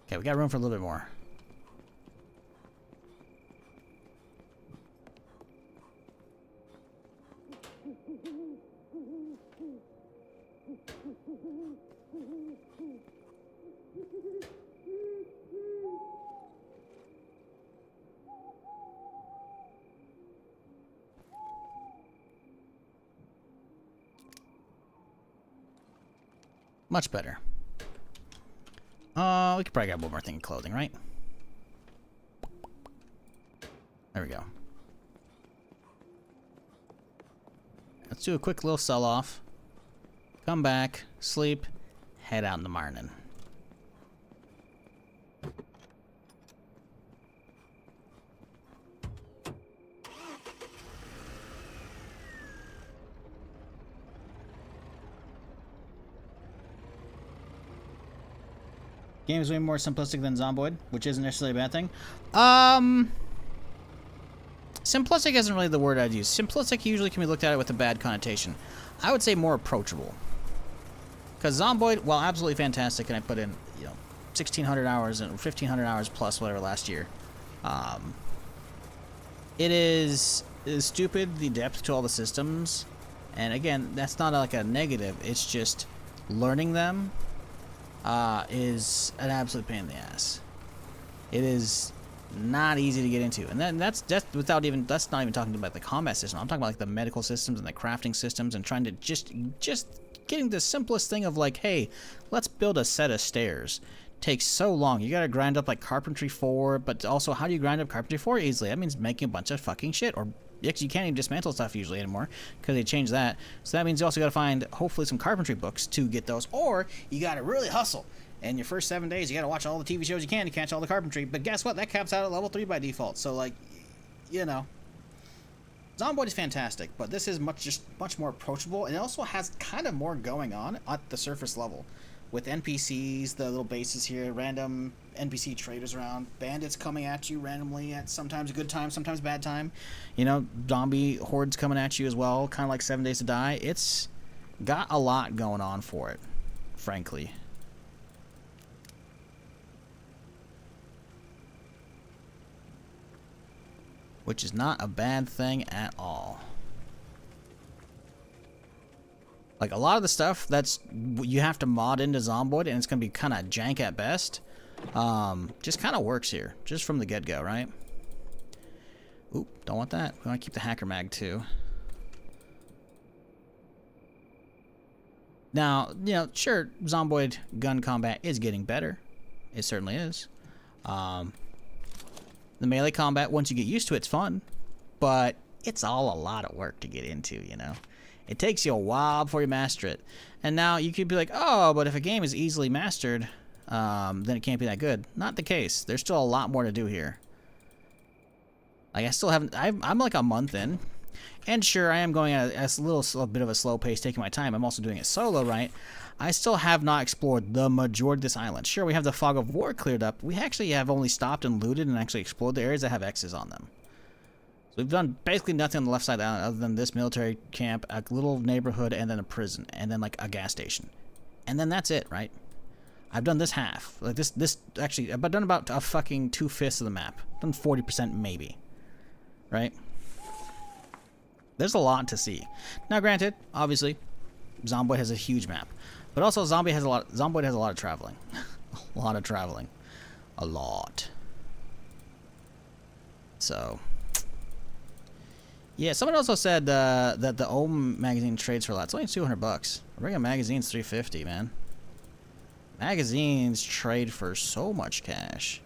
Okay, we got room for a little bit more. Much better. We could probably grab one more thing of clothing, right? There we go. Let's do a quick little sell-off. Come back, sleep, head out in the morning. Game is way more simplistic than Zomboid, which isn't necessarily a bad thing. Simplistic isn't really the word I'd use. Simplistic usually can be looked at with a bad connotation. I would say more approachable. Because Zomboid, while absolutely fantastic, and I put in, 1,600 hours and 1,500 hours plus whatever last year, it is stupid, the depth to all the systems. And again, that's not like a negative. It's just learning them is an absolute pain in the ass. It is not easy to get into, and then that's not even talking about the combat system. I'm talking about like the medical systems and the crafting systems, and trying to just getting the simplest thing of like, hey, let's build a set of stairs. Takes so long. You gotta grind up like carpentry 4, but also how do you grind up carpentry 4 easily? That means making a bunch of fucking shit, or actually you can't even dismantle stuff usually anymore because they changed that. So that means you also gotta find hopefully some carpentry books to get those, or you gotta really hustle. And your first 7 days, you gotta watch all the TV shows you can to catch all the carpentry. But guess what? That caps out at level 3 by default. So like, Zomboid is fantastic, but this is much more approachable, and it also has kind of more going on at the surface level. With NPCs, the little bases here, random NPC traders around, bandits coming at you randomly at sometimes a good time, sometimes bad time. Zombie hordes coming at you as well, kind of like 7 Days to Die. It's got a lot going on for it, frankly. Which is not a bad thing at all. Like, a lot of the stuff that's you have to mod into Zomboid, and it's going to be kind of jank at best, just kind of works here, just from the get-go, right? Oop, don't want that. We want to keep the hacker mag, too. Now, sure, Zomboid gun combat is getting better. It certainly is. The melee combat, once you get used to it, it's fun. But it's all a lot of work to get into, It takes you a while before you master it. And now you could be like, oh, but if a game is easily mastered, then it can't be that good. Not the case. There's still a lot more to do here. Like, I still haven't... I'm like a month in. And sure, I am going at a bit of a slow pace, taking my time. I'm also doing it solo, right? I still have not explored the majority of this island. Sure, we have the Fog of War cleared up. We actually have only stopped and looted and actually explored the areas that have X's on them. So we've done basically nothing on the left side of the island other than this military camp, a little neighborhood, and then a prison, and then like a gas station. And then that's it, right? I've done this half. Like this actually, I've done about a fucking 2/5 of the map. Done 40% maybe. Right? There's a lot to see. Now, granted, obviously, Zomboid has a huge map, but also Zomboid has a lot of traveling. A lot of traveling. A lot. So, yeah, someone also said that the Ohm magazine trades for a lot. It's only $200. Regular magazine's $350, man. Magazines trade for so much cash.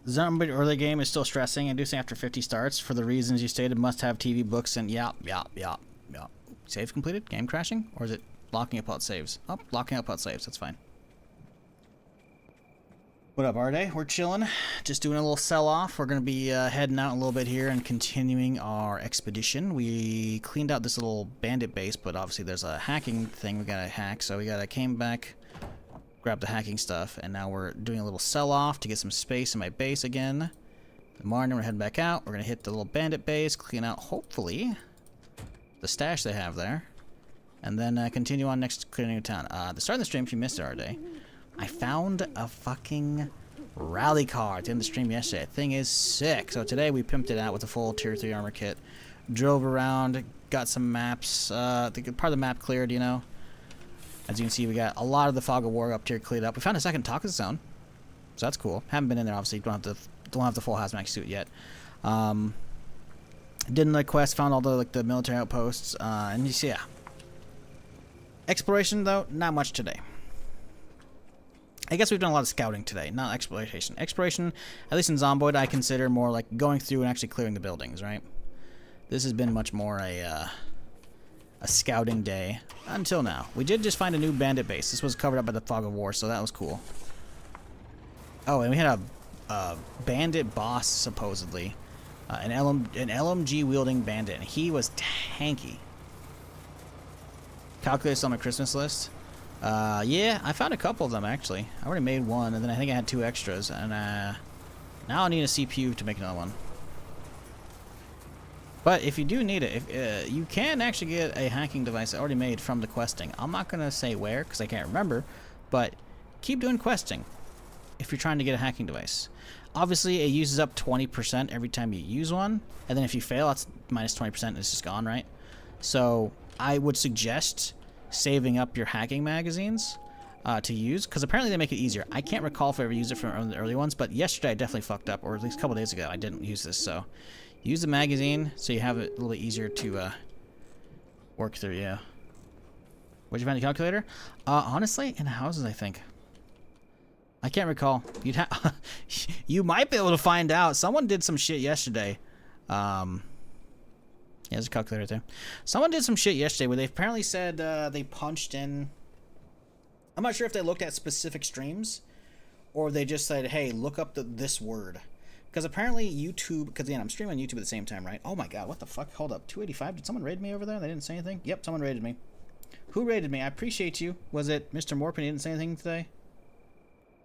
Zombie early game is still stressing, inducing after 50 starts for the reasons you stated. Must have TV, books, and yep. Save completed? Game crashing? Or is it locking up out saves? Oh, locking up out saves. That's fine. What up, Arde? We're chilling. Just doing a little sell-off. We're going to be heading out a little bit here and continuing our expedition. We cleaned out this little bandit base, but obviously there's a hacking thing we got to hack, so we got to came back, grab the hacking stuff, and now we're doing a little sell-off to get some space in my base again. In the morning, we're heading back out. We're going to hit the little bandit base, clean out, hopefully, the stash they have there, and then continue on next clearing of town. The start of the stream, if you missed it, our day, I found a fucking rally car at the end of the stream yesterday. That thing is sick. So today we pimped it out with a full tier 3 armor kit. Drove around, got some maps. Part of the map cleared, you know. As you can see, we got a lot of the Fog of War up here cleared up. We found a second toxic zone, so that's cool. Haven't been in there, obviously. Don't have the full hazmat suit yet. Did another quest, found all the military outposts, and you see, yeah. Exploration though, not much today. I guess we've done a lot of scouting today, not exploration. Exploration, at least in Zomboid, I consider more like going through and actually clearing the buildings, right? This has been much more a scouting day until now. We did just find a new bandit base. This was covered up by the Fog of War, so that was cool. Oh, and we had a bandit boss, supposedly. An LMG wielding bandit, and he was tanky. Calculated on my Christmas list. Yeah, I found a couple of them actually. I already made one, and then I think I had 2 extras, and now I need a CPU to make another one. But if you do need it, if you can actually get a hacking device already made from the questing. I'm not gonna say where because I can't remember, but keep doing questing if you're trying to get a hacking device. Obviously, it uses up 20% every time you use one, and then if you fail, it's minus 20%. And it's just gone, right? So I would suggest saving up your hacking magazines to use, because apparently they make it easier. I can't recall if I ever used it from the early ones, but yesterday I definitely fucked up, or at least a couple days ago I didn't use this. So use the magazine so you have it a little bit easier to work through. Yeah. Where'd you find the calculator? Honestly, in houses, I think. I can't recall. You might be able to find out. Someone did some shit yesterday. Yeah, there's a calculator there. Someone did some shit yesterday where they apparently said they punched in. I'm not sure if they looked at specific streams or they just said, hey, look up this word. Because apparently YouTube, because again, I'm streaming on YouTube at the same time, right? Oh my god, what the fuck? Hold up. 285? Did someone raid me over there? They didn't say anything? Yep, someone raided me. Who raided me? I appreciate you. Was it Mr. Morpin? He didn't say anything today?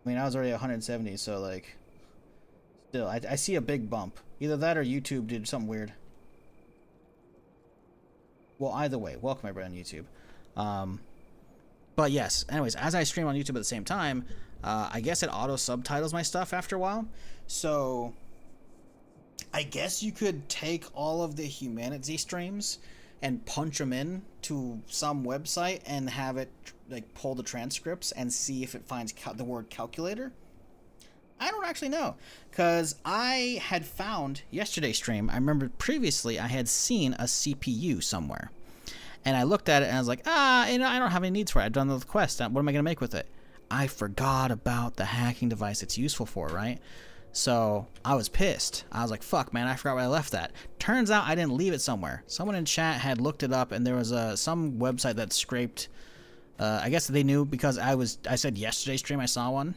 I mean, I was already 170, so like, still, I see a big bump. Either that or YouTube did something weird. Well, either way, welcome everybody on YouTube. But yes, anyways, as I stream on YouTube at the same time, I guess it auto subtitles my stuff after a while. So I guess you could take all of the HumanitZ streams and punch them in to some website and have it like pull the transcripts and see if it finds the word calculator. I don't actually know, because I had found yesterday's stream. I remember previously I had seen a CPU somewhere, and I looked at it and I was like, I don't have any needs for it. I've done the quest. What am I gonna make with it? I forgot about the hacking device it's useful for, right? So I was pissed. I was like, fuck, man, I forgot where I left that. Turns out I didn't leave it somewhere. Someone in chat had looked it up, and there was some website that scraped. I guess they knew because I said yesterday's stream I saw one.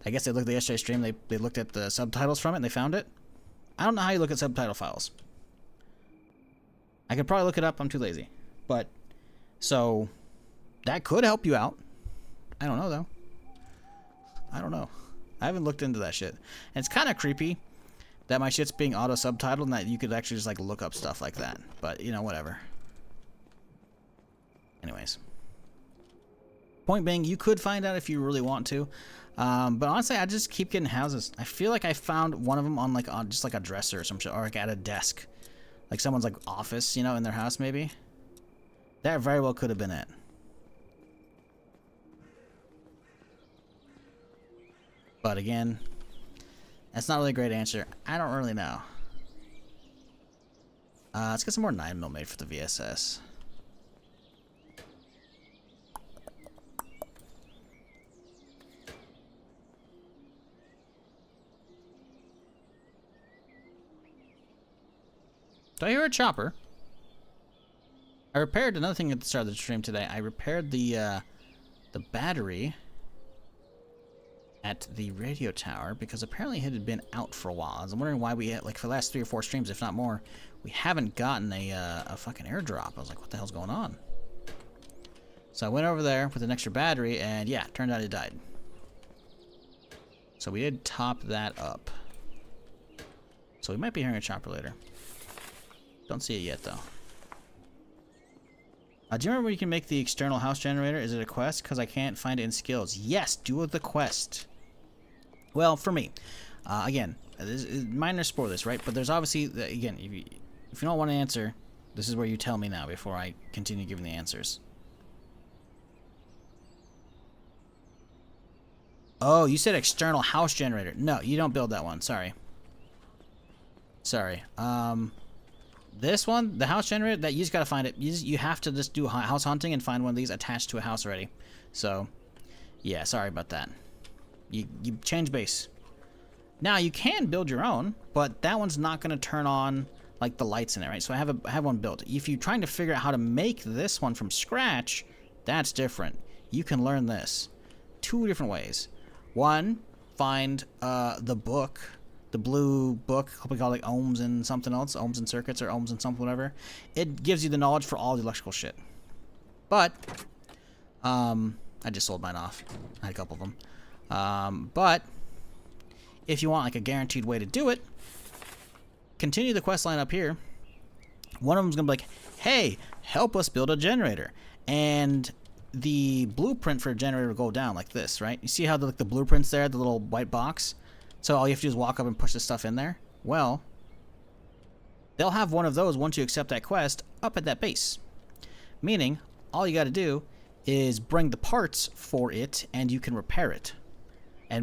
I guess they looked at yesterday's stream. They looked at the subtitles from it and they found it. I don't know how you look at subtitle files. I could probably look it up. I'm too lazy. But so that could help you out. I don't know though. I don't know. I haven't looked into that shit. And it's kind of creepy that my shit's being auto-subtitled and that you could actually just, like, look up stuff like that. But, you know, whatever. Anyways. Point being, you could find out if you really want to. But honestly, I just keep getting houses. I feel like I found one of them on, like, on just, like, a dresser or some shit. Or, like, at a desk. Like, someone's, like, office, you know, in their house, maybe. That very well could have been it. But, again... that's not really a great answer. I don't really know. Let's get some more 9mm made for the VSS. Do I hear a chopper? I repaired another thing at the start of the stream today. I repaired the battery at the radio tower because apparently it had been out for a while. I was wondering why we had, like, for the last 3 or 4 streams, if not more, we haven't gotten a fucking airdrop. I was like, what the hell's going on? So I went over there with an extra battery, and yeah, turned out it died. So we did top that up. So we might be hearing a chopper later. Don't see it yet, though. Do you remember where you can make the external house generator? Is it a quest? Because I can't find it in skills. Yes, do the quest. Well, for me, again, minor spoilers, right? But there's obviously, again, if you don't want to answer, this is where you tell me now before I continue giving the answers. Oh, you said external house generator. No, you don't build that one. Sorry. Sorry. This one, the house generator, that you just gotta find it. You have to just do house hunting and find one of these attached to a house already. So, yeah, sorry about that. You change base. Now you can build your own, but that one's not gonna turn on like the lights in it, right? So I have one built. If you're trying to figure out how to make this one from scratch, that's different. You can learn this 2 different ways. One, find the book. The blue book, we call it like ohms and something else, ohms and circuits or ohms and something, whatever. It gives you the knowledge for all the electrical shit. But, I just sold mine off. I had a couple of them. But, if you want like a guaranteed way to do it, continue the quest line up here. One of them's gonna be like, hey, help us build a generator. And the blueprint for a generator will go down like this, right? You see how the blueprint's there, the little white box? So all you have to do is walk up and push the stuff in there. Well, they'll have one of those once you accept that quest up at that base. Meaning, all you got to do is bring the parts for it and you can repair it.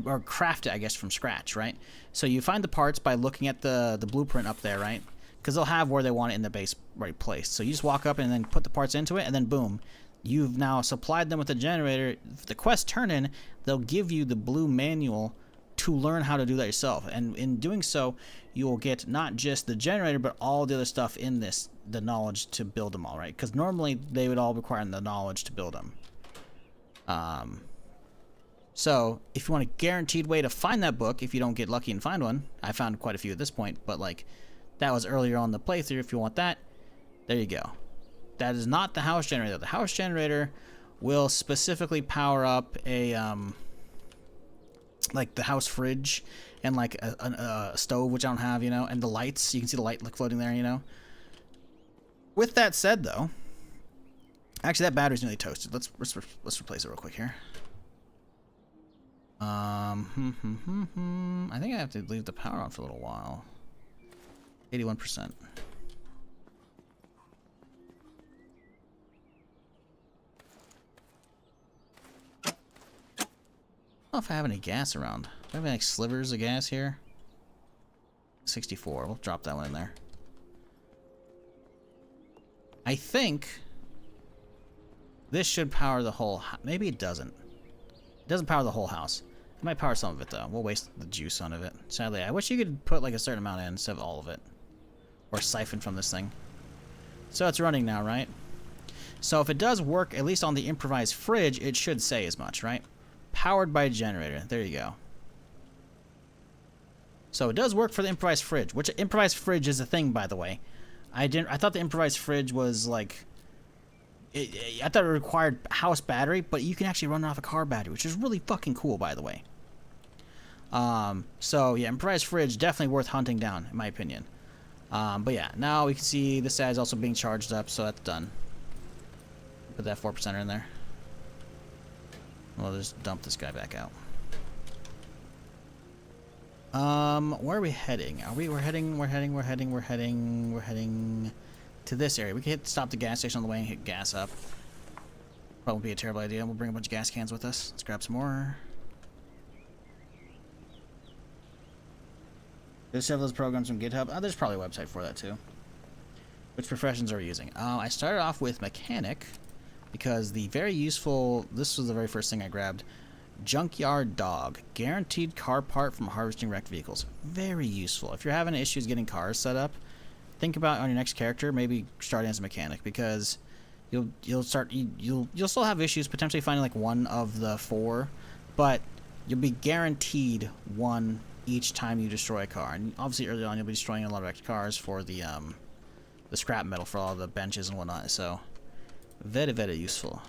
Or craft it, I guess, from scratch, right? So you find the parts by looking at the blueprint up there, right? Because they'll have where they want it in the base right place. So you just walk up and then put the parts into it and then boom. You've now supplied them with a generator. If the quest turn in, they'll give you the blue manual to learn how to do that yourself, and in doing so you will get not just the generator but all the other stuff in this, the knowledge to build them all, right? Because normally they would all require the knowledge to build them. So if you want a guaranteed way to find that book, if you don't get lucky and find one, I found quite a few at this point, but like that was earlier on the playthrough. If you want that, there you go. That is not the house generator. The house generator will specifically power up a like the house fridge and like a stove, which I don't have, you know, and the lights. You can see the light floating there, you know. With that said, though, actually that battery's nearly toasted. Let's replace it real quick here. I think I have to leave the power on for a little while. 81%. I don't know if I have any gas around. Do I have any like, slivers of gas here? 64. We'll drop that one in there. I think this should power the whole house. Maybe it doesn't. It doesn't power the whole house. It might power some of it, though. We'll waste the juice on of it. Sadly, I wish you could put like a certain amount in instead of all of it. Or siphon from this thing. So it's running now, right? So if it does work, at least on the improvised fridge, it should say as much, right? Powered by a generator. There you go. So it does work for the improvised fridge, which improvised fridge is a thing, by the way. I thought the improvised fridge was like, I thought it required house battery, but you can actually run it off a car battery, which is really fucking cool, by the way. So yeah, improvised fridge definitely worth hunting down, in my opinion. But yeah, now we can see this side is also being charged up, so that's done. Put that 4%er in there. We'll just dump this guy back out. Where are we heading? We're heading to this area. We can stop the gas station on the way and hit gas up. Probably won't be a terrible idea. We'll bring a bunch of gas cans with us. Let's grab some more. There's several of those programs from GitHub. Oh, there's probably a website for that too. Which professions are we using? I started off with mechanic because the very useful, this was the very first thing I grabbed. Junkyard dog. Guaranteed car part from harvesting wrecked vehicles. Very useful. If you're having issues getting cars set up, think about on your next character, maybe starting as a mechanic, because you'll still have issues potentially finding like one of the 4, but you'll be guaranteed one each time you destroy a car. And obviously early on you'll be destroying a lot of wrecked cars for the scrap metal for all the benches and whatnot, so very, very useful.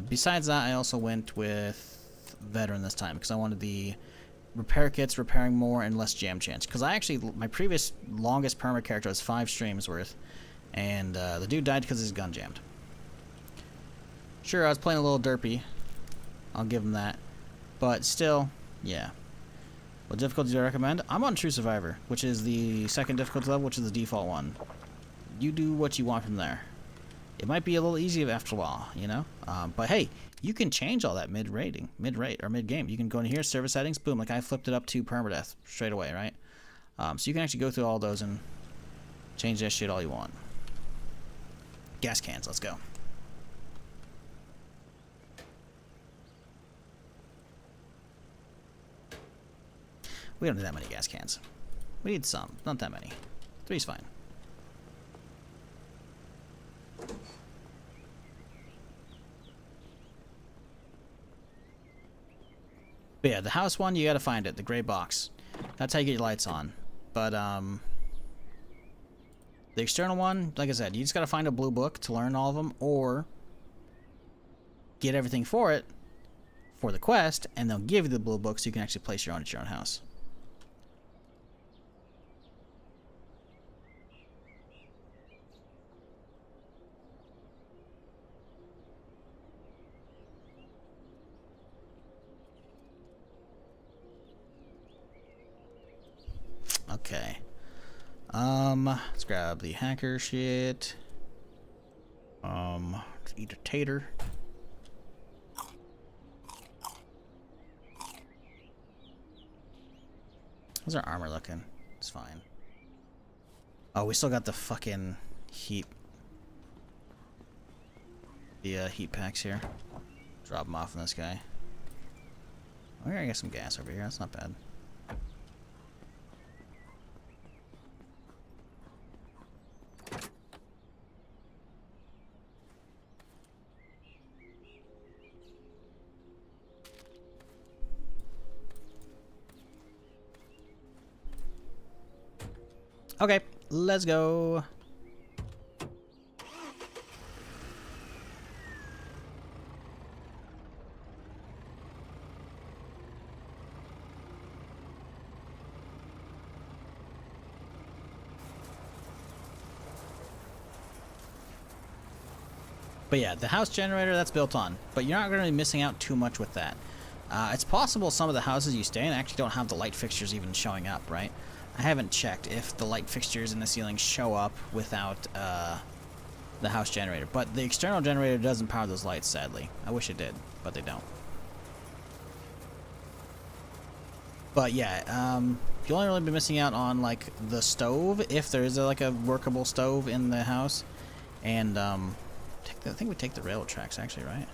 Besides that, I also went with veteran this time because I wanted the repair kits, repairing more, and less jam chance. Because my previous longest perma character was 5 streams worth, and the dude died because his gun jammed. Sure, I was playing a little derpy. I'll give him that. But still, yeah. What difficulty do I recommend? I'm on True Survivor, which is the 2nd difficulty level, which is the default one. You do what you want from there. It might be a little easier after a while, you know? But hey, you can change all that mid-rate, or mid-game. You can go in here, service settings, boom, like I flipped it up to Permadeath straight away, right? So you can actually go through all those and change that shit all you want. Gas cans, let's go. We don't need that many gas cans. We need some, not that many. 3's fine. But yeah, the house one, you gotta find it, the gray box. That's how you get your lights on. But, the external one, like I said, you just gotta find a blue book to learn all of them, or get everything for it, for the quest, and they'll give you the blue book so you can actually place your own at your own house. Okay. Let's grab the hacker shit. Let's eat a tater. How's our armor looking? It's fine. Oh, we still got the fucking heat. The heat packs here. Drop them off on this guy. Oh, here I got some gas over here. That's not bad. Okay, let's go. But yeah, the house generator, that's built on. But you're not going to be missing out too much with that. It's possible some of the houses you stay in actually don't have the light fixtures even showing up, right? I haven't checked if the light fixtures in the ceiling show up without the house generator. But the external generator doesn't power those lights, sadly. I wish it did, but they don't. But yeah, you'll only really be missing out on like the stove, if there is like a workable stove in the house. And I think we take the railroad tracks actually, right?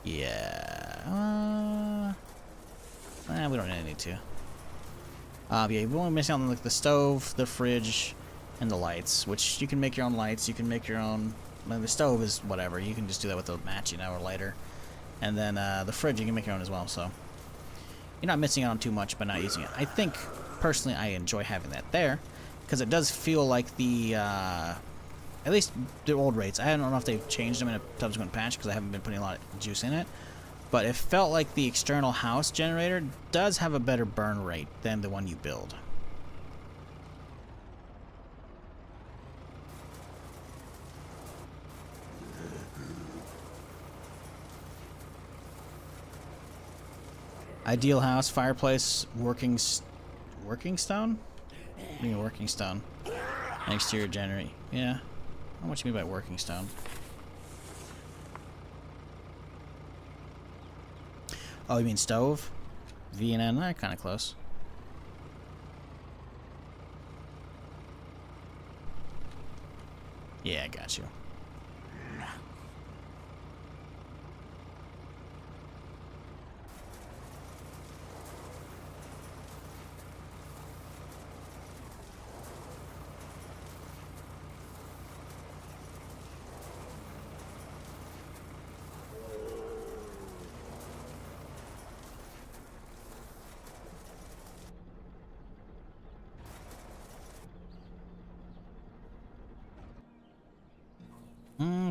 Yeah. We don't really need to. Yeah, you're only missing out on like the stove, the fridge, and the lights, which you can make your own lights. You can make your own. Well, the stove is whatever. You can just do that with a match, you know, or lighter. And then the fridge, you can make your own as well. So you're not missing out on too much by not using it. I think personally, I enjoy having that there because it does feel like the at least the old rates. I don't know if they've changed them in a subsequent patch because I haven't been putting a lot of juice in it. but it felt like the external house generator does have a better burn rate than the one you build. Ideal house, fireplace, working stone? What do you mean working stone? An exterior generator. Yeah. How much do you mean by working stone? Oh, you mean stove? V and N? Kind of close. Yeah, I got you.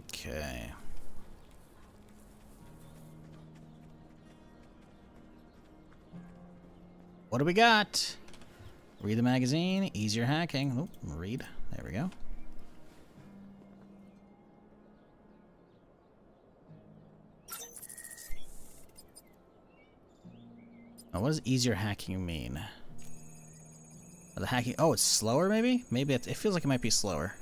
Okay. What do we got? Read the magazine. Easier hacking. Oh, read. There we go. Now, what does easier hacking mean? The hacking. Oh, it's slower. Maybe. Maybe it feels like it might be slower.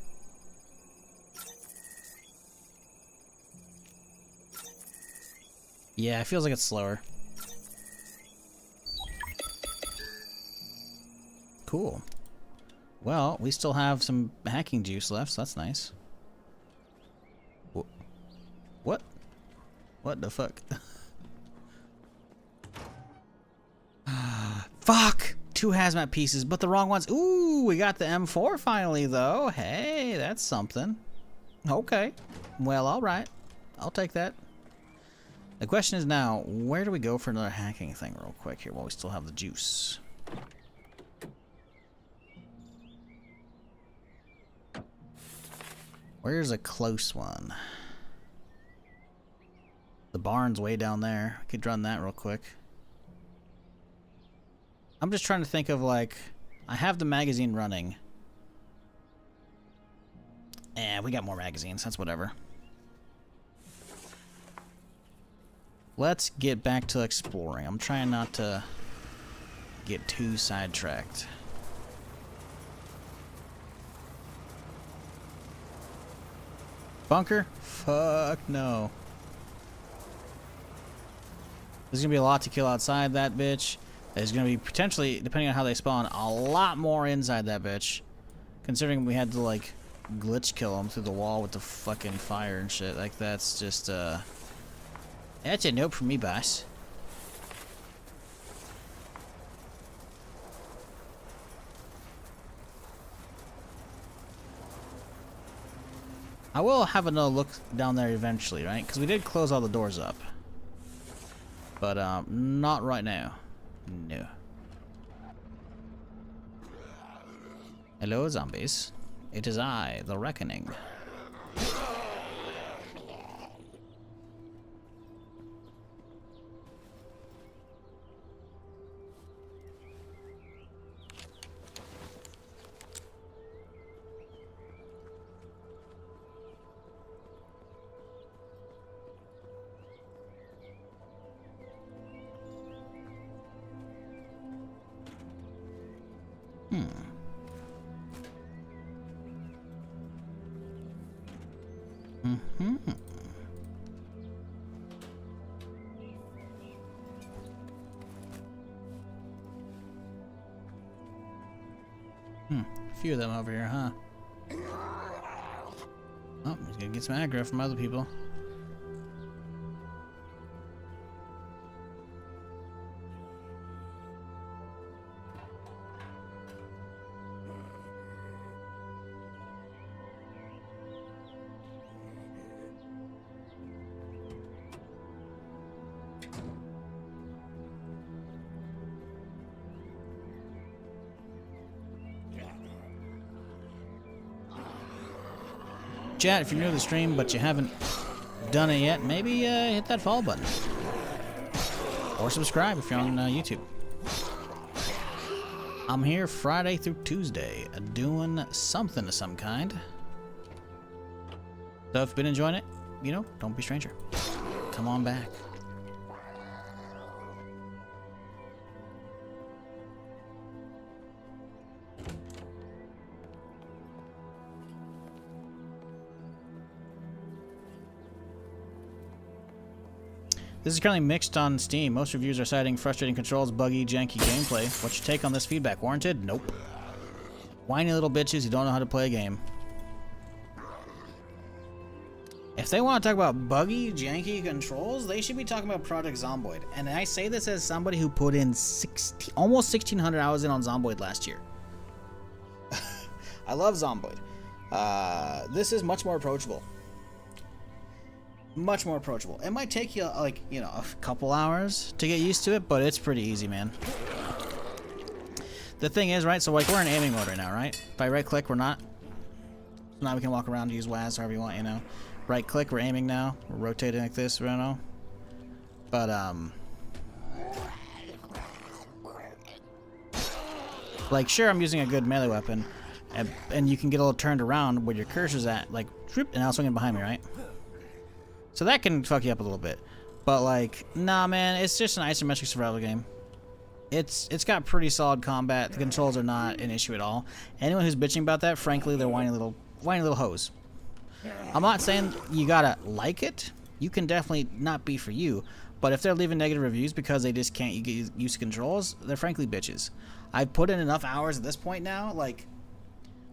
Yeah, it feels like it's slower. Cool. Well, we still have some hacking juice left, so that's nice. What? What the fuck? Fuck! 2 hazmat pieces, but the wrong ones. Ooh, we got the M4 finally, though. Hey, that's something. Okay. Well, alright. I'll take that. The question is now, where do we go for another hacking thing real quick here while we still have the juice? Where's a close one? The barn's way down there. I could run that real quick. I'm just trying to think of, like, I have the magazine running. We got more magazines. That's whatever. Let's get back to exploring. I'm trying not to get too sidetracked. Bunker? Fuck no. There's gonna be a lot to kill outside that bitch. There's gonna be potentially, depending on how they spawn, a lot more inside that bitch. Considering we had to, like, glitch kill them through the wall with the fucking fire and shit. Like, that's just, that's a nope from me, boss. I will have another look down there eventually, right? Because we did close all the doors up. But, not right now. No. Hello, zombies. It is I, the Reckoning. A few of them over here, huh? Oh, he's gonna get some aggro from other people. Chat, if you're new to the stream but you haven't done it yet, maybe hit that follow button. or subscribe if you're on YouTube. I'm here Friday through Tuesday doing something of some kind. So if you've been enjoying it, you know, don't be a stranger. Come on back. This is currently mixed on Steam. Most reviews are citing frustrating controls, buggy, janky gameplay. What's your take on this feedback? Warranted? Nope. Whiny little bitches who don't know how to play a game. If they want to talk about buggy, janky controls, they should be talking about Project Zomboid. And I say this as somebody who put in almost 1,600 hours in on Zomboid last year. I love Zomboid. This is much more approachable. Much more approachable. It might take you, like, you know, a couple hours to get used to it, but it's pretty easy, man. The thing is, right, so, like, we're in aiming mode right now, right? If I right-click, we're not. Now we can walk around, use WAS, however you want, you know. Right-click, we're aiming now. We're rotating like this, right now. But, like, sure, I'm using a good melee weapon, and you can get a little turned around where your cursor's at, like, and now swinging behind me, right? So that can fuck you up a little bit. But, like, nah, man, it's just an isometric survival game. It's got pretty solid combat. The controls are not an issue at all. Anyone who's bitching about that, frankly, they're whiny little hoes. I'm not saying you gotta like it. You can definitely not be for you. But if they're leaving negative reviews because they just can't get used to controls, they're frankly bitches. I've put in enough hours at this point now, like,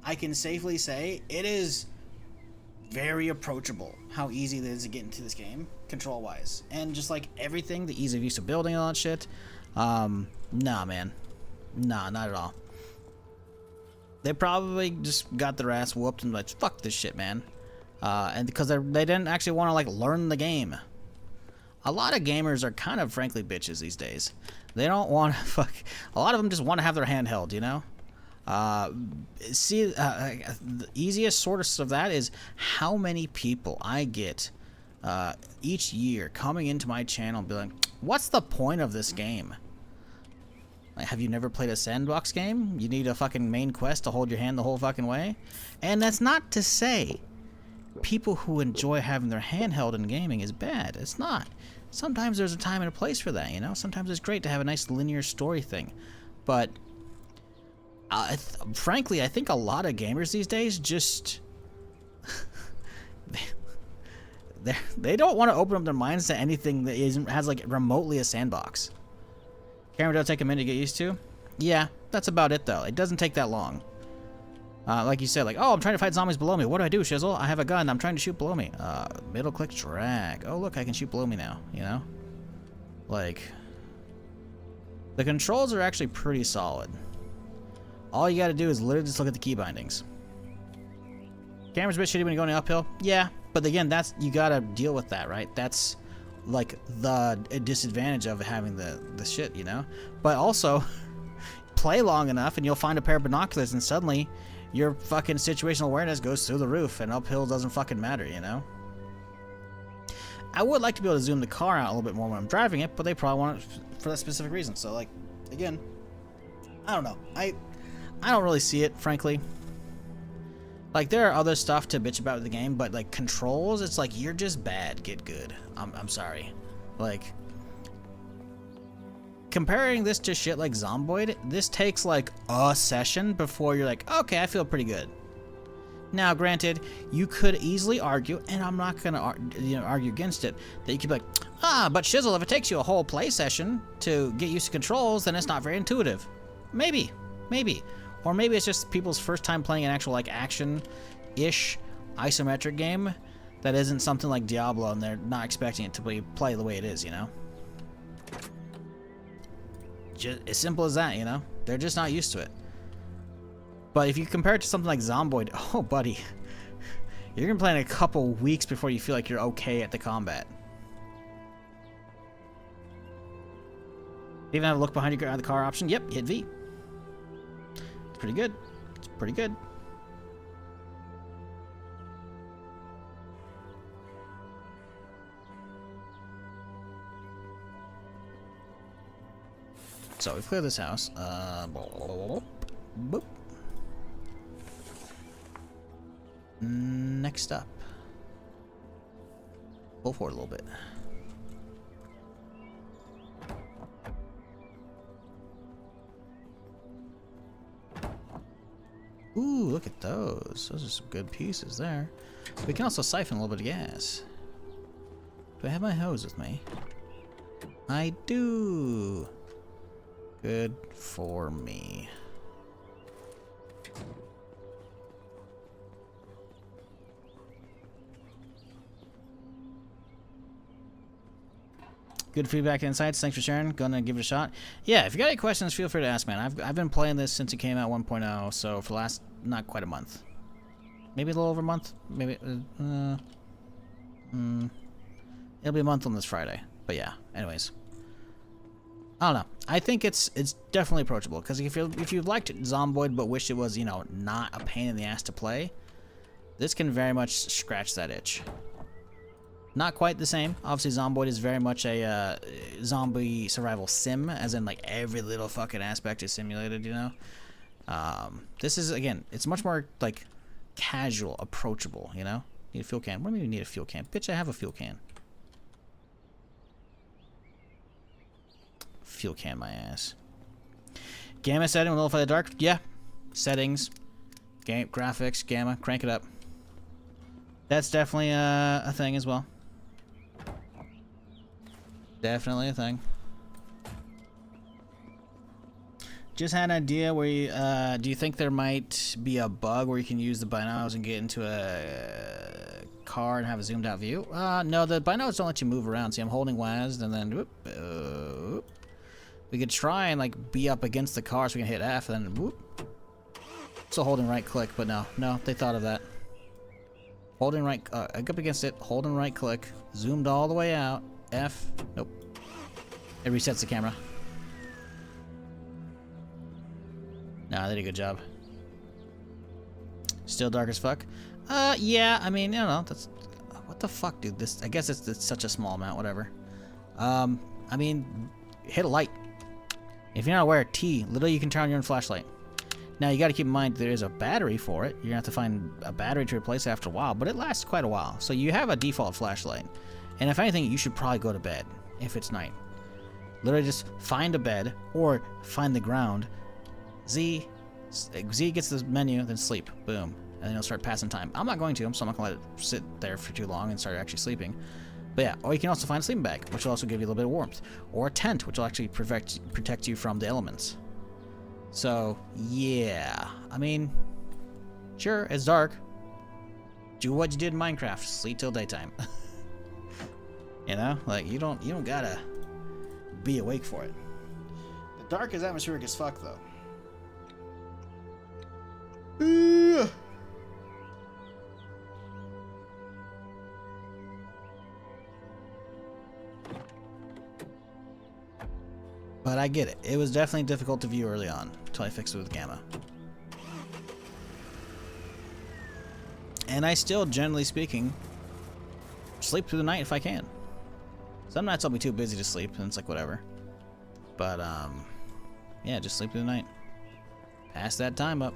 I can safely say it is very approachable how easy it is to get into this game, control-wise. And just, like, everything, the ease of use of building and all that shit, nah, man. Nah, not at all. They probably just got their ass whooped and like, fuck this shit, man. And because they didn't actually want to, like, learn the game. A lot of gamers are kind of, frankly, bitches these days. They don't want to fuck. A lot of them just want to have their handheld, you know? The easiest source of that is how many people I get each year coming into my channel and be like, what's the point of this game? Like, have you never played a Sandbox game? You need a fucking main quest to hold your hand the whole fucking way? And that's not to say people who enjoy having their handheld in gaming is bad. It's not. Sometimes there's a time and a place for that, you know? Sometimes it's great to have a nice linear story thing. But frankly, I think a lot of gamers these days just they don't want to open up their minds to anything that has like remotely a sandbox. Camera does take a minute to get used to. Yeah, that's about it though. It doesn't take that long. Like you said, like, oh, I'm trying to fight zombies below me. What do I do, Shizzle? I have a gun. I'm trying to shoot below me. Middle click drag. Oh, look, I can shoot below me now. You know, like the controls are actually pretty solid. All you gotta do is literally just look at the key bindings. Camera's a bit shitty when you're going uphill. Yeah, but again, that's, you gotta deal with that, right? That's like the disadvantage of having the shit, you know? But also, play long enough and you'll find a pair of binoculars and suddenly your fucking situational awareness goes through the roof and uphill doesn't fucking matter, you know? I would like to be able to zoom the car out a little bit more when I'm driving it, but they probably want it for that specific reason. So, like, again, I don't know. I don't really see it, frankly. Like, there are other stuff to bitch about with the game, but, like, controls, it's like, you're just bad, get good. I'm sorry. Like, comparing this to shit like Zomboid, this takes, like, a session before you're like, okay, I feel pretty good. Now, granted, you could easily argue, and I'm not going to argue against it, that you could be like, but Shizzle, if it takes you a whole play session to get used to controls, then it's not very intuitive. Maybe. Or maybe it's just people's first time playing an actual, like, action-ish isometric game that isn't something like Diablo, and they're not expecting it to play the way it is, you know? Just as simple as that, you know? They're just not used to it. But if you compare it to something like Zomboid, oh, buddy, you're gonna play in a couple weeks before you feel like you're okay at the combat. Even have a look behind you at the car option. Yep, hit V. It's pretty good. It's pretty good. So we've cleared this house. Boop. Next up. Pull forward a little bit. Ooh, look at those. Those are some good pieces there. We can also siphon a little bit of gas. Do I have my hose with me? I do. Good for me. Good feedback and insights. Thanks for sharing. Gonna give it a shot. Yeah, if you got any questions, feel free to ask, man. I've been playing this since it came out 1.0, so for the last not quite a month. Maybe a little over a month. Maybe it'll be a month on this Friday. But yeah, anyways. I don't know. I think it's definitely approachable, because if you liked Zomboid but wish it was, you know, not a pain in the ass to play, this can very much scratch that itch. Not quite the same. Obviously, Zomboid is very much a zombie survival sim, as in, like, every little fucking aspect is simulated, you know? This is, again, it's much more, like, casual, approachable, you know? Need a fuel can. What do you mean you need a fuel can? Bitch, I have a fuel can. Fuel can my ass. Gamma setting will nullify the dark? Yeah. Settings. Game graphics, gamma, crank it up. That's definitely a thing as well. Definitely a thing. Just had an idea where you, do you think there might be a bug where you can use the binos and get into a car and have a zoomed out view? No, the binos don't let you move around. See, I'm holding WASD and then whoop. We could try and like be up against the car so we can hit F and then whoop. So holding right click, but no, they thought of that. Holding right, up against it, holding right click, zoomed all the way out, F, nope. It resets the camera. Nah, they did a good job. Still dark as fuck? Yeah, I mean, I don't know, that's, what the fuck, dude, this, I guess it's such a small amount, whatever. I mean, hit a light. If you're not aware, T, literally you can turn on your own flashlight. Now, you gotta keep in mind there is a battery for it. You're gonna have to find a battery to replace it after a while, but it lasts quite a while. So you have a default flashlight. And if anything, you should probably go to bed if it's night. Literally just find a bed or find the ground. Z gets the menu, then sleep. Boom. And then you'll start passing time. I'm not going to, so I'm not gonna let it sit there for too long and start actually sleeping. But yeah, or you can also find a sleeping bag, which will also give you a little bit of warmth. Or a tent, which will actually protect you from the elements. So, yeah. I mean, sure, it's dark. Do what you did in Minecraft. Sleep till daytime. You know? Like, you don't gotta be awake for it. The dark is atmospheric as fuck, though. But I get it. It was definitely difficult to view early on, until I fixed it with gamma. And I still, generally speaking, sleep through the night if I can. Some nights I'll be too busy to sleep, and it's like, whatever. But, yeah, just sleep through the night. Pass that time up.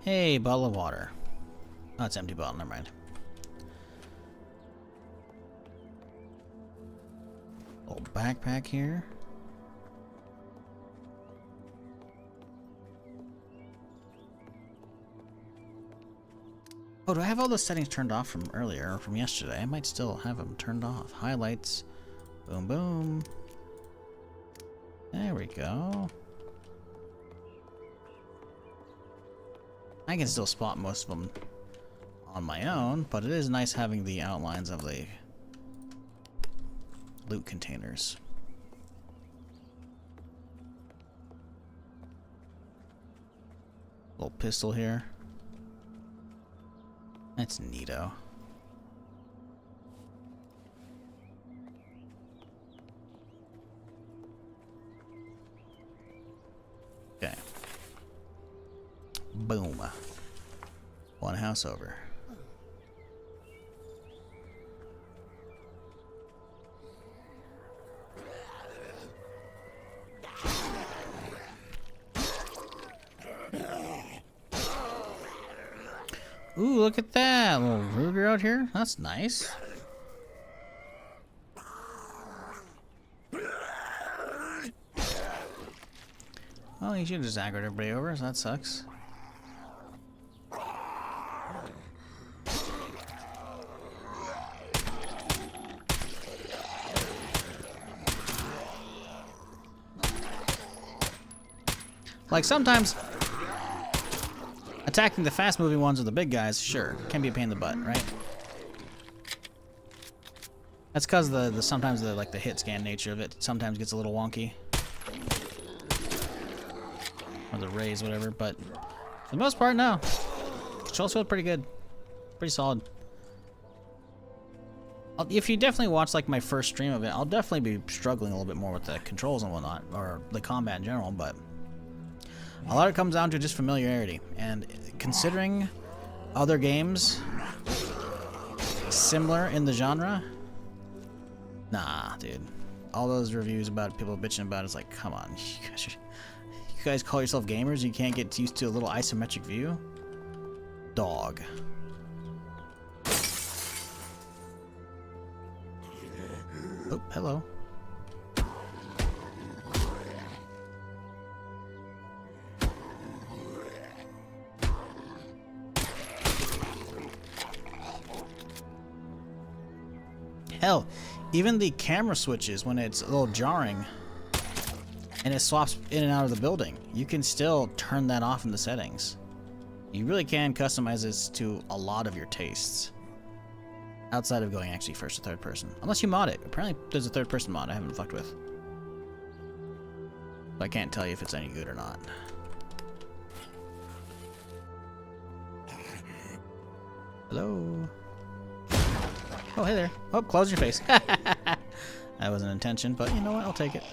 Hey, bottle of water. Oh, it's empty bottle, never mind. Little backpack here. Oh, do I have all the settings turned off from earlier, or from yesterday? I might still have them turned off. Highlights. Boom, boom. There we go. I can still spot most of them on my own, but it is nice having the outlines of the loot containers. Little pistol here. That's neato. Boom. One house over. Ooh, look at that. A little Ruger out here. That's nice. Well, he should have just aggroed everybody over, so that sucks. Like, sometimes attacking the fast-moving ones or the big guys, sure, can be a pain in the butt, right? That's because sometimes the hit scan nature of it sometimes gets a little wonky. Or the raise, whatever, but for the most part, no. Controls feel pretty good. Pretty solid. If you definitely watch like my first stream of it, I'll definitely be struggling a little bit more with the controls and whatnot, or the combat in general, but a lot of it comes down to just familiarity. And considering other games similar in the genre, nah, dude. All those reviews about people bitching about it's like, come on, you guys call yourself gamers? You can't get used to a little isometric view? Dog. Oh, hello. Hell, even the camera switches, when it's a little jarring and it swaps in and out of the building, you can still turn that off in the settings. You really can customize this to a lot of your tastes. Outside of going actually first or third person. Unless you mod it. Apparently there's a third person mod I haven't fucked with. But I can't tell you if it's any good or not. Hello? Oh, hey there. Oh, close your face. That wasn't intention, but you know what? I'll take it.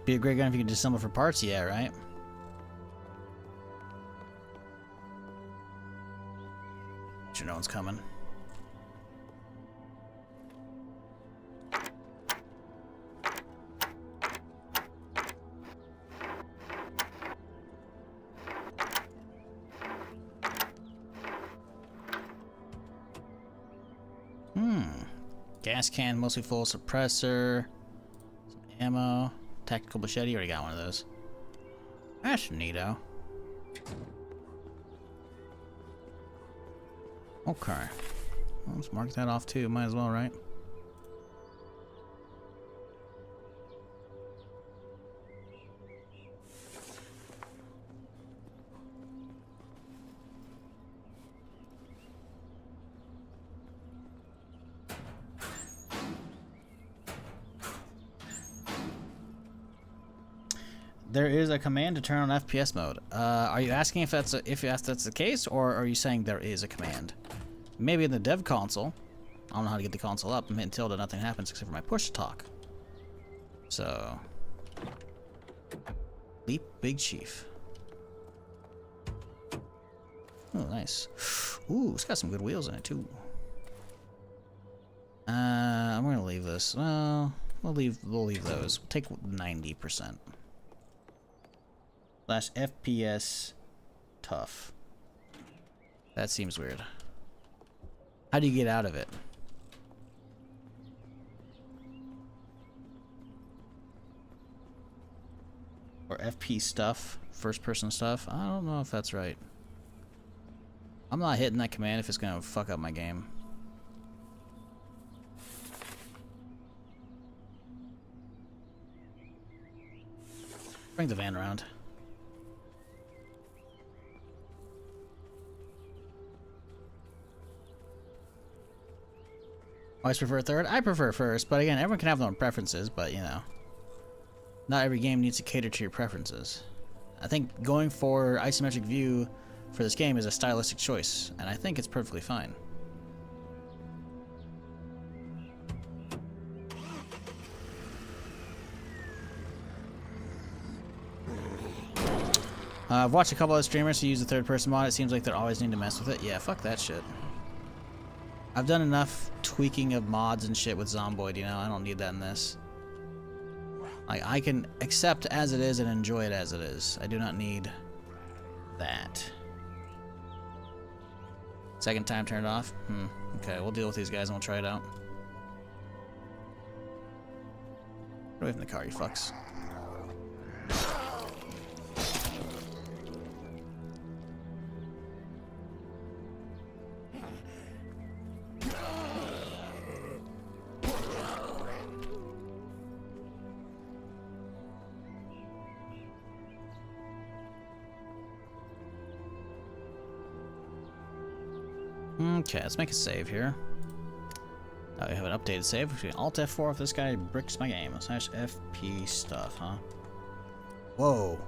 Be a great gun if you could disassemble for parts, yeah, right? Sure, no one's coming. Gas can, mostly full suppressor, some ammo. Tactical machete, already got one of those. That's neato. Okay. Well, let's mark that off too, might as well, right? There is a command to turn on FPS mode. Are you asking if that's the case, or are you saying there is a command? Maybe in the dev console. I don't know how to get the console up. I'm hitting tilde, nothing happens except for my push to talk. So, Leap Big Chief. Oh, nice. Ooh, it's got some good wheels in it too. I'm gonna leave this. Well, we'll leave those. We'll take 90%. / FPS tough. That seems weird. How do you get out of it? Or FP stuff, first person stuff? I don't know if that's right. I'm not hitting that command if it's gonna fuck up my game. Bring the van around. Always prefer third? I prefer first, but again, everyone can have their own preferences, but you know. Not every game needs to cater to your preferences. I think going for isometric view for this game is a stylistic choice, and I think it's perfectly fine. I've watched a couple of streamers who use the third-person mod. It seems like they're always needing to mess with it. Yeah, fuck that shit. I've done enough tweaking of mods and shit with Zomboid, you know? I don't need that in this. Like, I can accept as it is and enjoy it as it is. I do not need that. Second time turned off? Okay, we'll deal with these guys and we'll try it out. Get away from the car, you fucks. Okay, let's make a save here. We have an updated save. We can Alt F4 if this guy bricks my game. / FP stuff, huh? Whoa.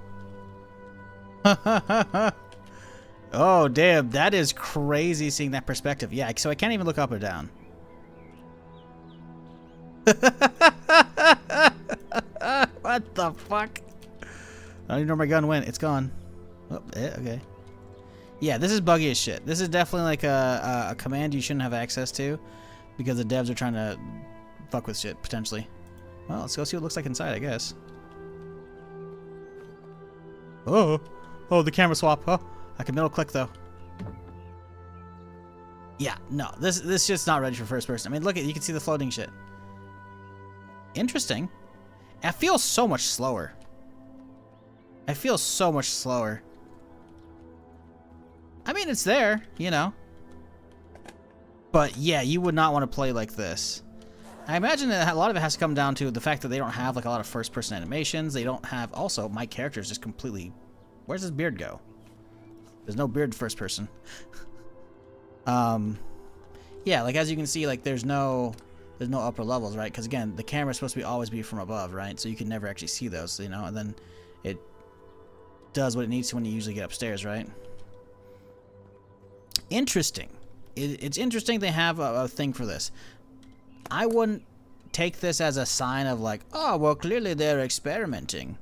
Oh, damn. That is crazy seeing that perspective. Yeah, so I can't even look up or down. What the fuck? I don't even know where my gun went. It's gone. Oh, okay. Yeah, this is buggy as shit. This is definitely like a command you shouldn't have access to because the devs are trying to fuck with shit, potentially. Well, let's go see what it looks like inside, I guess. Oh, the camera swap. Oh, I can middle click though. Yeah, no, this shit's not ready for first person. I mean, look at, you can see the floating shit. Interesting. It feels so much slower. I feel so much slower. I mean, it's there, you know. But yeah, you would not want to play like this. I imagine that a lot of it has to come down to the fact that they don't have like a lot of first-person animations. They don't have. Also, my character is just completely. Where's his beard go? There's no beard first person. Yeah, like as you can see, like there's no upper levels, right? Because again, the camera's supposed to be always be from above, right? So you can never actually see those, you know. And then it does what it needs to when you usually get upstairs, right? Interesting. It's interesting they have a thing for this. I wouldn't take this as a sign of like, oh, well, clearly they're experimenting.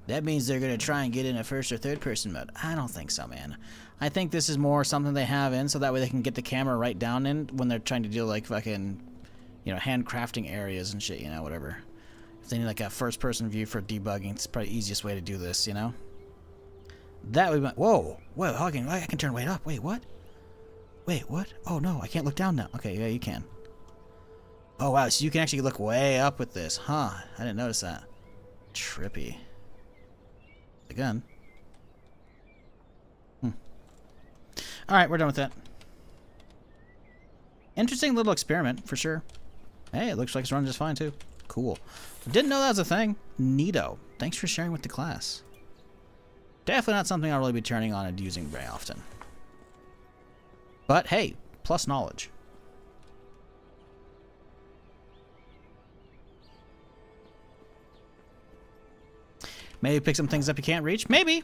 That means they're going to try and get in a first or third person mode. I don't think so, man. I think this is more something they have in so that way they can get the camera right down in when they're trying to do like fucking, you know, handcrafting areas and shit, you know, whatever. If they need like a first person view for debugging, it's probably the easiest way to do this, you know? That would be, whoa, Hogging, I can turn weight up. Wait, what? Wait, what? Oh, no, I can't look down now. Okay, yeah, you can. Oh, wow, so you can actually look way up with this. Huh, I didn't notice that. Trippy. Again. Alright, we're done with that. Interesting little experiment, for sure. Hey, it looks like it's running just fine, too. Cool. Didn't know that was a thing. Neato. Thanks for sharing with the class. Definitely not something I'll really be turning on and using very often. But hey, plus knowledge. Maybe pick some things up you can't reach. Maybe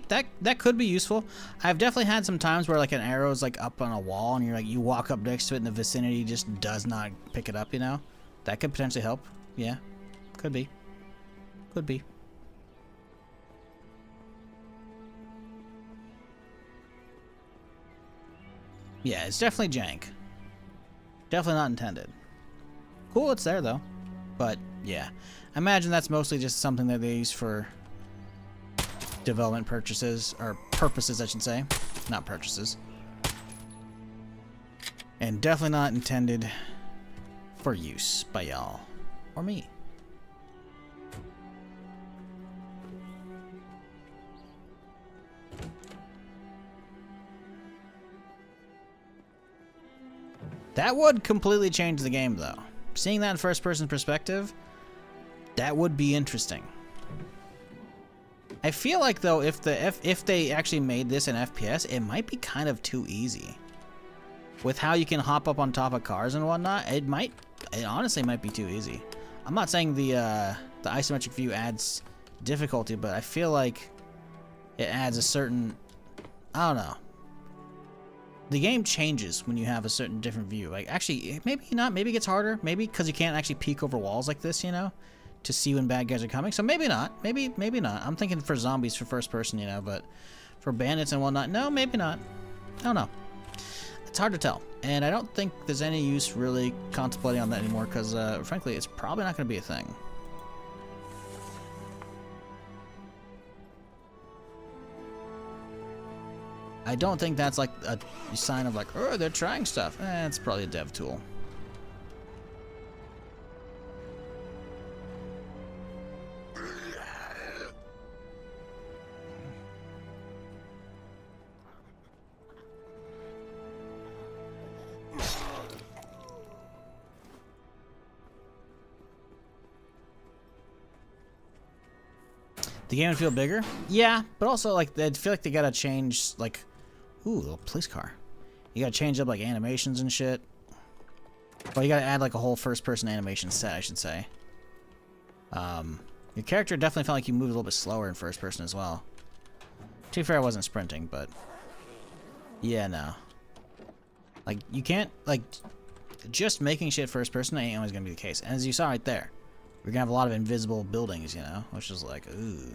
that could be useful. I've definitely had some times where like an arrow is like up on a wall and you're like you walk up next to it and the vicinity just does not pick it up. You know, that could potentially help. Yeah, could be. Yeah, it's definitely jank. Definitely not intended. Cool, it's there though. But yeah, I imagine that's mostly just something that they use for development purchases, or purposes I should say, not purchases. And definitely not intended for use by y'all or me. That would completely change the game, though. Seeing that in first-person perspective, that would be interesting. I feel like, though, if they actually made this an FPS, it might be kind of too easy. with how you can hop up on top of cars and whatnot, it honestly might be too easy. I'm not saying the isometric view adds difficulty, but I feel like it adds a certain, I don't know. The game changes when you have a certain different view. Like, actually, maybe not. Maybe it gets harder. Maybe because you can't actually peek over walls like this, you know, to see when bad guys are coming. So maybe not. Maybe not. I'm thinking for zombies for first person, you know, but for bandits and whatnot, no, maybe not. I don't know. It's hard to tell. And I don't think there's any use really contemplating on that anymore because, frankly, it's probably not going to be a thing. I don't think that's like a sign of like, oh, they're trying stuff. It's probably a dev tool. The game would feel bigger? Yeah, but also like I feel like they gotta change like, ooh, a little police car. You gotta change up like animations and shit. Well, you gotta add like a whole first-person animation set, I should say. Your character definitely felt like you moved a little bit slower in first person as well. To be fair, I wasn't sprinting, but yeah, no. Like you can't like just making shit first person ain't always gonna be the case. And as you saw right there, we're gonna have a lot of invisible buildings, you know, which is like, ooh.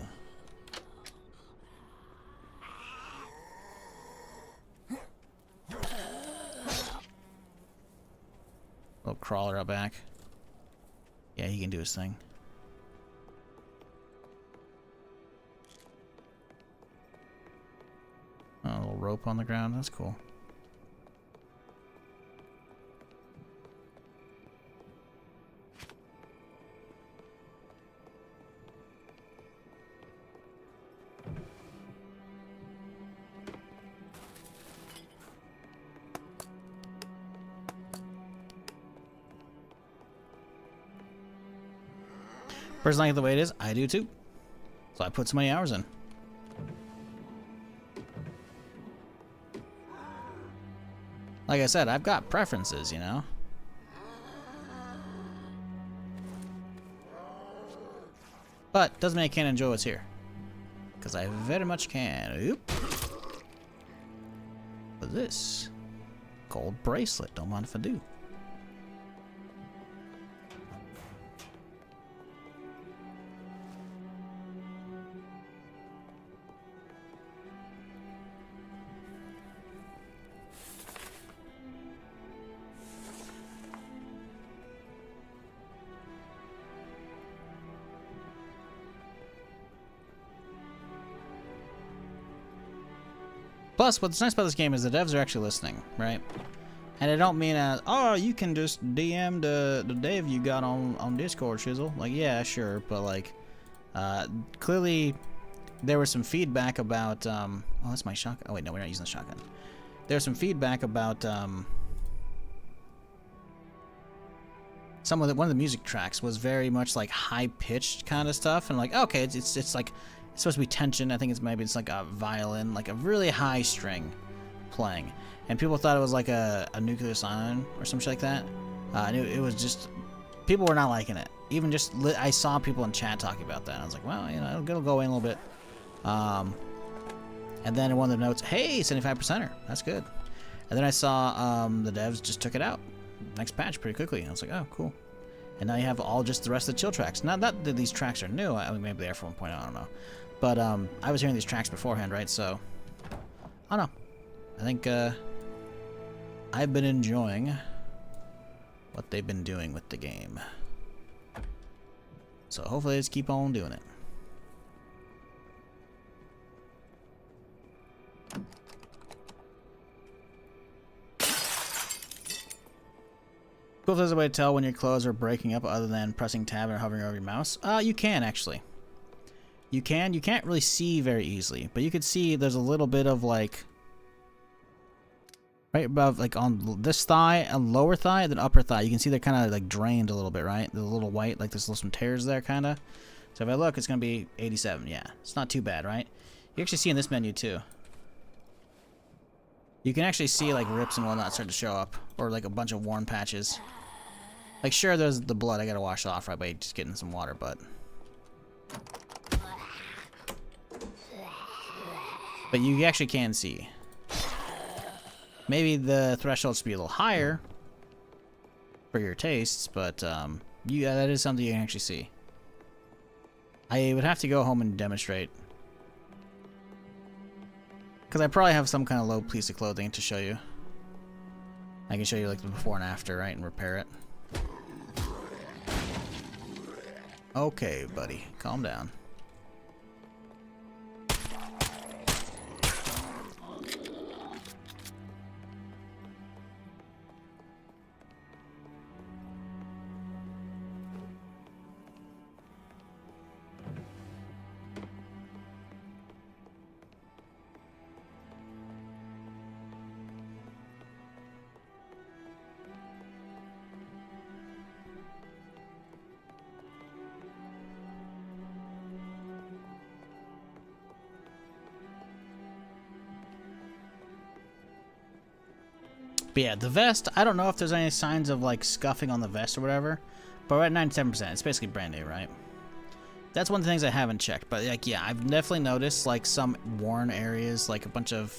Little crawler out back. Yeah, he can do his thing. Oh, a little rope on the ground. That's cool. Personally, like the way it is, I do too. So I put so many hours in. Like I said, I've got preferences, you know? But doesn't mean I can't enjoy what's here. Because I very much can. Oop. What's this? Gold bracelet. Don't mind if I do. Plus, what's nice about this game is the devs are actually listening, right? And I don't mean as, oh, you can just DM the dev you got on Discord, Shizzle. Like, yeah, sure, but like, clearly there was some feedback about, oh, that's my shotgun. Oh wait, no, we're not using the shotgun. There's some feedback about, one of the music tracks was very much like high-pitched kind of stuff, and like, okay, it's like, it's supposed to be tension. I think it's like a violin, like a really high string playing. And people thought it was like a nuclear siren or some shit like that. And it was just, people were not liking it. Even just, I saw people in chat talking about that. I was like, well, you know, it'll go in a little bit. And then in one of the notes, hey, 75%er, that's good. And then I saw the devs just took it out. Next patch pretty quickly. And I was like, oh, cool. And now you have all just the rest of the chill tracks. Not that these tracks are new. I mean, maybe they are for 1.0, I don't know. But I was hearing these tracks beforehand, right? So, I don't know. I think I've been enjoying what they've been doing with the game. So hopefully they just keep on doing it. Cool if there's a way to tell when your clothes are breaking up other than pressing tab or hovering over your mouse. You can actually. You can't really see very easily, but you could see there's a little bit of like right above, like on this thigh and lower thigh, then upper thigh. You can see they're kind of like drained a little bit, right? They're a little white, like there's some tears there, kind of. So if I look, it's gonna be 87. Yeah, it's not too bad, right? You actually see in this menu too. You can actually see like rips and whatnot start to show up, or like a bunch of worn patches. Like sure, there's the blood I gotta wash off right by just getting some water, but you actually can see. Maybe the threshold should be a little higher for your tastes, but yeah, that is something you can actually see. I would have to go home and demonstrate. Because I probably have some kind of low piece of clothing to show you. I can show you like the before and after, right, and repair it. Okay, buddy, calm down. But yeah, the vest, I don't know if there's any signs of like scuffing on the vest or whatever, but we're at 97%. It's basically brand new, right? That's one of the things I haven't checked, but like, yeah, I've definitely noticed like some worn areas, like a bunch of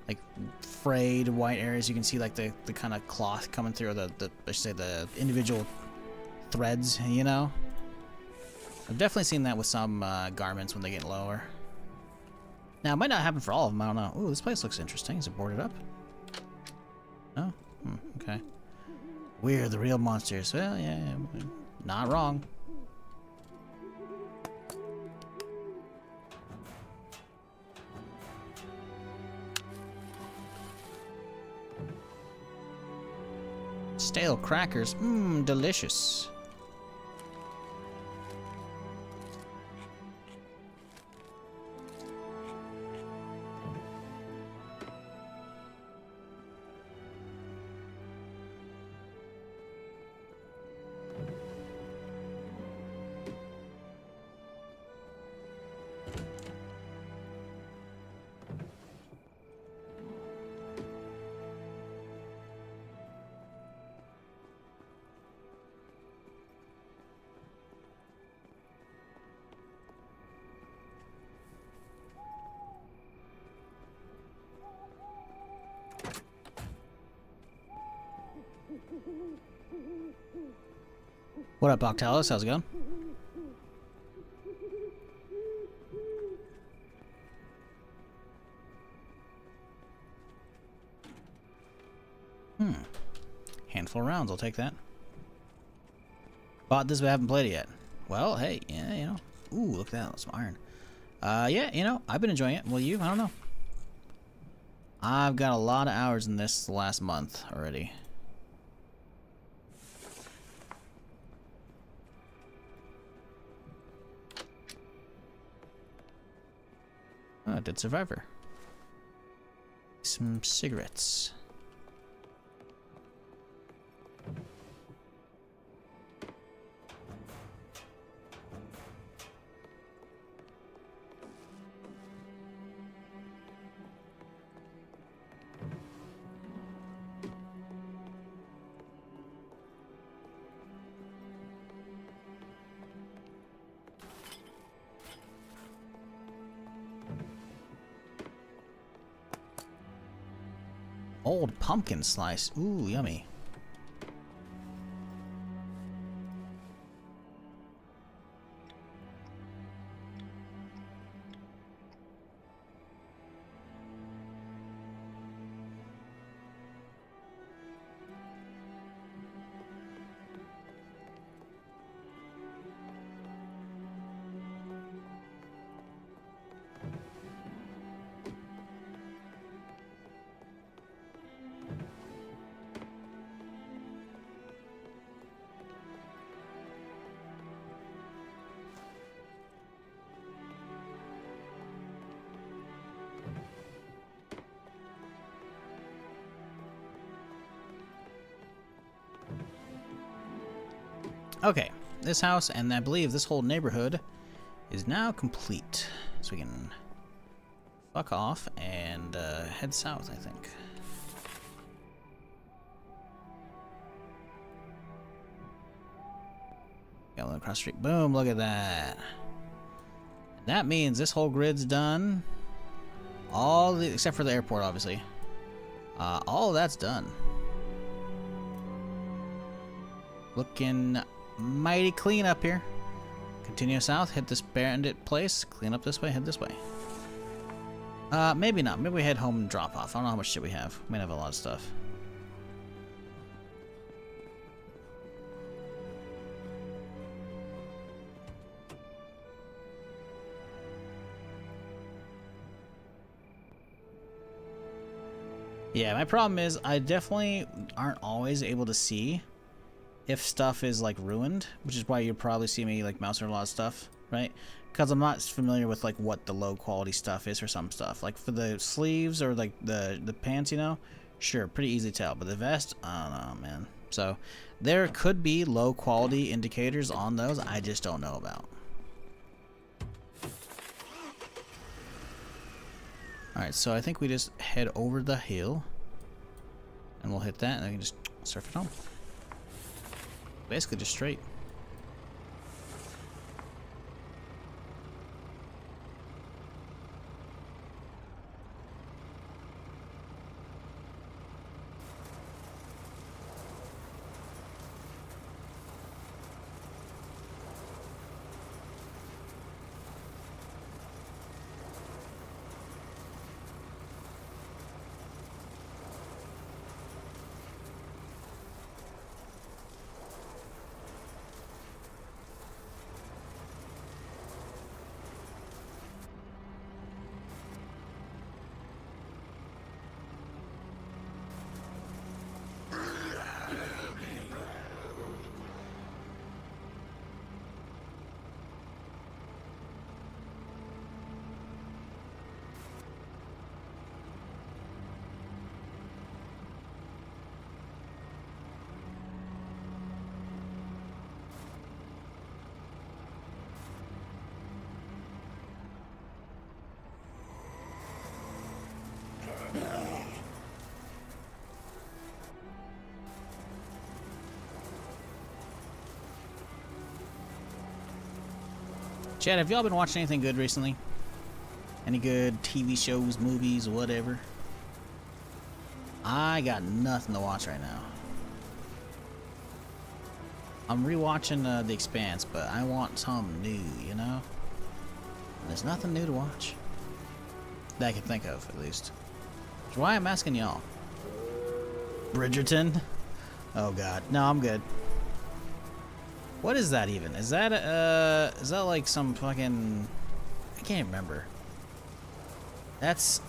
like frayed white areas. You can see like the kind of cloth coming through, or the I should say the individual threads, you know? I've definitely seen that with some garments when they get lower. Now, it might not happen for all of them, I don't know. Ooh, this place looks interesting. Is it boarded up? No? Okay. We're the real monsters. Well, yeah, not wrong. Stale crackers. Mmm, delicious. What up, Octalis? How's it going? Handful of rounds, I'll take that. Bought this but haven't played it yet. Well, hey, yeah, you know. Ooh, look at that, some iron. Yeah, you know, I've been enjoying it. Well, you? I don't know. I've got a lot of hours in this last month already. Oh, dead survivor. Some cigarettes. Old pumpkin slice. Ooh, yummy. Okay, this house, and I believe this whole neighborhood, is now complete. So we can fuck off and head south, I think. Got one across the street. Boom, look at that. That means this whole grid's done. Except for the airport, obviously. All of that's done. Looking mighty clean up here. Continue south, hit this bandit place, clean up this way, head this way. Maybe not. Maybe we head home and drop off. I don't know how much shit we have. We might have a lot of stuff. Yeah, my problem is I definitely aren't always able to see if stuff is like ruined, which is why you probably see me like mouse over a lot of stuff, right? Because I'm not familiar with like what the low quality stuff is for some stuff. Like for the sleeves or like the pants, you know, sure, pretty easy to tell. But the vest, I don't know, man. So there could be low quality indicators on those I just don't know about. Alright, so I think we just head over the hill and we'll hit that and then we can just surf it home. Basically just straight. Chad, have y'all been watching anything good recently? Any good TV shows, movies, whatever? I got nothing to watch right now. I'm rewatching The Expanse, but I want something new, you know? There's nothing new to watch. That I can think of, at least. That's why I'm asking y'all. Bridgerton? Oh god. No, I'm good. What is that even? Is that like some fucking... I can't remember. That's...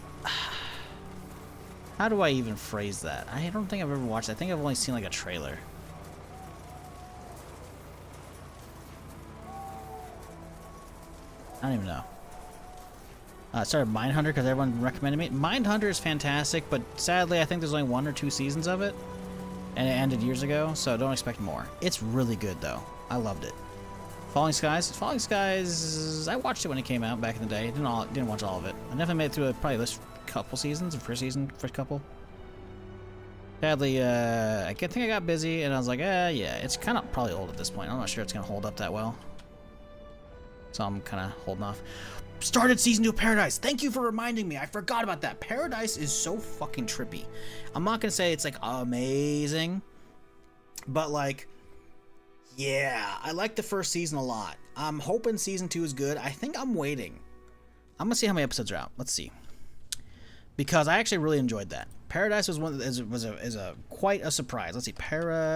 How do I even phrase that? I don't think I've ever watched it. I think I've only seen like a trailer. I don't even know. I started Mindhunter because everyone recommended me. Mindhunter is fantastic, but sadly I think there's only 1 or 2 seasons of it. And it ended years ago, so don't expect more. It's really good though. I loved it. Falling Skies? Falling Skies, I watched it when it came out back in the day. Didn't watch all of it. I definitely made it through probably this couple seasons, the first couple. Sadly, I think I got busy and I was like, yeah, it's kind of probably old at this point. I'm not sure it's going to hold up that well. So I'm kind of holding off. Started season 2 of Paradise. Thank you for reminding me. I forgot about that. Paradise is so fucking trippy. I'm not going to say it's like amazing, but like, yeah, I like the first season a lot. I'm hoping season 2 is good. I think I'm waiting. I'm going to see how many episodes are out. Let's see. Because I actually really enjoyed that. Paradise was quite a surprise. Let's see. Paradise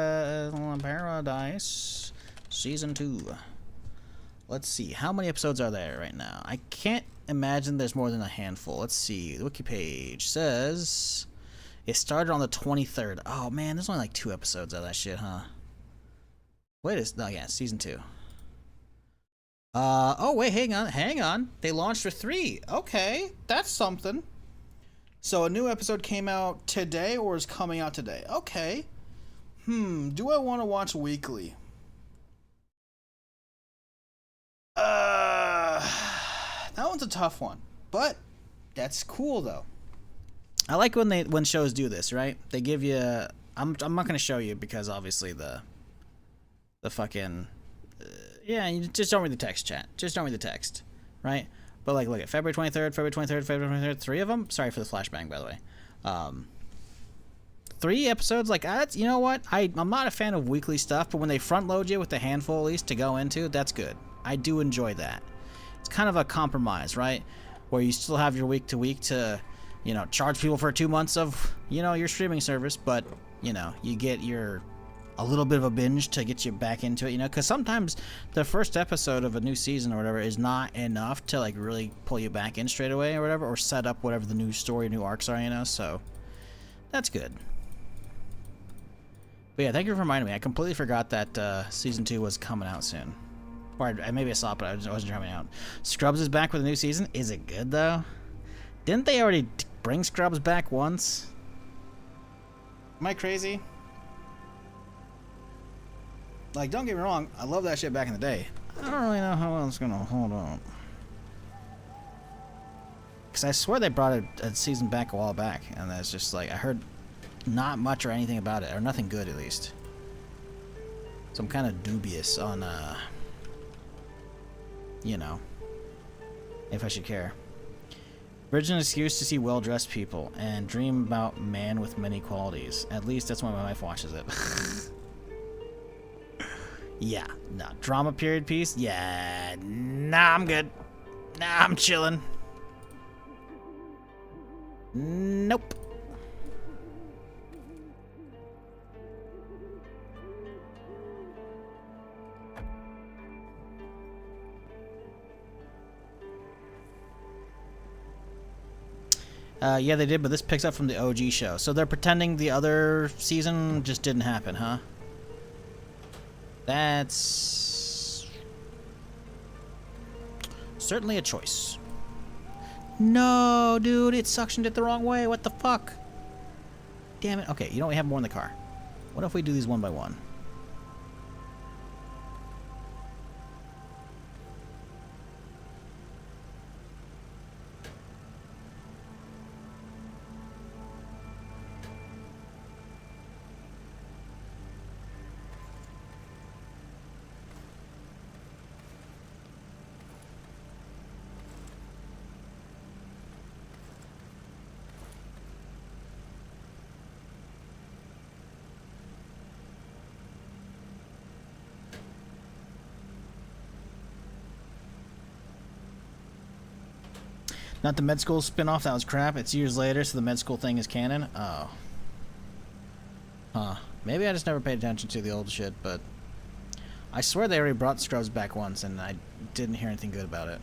season 2. Let's see. How many episodes are there right now? I can't imagine there's more than a handful. Let's see. The wiki page says it started on the 23rd. Oh man, there's only like 2 episodes of that shit, huh? Wait, no, yeah, season 2. Oh wait, hang on. They launched for 3. Okay, that's something. So a new episode came out today or is coming out today? Okay. Do I want to watch weekly? That one's a tough one, but that's cool though. I like when shows do this, right? They give you. I'm not gonna show you because obviously the fucking yeah, you just don't read the text, chat. Just don't read the text, right? But like, look at February 23rd, February 23rd, February 23rd, 3 of them. Sorry for the flashbang, by the way. 3 episodes, like, that's, you know what? I'm not a fan of weekly stuff, but when they front load you with a handful at least to go into, that's good. I do enjoy that. It's kind of a compromise, right? Where you still have your week to week to, you know, charge people for 2 months of, you know, your streaming service, but, you know, you get a little bit of a binge to get you back into it, you know, because sometimes the first episode of a new season or whatever is not enough to, like, really pull you back in straight away or whatever, or set up whatever the new story, new arcs are, you know, so that's good. But yeah, thank you for reminding me. I completely forgot that season 2 was coming out soon. Or maybe I saw it, but I wasn't sure coming out. Scrubs is back with a new season. Is it good, though? Didn't they already bring Scrubs back once? Am I crazy? Like, don't get me wrong. I love that shit back in the day. I don't really know how well it's going to hold up. Because I swear they brought a season back a while back. And it's just like, I heard not much or anything about it. Or nothing good, at least. So I'm kind of dubious on, you know, if I should care. Virgin excuse to see well-dressed people and dream about man with many qualities. At least that's why my wife watches it. Yeah, no. Drama period piece? Yeah, nah, I'm good. Nah, I'm chilling. Nope. Yeah, they did, but this picks up from the OG show. So they're pretending the other season just didn't happen, huh? That's certainly a choice. No, dude, it suctioned it the wrong way. What the fuck? Damn it. Okay, you know we have more in the car. What if we do these one by one? Not the med school spinoff, that was crap. It's years later, so the med school thing is canon. Oh. Huh. Maybe I just never paid attention to the old shit, but I swear they already brought Scrubs back once, and I didn't hear anything good about it.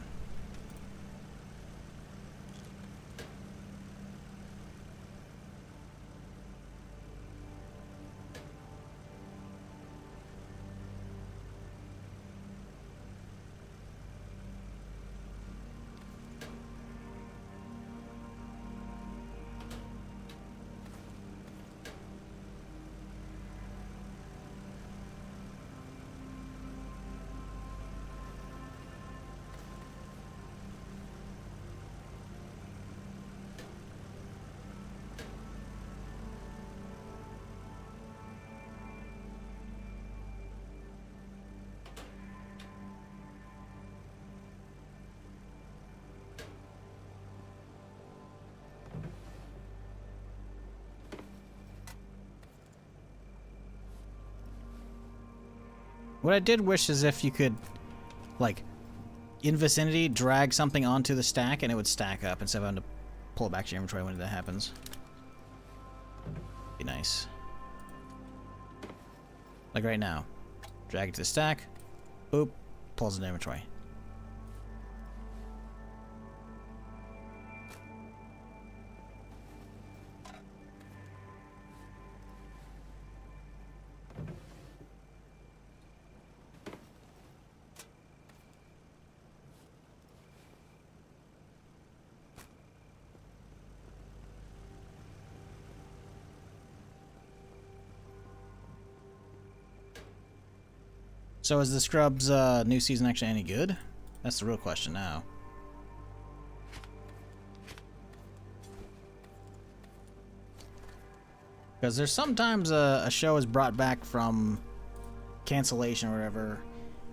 What I did wish is if you could, like, in vicinity, drag something onto the stack and it would stack up instead of having to pull it back to your inventory when that happens. Be nice. Like right now. Drag it to the stack. Boop. Pulls in the inventory. So is the Scrubs new season actually any good? That's the real question now. Because there's sometimes a show is brought back from cancellation or whatever,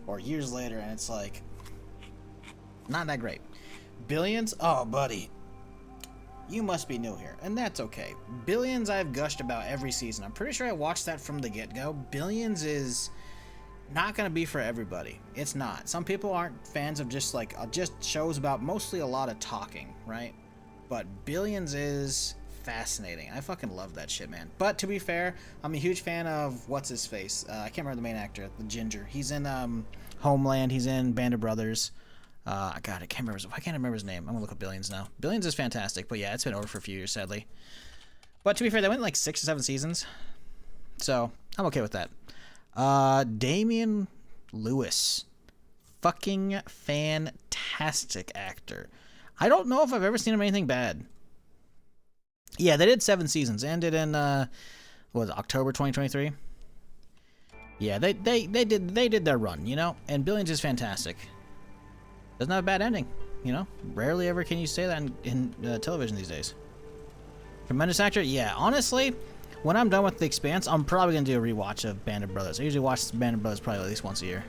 or years later, and it's like not that great. Billions? Oh, buddy. You must be new here, and that's okay. Billions I've gushed about every season. I'm pretty sure I watched that from the get-go. Billions is not going to be for everybody. It's not. Some people aren't fans of just shows about mostly a lot of talking, right? But Billions is fascinating. I fucking love that shit, man. But to be fair, I'm a huge fan of what's-his-face. I can't remember the main actor, the Ginger. He's in Homeland. He's in Band of Brothers. God, I can't remember his name. I'm gonna look up Billions now. Billions is fantastic, but yeah, it's been over for a few years, sadly. But to be fair, they went like 6 or 7 seasons, so I'm okay with that. Damian Lewis, fucking fantastic actor. I don't know if I've ever seen him in anything bad. Yeah, they did 7 seasons. Ended in what was it, October 2023. Yeah, they did their run, you know. And Billions is fantastic. Doesn't have a bad ending, you know? Rarely ever can you say that in television these days. Tremendous actor? Yeah, honestly, when I'm done with The Expanse, I'm probably going to do a rewatch of Band of Brothers. I usually watch Band of Brothers probably at least once a year.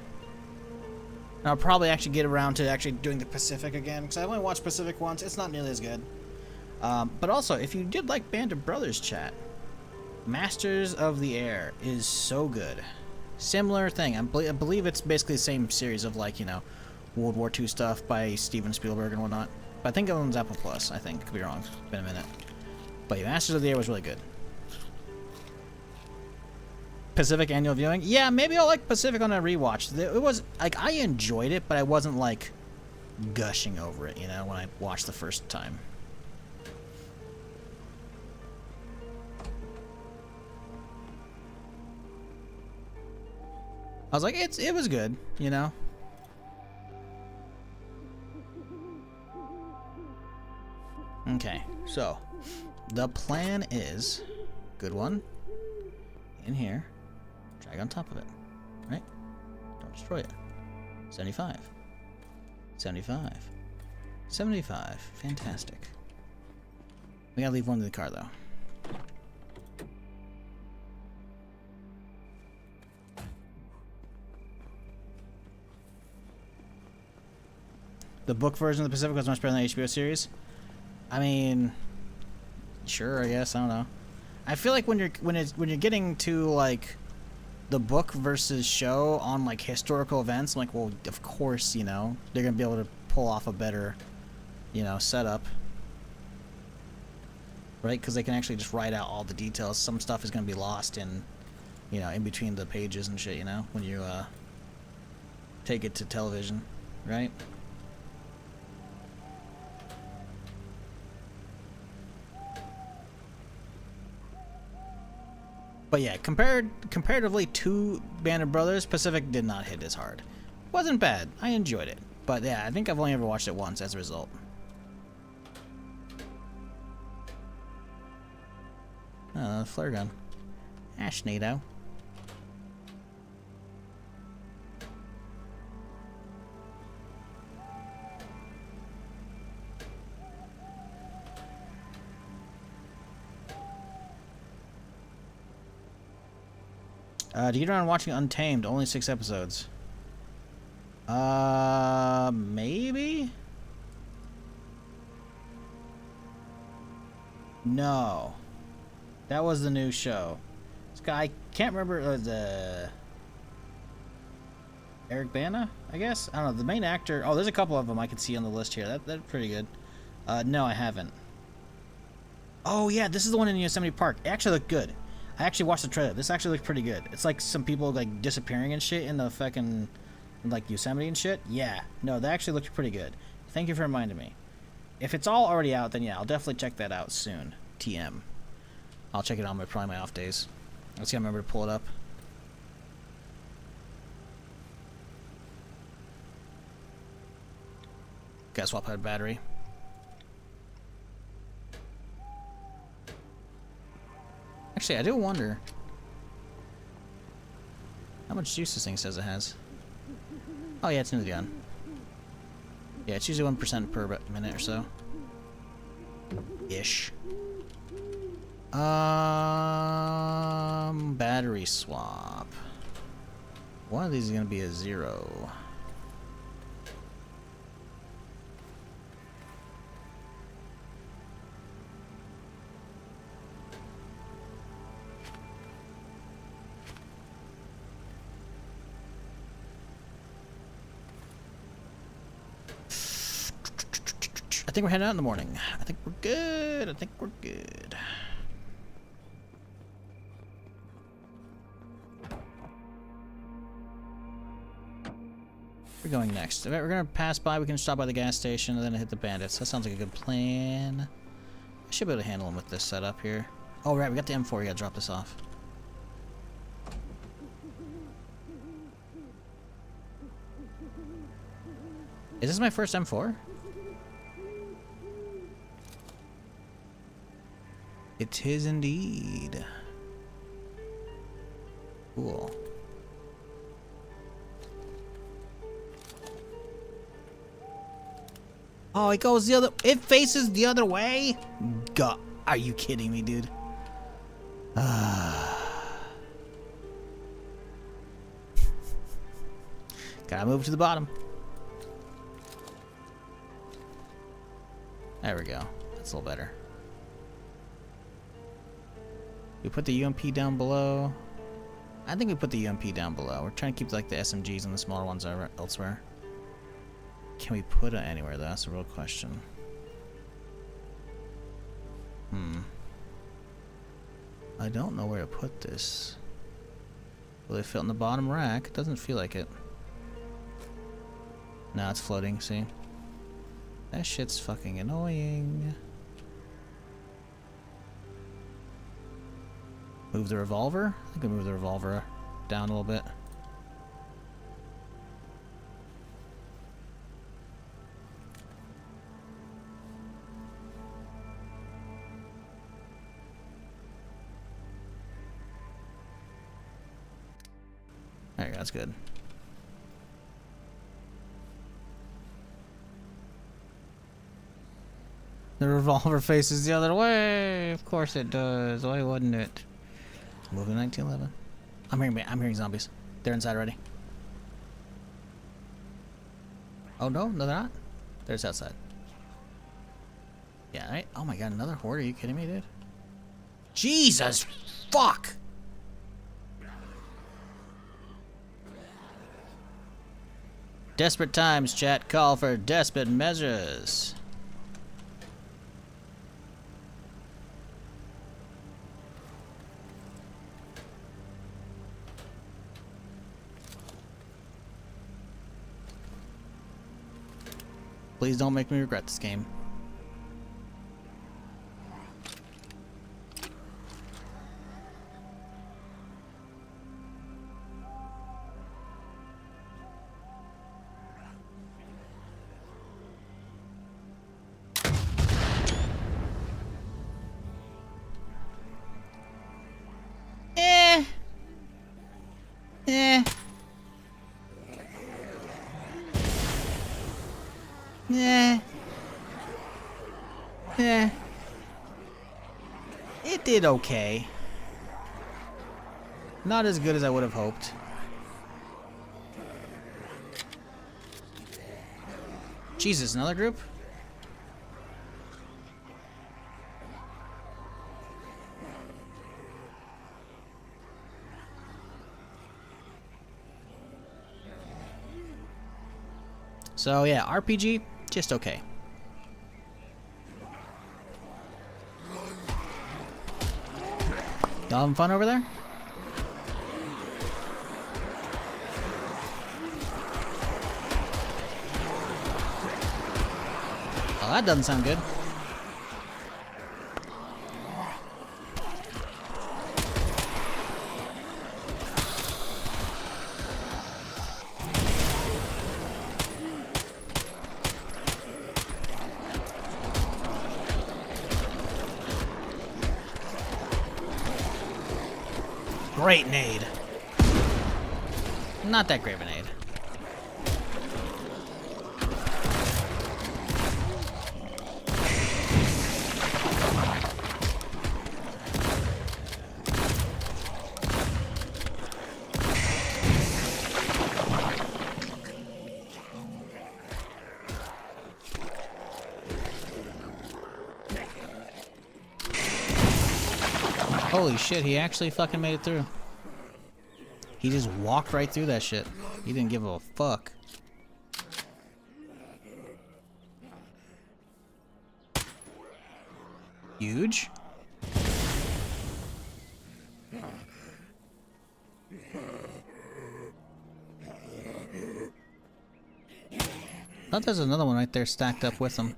And I'll probably actually get around to actually doing the Pacific again, because I only watched Pacific once. It's not nearly as good. But also, if you did like Band of Brothers, chat, Masters of the Air is so good. Similar thing. I believe it's basically the same series of, like, you know, World War II stuff by Steven Spielberg and whatnot. But I think it owns Apple Plus. I think. Could be wrong. It's been a minute. But yeah, Masters of the Air was really good. Pacific annual viewing? Yeah, maybe I'll like Pacific on a rewatch. It was, like, I enjoyed it, but I wasn't, like, gushing over it, you know, when I watched the first time. I was like, it was good, you know? Okay, so the plan is, good one, in here, drag on top of it, right? Don't destroy it. 75, 75, 75, fantastic. We gotta leave one in the car though. The book version of the Pacific was much better than the HBO series. I mean, sure, I guess. I don't know. I feel like when you're getting to like the book versus show on like historical events, I'm like, well, of course, you know, they're gonna be able to pull off a better, you know, setup, right? Because they can actually just write out all the details. Some stuff is gonna be lost in, you know, in between the pages and shit. You know, when you take it to television, right? But yeah, comparatively to Band of Brothers, Pacific did not hit as hard. Wasn't bad. I enjoyed it. But yeah, I think I've only ever watched it once as a result. Oh, flare gun. Ashnado. Do you get around watching Untamed? Only 6 episodes. Maybe? No. That was the new show. This guy, I can't remember the... Eric Bana, I guess? I don't know, the main actor... Oh, there's a couple of them I can see on the list here. That's pretty good. No, I haven't. Oh, yeah, this is the one in Yosemite Park. It actually looked good. I actually watched the trailer. This actually looks pretty good. It's like some people like disappearing and shit in the fucking like Yosemite and shit. Yeah, no, that actually looked pretty good. Thank you for reminding me. If it's all already out, then yeah, I'll definitely check that out soon. TM. I'll check it on probably my off days. Let's see if I remember to pull it up. Gotta swap out a battery. Actually, I do wonder how much juice this thing says it has. Oh yeah, it's new gun. Yeah, it's usually 1% per minute or so. Ish. Battery swap. One of these is going to be a 0. I think we're heading out in the morning. I think we're good. I think we're good. We're going next. We're gonna pass by. We can stop by the gas station and then hit the bandits. That sounds like a good plan. I should be able to handle them with this setup here. Oh right, we got the M4. We gotta drop this off. Is this my first M4? It is indeed. Cool. Oh, it goes the other. It faces the other way. God, are you kidding me, dude? Gotta move to the bottom. There we go. That's a little better. We put the UMP down below. I think we put the UMP down below. We're trying to keep like the SMGs and the smaller ones elsewhere. Can we put it anywhere though? That's a real question. I don't know where to put this. Will it fit in the bottom rack? It doesn't feel like it. No, it's floating, see? That shit's fucking annoying. Move the revolver? I think we move the revolver down a little bit. There you go, that's good. The revolver faces the other way. Of course it does. Why wouldn't it? Moving 1911. I'm hearing zombies. They're inside already. Oh no, no they're not. They're just outside. Yeah, right? Oh my god, another horde? Are you kidding me, dude? Jesus fuck! Desperate times, chat. Call for desperate measures. Please don't make me regret this game. It did okay. Not as good as I would have hoped. Jesus, another group? So yeah, RPG, just okay. Y'all having fun over there? Oh, that doesn't sound good. Great nade. Not that great of a nade. Holy shit, he actually fucking made it through. He just walked right through that shit. He didn't give a fuck. Huge. I thought there's another one right there stacked up with him.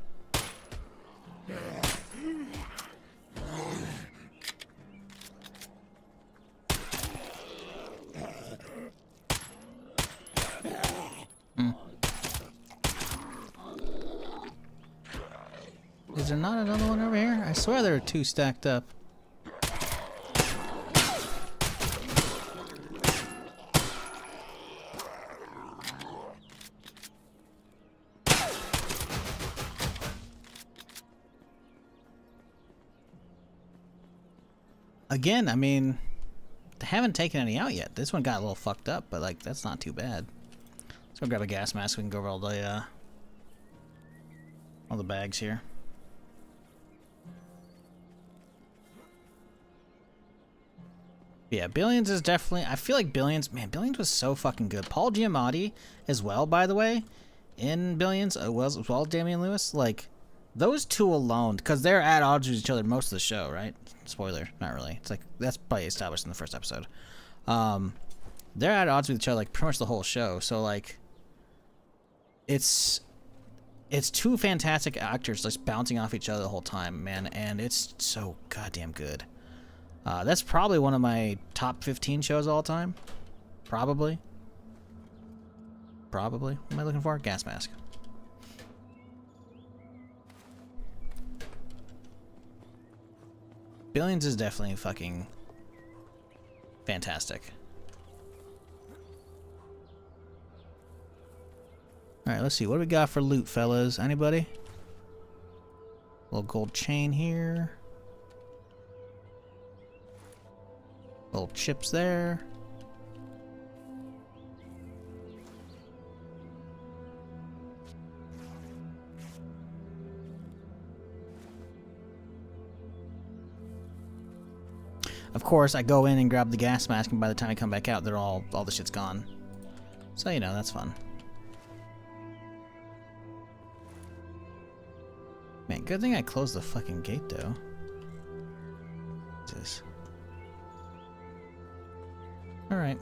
Is there not another one over here? I swear there are two stacked up. Again, I mean, they haven't taken any out yet. This one got a little fucked up, but like that's not too bad. Let's go grab a gas mask. We can go over all the bags here. Yeah, Billions is definitely... I feel like Billions... Man, Billions was so fucking good. Paul Giamatti as well, by the way, in Billions, as well as Damian Lewis. Like, those two alone, because they're at odds with each other most of the show, right? Spoiler, not really. It's like, that's probably established in the first episode. They're at odds with each other, like, pretty much the whole show. So, like, it's two fantastic actors just bouncing off each other the whole time, man, and it's so goddamn good. That's probably one of my top 15 shows of all time. Probably. What am I looking for? Gas mask. Billions is definitely fucking fantastic. Alright, let's see. What do we got for loot, fellas? Anybody? Little gold chain here. Little chips there. Of course, I go in and grab the gas mask, and by the time I come back out, all the shit's gone. So, you know, that's fun. Man, good thing I closed the fucking gate, though. Jesus. Alright.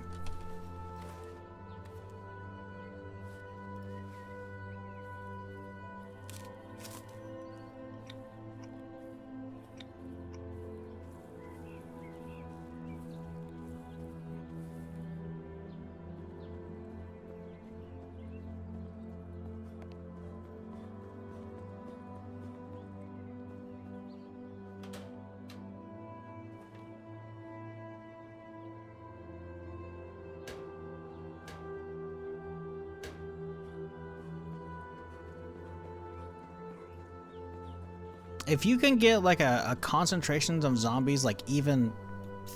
If you can get like a concentration of zombies like even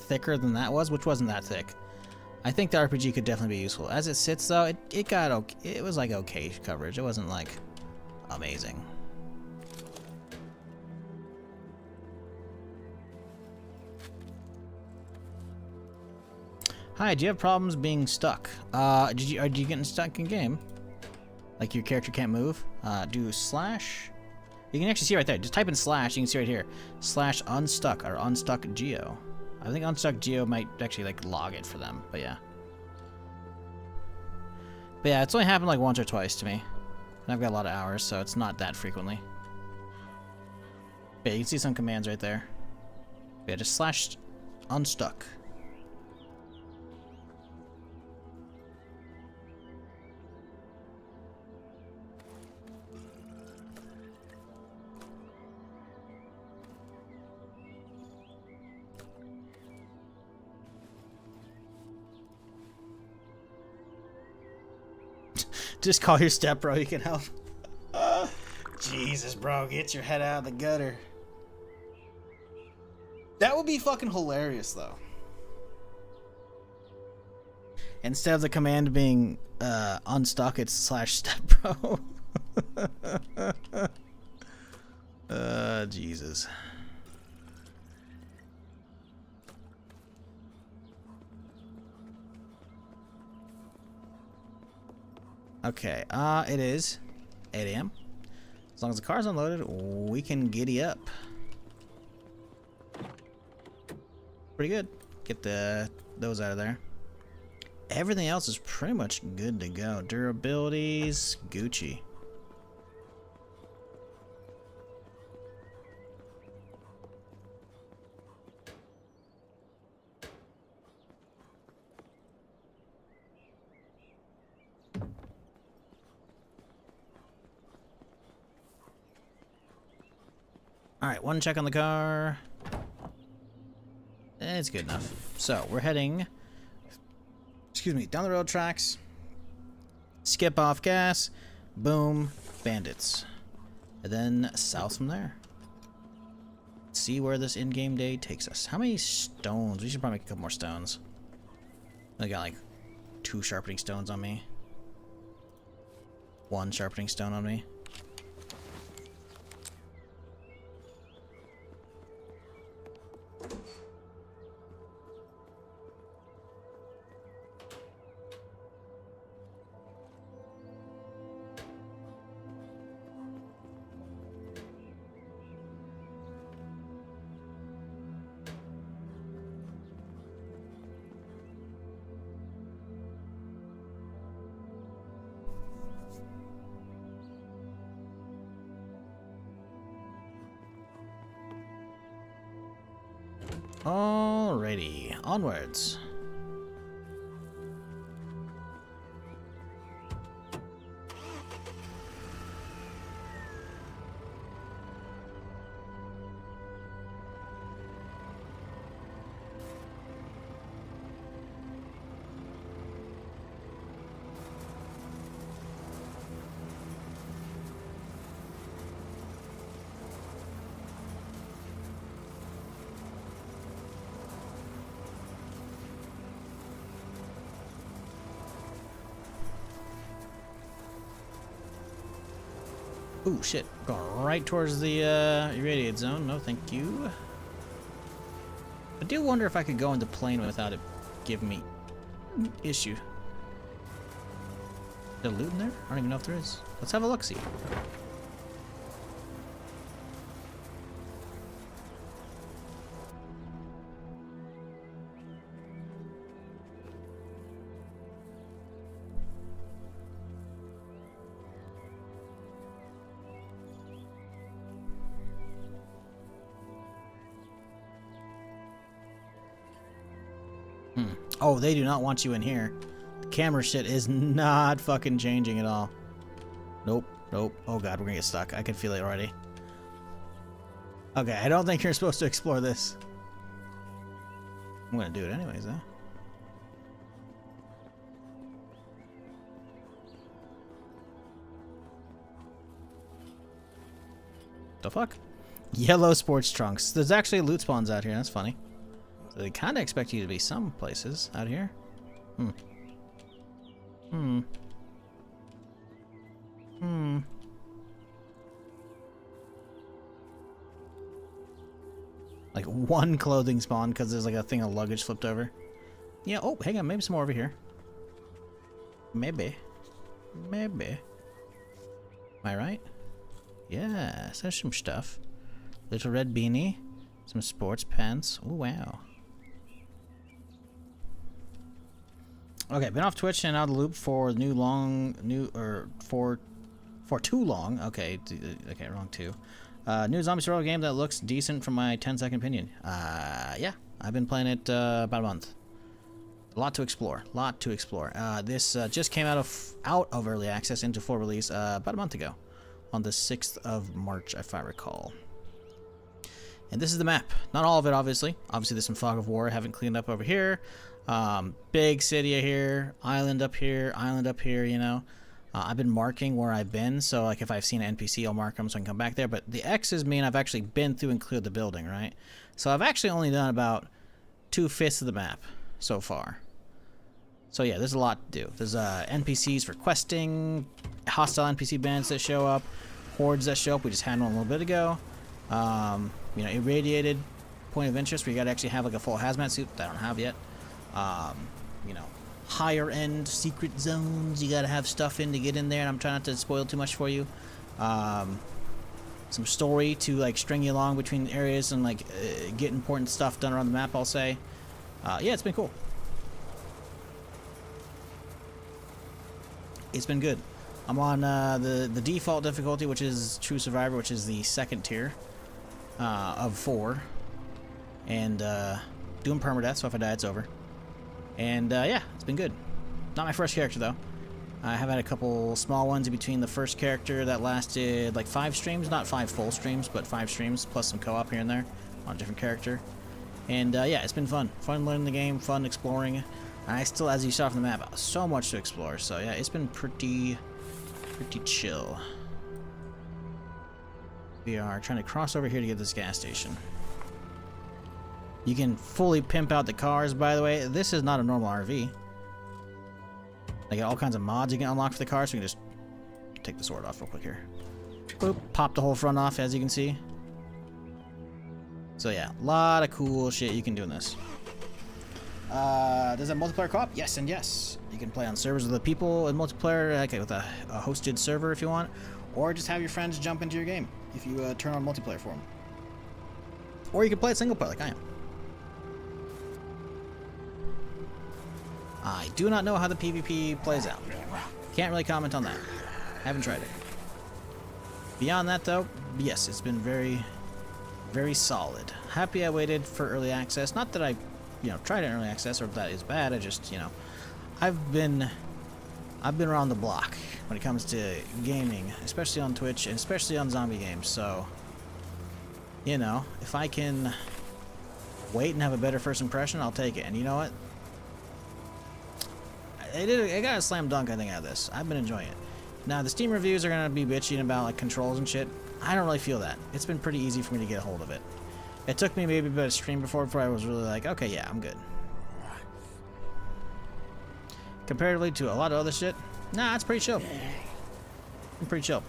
thicker than that was, which wasn't that thick, I think the RPG could definitely be useful. As it sits though, it got okay. It was like okay coverage. It wasn't like amazing. Hi, do you have problems being stuck? Are you getting stuck in game? Like your character can't move? Do slash. You can actually see right there. Just type in slash. You can see right here. Slash unstuck or unstuck geo. I think unstuck geo might actually like log it for them. But yeah. But yeah, it's only happened like once or twice to me. And I've got a lot of hours, so it's not that frequently. But yeah, you can see some commands right there. But yeah, just slash unstuck. Just call your step, bro. You can help. Jesus, bro. Get your head out of the gutter. That would be fucking hilarious, though. Instead of the command being unstuck, it's slash step, bro. Jesus. Okay, it is 8 a.m. As long as the car's unloaded, we can giddy up. Pretty good. Get those out of there. Everything else is pretty much good to go. Durabilities, Gucci. Alright, one check on the car. It's good enough. So, we're heading, excuse me, down the railroad tracks. Skip off gas. Boom. Bandits. And then south from there. See where this in-game day takes us. How many stones? We should probably make a couple more stones. I got like 2 sharpening stones on me. 1 sharpening stone on me. Alrighty, onwards. Ooh, shit. Going right towards the irradiated zone. No, thank you. I do wonder if I could go into plane without it giving me issue. Is there loot in there? I don't even know if there is. Let's have a look-see. Oh, they do not want you in here. The camera shit is not fucking changing at all. Nope, nope. Oh god, we're gonna get stuck. I can feel it already. Okay, I don't think you're supposed to explore this. I'm gonna do it anyways, though. The fuck? Yellow sports trunks. There's actually loot spawns out here. That's funny. So they kind of expect you to be some places out here. Like 1 clothing spawn because there's like a thing of luggage flipped over. Yeah, oh, hang on. Maybe some more over here. Maybe. Maybe. Am I right? Yeah, there's some stuff. Little red beanie. Some sports pants. Oh, wow. Okay, been off Twitch and out of the loop for for too long. Okay, okay, wrong two. New zombie survival game that looks decent from my 10-second opinion. Yeah, I've been playing it about a month. A lot to explore. This just came out of early access into full release about a month ago, on the 6th of March, if I recall. And this is the map. Not all of it, obviously. Obviously, there's some fog of war I haven't cleaned up over here. Big city here, island up here, you know. I've been marking where I've been, so like if I've seen an NPC, I'll mark them so I can come back there. But the X's mean I've actually been through and cleared the building, right? So I've actually only done about 2/5 of the map so far. So yeah, there's a lot to do. There's NPCs for questing, hostile NPC bands that show up, hordes that show up. We just had one a little bit ago. You know, irradiated point of interest where you gotta actually have like a full hazmat suit that I don't have yet. You know, higher end secret zones. You gotta have stuff in to get in there, and I'm trying not to spoil too much for you. Some story to like string you along between areas and like get important stuff done around the map, I'll say. Yeah, it's been cool. It's been good. I'm on the default difficulty, which is True Survivor, which is the second tier of 4. And doing permadeath, so if I die, it's over. And yeah, it's been good. Not my first character, though. I have had a couple small ones in between the first character that lasted like 5 streams. Not 5 full streams, but 5 streams, plus some co-op here and there on a different character. And yeah, it's been fun. Fun learning the game, fun exploring. And I still, as you saw from the map, so much to explore. So yeah, it's been pretty chill. We are trying to cross over here to get this gas station. You can fully pimp out the cars, by the way. This is not a normal RV. They got all kinds of mods you can unlock for the car, so we can just take the sword off real quick here. Boop, pop the whole front off, as you can see. So yeah, a lot of cool shit you can do in this. Does it multiplayer co-op? Yes and yes. You can play on servers with other people in multiplayer, like with a hosted server if you want, or just have your friends jump into your game if you turn on multiplayer for them. Or you can play it single player like I am. I do not know how the PvP plays out. Can't really comment on that. Haven't tried it. Beyond that, though, yes, it's been very solid. Happy I waited for early access. Not that I, tried it in early access or that is bad. I just, I've been around the block when it comes to gaming, especially on Twitch and especially on zombie games. So, if I can wait and have a better first impression, I'll take it. And you know what? I got a slam dunk, I think, out of this. I've been enjoying it. Now, the Steam reviews are going to be bitching about like controls and shit. I don't really feel that. It's been pretty easy for me to get a hold of it. It took me maybe a bit of stream before I was really like, okay, yeah, I'm good. Comparatively to a lot of other shit, nah, it's pretty chill. I'm pretty chill.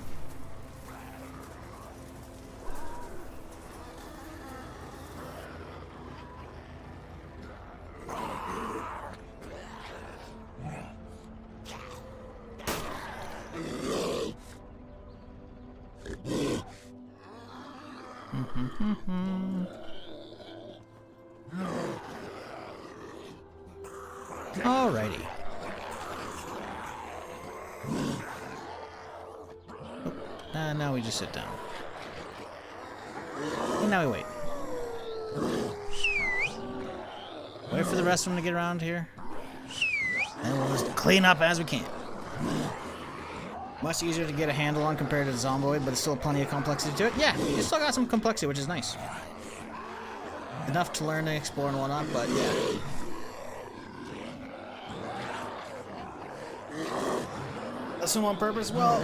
Alrighty. Oh, now we just sit down. And now we wait. Wait for the rest of them to get around here. And we'll just clean up as we can. Much easier to get a handle on compared to the Zomboid, but it's still plenty of complexity to it. Yeah, you still got some complexity, which is nice. Enough to learn and explore and whatnot, but yeah. Assume on purpose? Well,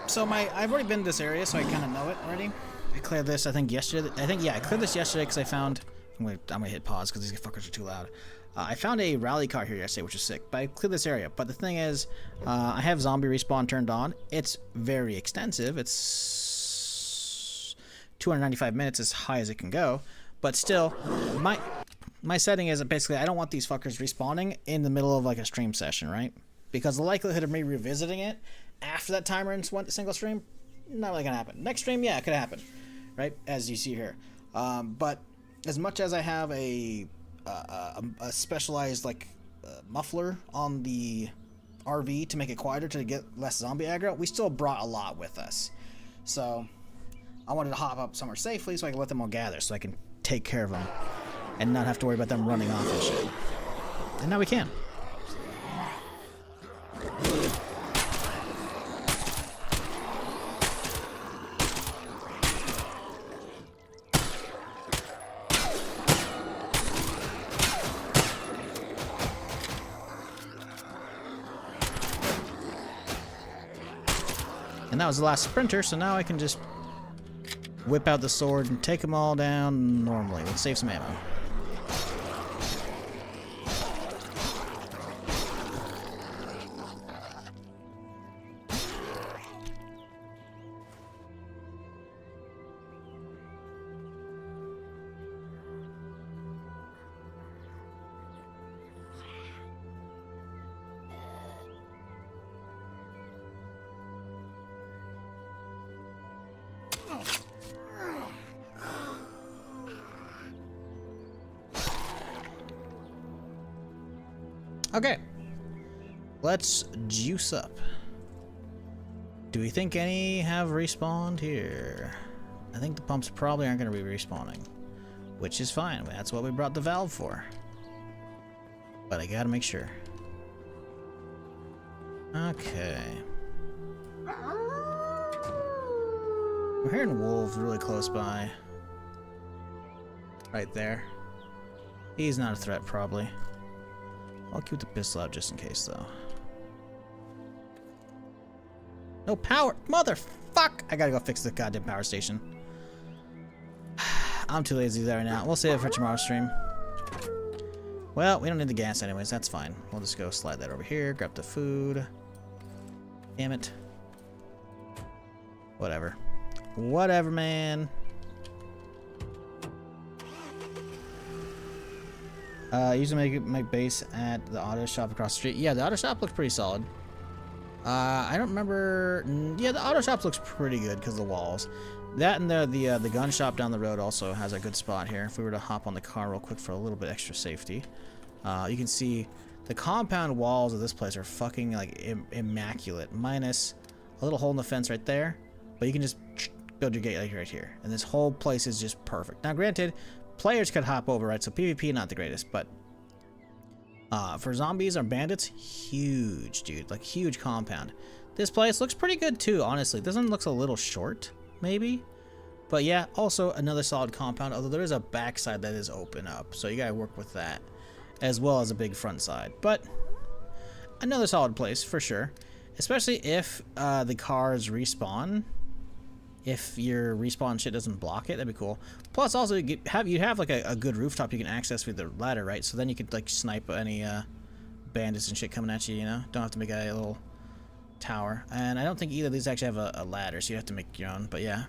so I've already been to this area, so I kind of know it already. I cleared this, I think, yesterday. I cleared this yesterday because I found... I'm gonna hit pause because these fuckers are too loud. I found a rally car here yesterday, which is sick, but I cleared this area. But the thing is, I have zombie respawn turned on. It's very extensive. It's 295 minutes, as high as it can go. But still, my setting is basically I don't want these fuckers respawning in the middle of like a stream session, right? Because the likelihood of me revisiting it after that timer in one single stream, not really gonna happen. Next stream, yeah, it could happen, right? As you see here. But as much as I have a specialized muffler on the RV to make it quieter to get less zombie aggro, we still brought a lot with us. So I wanted to hop up somewhere safely so I can let them all gather so I can take care of them and not have to worry about them running off and shit. And now we can. And that was the last sprinter, so now I can just whip out the sword and take them all down normally. Let's save some ammo. Okay. Let's juice up. Do we think any have respawned here? I think the pumps probably aren't going to be respawning. Which is fine. That's what we brought the valve for. But I gotta make sure. Okay. We're hearing wolves really close by. Right there. He's not a threat, probably. I'll keep the pistol out just in case, though. No power! Motherfuck! I gotta go fix the goddamn power station. I'm too lazy to do that right now. We'll save it for tomorrow's stream. Well, we don't need the gas anyways. That's fine. We'll just go slide that over here. Grab the food. Damn it. Whatever. Whatever, man. Usually make base at the auto shop across the street. Yeah, the auto shop looks pretty solid. I don't remember. Yeah, the auto shop looks pretty good because of the walls. That and the gun shop down the road also has a good spot here. If we were to hop on the car real quick for a little bit extra safety, you can see the compound walls of this place are fucking like immaculate, minus a little hole in the fence right there. But you can just build your gate like right here, and this whole place is just perfect. Now, granted, players could hop over, right? So PvP not the greatest, but for zombies or bandits, huge, dude, like huge compound. This place looks pretty good too, honestly. This one looks a little short, maybe, but yeah, also another solid compound. Although there is a backside that is open up, so you gotta work with that, as well as a big front side. But another solid place for sure, especially if the cars respawn. If your respawn shit doesn't block it, that'd be cool. Plus, also you have like a good rooftop you can access with the ladder, right? So then you could like snipe any bandits and shit coming at you. You know, don't have to make a little tower. And I don't think either of these actually have a ladder, so you have to make your own. But yeah,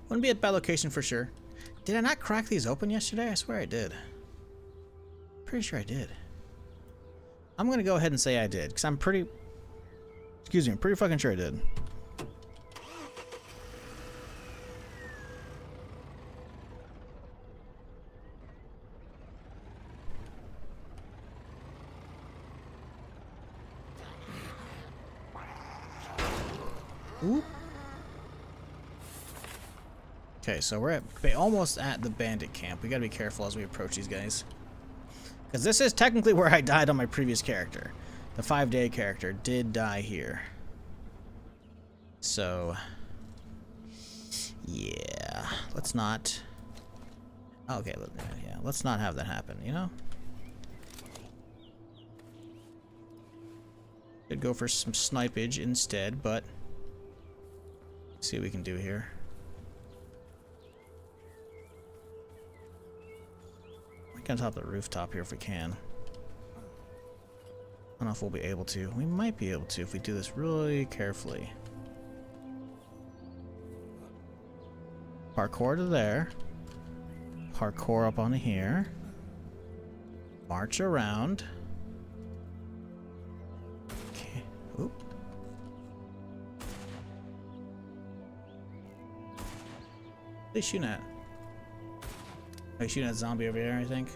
wouldn't be a bad location for sure. Did I not crack these open yesterday? I swear I did. Pretty sure I did. I'm gonna go ahead and say I did, because I'm pretty. Excuse me, I'm pretty fucking sure I did. Oop. Okay, so we're almost at the bandit camp. We gotta be careful as we approach these guys, because this is technically where I died on my previous character. The 5-day character did die here. So yeah, let's not. Okay, yeah, let's not have that happen. You know, could go for some snipage instead, but. See what we can do here. We can top the rooftop here if we can. I don't know if we'll be able to. We might be able to if we do this really carefully. Parkour to there. Parkour up onto here. March around. Okay. Oop. What are they shooting at? Are they shooting at a zombie over there, I think?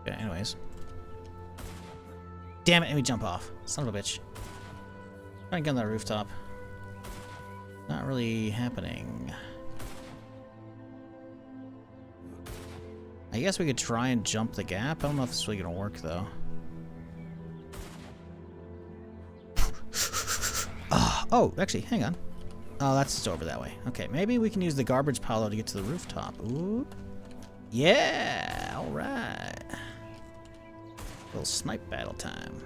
Okay, anyways. Damn it, let me jump off. Son of a bitch. Trying to get on that rooftop. Not really happening. I guess we could try and jump the gap. I don't know if this is really gonna work though. Oh, actually, hang on. Oh, that's just over that way. Okay, maybe we can use the garbage pile to get to the rooftop. Ooh. Yeah, alright. Little snipe battle time.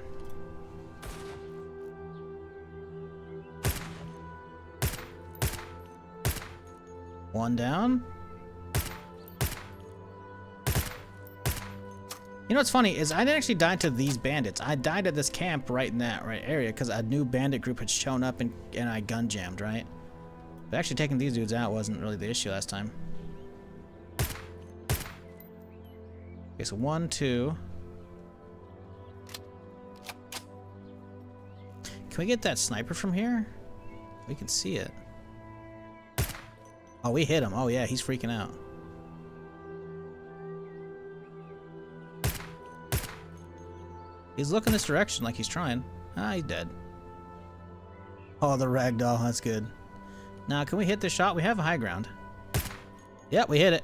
One down. You know what's funny is I didn't actually die to these bandits. I died at this camp right in that area because a new bandit group had shown up and I gun jammed, right? But actually taking these dudes out wasn't really the issue last time. Okay, so 1, 2. Can we get that sniper from here? We can see it. Oh, we hit him. Oh yeah, he's freaking out. He's looking this direction like he's trying. Ah, he's dead. Oh, the ragdoll. That's good. Now, can we hit this shot? We have a high ground. Yep, we hit it.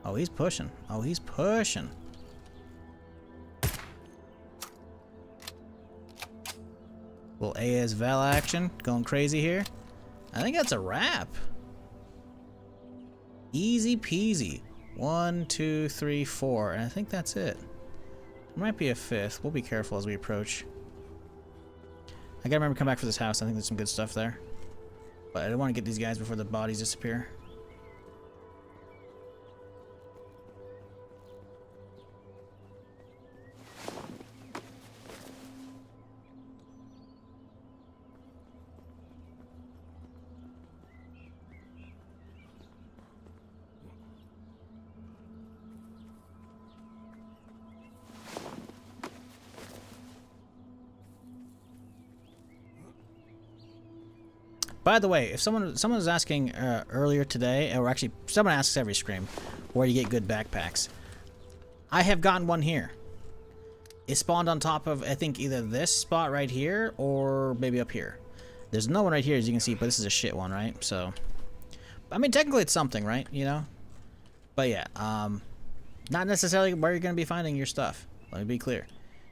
Oh, he's pushing. Oh, he's pushing. Little AS Val action. Going crazy here. I think that's a wrap. Easy peasy. 1, 2, 3, 4. And I think that's it. There might be a fifth. We'll be careful as we approach. I gotta remember to come back for this house. I think there's some good stuff there. But I don't want to get these guys before the bodies disappear. By the way, if someone was asking earlier today, or actually someone asks every stream, where you get good backpacks, I have gotten one here. It spawned on top of, I think, either this spot right here or maybe up here. There's no one right here, as you can see, but this is a shit one, right? So, I mean, technically it's something, right? You know? But yeah, not necessarily where you're going to be finding your stuff. Let me be clear.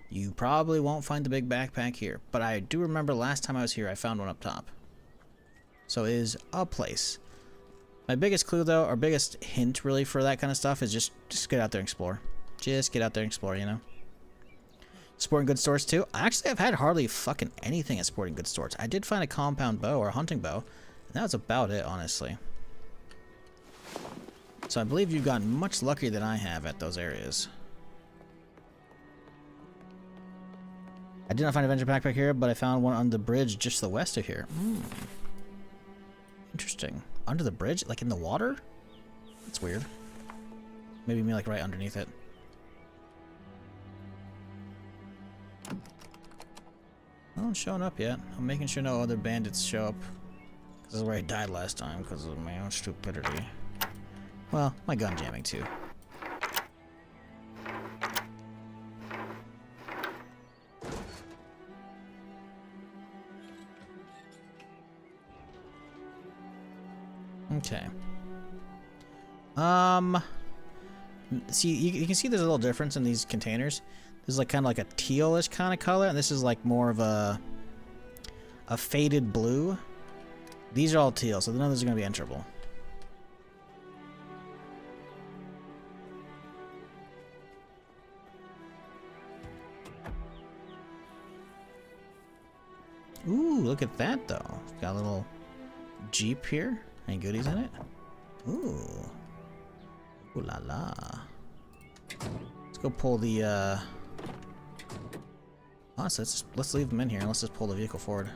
You probably won't find the big backpack here, but I do remember last time I was here, I found one up top. So it is a place. My biggest clue, though, or biggest hint, really, for that kind of stuff is just get out there and explore. Just get out there and explore, you know? Sporting goods stores, too. Actually, I've had hardly fucking anything at sporting goods stores. I did find a compound bow or a hunting bow, and that was about it, honestly. So I believe you've gotten much luckier than I have at those areas. I did not find a venture backpack here, but I found one on the bridge just to the west of here. Interesting. Under the bridge? Like in the water? That's weird. Maybe me like right underneath it. No one's showing up yet. I'm making sure no other bandits show up. This is where I died last time because of my own stupidity. Well, my gun jamming too. Okay. See, you can see there's a little difference in these containers. This is like kind of like a tealish kind of color, and this is like more of a faded blue. These are all teal, so none of those are going to be enterable. Ooh, look at that though. Got a little Jeep here. Any goodies in it? Ooh. Ooh la la. Let's go pull the honestly, let's leave them in here and let's just pull the vehicle forward.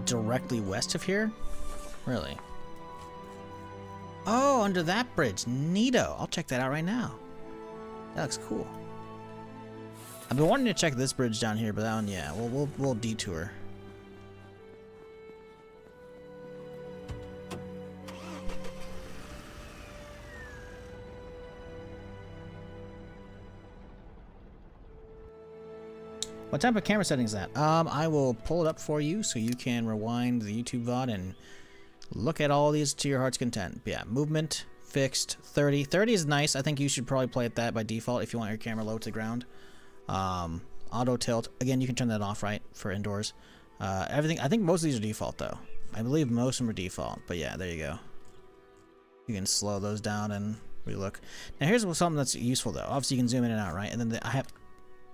Directly west of here? Really? Oh, under that bridge. Neato. I'll check that out right now. That looks cool. I've been wanting to check this bridge down here, but that one, yeah, we'll detour. What type of camera setting is that? I will pull it up for you so you can rewind the YouTube VOD and look at all these to your heart's content. Yeah, movement, fixed, 30. 30 is nice. I think you should probably play at that by default if you want your camera low to the ground. Auto tilt. Again, you can turn that off, right, for indoors. Everything. I think most of these are default, though. I believe most of them are default. But yeah, there you go. You can slow those down and relook. Now, here's something that's useful, though. Obviously, you can zoom in and out, right? And then I have...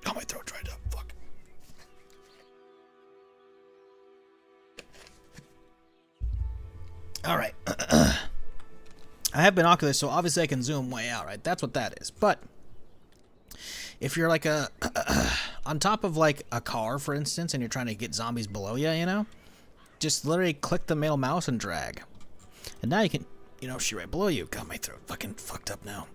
Oh, my throat dried up. Fuck. All right. I have binoculars, so obviously I can zoom way out, right? That's what that is. But if you're like on top of like a car, for instance, and you're trying to get zombies below you, you know, just literally click the middle mouse and drag. And now you can, you know, shoot right below you. God, my throat fucking fucked up now.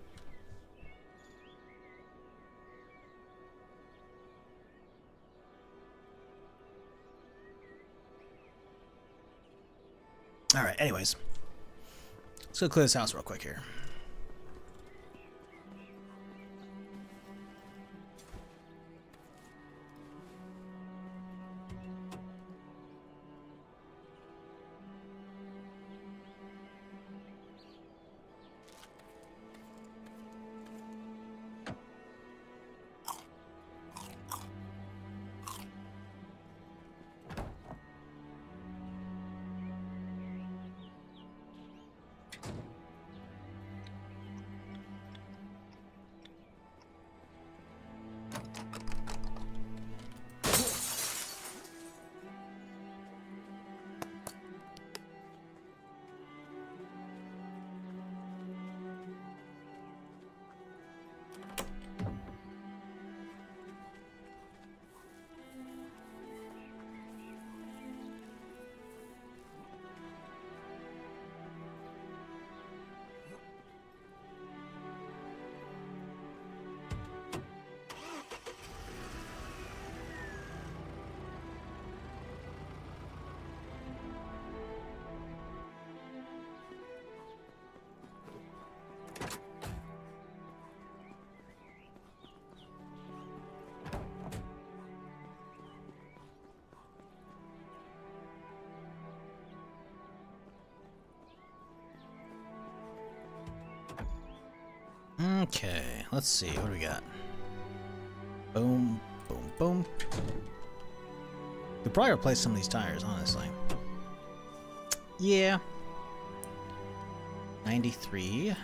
Alright, anyways. Let's go clear this house real quick here. Okay, let's see. What do we got? Boom, boom, boom. We'll probably replace some of these tires, honestly. Yeah. 93.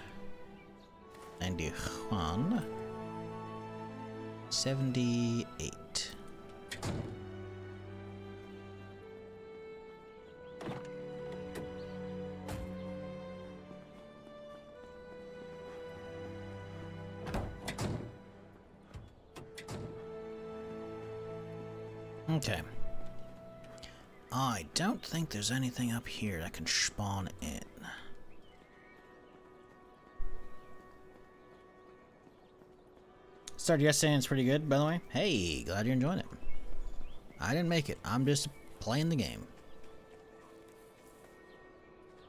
91. 78. Okay. I don't think there's anything up here that can spawn in. Started yesterday and it's pretty good, by the way. Hey, glad you're enjoying it. I didn't make it. I'm just playing the game.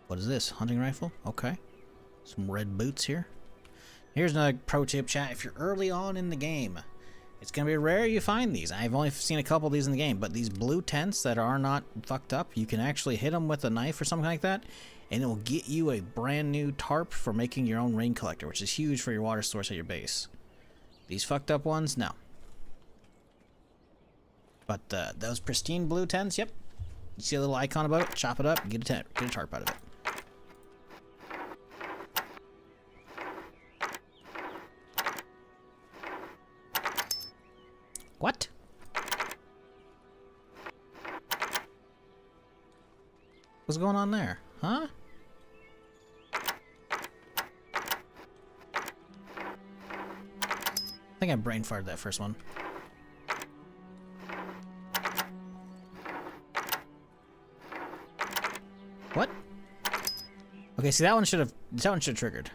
What is this? Hunting rifle? Okay. Some red boots here. Here's another pro tip, chat. If you're early on in the game, it's going to be rare you find these. I've only seen a couple of these in the game, but these blue tents that are not fucked up, you can actually hit them with a knife or something like that, and it will get you a brand new tarp for making your own rain collector, which is huge for your water source at your base. These fucked up ones, no. But those pristine blue tents, yep. You see a little icon above it? Chop it up, get a tarp out of it. What? What's going on there? Huh? I think I brain farted that first one. What? Okay, see that one should have triggered.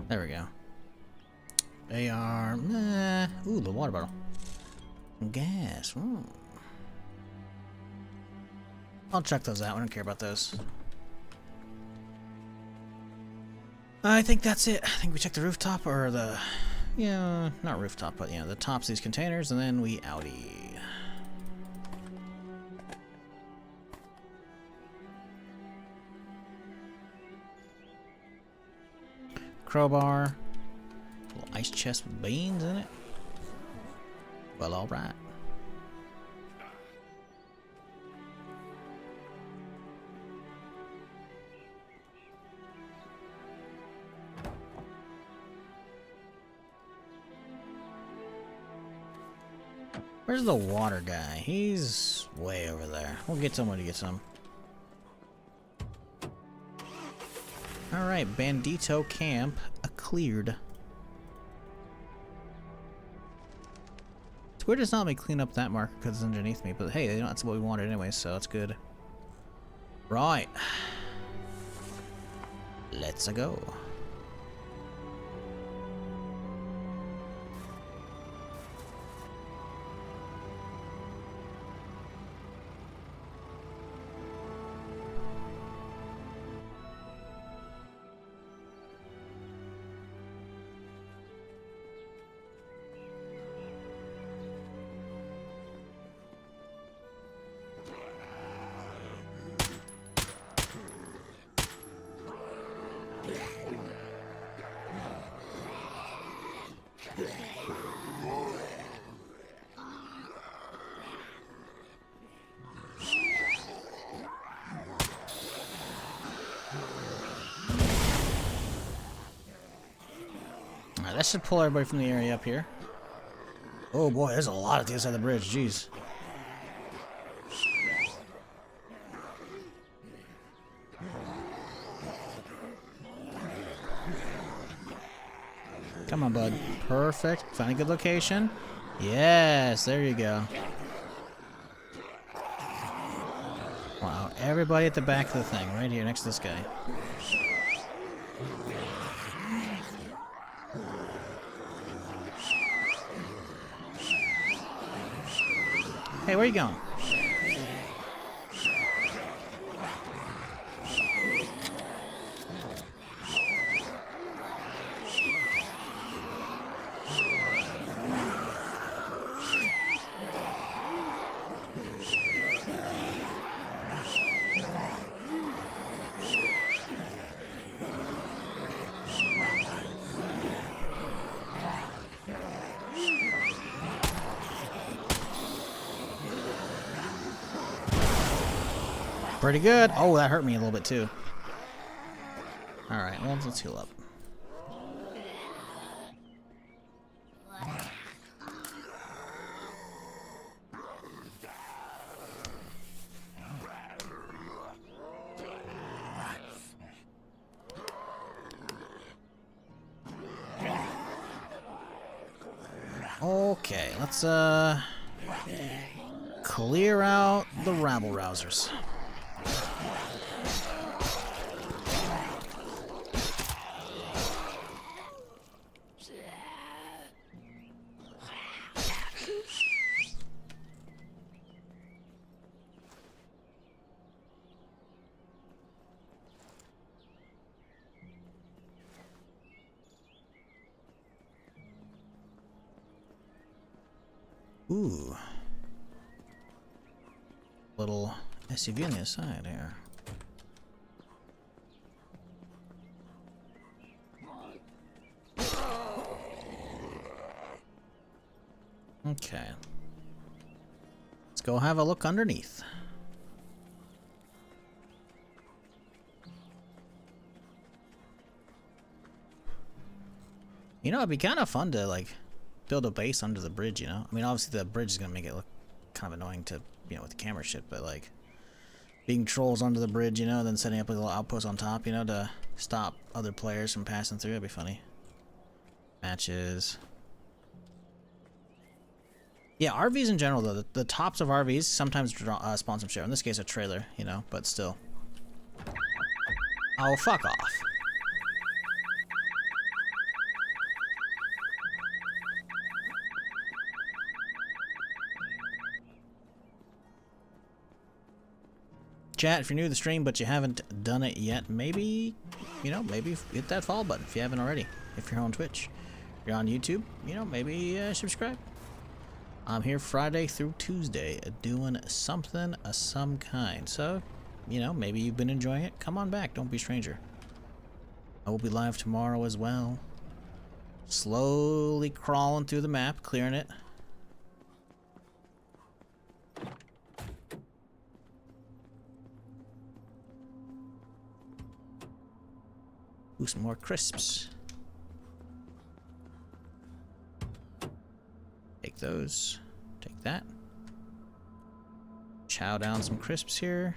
There we go. AR, ooh, the water bottle. Gas, ooh. I'll check those out, I don't care about those. I think that's it. I think we check the rooftop, or the... Yeah, not rooftop, but, you know, the tops of these containers, and then we outie. Crowbar. Little ice chest with beans in it. Well, alright. Where's the water guy? He's way over there. We'll get someone to get some. Alright, Bandito camp cleared. It's weird it's not let me clean up that marker because it's underneath me, but hey, you know, that's what we wanted anyway, so that's good. Right. Let's go. Alright, that should pull everybody from the area up here. Oh boy, there's a lot at the other side of the bridge, jeez. Come on, bud. Perfect. Find a good location. Yes, there you go. Wow, everybody at the back of the thing, right here next to this guy. Hey, where you going? Pretty good. Oh, that hurt me a little bit too. Alright, well, let's heal up. Okay, let's clear out the rabble rousers. Ooh. Little SUV on the other side here. Okay. Let's go have a look underneath. You know, it'd be kind of fun to, like, build a base under the bridge, you know? I mean, obviously the bridge is going to make it look kind of annoying to, you know, with the camera shit, but, like, being trolls under the bridge, you know, then setting up a little outpost on top, you know, to stop other players from passing through, that'd be funny. Matches. Yeah, RVs in general, though, the tops of RVs sometimes spawn some shit. In this case, a trailer, you know, but still. Oh, fuck off. Chat, if you're new to the stream but you haven't done it yet, maybe, you know, maybe hit that follow button if you haven't already. If you're on Twitch, if you're on YouTube, you know, maybe subscribe. I'm here Friday through Tuesday doing something of some kind. So, you know, maybe you've been enjoying it. Come on back. Don't be a stranger. I will be live tomorrow as well. Slowly crawling through the map, clearing it. Ooh, some more crisps. Take those. Take that. Chow down some crisps here.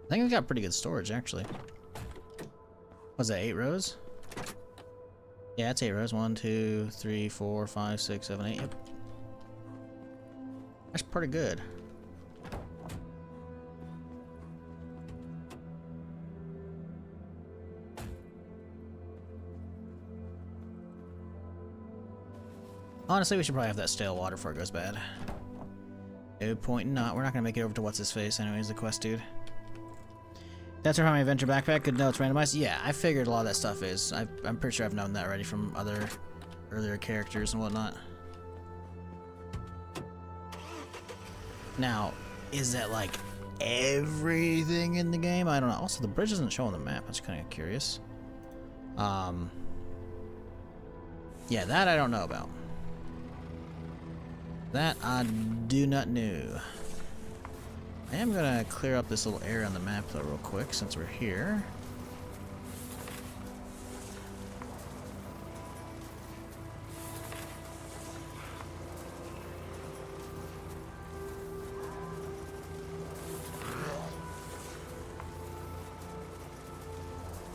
I think we got pretty good storage, actually. Was that 8 rows? Yeah, it's 8 rows. 1, 2, 3, 4, 5, 6, 7, 8. Yep. That's pretty good. Honestly, we should probably have that stale water before it goes bad. No point in not. We're not gonna make it over to what's his face anyways, the quest dude. That's from my adventure backpack. Good notes, randomized. Yeah, I figured a lot of that stuff is. I'm pretty sure I've known that already from other earlier characters and whatnot. Now, is that like everything in the game? I don't know. Also, the bridge doesn't show on the map. I was kind of curious. Yeah, that I don't know about. That I do not know. I am gonna clear up this little area on the map though real quick since we're here.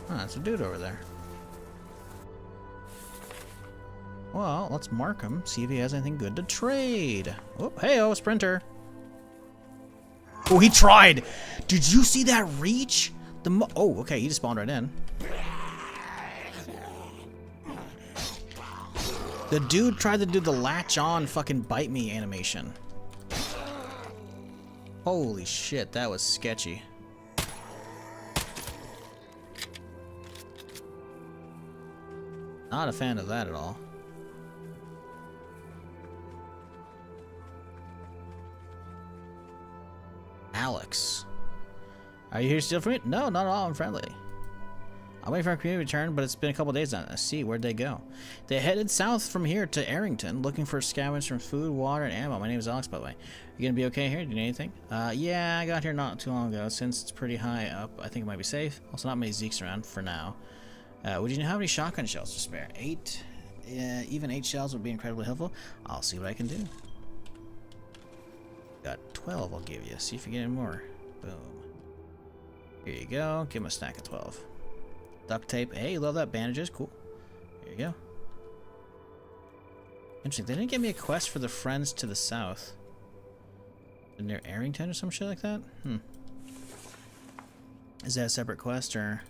Oh, that's a dude over there. Well, let's mark him, see if he has anything good to trade. Oh, hey-oh, sprinter. Oh, he tried! Did you see that reach? Oh, okay, he just spawned right in. The dude tried to do the latch on fucking bite me animation. Holy shit, that was sketchy. Not a fan of that at all. Alex. Are you here to steal from me? No, not at all. I'm friendly. I'm waiting for our community to return, but it's been a couple days now. I see. Where'd they go? They headed south from here to Arrington, looking for scavengers from food, water, and ammo. My name is Alex, by the way. You gonna be okay here? Do you need anything? Yeah, I got here not too long ago. Since it's pretty high up, I think it might be safe. Also, not many Zeeks around for now. Would you have any shotgun shells to spare? 8? Even 8 shells would be incredibly helpful. I'll see what I can do. Got 12 I'll give you. See if you get any more. Boom. Here you go. Give him a stack of 12. Duct tape. Hey, love that. Bandages. Cool. Here you go. Interesting. They didn't give me a quest for the friends to the south. Near Arrington or some shit like that? Is that a separate quest or...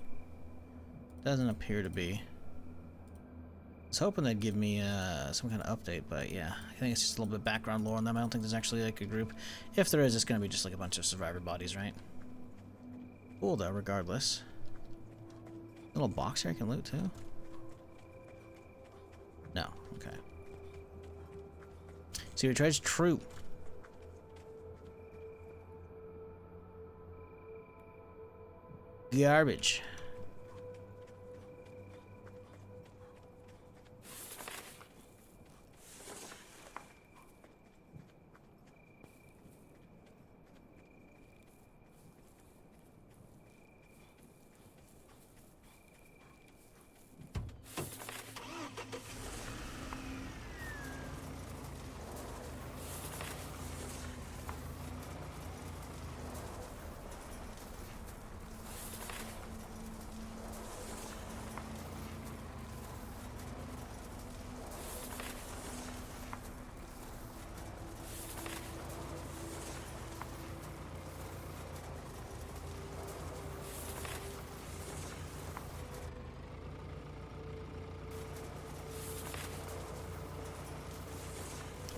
Doesn't appear to be. I was hoping they'd give me some kind of update, but yeah, I think it's just a little bit of background lore on them. I don't think there's actually like a group. If there is, it's going to be just like a bunch of survivor bodies, right? Cool though, regardless. Little box here I can loot too? No, okay. See, we tried true. Garbage.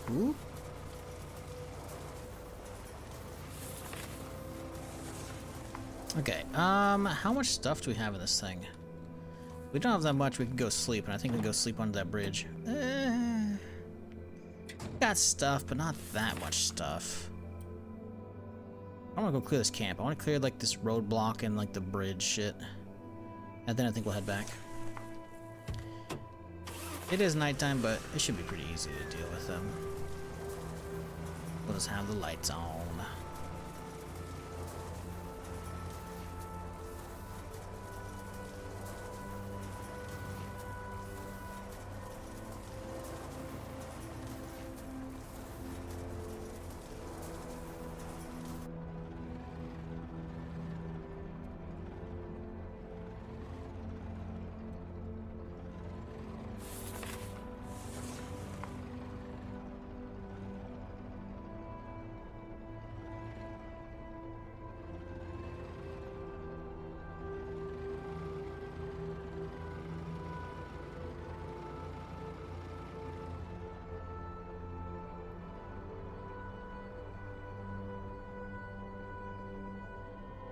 Ooh. Okay, how much stuff do we have in this thing? We don't have that much. We can go sleep, and I think we can go sleep under that bridge. Got stuff, but not that much stuff. I want to go clear this camp. I want to clear, like, this roadblock and, like, the bridge shit. And then I think we'll head back. It is nighttime, but it should be pretty easy to deal with them. We'll just have the lights on.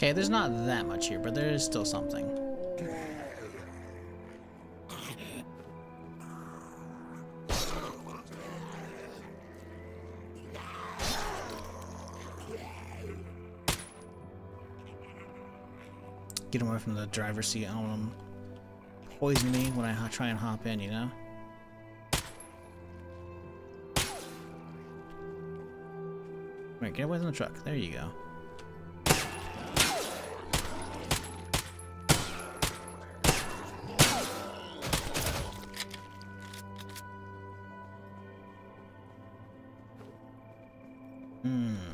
Okay, there's not that much here, but there is still something. Get away from the driver's seat. I don't want him poison me when I try and hop in, you know? Right, get away from the truck. There you go.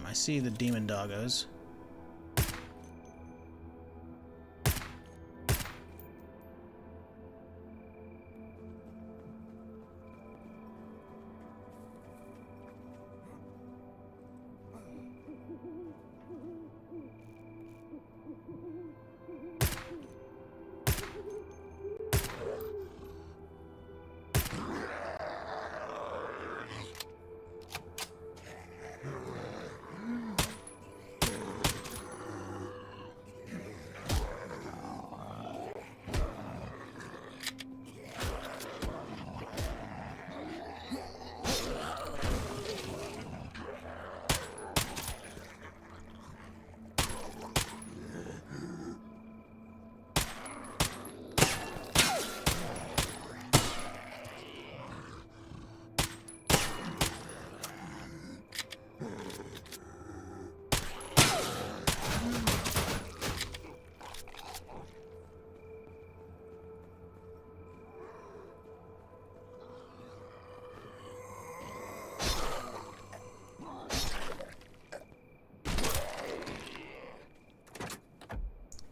I see the demon doggos.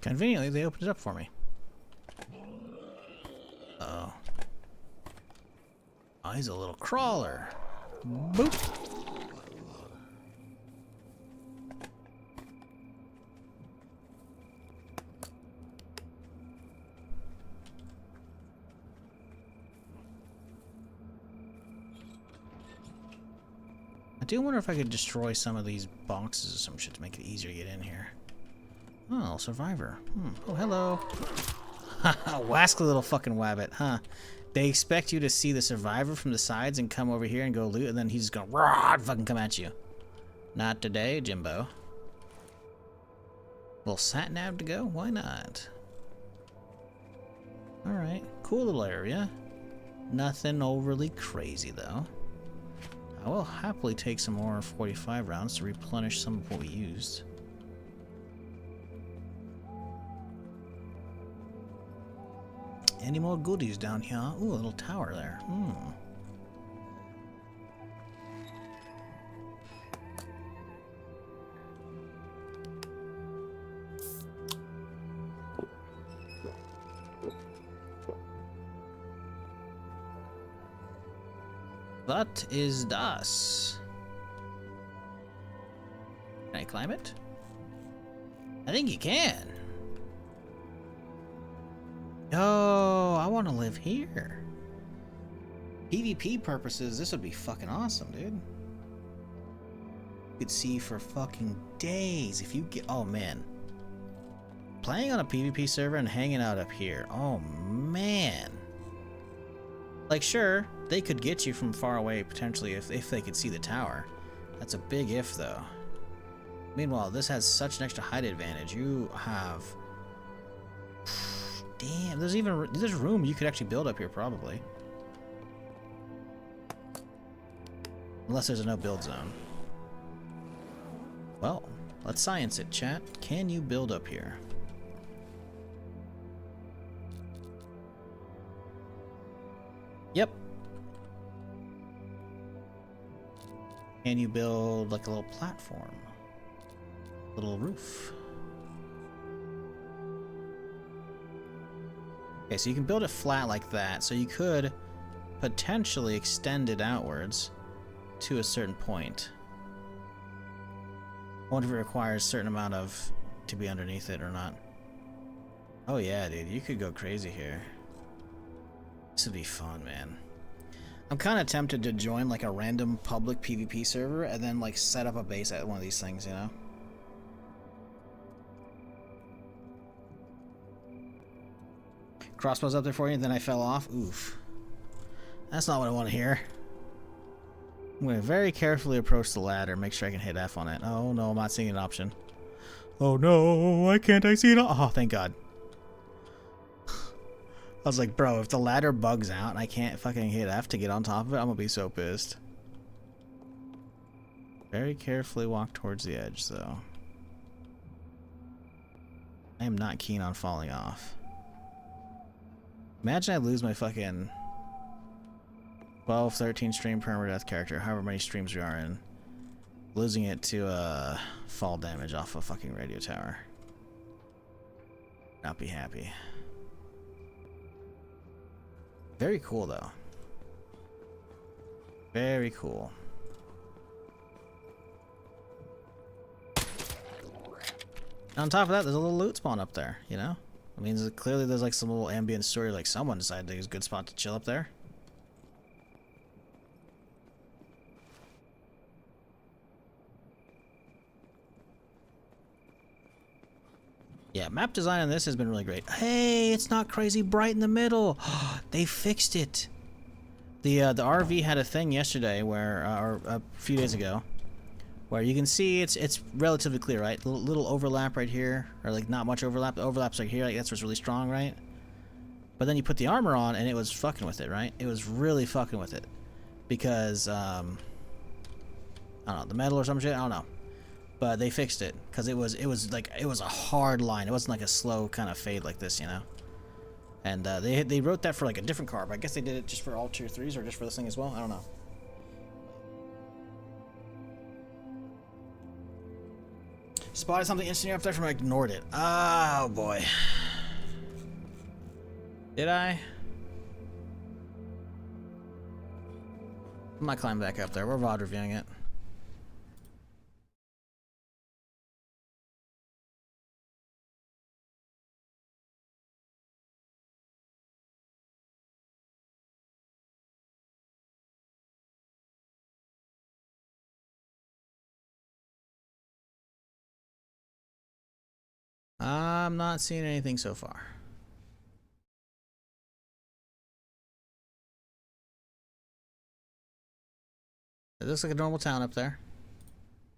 Conveniently, they opened it up for me. Oh. Oh, he's a little crawler. Boop. I do wonder if I could destroy some of these boxes or some shit to make it easier to get in here. Oh, survivor. Oh, hello. Haha, wasky little fucking wabbit, huh? They expect you to see the survivor from the sides and come over here and go loot, and then he's just gonna rah, fucking come at you. Not today, Jimbo. Little sat-nav to go? Why not? Alright, cool little area. Nothing overly crazy, though. I will happily take some more 45 rounds to replenish some of what we used. Any more goodies down here? Ooh, a little tower there. What is das? Can I climb it? I think you can. Oh, I want to live here. PvP purposes, this would be fucking awesome, dude. You could see for fucking days if you get... Oh, man. Playing on a PvP server and hanging out up here. Oh, man. Like, sure, they could get you from far away, potentially, if they could see the tower. That's a big if, though. Meanwhile, this has such an extra height advantage. You have... Damn, there's room you could actually build up here, probably. Unless there's a no build zone. Well, let's science it, chat. Can you build up here? Yep. Can you build like a little platform? Little roof? Okay, so you can build it flat like that, so you could potentially extend it outwards to a certain point. I wonder if it requires a certain amount of to be underneath it or not. Oh yeah, dude, you could go crazy here. This would be fun, man. I'm kind of tempted to join like a random public PvP server and then like set up a base at one of these things, you know? Crossbows up there for you, and then I fell off. Oof. That's not what I want to hear. I'm going to very carefully approach the ladder, make sure I can hit F on it. Oh no, I'm not seeing an option. Oh no, why can't I see it? Oh, thank God. I was like, bro, if the ladder bugs out and I can't fucking hit F to get on top of it, I'm gonna be so pissed. Very carefully walk towards the edge, though. I am not keen on falling off. Imagine I lose my fucking 12, 13 stream permadeath character, however many streams we are in. Losing it to fall damage off a fucking radio tower. Not be happy. Very cool, though. Very cool. On top of that, there's a little loot spawn up there, you know? I mean, clearly there's like some little ambient story, like someone decided it was a good spot to chill up there. Yeah, map design on this has been really great. Hey, it's not crazy bright in the middle. They fixed it. The RV had a thing yesterday where, or a few days ago, where you can see it's relatively clear, right? Little overlap right here, or like not much overlap. The overlap's like here, like that's what's really strong, right? But then you put the armor on, and it was fucking with it, right? It was really fucking with it, because I don't know, the metal or some shit. I don't know. But they fixed it because it was a hard line. It wasn't like a slow kind of fade like this, you know. And they wrote that for like a different car, but I guess they did it just for all tier 3s or just for this thing as well. I don't know. Spotted something instantly up there from I ignored it. Oh boy. Did I? I might climb back up there. We're VOD reviewing it. I'm not seeing anything so far. It looks like a normal town up there.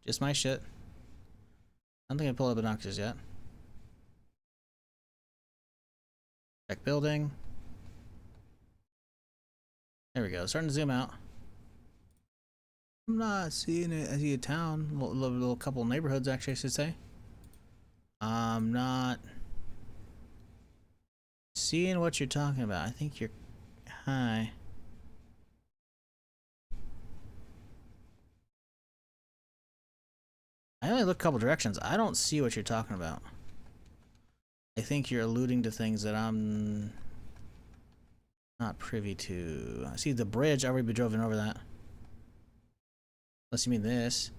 Just my shit. I don't think I pulled up binoculars yet. Check building. There we go. Starting to zoom out. I'm not seeing it. I see a town. Little couple neighborhoods, actually, I should say. I'm not seeing what you're talking about. I think you're high. I only look a couple directions. I don't see what you're talking about. I think you're alluding to things that I'm not privy to. I see the bridge. I already been driven over that. Unless you mean this.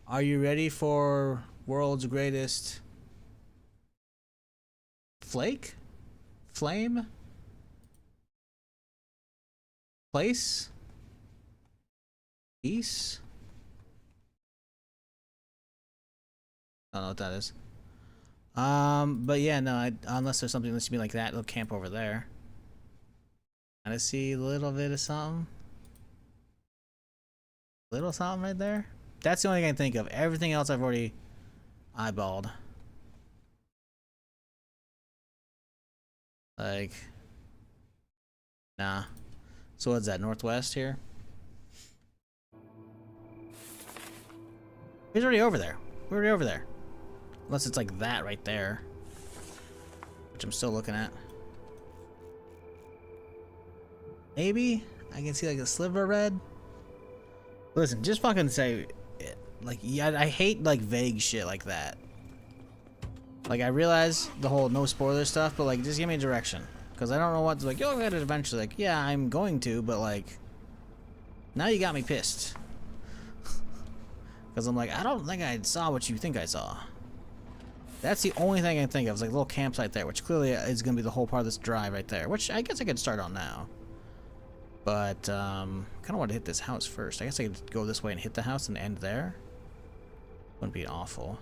Are you ready for world's greatest flake? Flame? Place? Peace? I don't know what that is. But yeah, no, unless there's something that you mean like that, they'll camp over there. Kinda see a little bit of something. Little something right there. That's the only thing I can think of. Everything else I've already eyeballed. Like, nah. So what's that, northwest here? He's already over there. We're already over there. Unless it's like that right there. Which I'm still looking at. Maybe? I can see like a sliver of red. Listen, just fucking say it. Like, yeah, I hate like vague shit like that. Like, I realize the whole no spoiler stuff, but like, just give me a direction. Because I don't know what to, like, you'll get it eventually. Like, yeah, I'm going to, but like, now you got me pissed. Because I'm like, I don't think I saw what you think I saw. That's the only thing I can think of. Is like a little campsite there, which clearly is going to be the whole part of this drive right there. Which I guess I could start on now. But, kind of want to hit this house first. I guess I could go this way and hit the house and end there. Wouldn't be awful.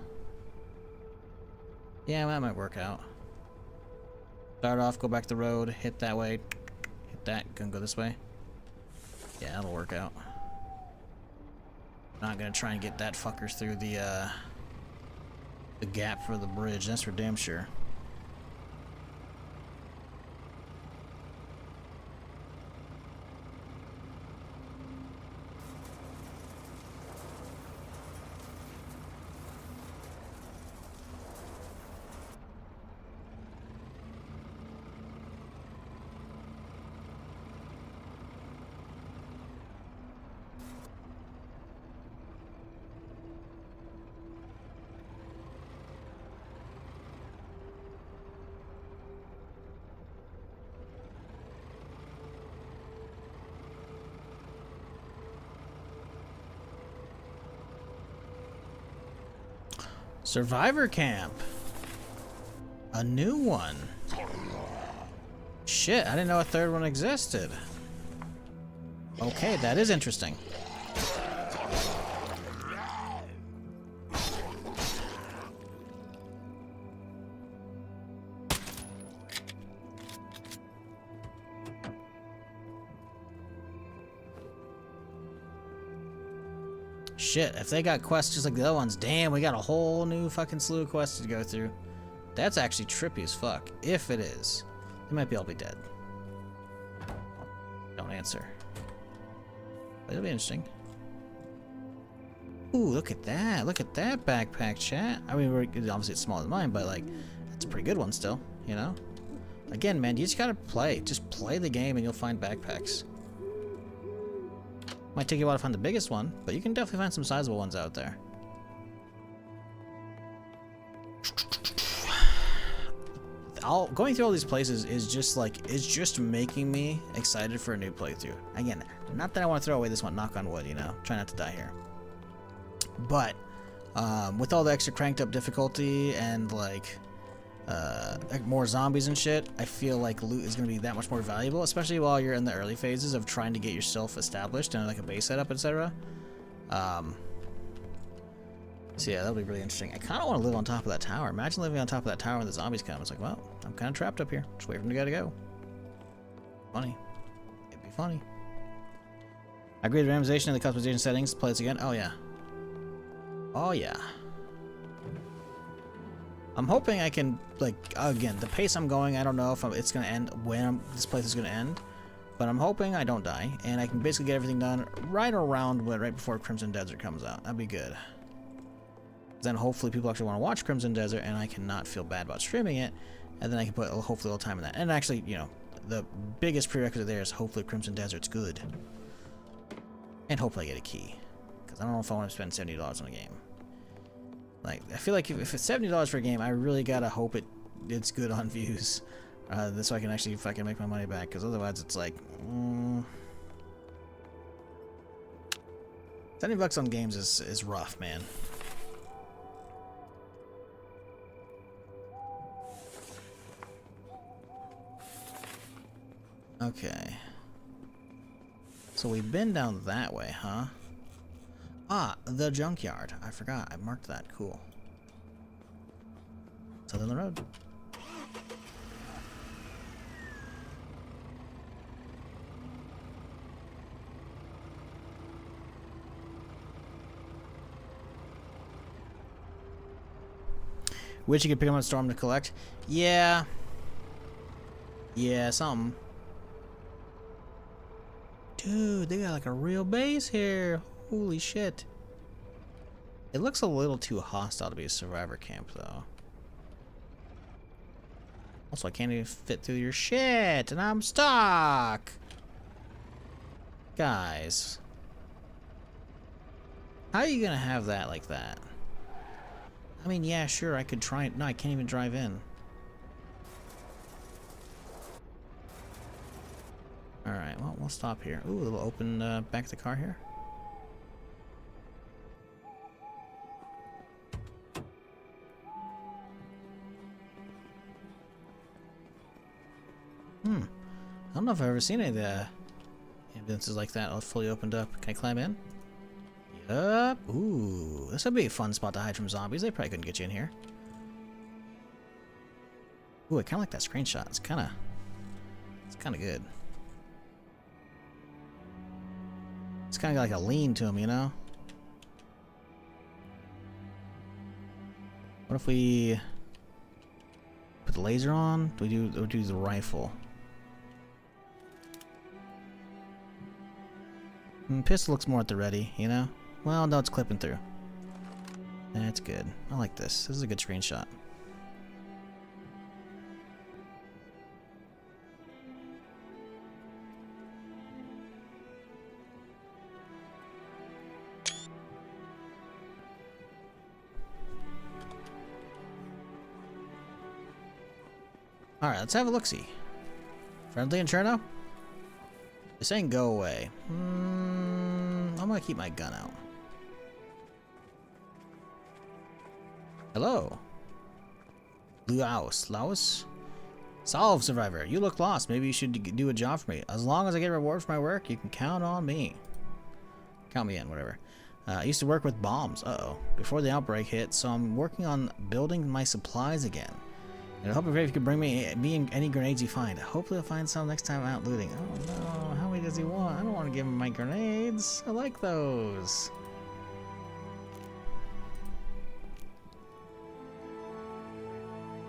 Yeah, that might work out. Start off, go back the road, hit that way, hit that, gonna go this way. Yeah, that'll work out. Not gonna try and get that fuckers through the gap for the bridge, that's for damn sure. Survivor camp. A new one. Shit, I didn't know a third one existed. Okay, that is interesting. Shit, if they got quests just like the other ones, damn, we got a whole new fucking slew of quests to go through. That's actually trippy as fuck. If it is. They might be all be dead. Don't answer. But it'll be interesting. Ooh, look at that. Look at that backpack, chat. I mean, obviously it's smaller than mine, but like, it's a pretty good one still, you know? Again, man, you just gotta play. Just play the game and you'll find backpacks. Might take you a while to find the biggest one, but you can definitely find some sizable ones out there. Going through all these places is just like, it's just making me excited for a new playthrough. Again, not that I want to throw away this one, knock on wood, you know, try not to die here. But with all the extra cranked up difficulty and like more zombies and shit, I feel like loot is going to be that much more valuable, especially while you're in the early phases of trying to get yourself established and like a base setup, etc. So yeah, that'll be really interesting. I kind of want to live on top of that tower. Imagine living on top of that tower when the zombies come. It's like, well, I'm kind of trapped up here. Just wait for them to go. Funny. It'd be funny. I agree with the randomization and the customization settings. Play this again. Oh yeah. Oh yeah. I'm hoping I can, like, again, the pace I'm going, I don't know if it's going to end when this place is going to end, but I'm hoping I don't die, and I can basically get everything done right before Crimson Desert comes out. That'd be good. Then hopefully people actually want to watch Crimson Desert, and I cannot feel bad about streaming it, and then I can put hopefully a little time in that. And actually, you know, the biggest prerequisite there is hopefully Crimson Desert's good. And hopefully I get a key, because I don't know if I want to spend $70 on a game. Like, I feel like if it's $70 for a game, I really gotta hope it's good on views, so I can actually fucking make my money back. Because otherwise, it's like, $70 on games is rough, man. Okay. So we've been down that way, huh? Ah, the junkyard. I forgot. I marked that. Cool. Southern the road. Wish you could pick up on Storm to collect. Yeah. Yeah, something. Dude, they got like a real base here. Holy shit. It looks a little too hostile to be a survivor camp, though. Also, I can't even fit through your shit, and I'm stuck. Guys. How are you gonna have that like that? I mean, yeah, sure, I could try it. No, I can't even drive in. Alright, well, we'll stop here. Ooh, a little open back of the car here. I don't know if I've ever seen any of the ambulances like that fully opened up. Can I climb in? Yup. Ooh, this would be a fun spot to hide from zombies. They probably couldn't get you in here. Ooh, I kind of like that screenshot. It's kind of good. It's kind of like a lean to him, you know? What if we put the laser on? Do we do the rifle? Pistol looks more at the ready, you know? Well, no, it's clipping through. That's good. I like this. This is a good screenshot. Alright, let's have a look-see. Friendly Inferno? They're saying go away. I'm gonna keep my gun out. Hello. Laos? Solve, survivor. You look lost. Maybe you should do a job for me. As long as I get reward for my work, you can count on me. Count me in, whatever. I used to work with bombs. Uh-oh. Before the outbreak hit, so I'm working on building my supplies again. And I hope if you could bring me any grenades you find. Hopefully I'll find some next time I'm out looting. Oh no, how many does he want? I don't want to give him my grenades. I like those.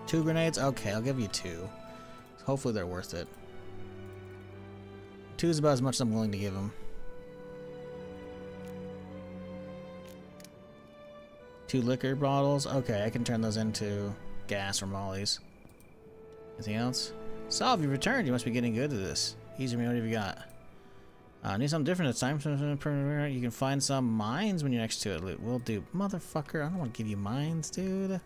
Two grenades? Okay, I'll give you two. Hopefully they're worth it. Two is about as much as I'm willing to give him. Two liquor bottles? Okay, I can turn those into gas or mollies. Anything else? Solve, you returned. You must be getting good at this. Easy, what have you got? Need something different this time. You can find some mines when you're next to it. Will do. Motherfucker, I don't want to give you mines, dude.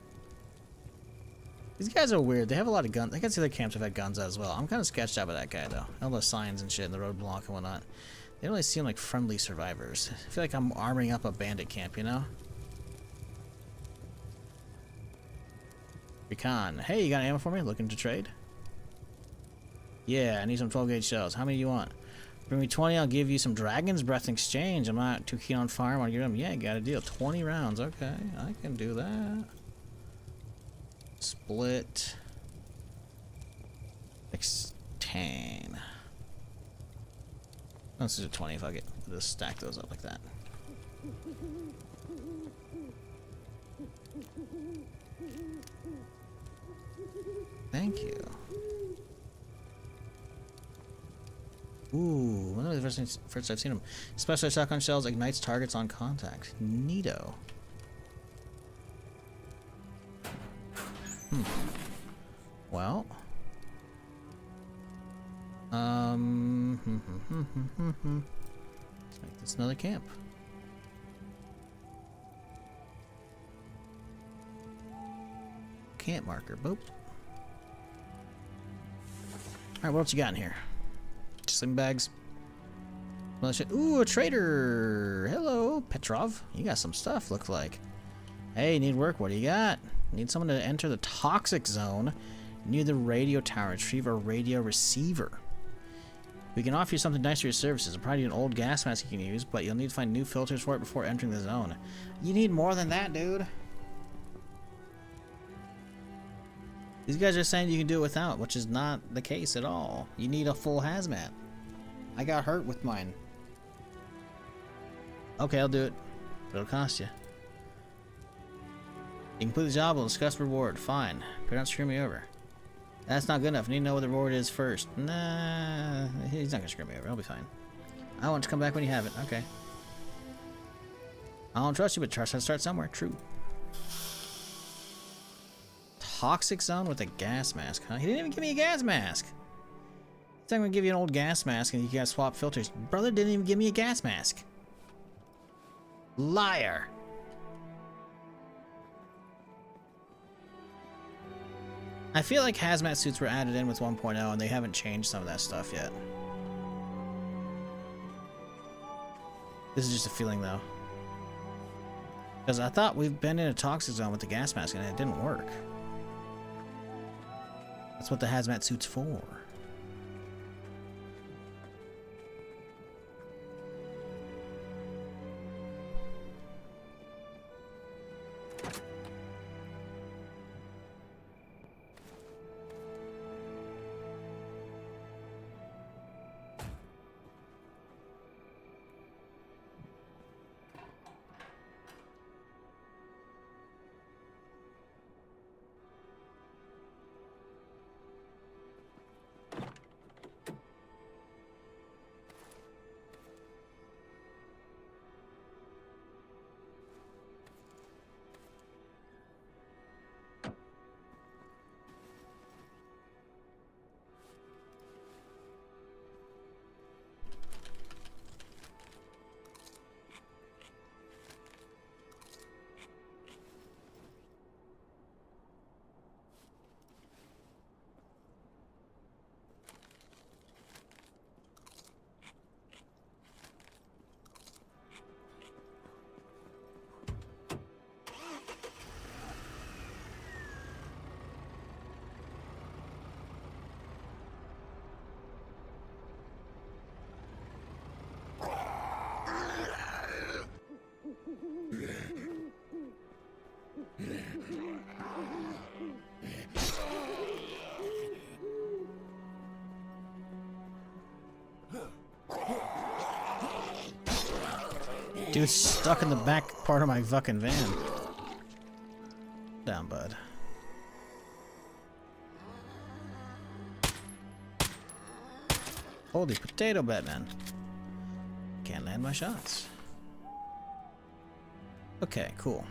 These guys are weird. They have a lot of guns. I guess the other camps have had guns as well. I'm kind of sketched out by that guy, though. All those signs and shit and the roadblock and whatnot. They don't really seem like friendly survivors. I feel like I'm armoring up a bandit camp, you know? Recon. Hey, you got ammo for me? Looking to trade? Yeah, I need some 12-gauge shells. How many do you want? Bring me 20, I'll give you some Dragon's Breath in exchange. I'm not too keen on fire. I want to give them. Yeah, got a deal. 20 rounds. Okay, I can do that. Split. Extend. Let's do 20 fuck it. Just stack those up like that. Thank you. Ooh, one of the first I've seen them. Specialized shotgun shells ignites targets on contact. Neato. Well. Let's make this another camp. Camp marker. Boop. Alright, what else you got in here? Sling bags. Well, ooh, a trader! Hello, Petrov. You got some stuff, look like. Hey, need work? What do you got? Need someone to enter the toxic zone near the radio tower. Retrieve a radio receiver. We can offer you something nice for your services. I'll probably an old gas mask you can use, but you'll need to find new filters for it before entering the zone. You need more than that, dude. These guys are saying you can do it without, which is not the case at all. You need a full hazmat. I got hurt with mine. Okay, I'll do it. But it'll cost you. You complete the job, we'll discuss reward. Fine. But don't screw me over. That's not good enough. I need to know what the reward is first. Nah, he's not gonna screw me over. I'll be fine. I want to come back when you have it. Okay. I don't trust you, but trust has to start somewhere. True. Toxic zone with a gas mask, huh? He didn't even give me a gas mask. He's not gonna give you an old gas mask and you gotta swap filters. Brother didn't even give me a gas mask. Liar. I feel like hazmat suits were added in with 1.0 and they haven't changed some of that stuff yet. This is just a feeling though. Because I thought we've been in a toxic zone with the gas mask and it didn't work. That's what the hazmat suit's for. Dude's stuck in the back part of my fucking van. Down, bud. Holy potato, Batman. Can't land my shots. Okay, cool.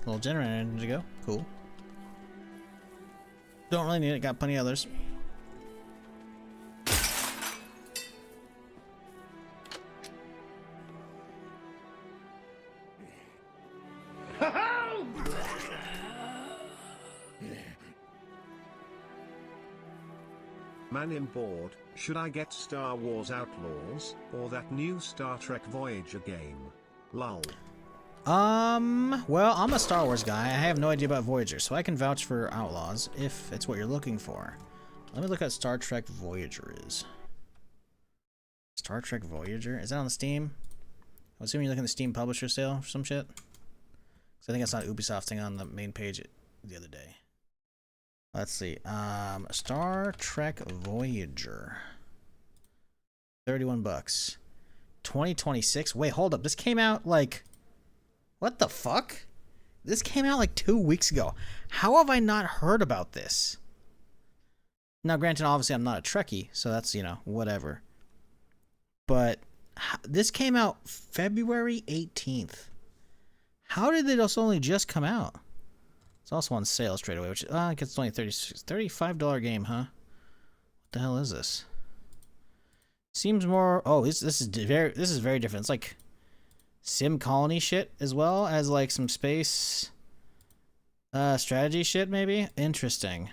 Little generator engine to go. Cool. Don't really need it. Got plenty of others. Man, I'm bored. Should I get Star Wars Outlaws or that new Star Trek Voyager game? Lol. Well, I'm a Star Wars guy. I have no idea about Voyager, so I can vouch for Outlaws if it's what you're looking for. Let me look at Star Trek Voyager is. Star Trek Voyager? Is that on the Steam? I'm assuming you're looking at the Steam publisher sale or some shit. So I think I saw Ubisoft thing on the main page the other day. Let's see. Star Trek Voyager. 31 bucks. 2026. Wait, hold up. This came out like... What the fuck? This came out like 2 weeks ago. How have I not heard about this? Now, granted, obviously I'm not a Trekkie, so that's, you know, whatever. But this came out February 18th. How did it only just come out? It's also on sale straight away, which I guess it's only $35 game, huh? What the hell is this? Seems more. Oh, this is very different. It's like sim colony shit as well as like some space strategy shit maybe. Interesting.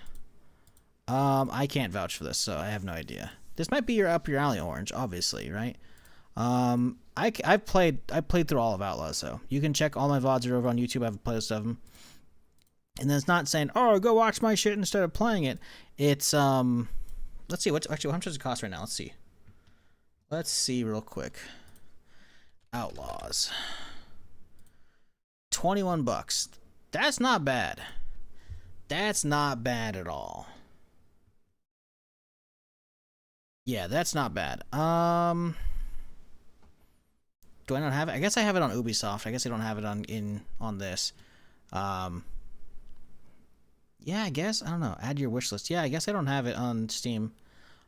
I can't vouch for this, so I have no idea. This might be up your alley, Orange, obviously, right? I've played through all of Outlaws, so you can check all my VODs are over on YouTube. I have a playlist of them. And then it's not saying, oh, go watch my shit instead of playing it. It's, let's see, how much does it cost right now? Let's see. Let's see real quick. Outlaws. 21 bucks. That's not bad. That's not bad at all. Yeah, that's not bad. Do I not have it? I guess I have it on Ubisoft. I guess I don't have it on this. Yeah, I guess. I don't know. Add your wish list. Yeah, I guess I don't have it on Steam.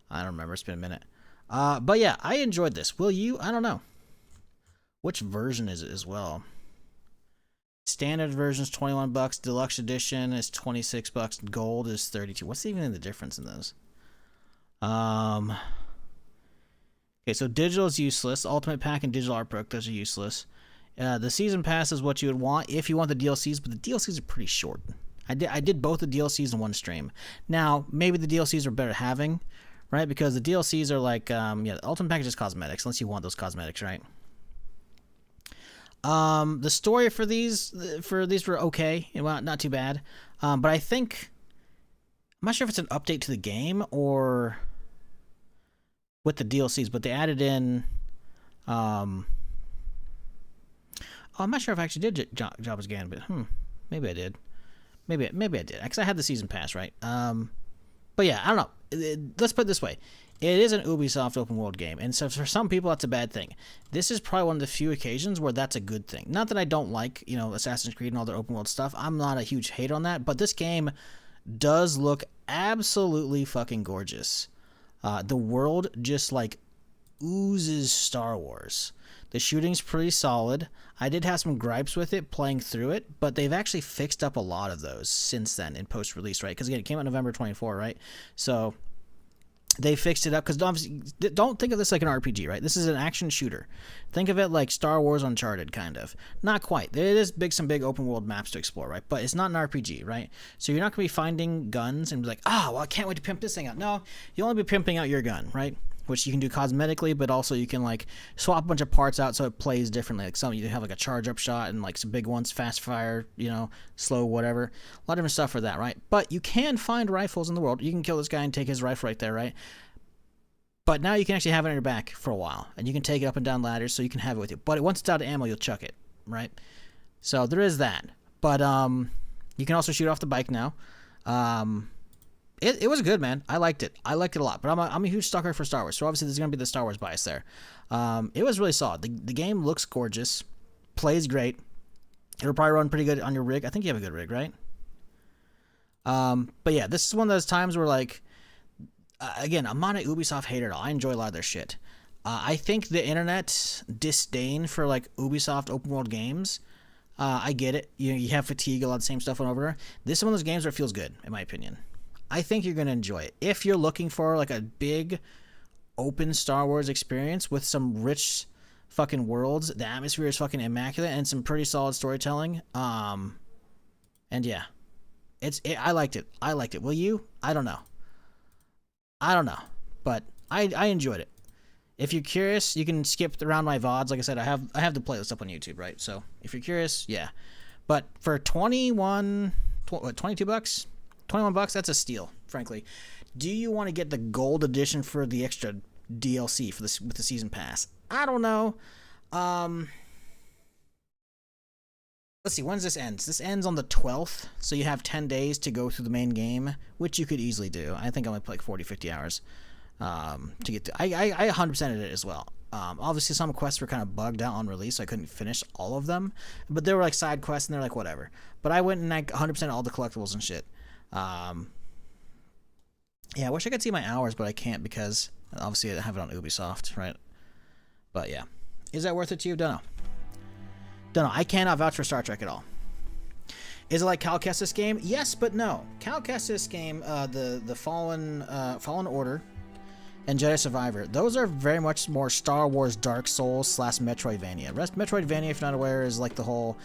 I don't remember. It's been a minute. But yeah, I enjoyed this. Will you? I don't know. Which version is it as well? Standard version is 21 bucks. Deluxe edition is 26 bucks. Gold is 32. What's even the difference in those? Okay, so digital is useless. Ultimate Pack and digital art book, those are useless. The season pass is what you would want if you want the DLCs, but the DLCs are pretty short. I did both the DLCs in one stream. Now, maybe the DLCs are better having, right? Because the DLCs are like, yeah, the Ultimate Package is cosmetics, unless you want those cosmetics, right? The story for these were okay, well, not too bad. But I think, I'm not sure if it's an update to the game or with the DLCs, but they added in, oh, I'm not sure if I actually did Jabba's Gambit. Maybe I did. Maybe I did, because I had the season pass, right? But yeah, I don't know. Let's put it this way. It is an Ubisoft open world game, and so for some people that's a bad thing. This is probably one of the few occasions where that's a good thing. Not that I don't like, you know, Assassin's Creed and all their open world stuff. I'm not a huge hater on that, but this game does look absolutely fucking gorgeous. The world just like oozes Star Wars. The shooting's pretty solid. I did have some gripes with it playing through it, but they've actually fixed up a lot of those since then in post-release, right? Because again, it came out November 24, right? So they fixed it up because obviously, don't think of this like an RPG, right? This is an action shooter. Think of it like Star Wars Uncharted, kind of. Not quite. There is some big open world maps to explore, right? But it's not an RPG, right? So you're not going to be finding guns and be like, well, I can't wait to pimp this thing out. No, you'll only be pimping out your gun, right? Which you can do cosmetically, but also you can like swap a bunch of parts out so it plays differently. Like some you have like a charge up shot and like some big ones, fast fire, you know, slow, whatever. A lot of different stuff for that, right? But you can find rifles in the world. You can kill this guy and take his rifle right there, right? But now you can actually have it on your back for a while, and you can take it up and down ladders, so you can have it with you. But once it's out of ammo, you'll chuck it, right? So there is that. But you can also shoot off the bike now. It was good, man. I liked it. I liked it a lot. But I'm a huge stalker for Star Wars, so obviously there's going to be the Star Wars bias there. It was really solid. The game looks gorgeous, plays great. It'll probably run pretty good on your rig. I think you have a good rig, right? But yeah, this is one of those times where, like, again, I'm not a Ubisoft hater at all. I enjoy a lot of their shit. I think the internet's disdain for, like, Ubisoft open world games, I get it. You have fatigue, a lot of the same stuff on over. This is one of those games where it feels good, in my opinion. I think you're going to enjoy it. If you're looking for, like, a big open Star Wars experience with some rich fucking worlds, the atmosphere is fucking immaculate, and some pretty solid storytelling. And yeah, I liked it. I liked it. Will you? I don't know. But I enjoyed it. If you're curious, you can skip around my VODs. Like I said, I have the playlist up on YouTube, right? So if you're curious, yeah. But for 22 bucks? 21 bucks, that's a steal, frankly. Do you want to get the gold edition for the extra DLC for this with the season pass? I don't know. Let's see, when's this ends? This ends on the 12th, so you have 10 days to go through the main game, which you could easily do. I think I might play like 40, 50 hours to get to. I 100%ed it as well. Obviously, some quests were kind of bugged out on release, so I couldn't finish all of them. But they were like side quests, and they're like, whatever. But I went and like 100% all the collectibles and shit. Yeah, I wish I could see my hours, but I can't because obviously I have it on Ubisoft, right? But yeah. Is that worth it to you? Don't know. I cannot vouch for Star Trek at all. Is it like Cal Kestis game? Yes, but no. Cal Kestis game, the Fallen Order and Jedi Survivor, those are very much more Star Wars Dark Souls / Metroidvania. Metroidvania, if you're not aware, is like the whole,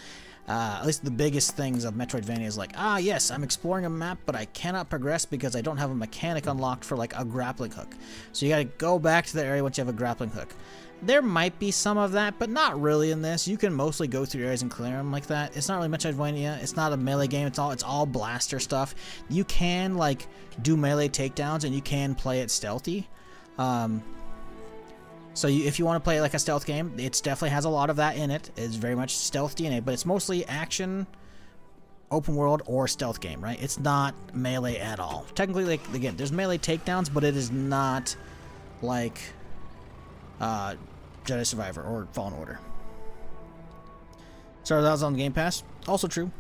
at least the biggest things of Metroidvania is like, yes, I'm exploring a map, but I cannot progress because I don't have a mechanic unlocked for like a grappling hook. So you gotta go back to the area once you have a grappling hook. There might be some of that, but not really in this. You can mostly go through areas and clear them like that. It's not really Metroidvania. It's not a melee game. It's all blaster stuff. You can like do melee takedowns and you can play it stealthy. So if you want to play like a stealth game, it definitely has a lot of that in it. It's very much stealth DNA, but it's mostly action, open world, or stealth game, right? It's not melee at all. Technically, like, again, there's melee takedowns, but it is not like Jedi Survivor or Fallen Order. So that was on the Game Pass. Also true.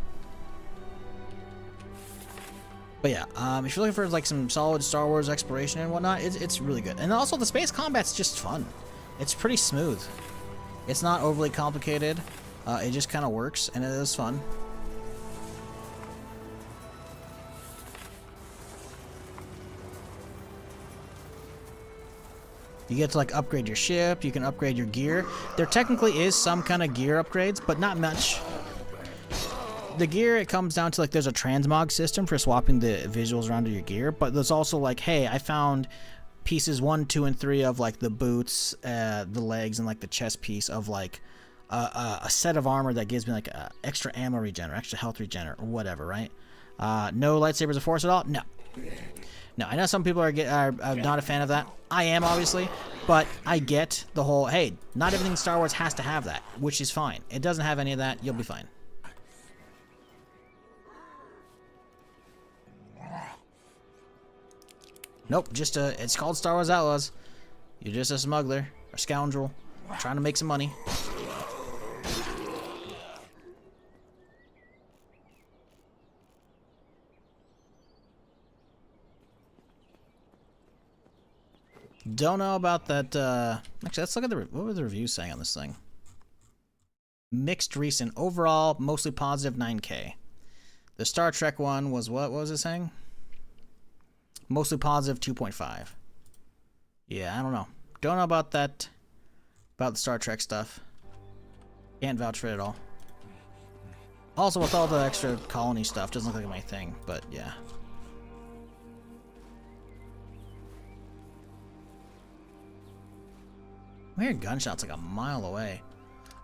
But yeah, if you're looking for like some solid Star Wars exploration and whatnot, it's really good. And also the space combat's just fun. It's pretty smooth. It's not overly complicated. It just kind of works, and it is fun. You get to like upgrade your ship, you can upgrade your gear. There technically is some kind of gear upgrades, but not much. The gear, it comes down to like there's a transmog system for swapping the visuals around to your gear, but there's also like, hey, I found pieces 1, 2, and 3 of like the boots, the legs, and like the chest piece of like a set of armor that gives me like extra ammo regen or extra health regen or whatever, right? No lightsabers of force at all? No. No, I know some people are not a fan of that. I am, obviously, but I get the whole, hey, not everything in Star Wars has to have that, which is fine. It doesn't have any of that, you'll be fine. Nope, it's called Star Wars Outlaws. You're just a smuggler, or scoundrel, trying to make some money. Don't know about that, actually, let's look at what were the reviews saying on this thing? Mixed recent. Overall, mostly positive, 9K. The Star Trek one was what? What was it saying? Mostly positive, 2.5. Yeah, I don't know. Don't know about that, about the Star Trek stuff. Can't vouch for it at all. Also, with all the extra colony stuff, doesn't look like my thing, but yeah. I hear gunshots like a mile away.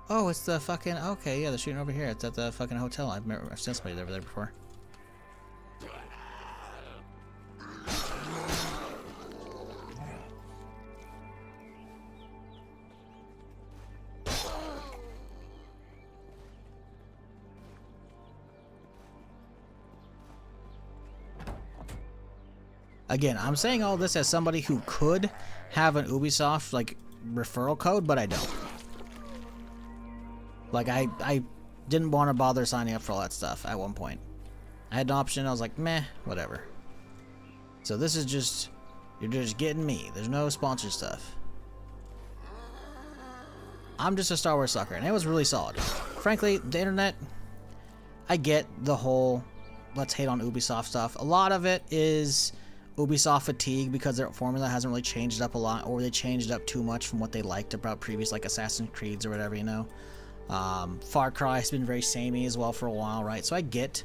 Oh, it's the fucking... Okay, yeah, they're shooting over here. It's at the fucking hotel. I've seen somebody over there before. Again, I'm saying all this as somebody who could have an Ubisoft like referral code, but I don't. Like I didn't want to bother signing up for all that stuff at one point. I had an option, I was like, meh, whatever. So this is just, you're just getting me. There's no sponsor stuff. I'm just a Star Wars sucker, and it was really solid. Frankly, the internet, I get the whole let's hate on Ubisoft stuff. A lot of it is Ubisoft fatigue because their formula hasn't really changed up a lot, or they changed up too much from what they liked about previous, like Assassin's Creeds or whatever, you know. Far Cry has been very samey as well for a while, right? So I get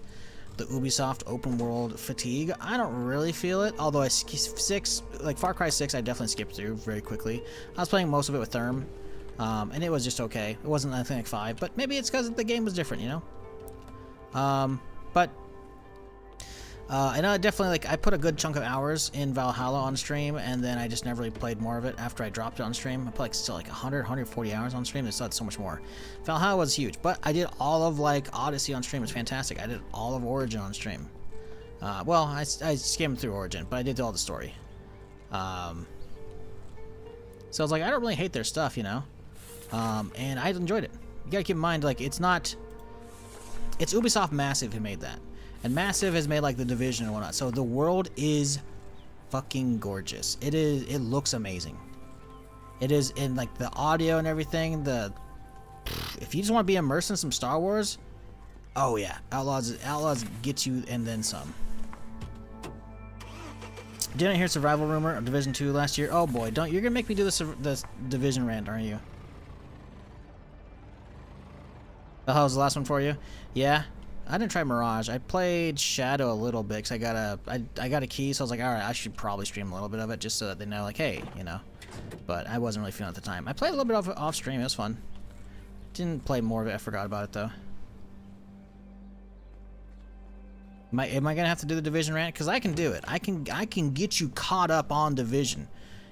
the Ubisoft open world fatigue. I don't really feel it, although like Far Cry 6 I definitely skipped through very quickly. I was playing most of it with Therm, and it was just okay. It wasn't anything like 5, but maybe it's because the game was different, you know. And I definitely, like, I put a good chunk of hours in Valhalla on stream, and then I just never really played more of it after I dropped it on stream. I put like still like 140 hours on stream. I still had so much more. Valhalla was huge, but I did all of like Odyssey on stream. It's fantastic. I did all of Origin on stream. Well, I skimmed through Origin, but I did all the story. So I was like, I don't really hate their stuff, you know. And I enjoyed it. You gotta keep in mind, like, it's Ubisoft Massive who made that. And Massive has made like the Division and whatnot. So the world is fucking gorgeous. It looks amazing. It is in like the audio and everything. If you just want to be immersed in some Star Wars, oh yeah, Outlaws gets you and then some. Didn't I hear survival rumor of Division 2 last year? Oh boy, you're gonna make me do this Division rant, aren't you? The hell was the last one for you? Yeah. I didn't try Mirage. I played Shadow a little bit because I got a key, so I was like, all right, I should probably stream a little bit of it just so that they know, like, hey, you know. But I wasn't really feeling it at the time. I played a little bit off stream. It was fun. Didn't play more of it. I forgot about it though. Am I gonna have to do the Division rant? Because I can do it. I can get you caught up on Division.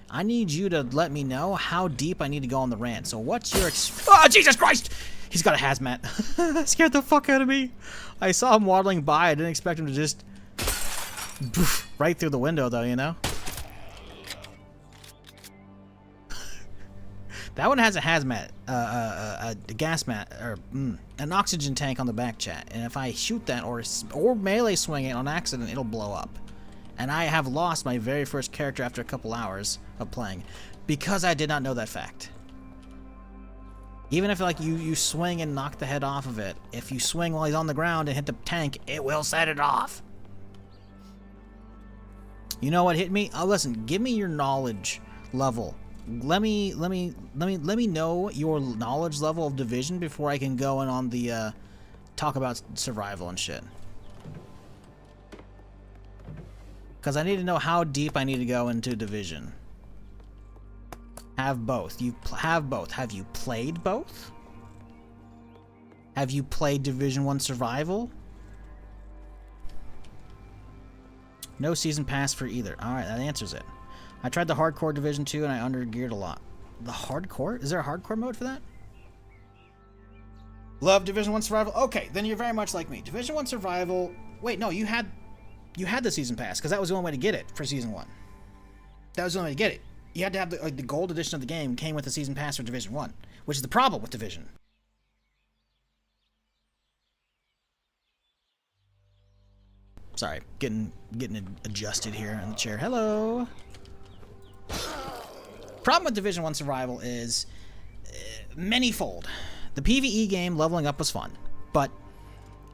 I need you to let me know how deep I need to go on the rant. So what's your oh, Jesus Christ! He's got a hazmat. Scared the fuck out of me. I saw him waddling by. I didn't expect him to just poof, right through the window, though, you know? That one has a hazmat, a gas mat, or an oxygen tank on the back, chat. And if I shoot that or melee swing it on accident, it'll blow up. And I have lost my very first character after a couple hours of playing because I did not know that fact. Even if like you swing and knock the head off of it, if you swing while he's on the ground and hit the tank, it will set it off. You know what hit me? Oh, listen, give me your knowledge level. Let me know your knowledge level of Division before I can go in on the talk about survival and shit. Because I need to know how deep I need to go into Division. Have both. You have both. Have you played both? Have you played Division 1 Survival? No season pass for either. Alright, that answers it. I tried the hardcore Division 2 and I undergeared a lot. The hardcore? Is there a hardcore mode for that? Love Division 1 Survival? Okay, then you're very much like me. Division 1 Survival... Wait, no, you had the season pass, because that was the only way to get it for Season 1. That was the only way to get it. You had to have the gold edition of the game came with the season pass for Division 1, which is the problem with Division. Sorry, getting adjusted here in the chair. Hello. Problem with Division 1 Survival is manyfold. The PvE game leveling up was fun, but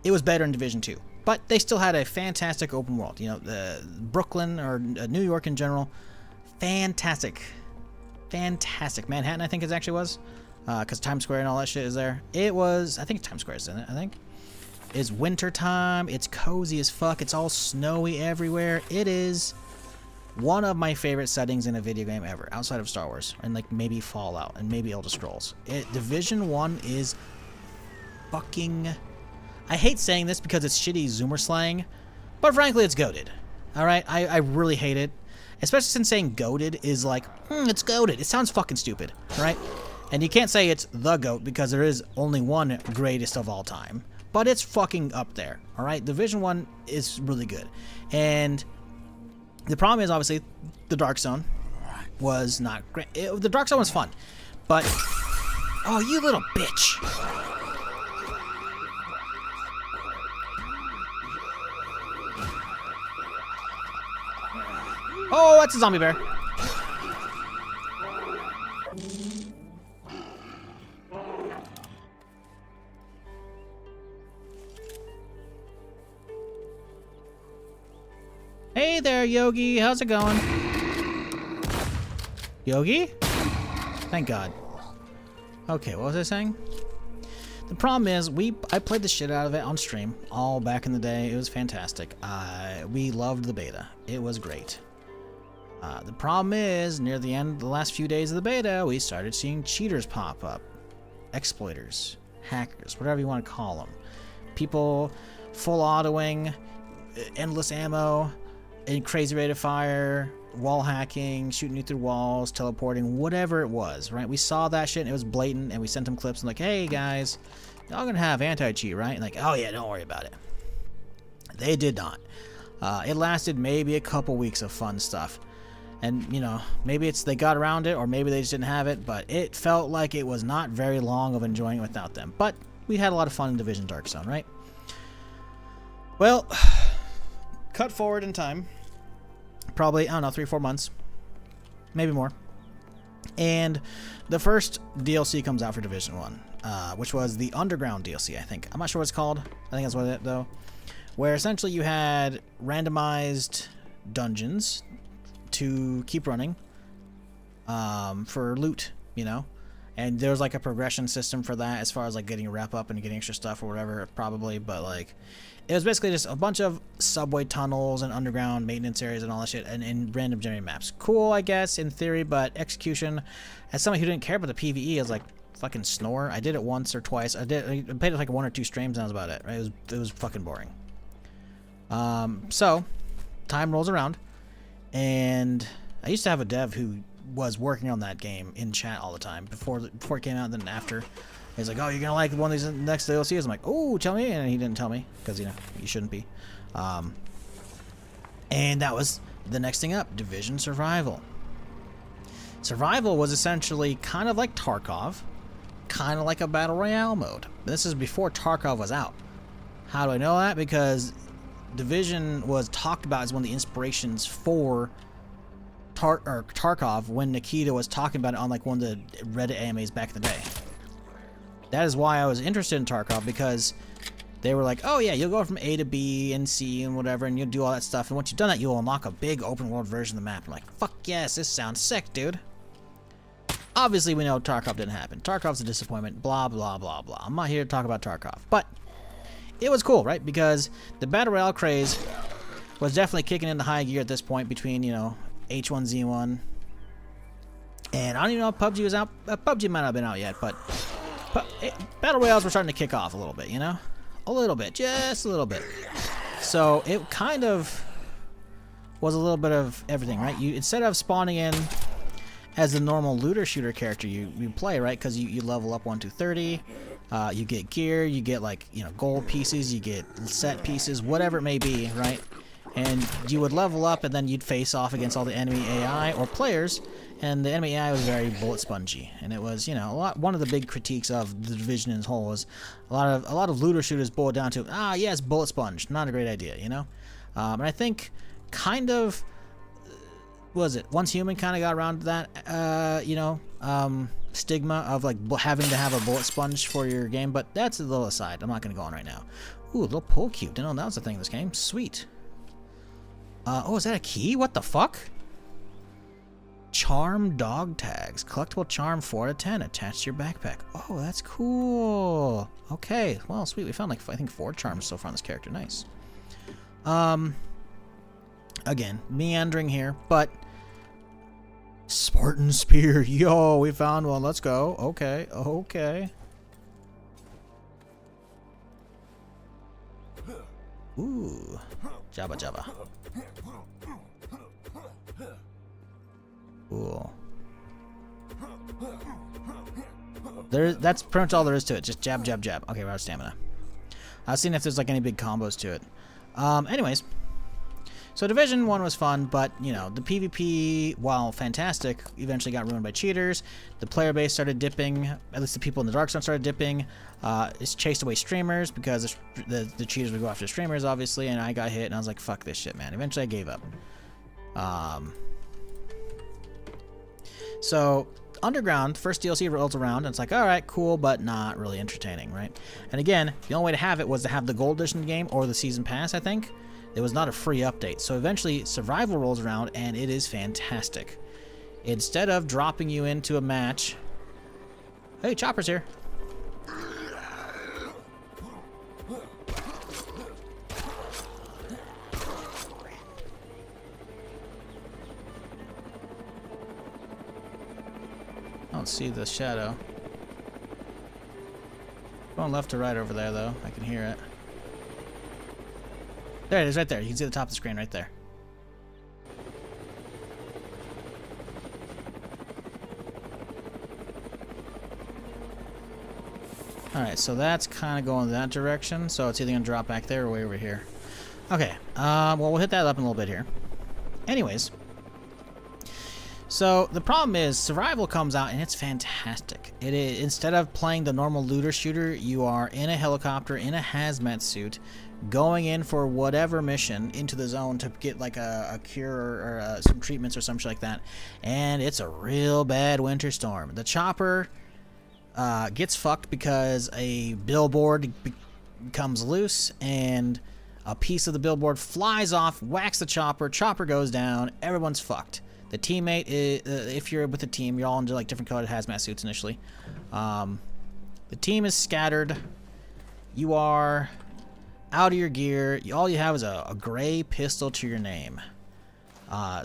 it was better in Division 2. But they still had a fantastic open world. You know, Brooklyn or New York in general. Fantastic. Manhattan, I think it actually was. Because Times Square and all that shit is there. It was, I think Times Square is in it, I think. It's winter time. It's cozy as fuck. It's all snowy everywhere. It is one of my favorite settings in a video game ever, outside of Star Wars. And like maybe Fallout and maybe Elder Scrolls. Division 1 is fucking... I hate saying this because it's shitty Zoomer slang, but frankly it's goated. Alright? I really hate it. Especially since saying goated is like, it's goated. It sounds fucking stupid, right? And you can't say it's the GOAT because there is only one greatest of all time. But it's fucking up there, alright? Division 1 is really good. And The problem is, obviously, the Dark Zone was not great. The Dark Zone was fun, but... Oh, you little bitch! Oh, that's a zombie bear. Hey there, Yogi. How's it going? Yogi? Thank God. Okay, what was I saying? The problem is, I played the shit out of it on stream all back in the day. It was fantastic. We loved the beta. It was great. The problem is, near the end, the last few days of the beta, we started seeing cheaters pop up. Exploiters, hackers, whatever you want to call them. People full autoing, endless ammo, and crazy rate of fire, wall hacking, shooting you through walls, teleporting, whatever it was, right? We saw that shit and it was blatant, and we sent them clips and like, hey guys, y'all gonna have anti-cheat, right? And like, oh yeah, don't worry about it. They did not. It lasted maybe a couple weeks of fun stuff. And, you know, maybe it's they got around it, or maybe they just didn't have it, but it felt like it was not very long of enjoying it without them. But we had a lot of fun in Division Dark Zone, right? Well, cut forward in time. Probably, I don't know, 3-4 months. Maybe more. And the first DLC comes out for Division 1, which was the Underground DLC, I think. I'm not sure what it's called. I think that's what it is, though. Where essentially you had randomized dungeons to keep running for loot, you know, and there was like a progression system for that as far as like getting a wrap up and getting extra stuff or whatever, probably, but like it was basically just a bunch of subway tunnels and underground maintenance areas and all that shit, and random generated maps. Cool, I guess, in theory, but execution, as somebody who didn't care about the PvE, is like fucking snore. I did it once or twice. I played it like 1 or 2 streams, and that was about it, right? It was fucking boring. So time rolls around, and I used to have a dev who was working on that game in chat all the time before it came out, and then after. He's like, oh, you're gonna like one of these next DLCs? I'm like, oh, tell me, and he didn't tell me because, you know, you shouldn't be. And that was the next thing up, Division Survival. Survival was essentially kind of like Tarkov, kind of like a battle royale mode. This is before Tarkov was out. How do I know that? Because Division was talked about as one of the inspirations for Tarkov when Nikita was talking about it on like one of the Reddit AMAs back in the day. That is why I was interested in Tarkov, because they were like, oh yeah, you'll go from A to B and C and whatever, and you'll do all that stuff, and once you've done that, you'll unlock a big open world version of the map. I'm like, fuck yes, this sounds sick, dude. Obviously, we know Tarkov didn't happen. Tarkov's a disappointment, blah, blah, blah, blah. I'm not here to talk about Tarkov, but it was cool, right? Because the Battle Royale craze was definitely kicking into high gear at this point between, you know, H1Z1. And I don't even know if PUBG was out. PUBG might not have been out yet, but Battle Royales were starting to kick off a little bit, you know? A little bit, just a little bit. So it kind of was a little bit of everything, right? You, instead of spawning in as the normal looter shooter character you play, right? Because you level up 1 to 30, you get gear, you get like, you know, gold pieces, you get set pieces, whatever it may be, right? And you would level up, and then you'd face off against all the enemy AI or players, and the enemy AI was very bullet spongy, and it was, you know, one of the big critiques of the Division as a whole is a lot of looter shooters boil down to, yes, bullet sponge, not a great idea, you know. And I think kind of was it Once Human kind of got around to that, you know, stigma of like having to have a bullet sponge for your game, but that's a little aside. I'm not going to go on right now. Ooh, a little pull cube. Didn't know that was a thing in this game. Sweet. Oh, is that a key? What the fuck? Charm dog tags. Collectible charm 4 out of 10 attached to your backpack. Oh, that's cool. Okay, well, sweet. We found like, I think 4 charms so far on this character. Nice. Again, meandering here, but Spartan Spear. Yo, we found one. Let's go. Okay, okay. Ooh. Jabba Jabba. Cool. That's pretty much all there is to it. Just jab, jab, jab. Okay, we're out of stamina. I was seeing if there's like any big combos to it. Anyways, So Division 1 was fun, but, you know, the PvP, while fantastic, eventually got ruined by cheaters. The player base started dipping, at least the people in the Dark Zone started dipping. It's chased away streamers because the cheaters would go after streamers, obviously, and I got hit, and I was like, fuck this shit, man. Eventually I gave up. So Underground, first DLC rolls around, and it's like, alright, cool, but not really entertaining, right? And again, the only way to have it was to have the Gold Edition game or the Season Pass, I think. It was not a free update. So eventually, Survival rolls around, and it is fantastic. Instead of dropping you into a match... Hey, Chopper's here. I don't see the shadow. Going left to right over there, though. I can hear it. There it is, right there. You can see the top of the screen right there. Alright, so that's kind of going that direction. So it's either going to drop back there or way over here. Okay, well, we'll hit that up in a little bit here. Anyways. So the problem is, Survival comes out and it's fantastic. It is, instead of playing the normal looter shooter, you are in a helicopter, in a hazmat suit, going in for whatever mission into the zone to get like a cure or some treatments or something like that. And it's a real bad winter storm. The chopper gets fucked because a billboard becomes loose and a piece of the billboard flies off, whacks the chopper, chopper goes down, everyone's fucked. The teammate is, if you're with a team, you're all into like different colored hazmat suits initially. The team is scattered. You are out of your gear. All you have is a gray pistol to your name.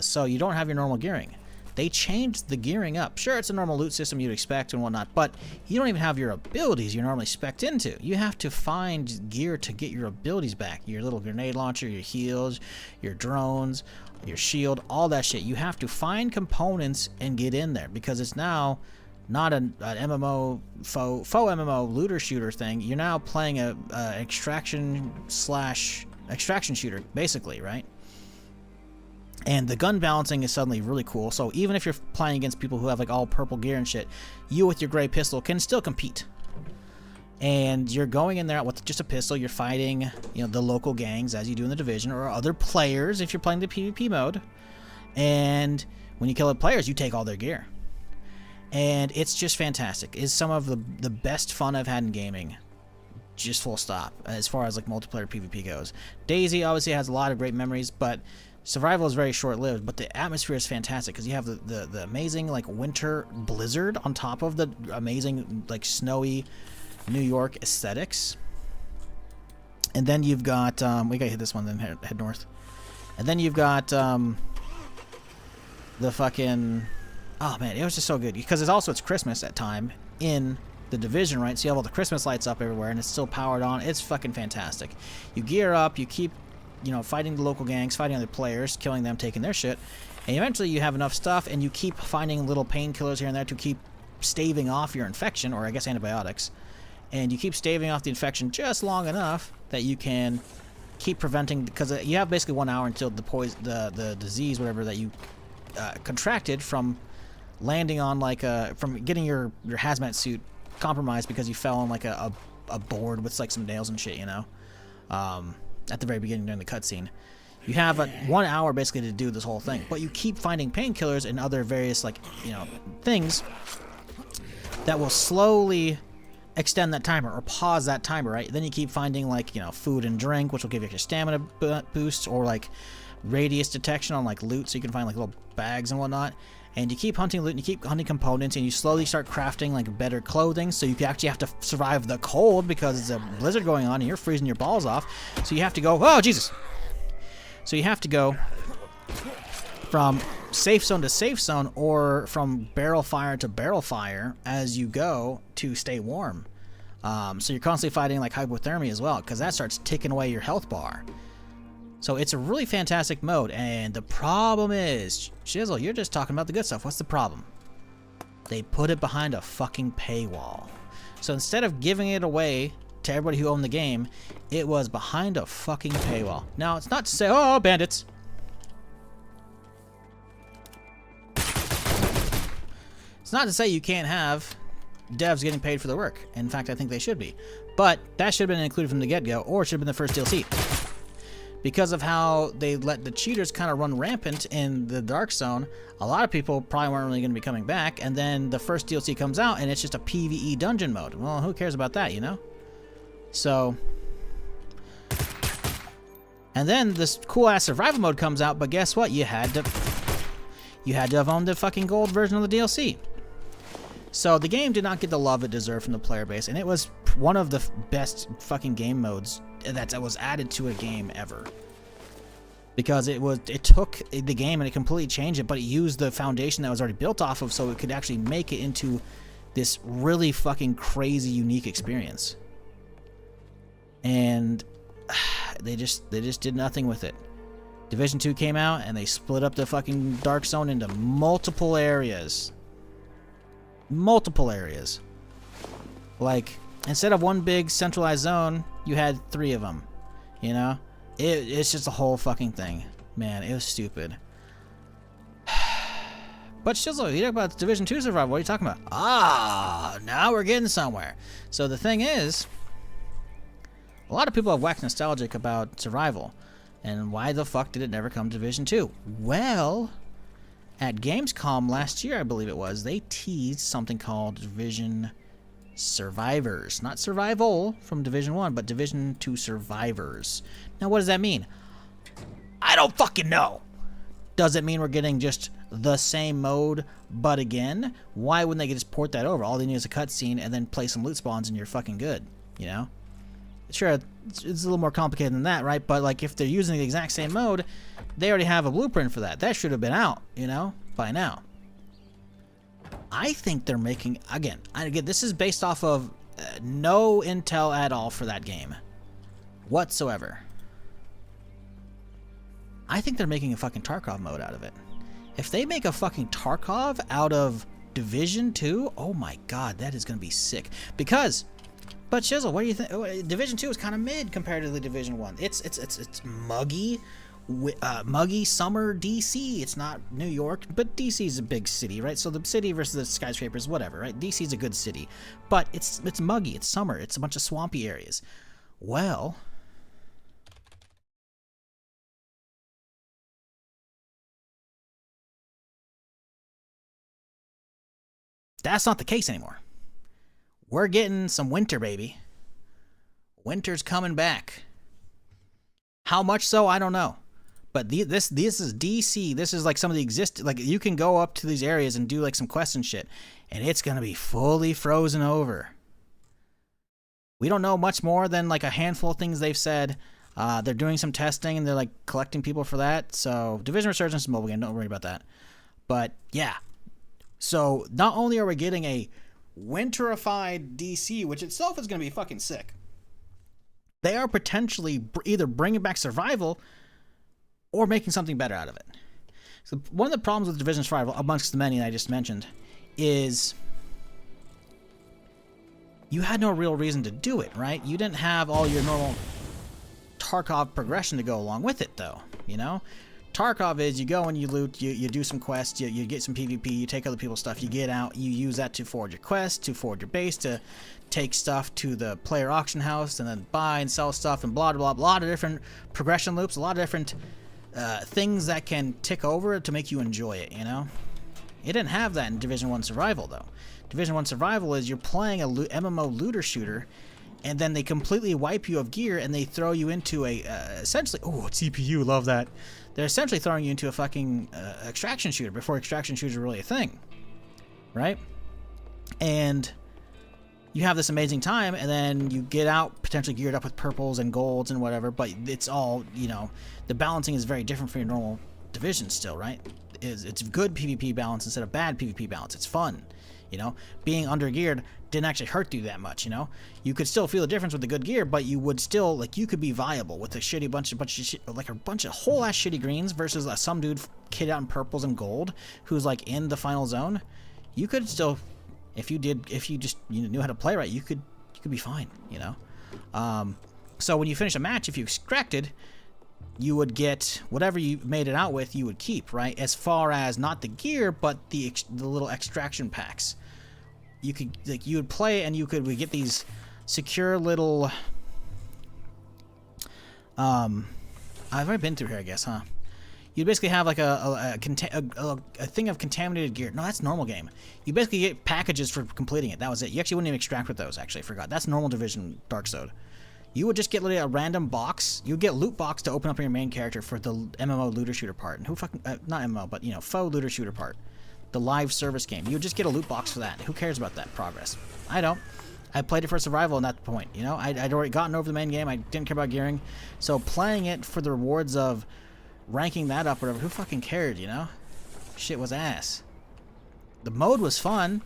So you don't have your normal gearing. They changed the gearing up. Sure, it's a normal loot system you'd expect and whatnot, but you don't even have your abilities you're normally spec'd into. You have to find gear to get your abilities back. Your little grenade launcher, your heals, your drones, your shield, all that shit. You have to find components and get in there because it's now not an MMO, faux MMO looter shooter thing. You're now playing a extraction shooter, basically, right? And the gun balancing is suddenly really cool. So even if you're playing against people who have like all purple gear and shit, you with your gray pistol can still compete. And you're going in there with just a pistol. You're fighting, you know, the local gangs as you do in the Division, or other players if you're playing the PvP mode. And when you kill the players, you take all their gear. And it's just fantastic. It's some of the best fun I've had in gaming. Just full stop, as far as like multiplayer PvP goes. DayZ obviously has a lot of great memories, but Survival is very short-lived, but the atmosphere is fantastic because you have the amazing like winter blizzard on top of the amazing like snowy New York aesthetics. And then you've got we gotta hit this one, then head north. And then you've got the fucking, oh man, it was just so good because it's Christmas at time in the Division, right? So you have all the Christmas lights up everywhere and it's still powered on. It's fucking fantastic. You gear up, you keep, you know, fighting the local gangs, fighting other players, killing them, taking their shit, and eventually you have enough stuff and you keep finding little painkillers here and there to keep staving off your infection, or I guess antibiotics, and you keep staving off the infection just long enough that you can keep preventing, because you have basically 1 hour until the disease, whatever, that you contracted from landing on like from getting your hazmat suit compromised because you fell on like a board with like some nails and shit, you know, at the very beginning during the cutscene. You have 1 hour basically to do this whole thing, but you keep finding painkillers and other various like, you know, things that will slowly extend that timer or pause that timer, right? Then you keep finding like, you know, food and drink, which will give you your stamina boosts, or like radius detection on like loot, so you can find like little bags and whatnot. And you keep hunting loot and you keep hunting components, and you slowly start crafting like better clothing, so you actually have to survive the cold because it's a blizzard going on and you're freezing your balls off. So you have to go, oh Jesus! So you have to go from safe zone to safe zone, or from barrel fire to barrel fire as you go to stay warm. So you're constantly fighting like hypothermia as well, because that starts ticking away your health bar. So it's a really fantastic mode, and the problem is, Shizzle, you're just talking about the good stuff. What's the problem? They put it behind a fucking paywall. So instead of giving it away to everybody who owned the game, it was behind a fucking paywall. Now, it's not to say, oh, bandits. It's not to say you can't have devs getting paid for their work. In fact, I think they should be. But that should have been included from the get-go, or it should have been the first DLC. Because of how they let the cheaters kind of run rampant in the Dark Zone, a lot of people probably weren't really going to be coming back, and then the first DLC comes out, and it's just a PvE dungeon mode. Well, who cares about that, you know? So... And then this cool-ass survival mode comes out, but guess what? You had to have owned the fucking gold version of the DLC. So the game did not get the love it deserved from the player base, and it was one of the best fucking game modes that was added to a game ever. Because it took the game and it completely changed it, but it used the foundation that was already built off of, so it could actually make it into this really fucking crazy, unique experience. And they just did nothing with it. Division 2 came out and they split up the fucking Dark Zone into multiple areas. Like, instead of one big centralized zone, you had 3 of them. You know? It's just a whole fucking thing. Man, it was stupid. But still, you talk about Division 2 survival, what are you talking about? Ah, now we're getting somewhere. So the thing is, a lot of people have waxed nostalgic about survival. And why the fuck did it never come to Division 2? Well, at Gamescom last year, I believe it was, they teased something called Division Survivors. Not Survival from Division 1, but Division 2 Survivors. Now, what does that mean? I don't fucking know. Does it mean we're getting just the same mode, but again? Why wouldn't they just port that over? All they need is a cutscene and then play some loot spawns and you're fucking good, you know? Sure, it's a little more complicated than that, right? But, like, if they're using the exact same mode, they already have a blueprint for that. That should have been out, you know, by now. I think they're making... Again, this is based off of no intel at all for that game. Whatsoever. I think they're making a fucking Tarkov mode out of it. If they make a fucking Tarkov out of Division 2, oh my god, that is going to be sick. Because... But Shizzle, what do you think? Division 2 is kind of mid compared to the Division 1. It's muggy, muggy summer DC. It's not New York, but DC is a big city, right? So the city versus the skyscrapers, whatever, right? DC is a good city, but it's muggy. It's summer. It's a bunch of swampy areas. Well, that's not the case anymore. We're getting some winter, baby. Winter's coming back. How much so, I don't know. But this is DC. This is like some of the like you can go up to these areas and do like some quests and shit, and it's gonna be fully frozen over. We don't know much more than like a handful of things they've said. They're doing some testing and they're like collecting people for that. So Division Resurgence is mobile game. Don't worry about that. But yeah. So not only are we getting a winterified DC, which itself is going to be fucking sick, they are potentially either bringing back survival or making something better out of it. So one of the problems with Division Survival, amongst the many I just mentioned, is you had no real reason to do it, right? You didn't have all your normal Tarkov progression to go along with it, though, you know? Tarkov is you go and you loot, you do some quests, you get some PvP, you take other people's stuff, you get out, you use that to forward your quests, to forward your base, to take stuff to the player auction house, and then buy and sell stuff, and blah, blah, blah. A lot of different progression loops, a lot of different things that can tick over to make you enjoy it, you know? It didn't have that in Division 1 Survival, though. Division 1 Survival is you're playing a MMO looter shooter, and then they completely wipe you of gear, and they throw you into a, essentially, oh, CPU, love that. They're essentially throwing you into a fucking extraction shooter before extraction shooters were really a thing, right? And you have this amazing time, and then you get out potentially geared up with purples and golds and whatever, but it's all, you know, the balancing is very different from your normal Division still, right? It's good PvP balance instead of bad PvP balance. It's fun, you know? Being under-geared didn't actually hurt you that much, you know? You could still feel the difference with the good gear, but you would still, like, you could be viable with a shitty bunch of whole-ass shitty greens versus some dude kid out in purples and gold who's, like, in the final zone. You could still, if you just knew how to play right, you could be fine, you know? So when you finish a match, if you extracted, you would get whatever you made it out with, you would keep, right? As far as not the gear, but the little extraction packs. You could, like, you would play and we get these secure little, I've already been through here, I guess, huh? You basically have like a thing of contaminated gear. No, that's normal game. You basically get packages for completing it. That was it. You actually wouldn't even extract with those, actually. I forgot. That's normal Division Dark Zone. You would just get literally a random box. You would get loot box to open up your main character for the MMO looter shooter part. And who fucking, not MMO, but, you know, faux looter shooter part. The live service game. You would just get a loot box for that. Who cares about that progress? I don't. I played it for survival at that point, you know? I'd already gotten over the main game. I didn't care about gearing. So playing it for the rewards of ranking that up or whatever, who fucking cared, you know? Shit was ass. The mode was fun,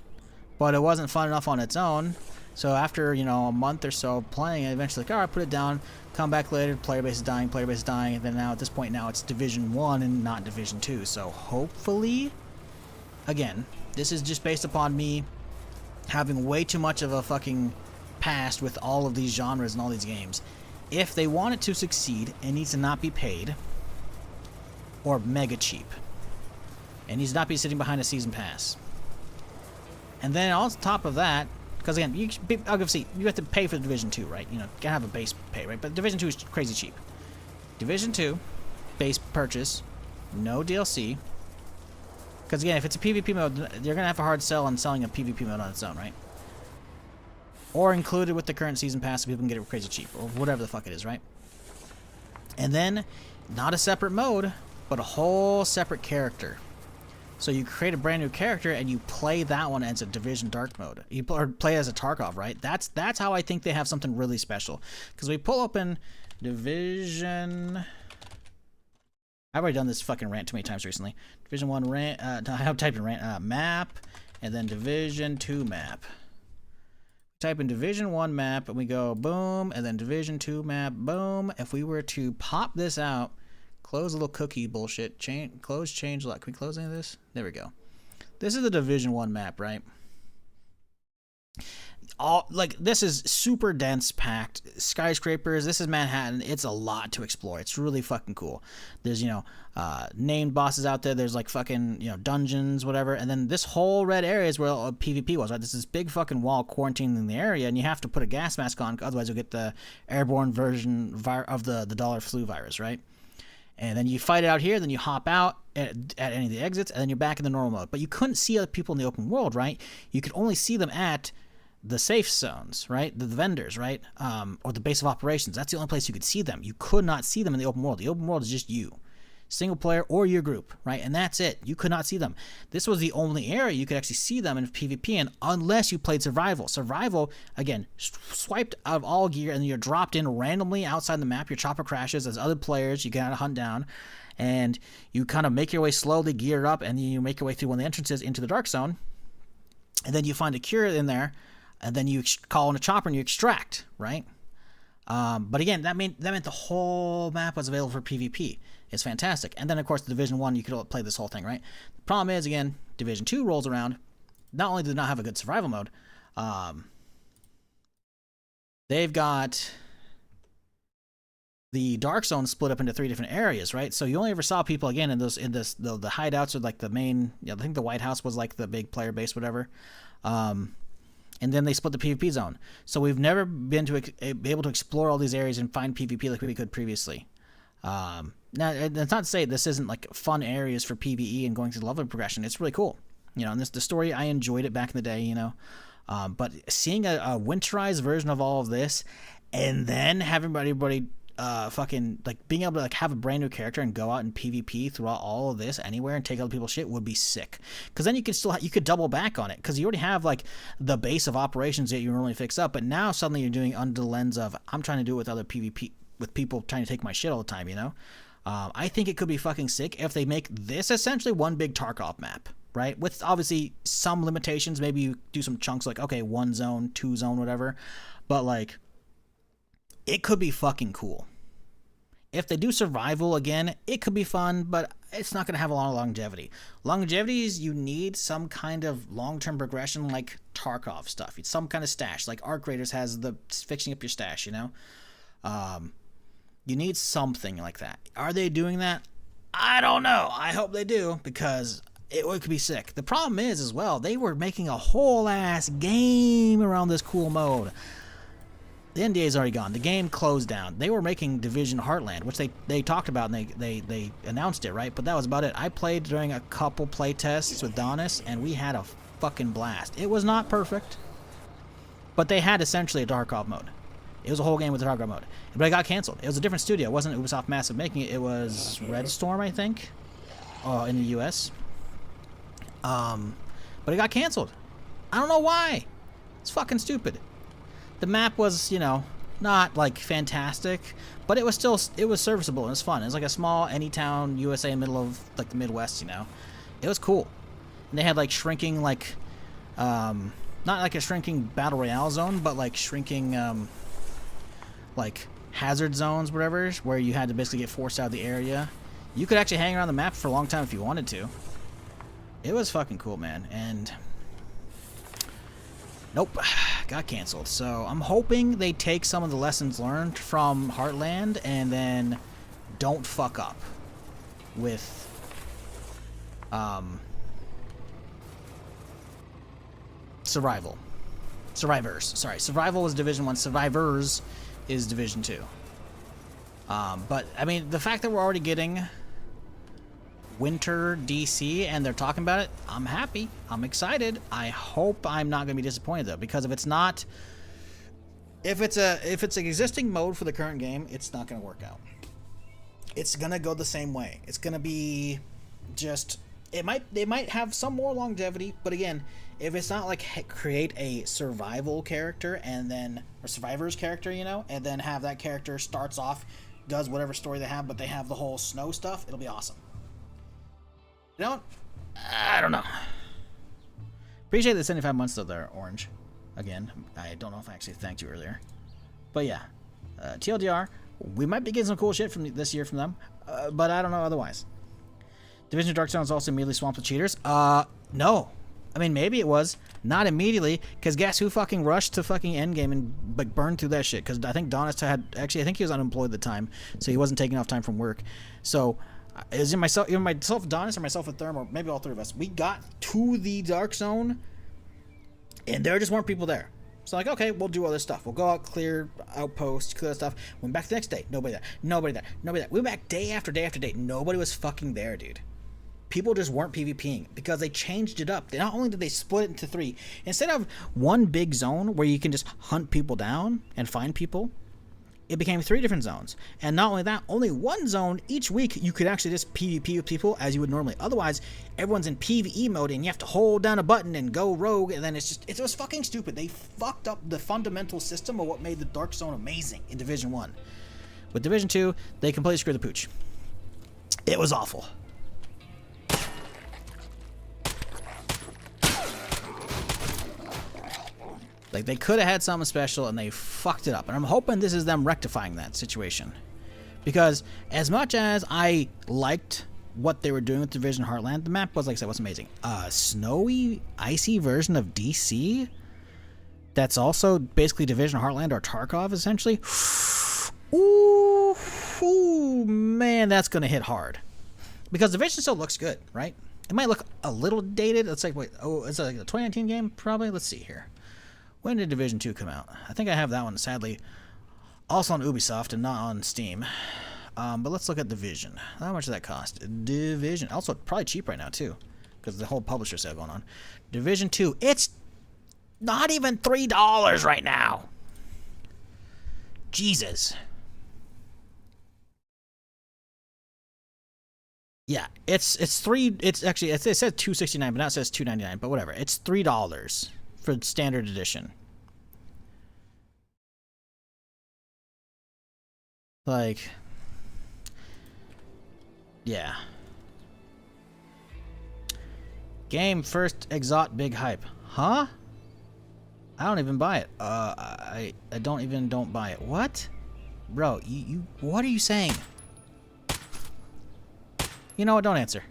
but it wasn't fun enough on its own. So after, you know, a month or so of playing it, eventually like, alright, put it down, come back later, player base is dying, and then now at this point now it's Division 1 and not Division 2. So hopefully, again, this is just based upon me having way too much of a fucking past with all of these genres and all these games. If they want it to succeed, it needs to not be paid or mega cheap. It needs to not be sitting behind a season pass. And then on top of that, because again, you have to pay for Division 2, right? You know, you gotta have a base pay, right? But Division 2 is crazy cheap. Division 2, base purchase, no DLC. Because again, if it's a PvP mode, you're gonna have a hard sell on selling a PvP mode on its own, right? Or included with the current season pass so people can get it crazy cheap, or whatever the fuck it is, right? And then, not a separate mode, but a whole separate character. So you create a brand new character and you play that one as a Division Dark mode. You play as a Tarkov, right? That's how I think they have something really special. Because we pull open Division... I've already done this fucking rant too many times recently. Division 1 rant... I have typed in rant map and then Division 2 map. Type in Division 1 map and we go boom, and then Division 2 map, boom. If we were to pop this out... Close a little cookie bullshit. Close change lock. Can we close any of this? There we go. This is the Division 1 map, right? This is super dense packed. Skyscrapers. This is Manhattan. It's a lot to explore. It's really fucking cool. There's, you know, named bosses out there. There's like fucking, you know, dungeons, whatever. And then this whole red area is where PvP was, right? This is big fucking wall quarantining the area, and you have to put a gas mask on, otherwise you'll get the airborne version of the dollar flu virus, right? And then you fight it out here, then you hop out at any of the exits, and then you're back in the normal mode. But you couldn't see other people in the open world, right? You could only see them at the safe zones, right? The vendors, right? Or the base of operations. That's the only place you could see them. You could not see them in the open world. The open world is just you. Single player or your group, right? And that's it. You could not see them. This was the only area you could actually see them in PvP in, unless you played survival. Survival, again, swiped out of all gear, and you're dropped in randomly outside the map. Your chopper crashes as other players you gotta hunt down, and you kind of make your way slowly, gear up, and then you make your way through one of the entrances into the dark zone, and then you find a cure in there, and then you call in a chopper and you extract, right? But again, that meant the whole map was available for PvP. It's fantastic. And then, of course, Division 1, you could play this whole thing, right? The problem is, again, Division 2 rolls around. Not only do they not have a good survival mode, they've got the Dark Zone split up into 3 different areas, right? So you only ever saw people, again, the hideouts, or like the main, I think the White House was like the big player base, whatever. And then they split the PvP zone. So we've never been able to explore all these areas and find PvP like we could previously. Now, it's not to say this isn't like fun areas for PvE and going through the level progression. It's really cool. You know, and the story, I enjoyed it back in the day, you know. But seeing a winterized version of all of this, and then having everybody fucking like being able to like have a brand new character and go out and PvP throughout all of this anywhere and take other people's shit would be sick. Because then you could you could double back on it, because you already have like the base of operations that you normally fix up, but now suddenly you're doing under the lens of I'm trying to do it with other PvP, with people trying to take my shit all the time, you know. I think it could be fucking sick if they make this essentially one big Tarkov map, right? With obviously some limitations. Maybe you do some chunks like, okay, 1 zone, 2 zone, whatever. But like, it could be fucking cool. If they do survival again, it could be fun, but it's not going to have a lot of longevity. Longevity is you need some kind of long-term progression like Tarkov stuff. It's some kind of stash, like Arc Raiders has the fixing up your stash, you know? You need something like that. Are they doing that? I don't know. I hope they do, because it could be sick. The problem is, as well, they were making a whole ass game around this cool mode. The NDA is already gone. The game closed down. They were making Division Heartland, which they talked about, and they announced it, right? But that was about it. I played during a couple play tests with Donis, and we had a fucking blast. It was not perfect, but they had essentially a Tarkov mode. It was a whole game with a Tarkov mode. But it got canceled. It was a different studio. It wasn't Ubisoft Massive making it. It was Red Storm, I think, in the US. But it got canceled. I don't know why. It's fucking stupid. The map was, you know, not like fantastic, but it was serviceable and it was fun. It was like a small anytown USA, middle of like the Midwest, you know. It was cool. And they had like shrinking, like not like a shrinking battle royale zone, but like shrinking like hazard zones, whatever, where you had to basically get forced out of the area. You could actually hang around the map for a long time if you wanted to. It was fucking cool, man. And nope, got canceled. So I'm hoping they take some of the lessons learned from Heartland and then don't fuck up with Survivors. Sorry, Survival was Division 1. Survivors is Division 2. But, I mean, the fact that we're already getting Winter DC and they're talking about it, I'm happy. I'm excited. I hope I'm not going to be disappointed, though, because if it's not... If it's an existing mode for the current game, it's not going to work out. It's going to go the same way. It's going to be just... They might have some more longevity, but again, if it's not like create a survival character and then or survivors character, you know, and then have that character starts off, does whatever story they have, but they have the whole snow stuff, it'll be awesome. You know what? I don't know. Appreciate the 75 months though there, Orange. Again, I don't know if I actually thanked you earlier, but yeah, TLDR, we might be getting some cool shit from this year from them, but I don't know otherwise. Division of Dark Zone is also immediately swamped with cheaters. No. I mean, maybe it was. Not immediately, because guess who fucking rushed to fucking endgame and like burned through that shit? Because I think Donis had... Actually, I think he was unemployed at the time, so he wasn't taking off time from work. So, is it myself, Donis, or myself and Therm, or maybe all three of us, we got to the Dark Zone, and there just weren't people there. So like, okay, we'll do all this stuff. We'll go out, clear outposts, clear that stuff. Went back the next day. Nobody there. Nobody there. Nobody there. We went back day after day after day. Nobody was fucking there, dude. People just weren't PvPing because they changed it up. Not only did they split it into 3, instead of one big zone where you can just hunt people down and find people, it became 3 different zones. And not only that, only one zone each week you could actually just PvP with people as you would normally. Otherwise, everyone's in PvE mode and you have to hold down a button and go rogue, and then it was fucking stupid. They fucked up the fundamental system of what made the Dark Zone amazing in Division 1. With Division 2, they completely screwed the pooch. It was awful. Like, they could have had something special, and they fucked it up. And I'm hoping this is them rectifying that situation. Because as much as I liked what they were doing with Division Heartland, the map was, like I said, was amazing. A snowy, icy version of DC that's also basically Division Heartland or Tarkov, essentially. Ooh, man, that's going to hit hard. Because Division still looks good, right? It might look a little dated. It's like, wait, it's like a 2019 game, probably? Let's see here. When did Division 2 come out? I think I have that one, sadly, also on Ubisoft and not on Steam. But let's look at Division. How much did that cost? Division. Also, probably cheap right now, too, because the whole publisher sale going on. Division 2. It's not even $3 right now. Jesus. Yeah, it's $3. It's actually, it says $2.69, but now it says $2.99. But whatever. It's $3 for standard edition. Like, yeah. Game first exot big hype. Huh? I don't even buy it. I don't buy it. What? Bro, you what are you saying? You know what? Don't answer.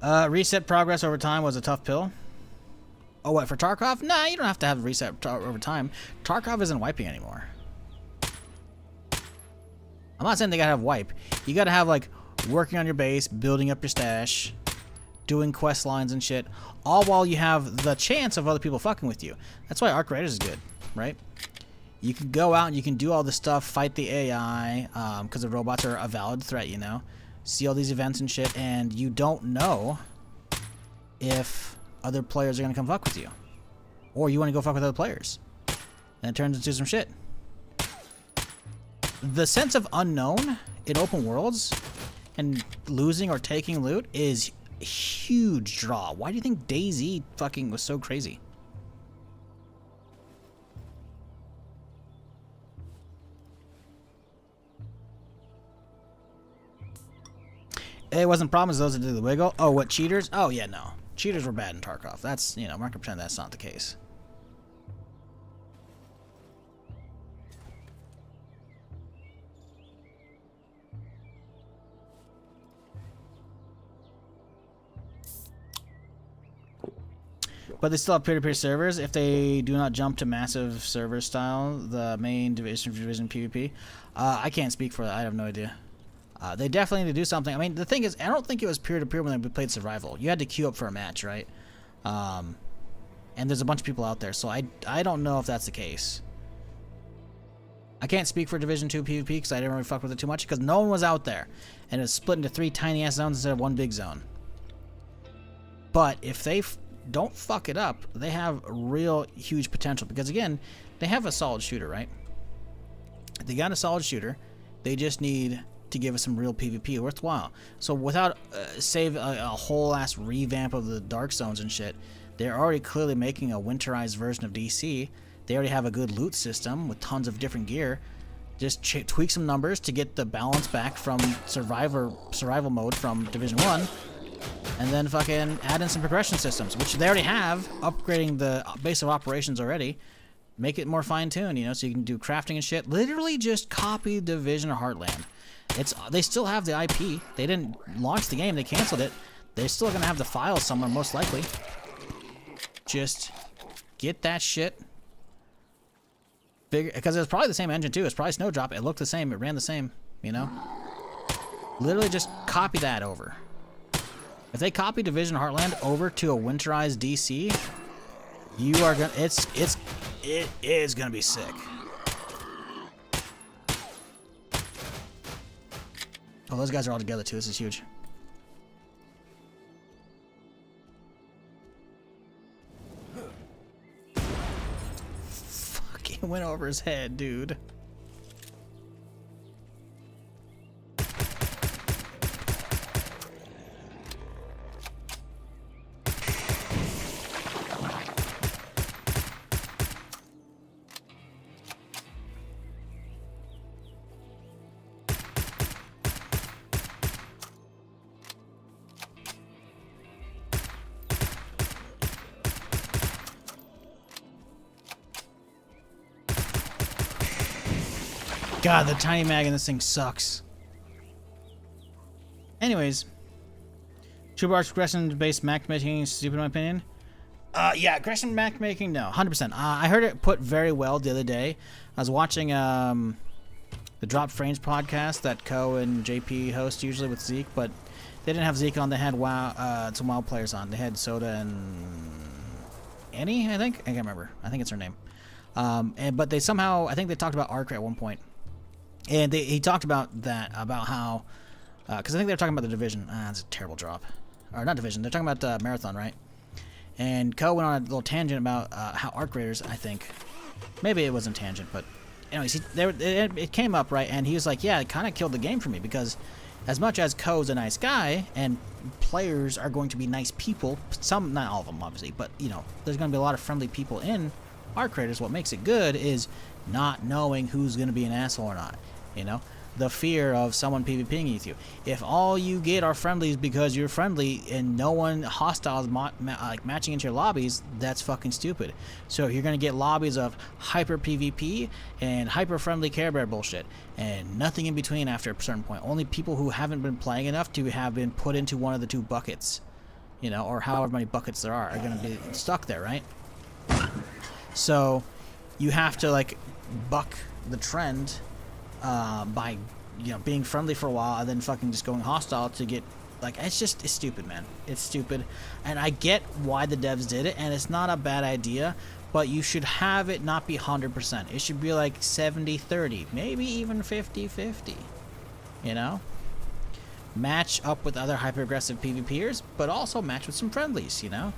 Reset progress over time was a tough pill. Oh, what, for Tarkov? Nah, you don't have to have reset over time. Tarkov isn't wiping anymore. I'm not saying they gotta have wipe. You gotta have, like, working on your base, building up your stash, doing quest lines and shit, all while you have the chance of other people fucking with you. That's why Arc Raiders is good, right? You can go out and you can do all this stuff, fight the AI, because the robots are a valid threat, you know? See all these events and shit, and you don't know if other players are gonna come fuck with you. Or you wanna go fuck with other players. And it turns into some shit. The sense of unknown in open worlds and losing or taking loot is a huge draw. Why do you think DayZ fucking was so crazy? It wasn't problems those that did the wiggle. Oh, what, cheaters? Oh, yeah, no. Cheaters were bad in Tarkov. That's, you know, I'm not gonna pretend that's not the case. But they still have peer-to-peer servers if they do not jump to massive server style, the main division PvP. I can't speak for that. I have no idea. They definitely need to do something. I mean, the thing is, I don't think it was peer-to-peer when they played Survival. You had to queue up for a match, right? And there's a bunch of people out there, so I don't know if that's the case. I can't speak for Division 2 PvP because I didn't really fuck with it too much because no one was out there. And it was split into 3 tiny-ass zones instead of 1 big zone. But if they don't fuck it up, they have real huge potential because, again, they have a solid shooter, right? They got a solid shooter. They just need to give us some real PvP worthwhile. So without a whole ass revamp of the dark zones and shit, they're already clearly making a winterized version of DC. They already have a good loot system with tons of different gear. Just tweak some numbers to get the balance back from survival mode from Division 1, and then fucking add in some progression systems, which they already have, upgrading the base of operations already. Make it more fine-tuned, you know, so you can do crafting and shit. Literally just copy Division or Heartland. They still have the IP. They didn't launch the game. They canceled it. They're still going to have the files somewhere, most likely. Just get that shit. Because it was probably the same engine, too. It's probably Snowdrop. It looked the same. It ran the same, you know? Literally just copy that over. If they copy Division Heartland over to a winterized DC, you are going to... It is going to be sick. Oh, those guys are all together too. This is huge. Fucking went over his head, dude. God, the tiny mag in this thing sucks. Anyways, True Arts aggression-based matchmaking is stupid in my opinion. Yeah, aggression matchmaking, no, 100%. I heard it put very well the other day. I was watching the Drop Frames podcast that Co and JP host usually with Zeke, but they didn't have Zeke on. They had some WoW players on. They had Soda and Annie, I think. I can't remember. I think it's her name. But they somehow, I think they talked about Arc at one point. And he talked about that, about how, because I think they were talking about the Division. It's a terrible drop. Or not Division, they're talking about Marathon, right? And Co went on a little tangent about how Arc Raiders, I think, maybe it wasn't tangent, but anyways, it came up, right? And he was like, yeah, it kind of killed the game for me, because as much as Co's a nice guy, and players are going to be nice people, some, not all of them, obviously, but, you know, there's going to be a lot of friendly people in Arc Raiders. What makes it good is not knowing who's going to be an asshole or not, you know? The fear of someone PvPing with you. If all you get are friendlies because you're friendly and no one hostile is like matching into your lobbies, that's fucking stupid. So you're going to get lobbies of hyper PvP and hyper friendly Care Bear bullshit and nothing in between after a certain point. Only people who haven't been playing enough to have been put into one of the two buckets. you know, or however many buckets there are going to be stuck there, right? So you have to like buck the trend by, you know, being friendly for a while and then fucking just going hostile to get, like, it's stupid, man. It's stupid. And I get why the devs did it, and it's not a bad idea, but you should have it not be 100%. It should be like 70-30, maybe even 50-50, you know? Match up with other hyper-aggressive PvPers, but also match with some friendlies, you know?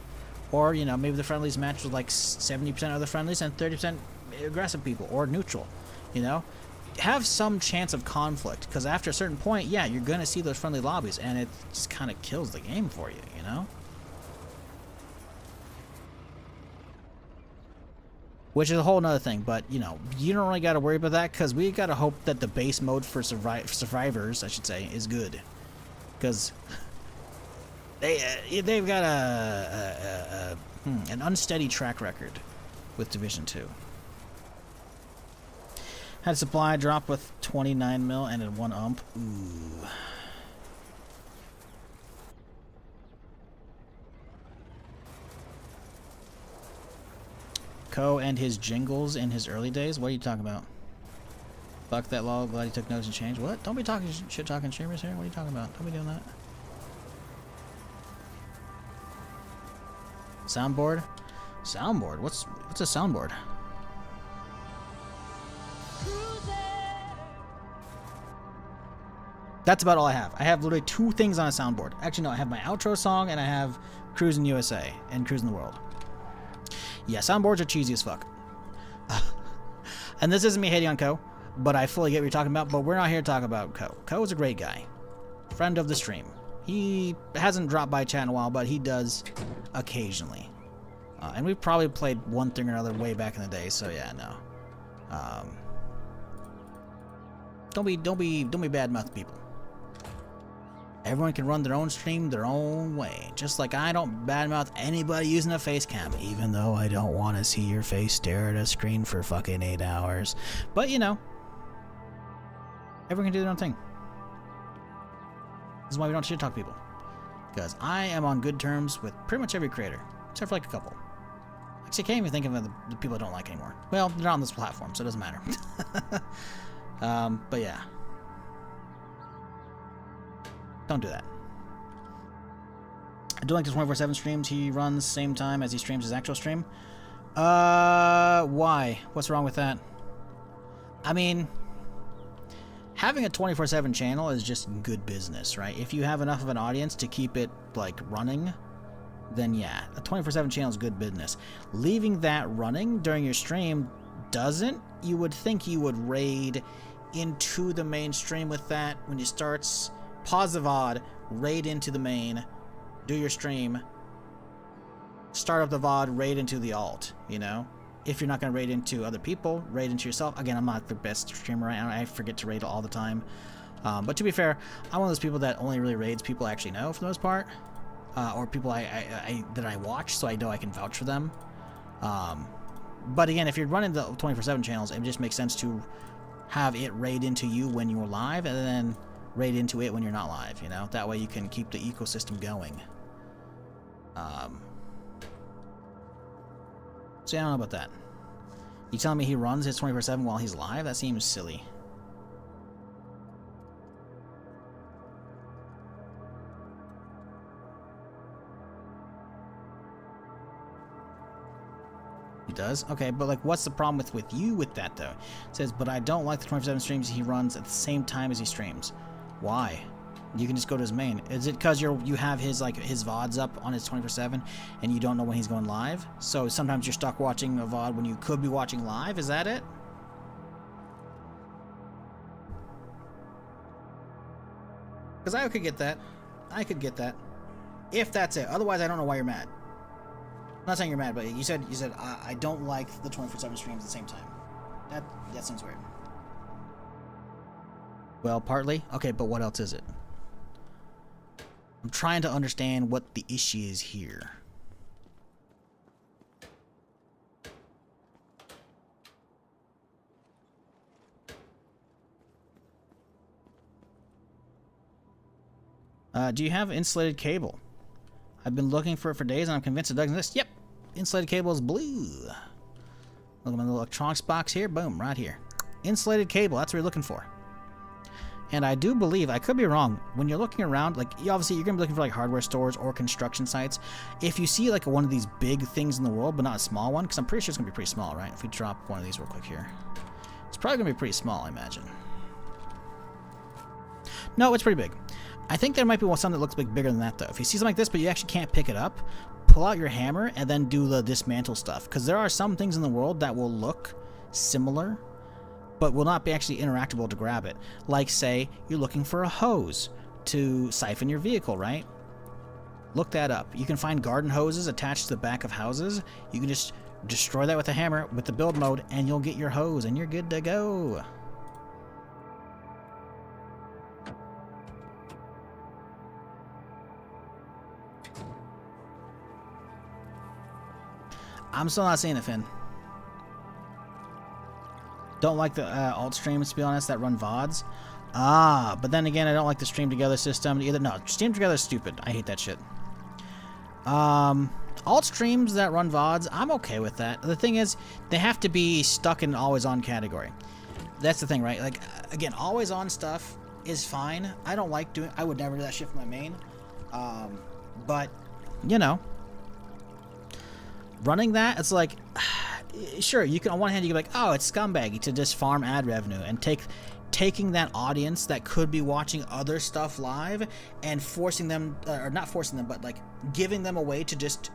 Or, you know, maybe the friendlies match with like 70% other friendlies and 30% aggressive people, or neutral, you know? Have some chance of conflict, because after a certain point, yeah, you're going to see those friendly lobbies, and it just kind of kills the game for you, you know? Which is a whole nother thing, but, you know, you don't really got to worry about that, because we got to hope that the base mode for survivors, I should say, is good. Because they've got an unsteady track record with Division 2. Had supply drop with 29 mil and at 1 ump. Ooh. Ko and his jingles in his early days? What are you talking about? Fuck that law, glad he took notes and changed. What? Don't be talking shit talking streamers here. What are you talking about? Don't be doing that. Soundboard? Soundboard? What's a soundboard? That's about all I have. I have literally 2 things on a soundboard. Actually, no, I have my outro song and I have Cruising USA and Cruising the World. Yeah, soundboards are cheesy as fuck. And this isn't me hating on Ko, but I fully get what you're talking about, but we're not here to talk about Ko. Ko is a great guy. Friend of the stream. He hasn't dropped by chat in a while, but he does occasionally. And we've probably played one thing or another way back in the day, so yeah, no. Don't be bad-mouth people. Everyone can run their own stream their own way. Just like I don't badmouth anybody using a face cam, even though I don't want to see your face stare at a screen for fucking 8 hours. But, you know, everyone can do their own thing. This is why we don't shit talk people. Because I am on good terms with pretty much every creator, except for like a couple. Actually, I can't even think of the people I don't like anymore. Well, they're not on this platform, so it doesn't matter. But yeah. Don't do that. I do like the 24/7 streams he runs same time as he streams his actual stream. Why? What's wrong with that? I mean, having a 24/7 channel is just good business, right? If you have enough of an audience to keep it, like, running, then yeah, a 24/7 channel is good business. Leaving that running during your stream doesn't. You would think you would raid into the main stream with that when you starts. Pause the VOD, raid into the main, do your stream, start up the VOD, raid into the alt, you know? If you're not going to raid into other people, raid into yourself. Again, I'm not the best streamer, I forget to raid all the time. But to be fair, I'm one of those people that only really raids people I actually know for the most part. Or people that I watch, so I know I can vouch for them. But again, if you're running the 24/7 channels, it just makes sense to have it raid into you when you're live, and then raid into it when you're not live, you know? That way you can keep the ecosystem going. So yeah, I don't know about that. You telling me he runs his 24/7 while he's live? That seems silly. He does? Okay, but like, what's the problem with you with that, though? It says, but I don't like the 24/7 streams he runs at the same time as he streams. Why? You can just go to his main. Is it because you have his VODs up on his 24/7 and you don't know when he's going live? So sometimes you're stuck watching a VOD when you could be watching live? Is that it? Because I could get that. I could get that. If that's it. Otherwise, I don't know why you're mad. I'm not saying you're mad, but you said I don't like the 24/7 streams at the same time. That seems weird. Well, partly. Okay, but what else is it? I'm trying to understand what the issue is here. Do you have insulated cable? I've been looking for it for days, and I'm convinced it doesn't exist. Yep, insulated cable is blue. Look at my little electronics box here. Boom, right here. Insulated cable, that's what you're looking for. And I do believe, I could be wrong, when you're looking around, like, obviously you're going to be looking for like hardware stores or construction sites. If you see like one of these big things in the world, but not a small one, because I'm pretty sure it's going to be pretty small, right? If we drop one of these real quick here. It's probably going to be pretty small, I imagine. No, it's pretty big. I think there might be something that looks bigger than that, though. If you see something like this, but you actually can't pick it up, pull out your hammer and then do the dismantle stuff. Because there are some things in the world that will look similar, but will not be actually interactable to grab it. Like, say, you're looking for a hose to siphon your vehicle, right? Look that up. You can find garden hoses attached to the back of houses. You can just destroy that with a hammer with the build mode, and you'll get your hose, and you're good to go. I'm still not seeing it, Finn. Don't like the alt streams, to be honest, that run VODs. Ah, but then again, I don't like the stream together system either. No, stream together is stupid. I hate that shit. Alt streams that run VODs, I'm okay with that. The thing is, they have to be stuck in an always on category. That's the thing, right? Like, again, always on stuff is fine. I don't like doing, I would never do that shit for my main. But, you know, running that, it's like, sure, you can, on one hand, you can be like, oh, it's scumbaggy to just farm ad revenue and taking that audience that could be watching other stuff live and forcing them, or not forcing them, but like giving them a way to just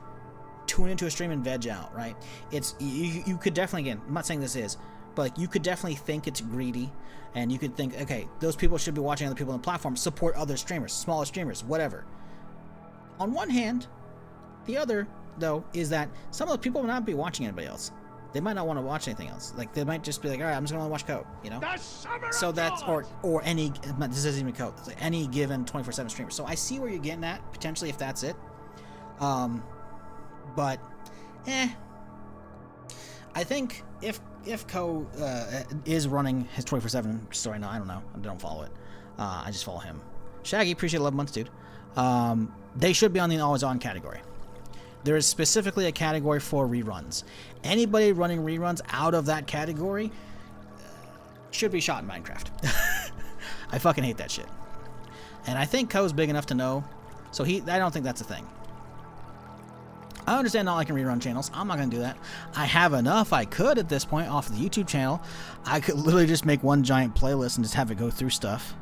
tune into a stream and veg out, right? It's, you could definitely, again, I'm not saying this is, but like, you could definitely think it's greedy, and you could think, okay, those people should be watching other people on the platform, support other streamers, smaller streamers, whatever. On one hand, the other, though, is that some of the people will not be watching anybody else. They might not want to watch anything else. Like, they might just be like, all right, I'm just going to watch Code, you know? So that's, or any, this isn't even Code, it's like any given 24/7 streamer. So I see where you're getting at, potentially, if that's it. But, I think if Code is running his 24/7 story now, I don't know. I don't follow it. I just follow him. Shaggy, appreciate 11 months, dude. They should be on the always on category. There is specifically a category for reruns. Anybody running reruns out of that category should be shot in Minecraft. I fucking hate that shit. And I think Co's big enough to know, so I don't think that's a thing. I understand not liking rerun channels. I'm not going to do that. I have enough I could at this point off the YouTube channel. I could literally just make one giant playlist and just have it go through stuff.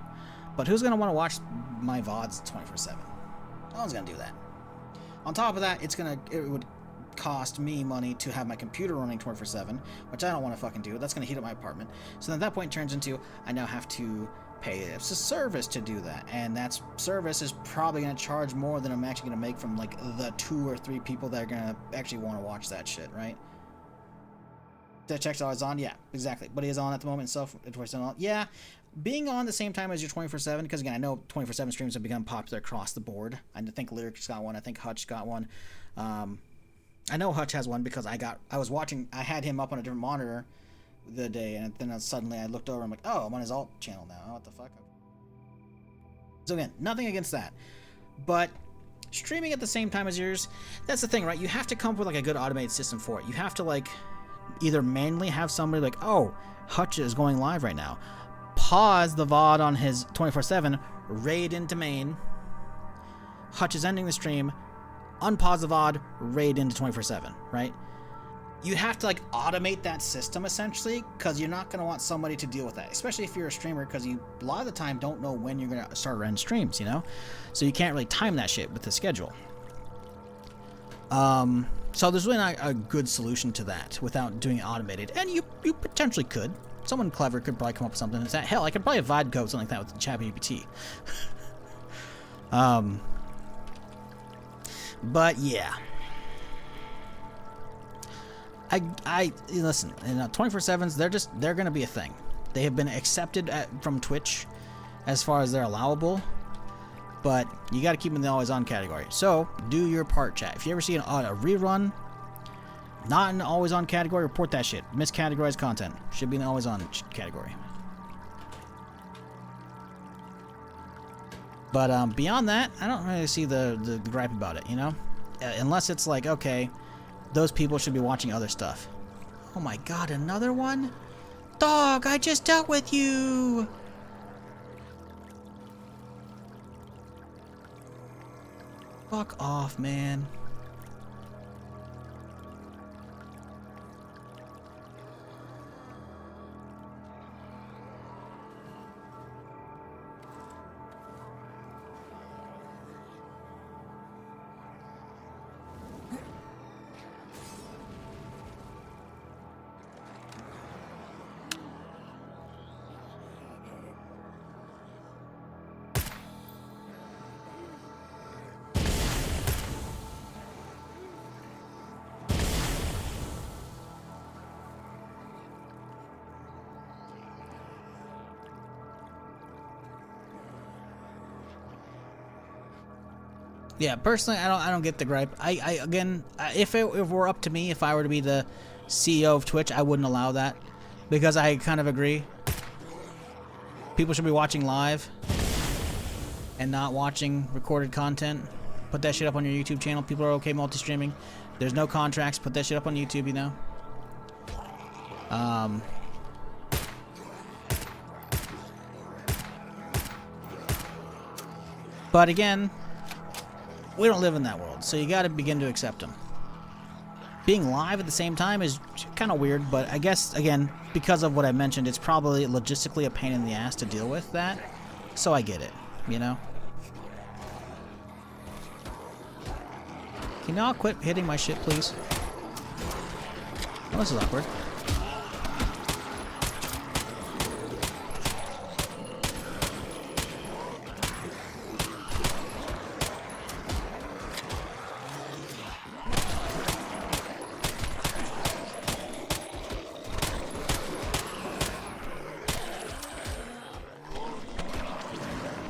But who's going to want to watch my VODs 24/7? No one's going to do that. On top of that, it would cost me money to have my computer running 24/7, which I don't want to fucking do. That's going to heat up my apartment. So then at that point it turns into I now have to pay a service to do that, and that service is probably going to charge more than I'm actually going to make from like the 2 or 3 people that are going to actually want to watch that shit, right? That check's always on, yeah, exactly. But he is on at the moment, so 24/7 on, yeah. Being on the same time as your 24/7, because again, I know 24/7 streams have become popular across the board. I think Lyric's got one. I think Hutch got one. I know Hutch has one because I had him up on a different monitor the day, and then suddenly I looked over and I'm like, oh, I'm on his alt channel now. What the fuck? So again, nothing against that. But streaming at the same time as yours, that's the thing, right? You have to come up with like a good automated system for it. You have to like either manually have somebody like, oh, Hutch is going live right now. Pause the VOD on his 24/7, raid into main. Hutch is ending the stream. Unpause the VOD, raid into 24/7, right? You have to like automate that system essentially, because you're not going to want somebody to deal with that, especially if you're a streamer, because you a lot of the time don't know when you're going to start or end streams, you know? So you can't really time that shit with the schedule. So there's really not a good solution to that without doing it automated, and you potentially could. Someone clever could probably come up with something that's that. Hell, I could probably vibe code something like that with ChatGPT. But yeah, I listen. 24/7s, they're gonna be a thing. They have been accepted from Twitch as far as they're allowable, but you got to keep them in the always on category. So do your part, chat. If you ever see a rerun not in the always on category, report that shit. Miscategorized content should be in the always on category. But beyond that, I don't really see the gripe about it, you know? Unless it's like, okay, those people should be watching other stuff. Oh my god, another one? Dog, I just dealt with you! Fuck off, man. Yeah, personally, I don't get the gripe. Again, if it were up to me, if I were to be the CEO of Twitch, I wouldn't allow that, because I kind of agree. People should be watching live and not watching recorded content. Put that shit up on your YouTube channel. People are okay multi-streaming. There's no contracts. Put that shit up on YouTube, you know. But again, we don't live in that world, so you got to begin to accept them. Being live at the same time is kind of weird, but I guess, again, because of what I mentioned, it's probably logistically a pain in the ass to deal with that, so I get it, you know? Can y'all quit hitting my shit, please? Oh, this is awkward.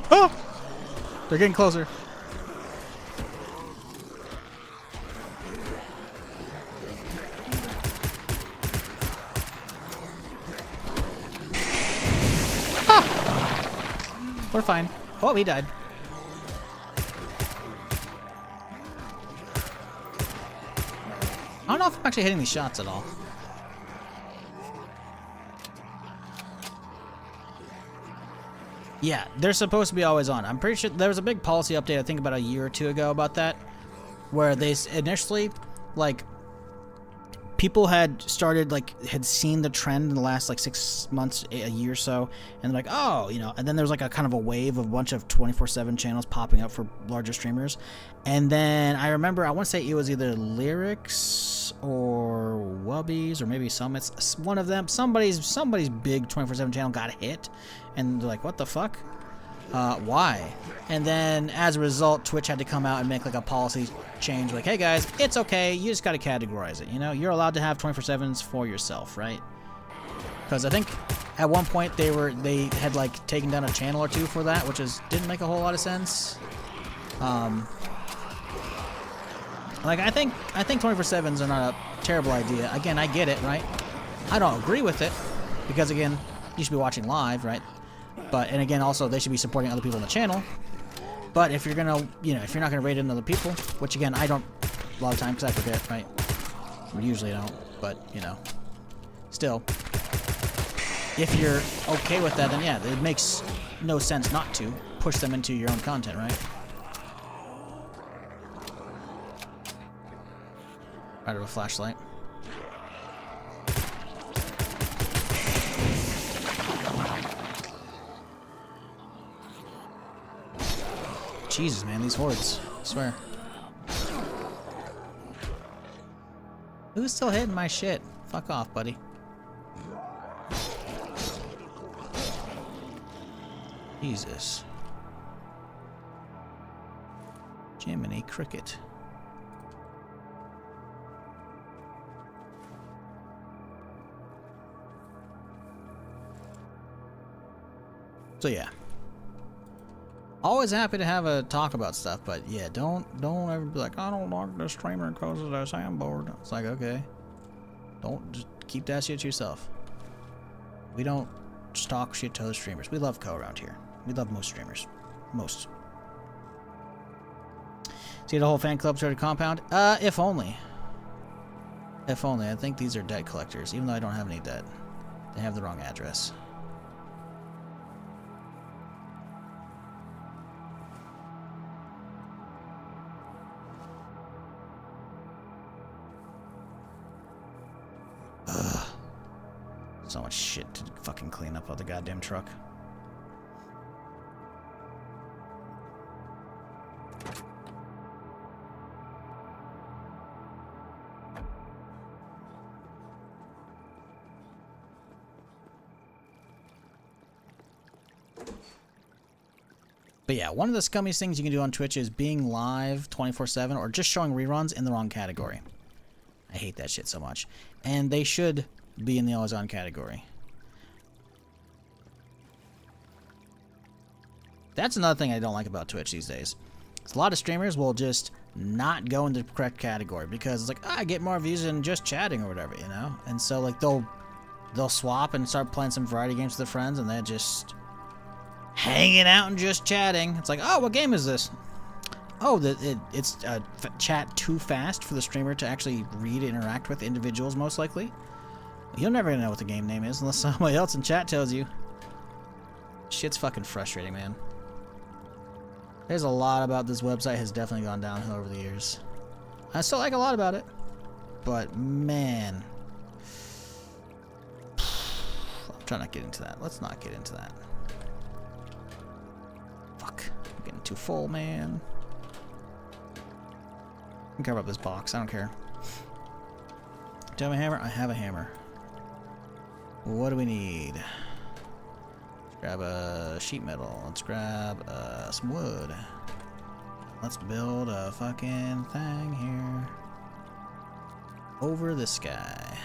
Oh! They're getting closer. Ah! We're fine. Oh, he died. I don't know if I'm actually hitting these shots at all. Yeah, they're supposed to be always on. I'm pretty sure there was a big policy update, I think about a year or two ago about that, where they initially, like, people had started, like, had seen the trend in the last, like, 6 months, a year or so, and they're like, oh, you know, and then there's, like, a kind of a wave of a bunch of 24/7 channels popping up for larger streamers, and then I remember, I want to say it was either Lyrics or Wubbies or maybe Summits, one of them, somebody's big 24/7 channel got hit, and they're like, what the fuck? Why? And then as a result, Twitch had to come out and make like a policy change, like, hey guys, it's okay, you just gotta categorize it, you know, you're allowed to have 24/7s for yourself, right? Because I think at one point they had like taken down a channel or two for that, which didn't make a whole lot of sense. Like I think 24/7s are not a terrible idea. Again, I get it, right? I don't agree with it, because again, you should be watching live, right? But, and again, also, they should be supporting other people on the channel. But if you're gonna, you know, if you're not gonna rate in other people, which again, I don't, a lot of times, because I forget, right? Usually I don't, but, you know, still. If you're okay with that, then yeah, it makes no sense not to push them into your own content, right? Out of a flashlight. Jesus, man, these hordes. I swear. Who's still hitting my shit? Fuck off, buddy. Jesus. Jiminy Cricket. So yeah. Always happy to have a talk about stuff, but yeah, don't ever be like, I don't like this streamer because of their soundboard. It's like, okay, don't, just keep that shit to yourself. We don't just talk shit to other streamers. We love co around here. We love most streamers. Most. See the whole fan club started compound? If only. If only. I think these are debt collectors, even though I don't have any debt. They have the wrong address. Ugh. So much shit to fucking clean up out the goddamn truck. But yeah, one of the scummiest things you can do on Twitch is being live 24/7 or just showing reruns in the wrong category. I hate that shit so much. And they should be in the always on category. That's another thing I don't like about Twitch these days. A lot of streamers will just not go into the correct category because it's like, I get more views than just chatting or whatever, you know? And so like they'll swap and start playing some variety games with their friends and they're just hanging out and just chatting. It's like, oh, what game is this? Oh, it's chat too fast for the streamer to actually read and interact with individuals, most likely. You'll never know what the game name is unless somebody else in chat tells you. Shit's fucking frustrating, man. There's a lot about this website has definitely gone downhill over the years. I still like a lot about it, but man. I'm trying not to get into that. Let's not get into that. Fuck. I'm getting too full, man. I can cover up this box. I don't care. Do I have a hammer? I have a hammer. What do we need? Let's grab a sheet metal. Let's grab some wood. Let's build a fucking thing here. Over the sky.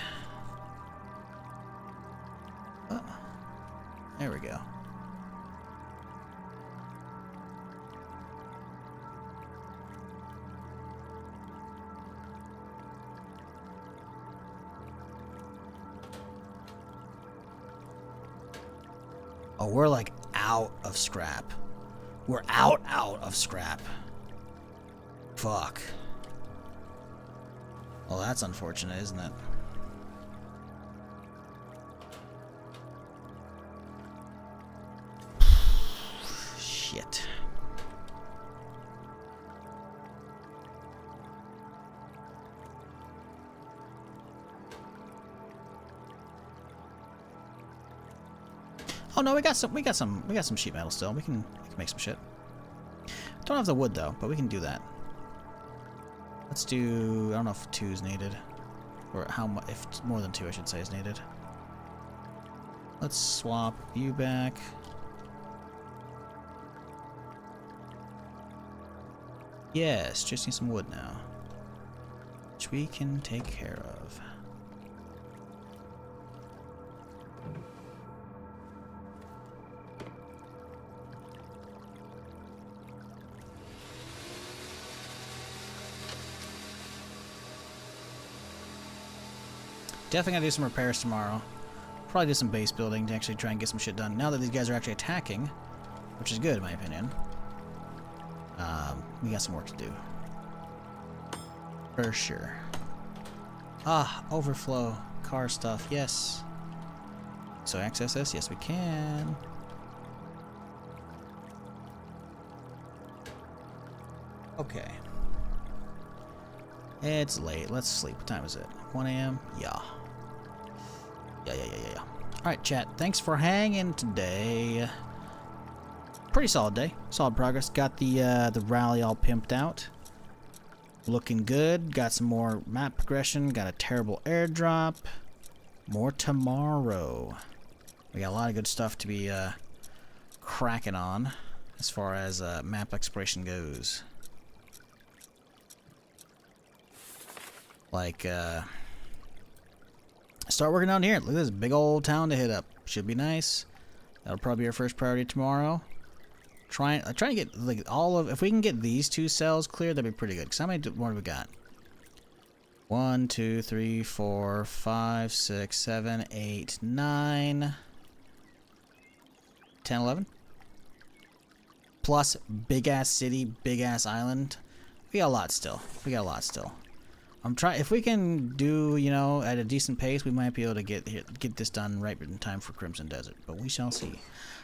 Oh, there we go. Oh, we're like out of scrap. We're out of scrap. Fuck. Well, that's unfortunate, isn't it? Shit. Oh no, we got some sheet metal still. We can make some shit. Don't have the wood though, but we can do that. Let's do. I don't know if 2 is needed, or how much. If more than 2, I should say, is needed. Let's swap you back. Yes, just need some wood now, which we can take care of. Definitely gotta do some repairs tomorrow. Probably do some base building to actually try and get some shit done. Now that these guys are actually attacking, which is good in my opinion. We got some work to do. For sure. Ah, overflow. Car stuff, yes. So access this? Yes, we can. Okay. It's late. Let's sleep. What time is it? 1 a.m.? Yeah. Yeah. Alright, chat. Thanks for hanging today. Pretty solid day. Solid progress. Got the rally all pimped out. Looking good. Got some more map progression. Got a terrible airdrop. More tomorrow. We got a lot of good stuff to be cracking on as far as map exploration goes. Like, start working down here. Look at this big old town to hit up. Should be nice. That'll probably be our first priority tomorrow. Try to get like all of. If we can get these 2 cells cleared, that'd be pretty good. Cause how many more do we got? 1, 2, 3, 4, 5, 6, 7, 8, 9, 10, 11. Plus big ass city, big ass island. We got a lot still. I'm trying. If we can do, you know, at a decent pace, we might be able to get this done right in time for Crimson Desert. But we shall see.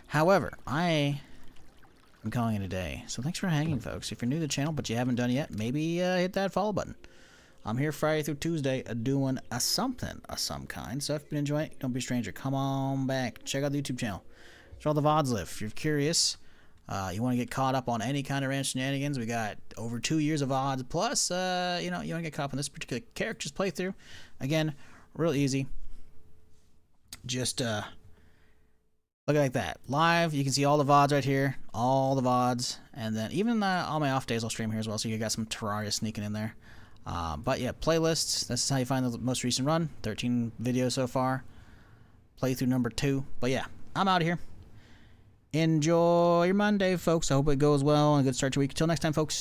However, I am calling it a day. So thanks for hanging, folks. If you're new to the channel but you haven't done it yet, maybe hit that follow button. I'm here Friday through Tuesday doing a something of some kind. So if you've been enjoying it, don't be a stranger. Come on back. Check out the YouTube channel. That's where all the VODs live. If you're curious, you want to get caught up on any kind of ranch shenanigans, we got over 2 years of VODs. Plus, you know, you want to get caught up on this particular character's playthrough. Again, real easy. Just look at it like that. Live, you can see all the VODs right here. All the VODs. And then even on my off days, I'll stream here as well. So you got some Terraria sneaking in there. But yeah, playlists. This is how you find the most recent run. 13 videos so far. Playthrough number 2. But yeah, I'm out of here. Enjoy your Monday, folks. I hope it goes well and a good start to your week. Until next time, folks.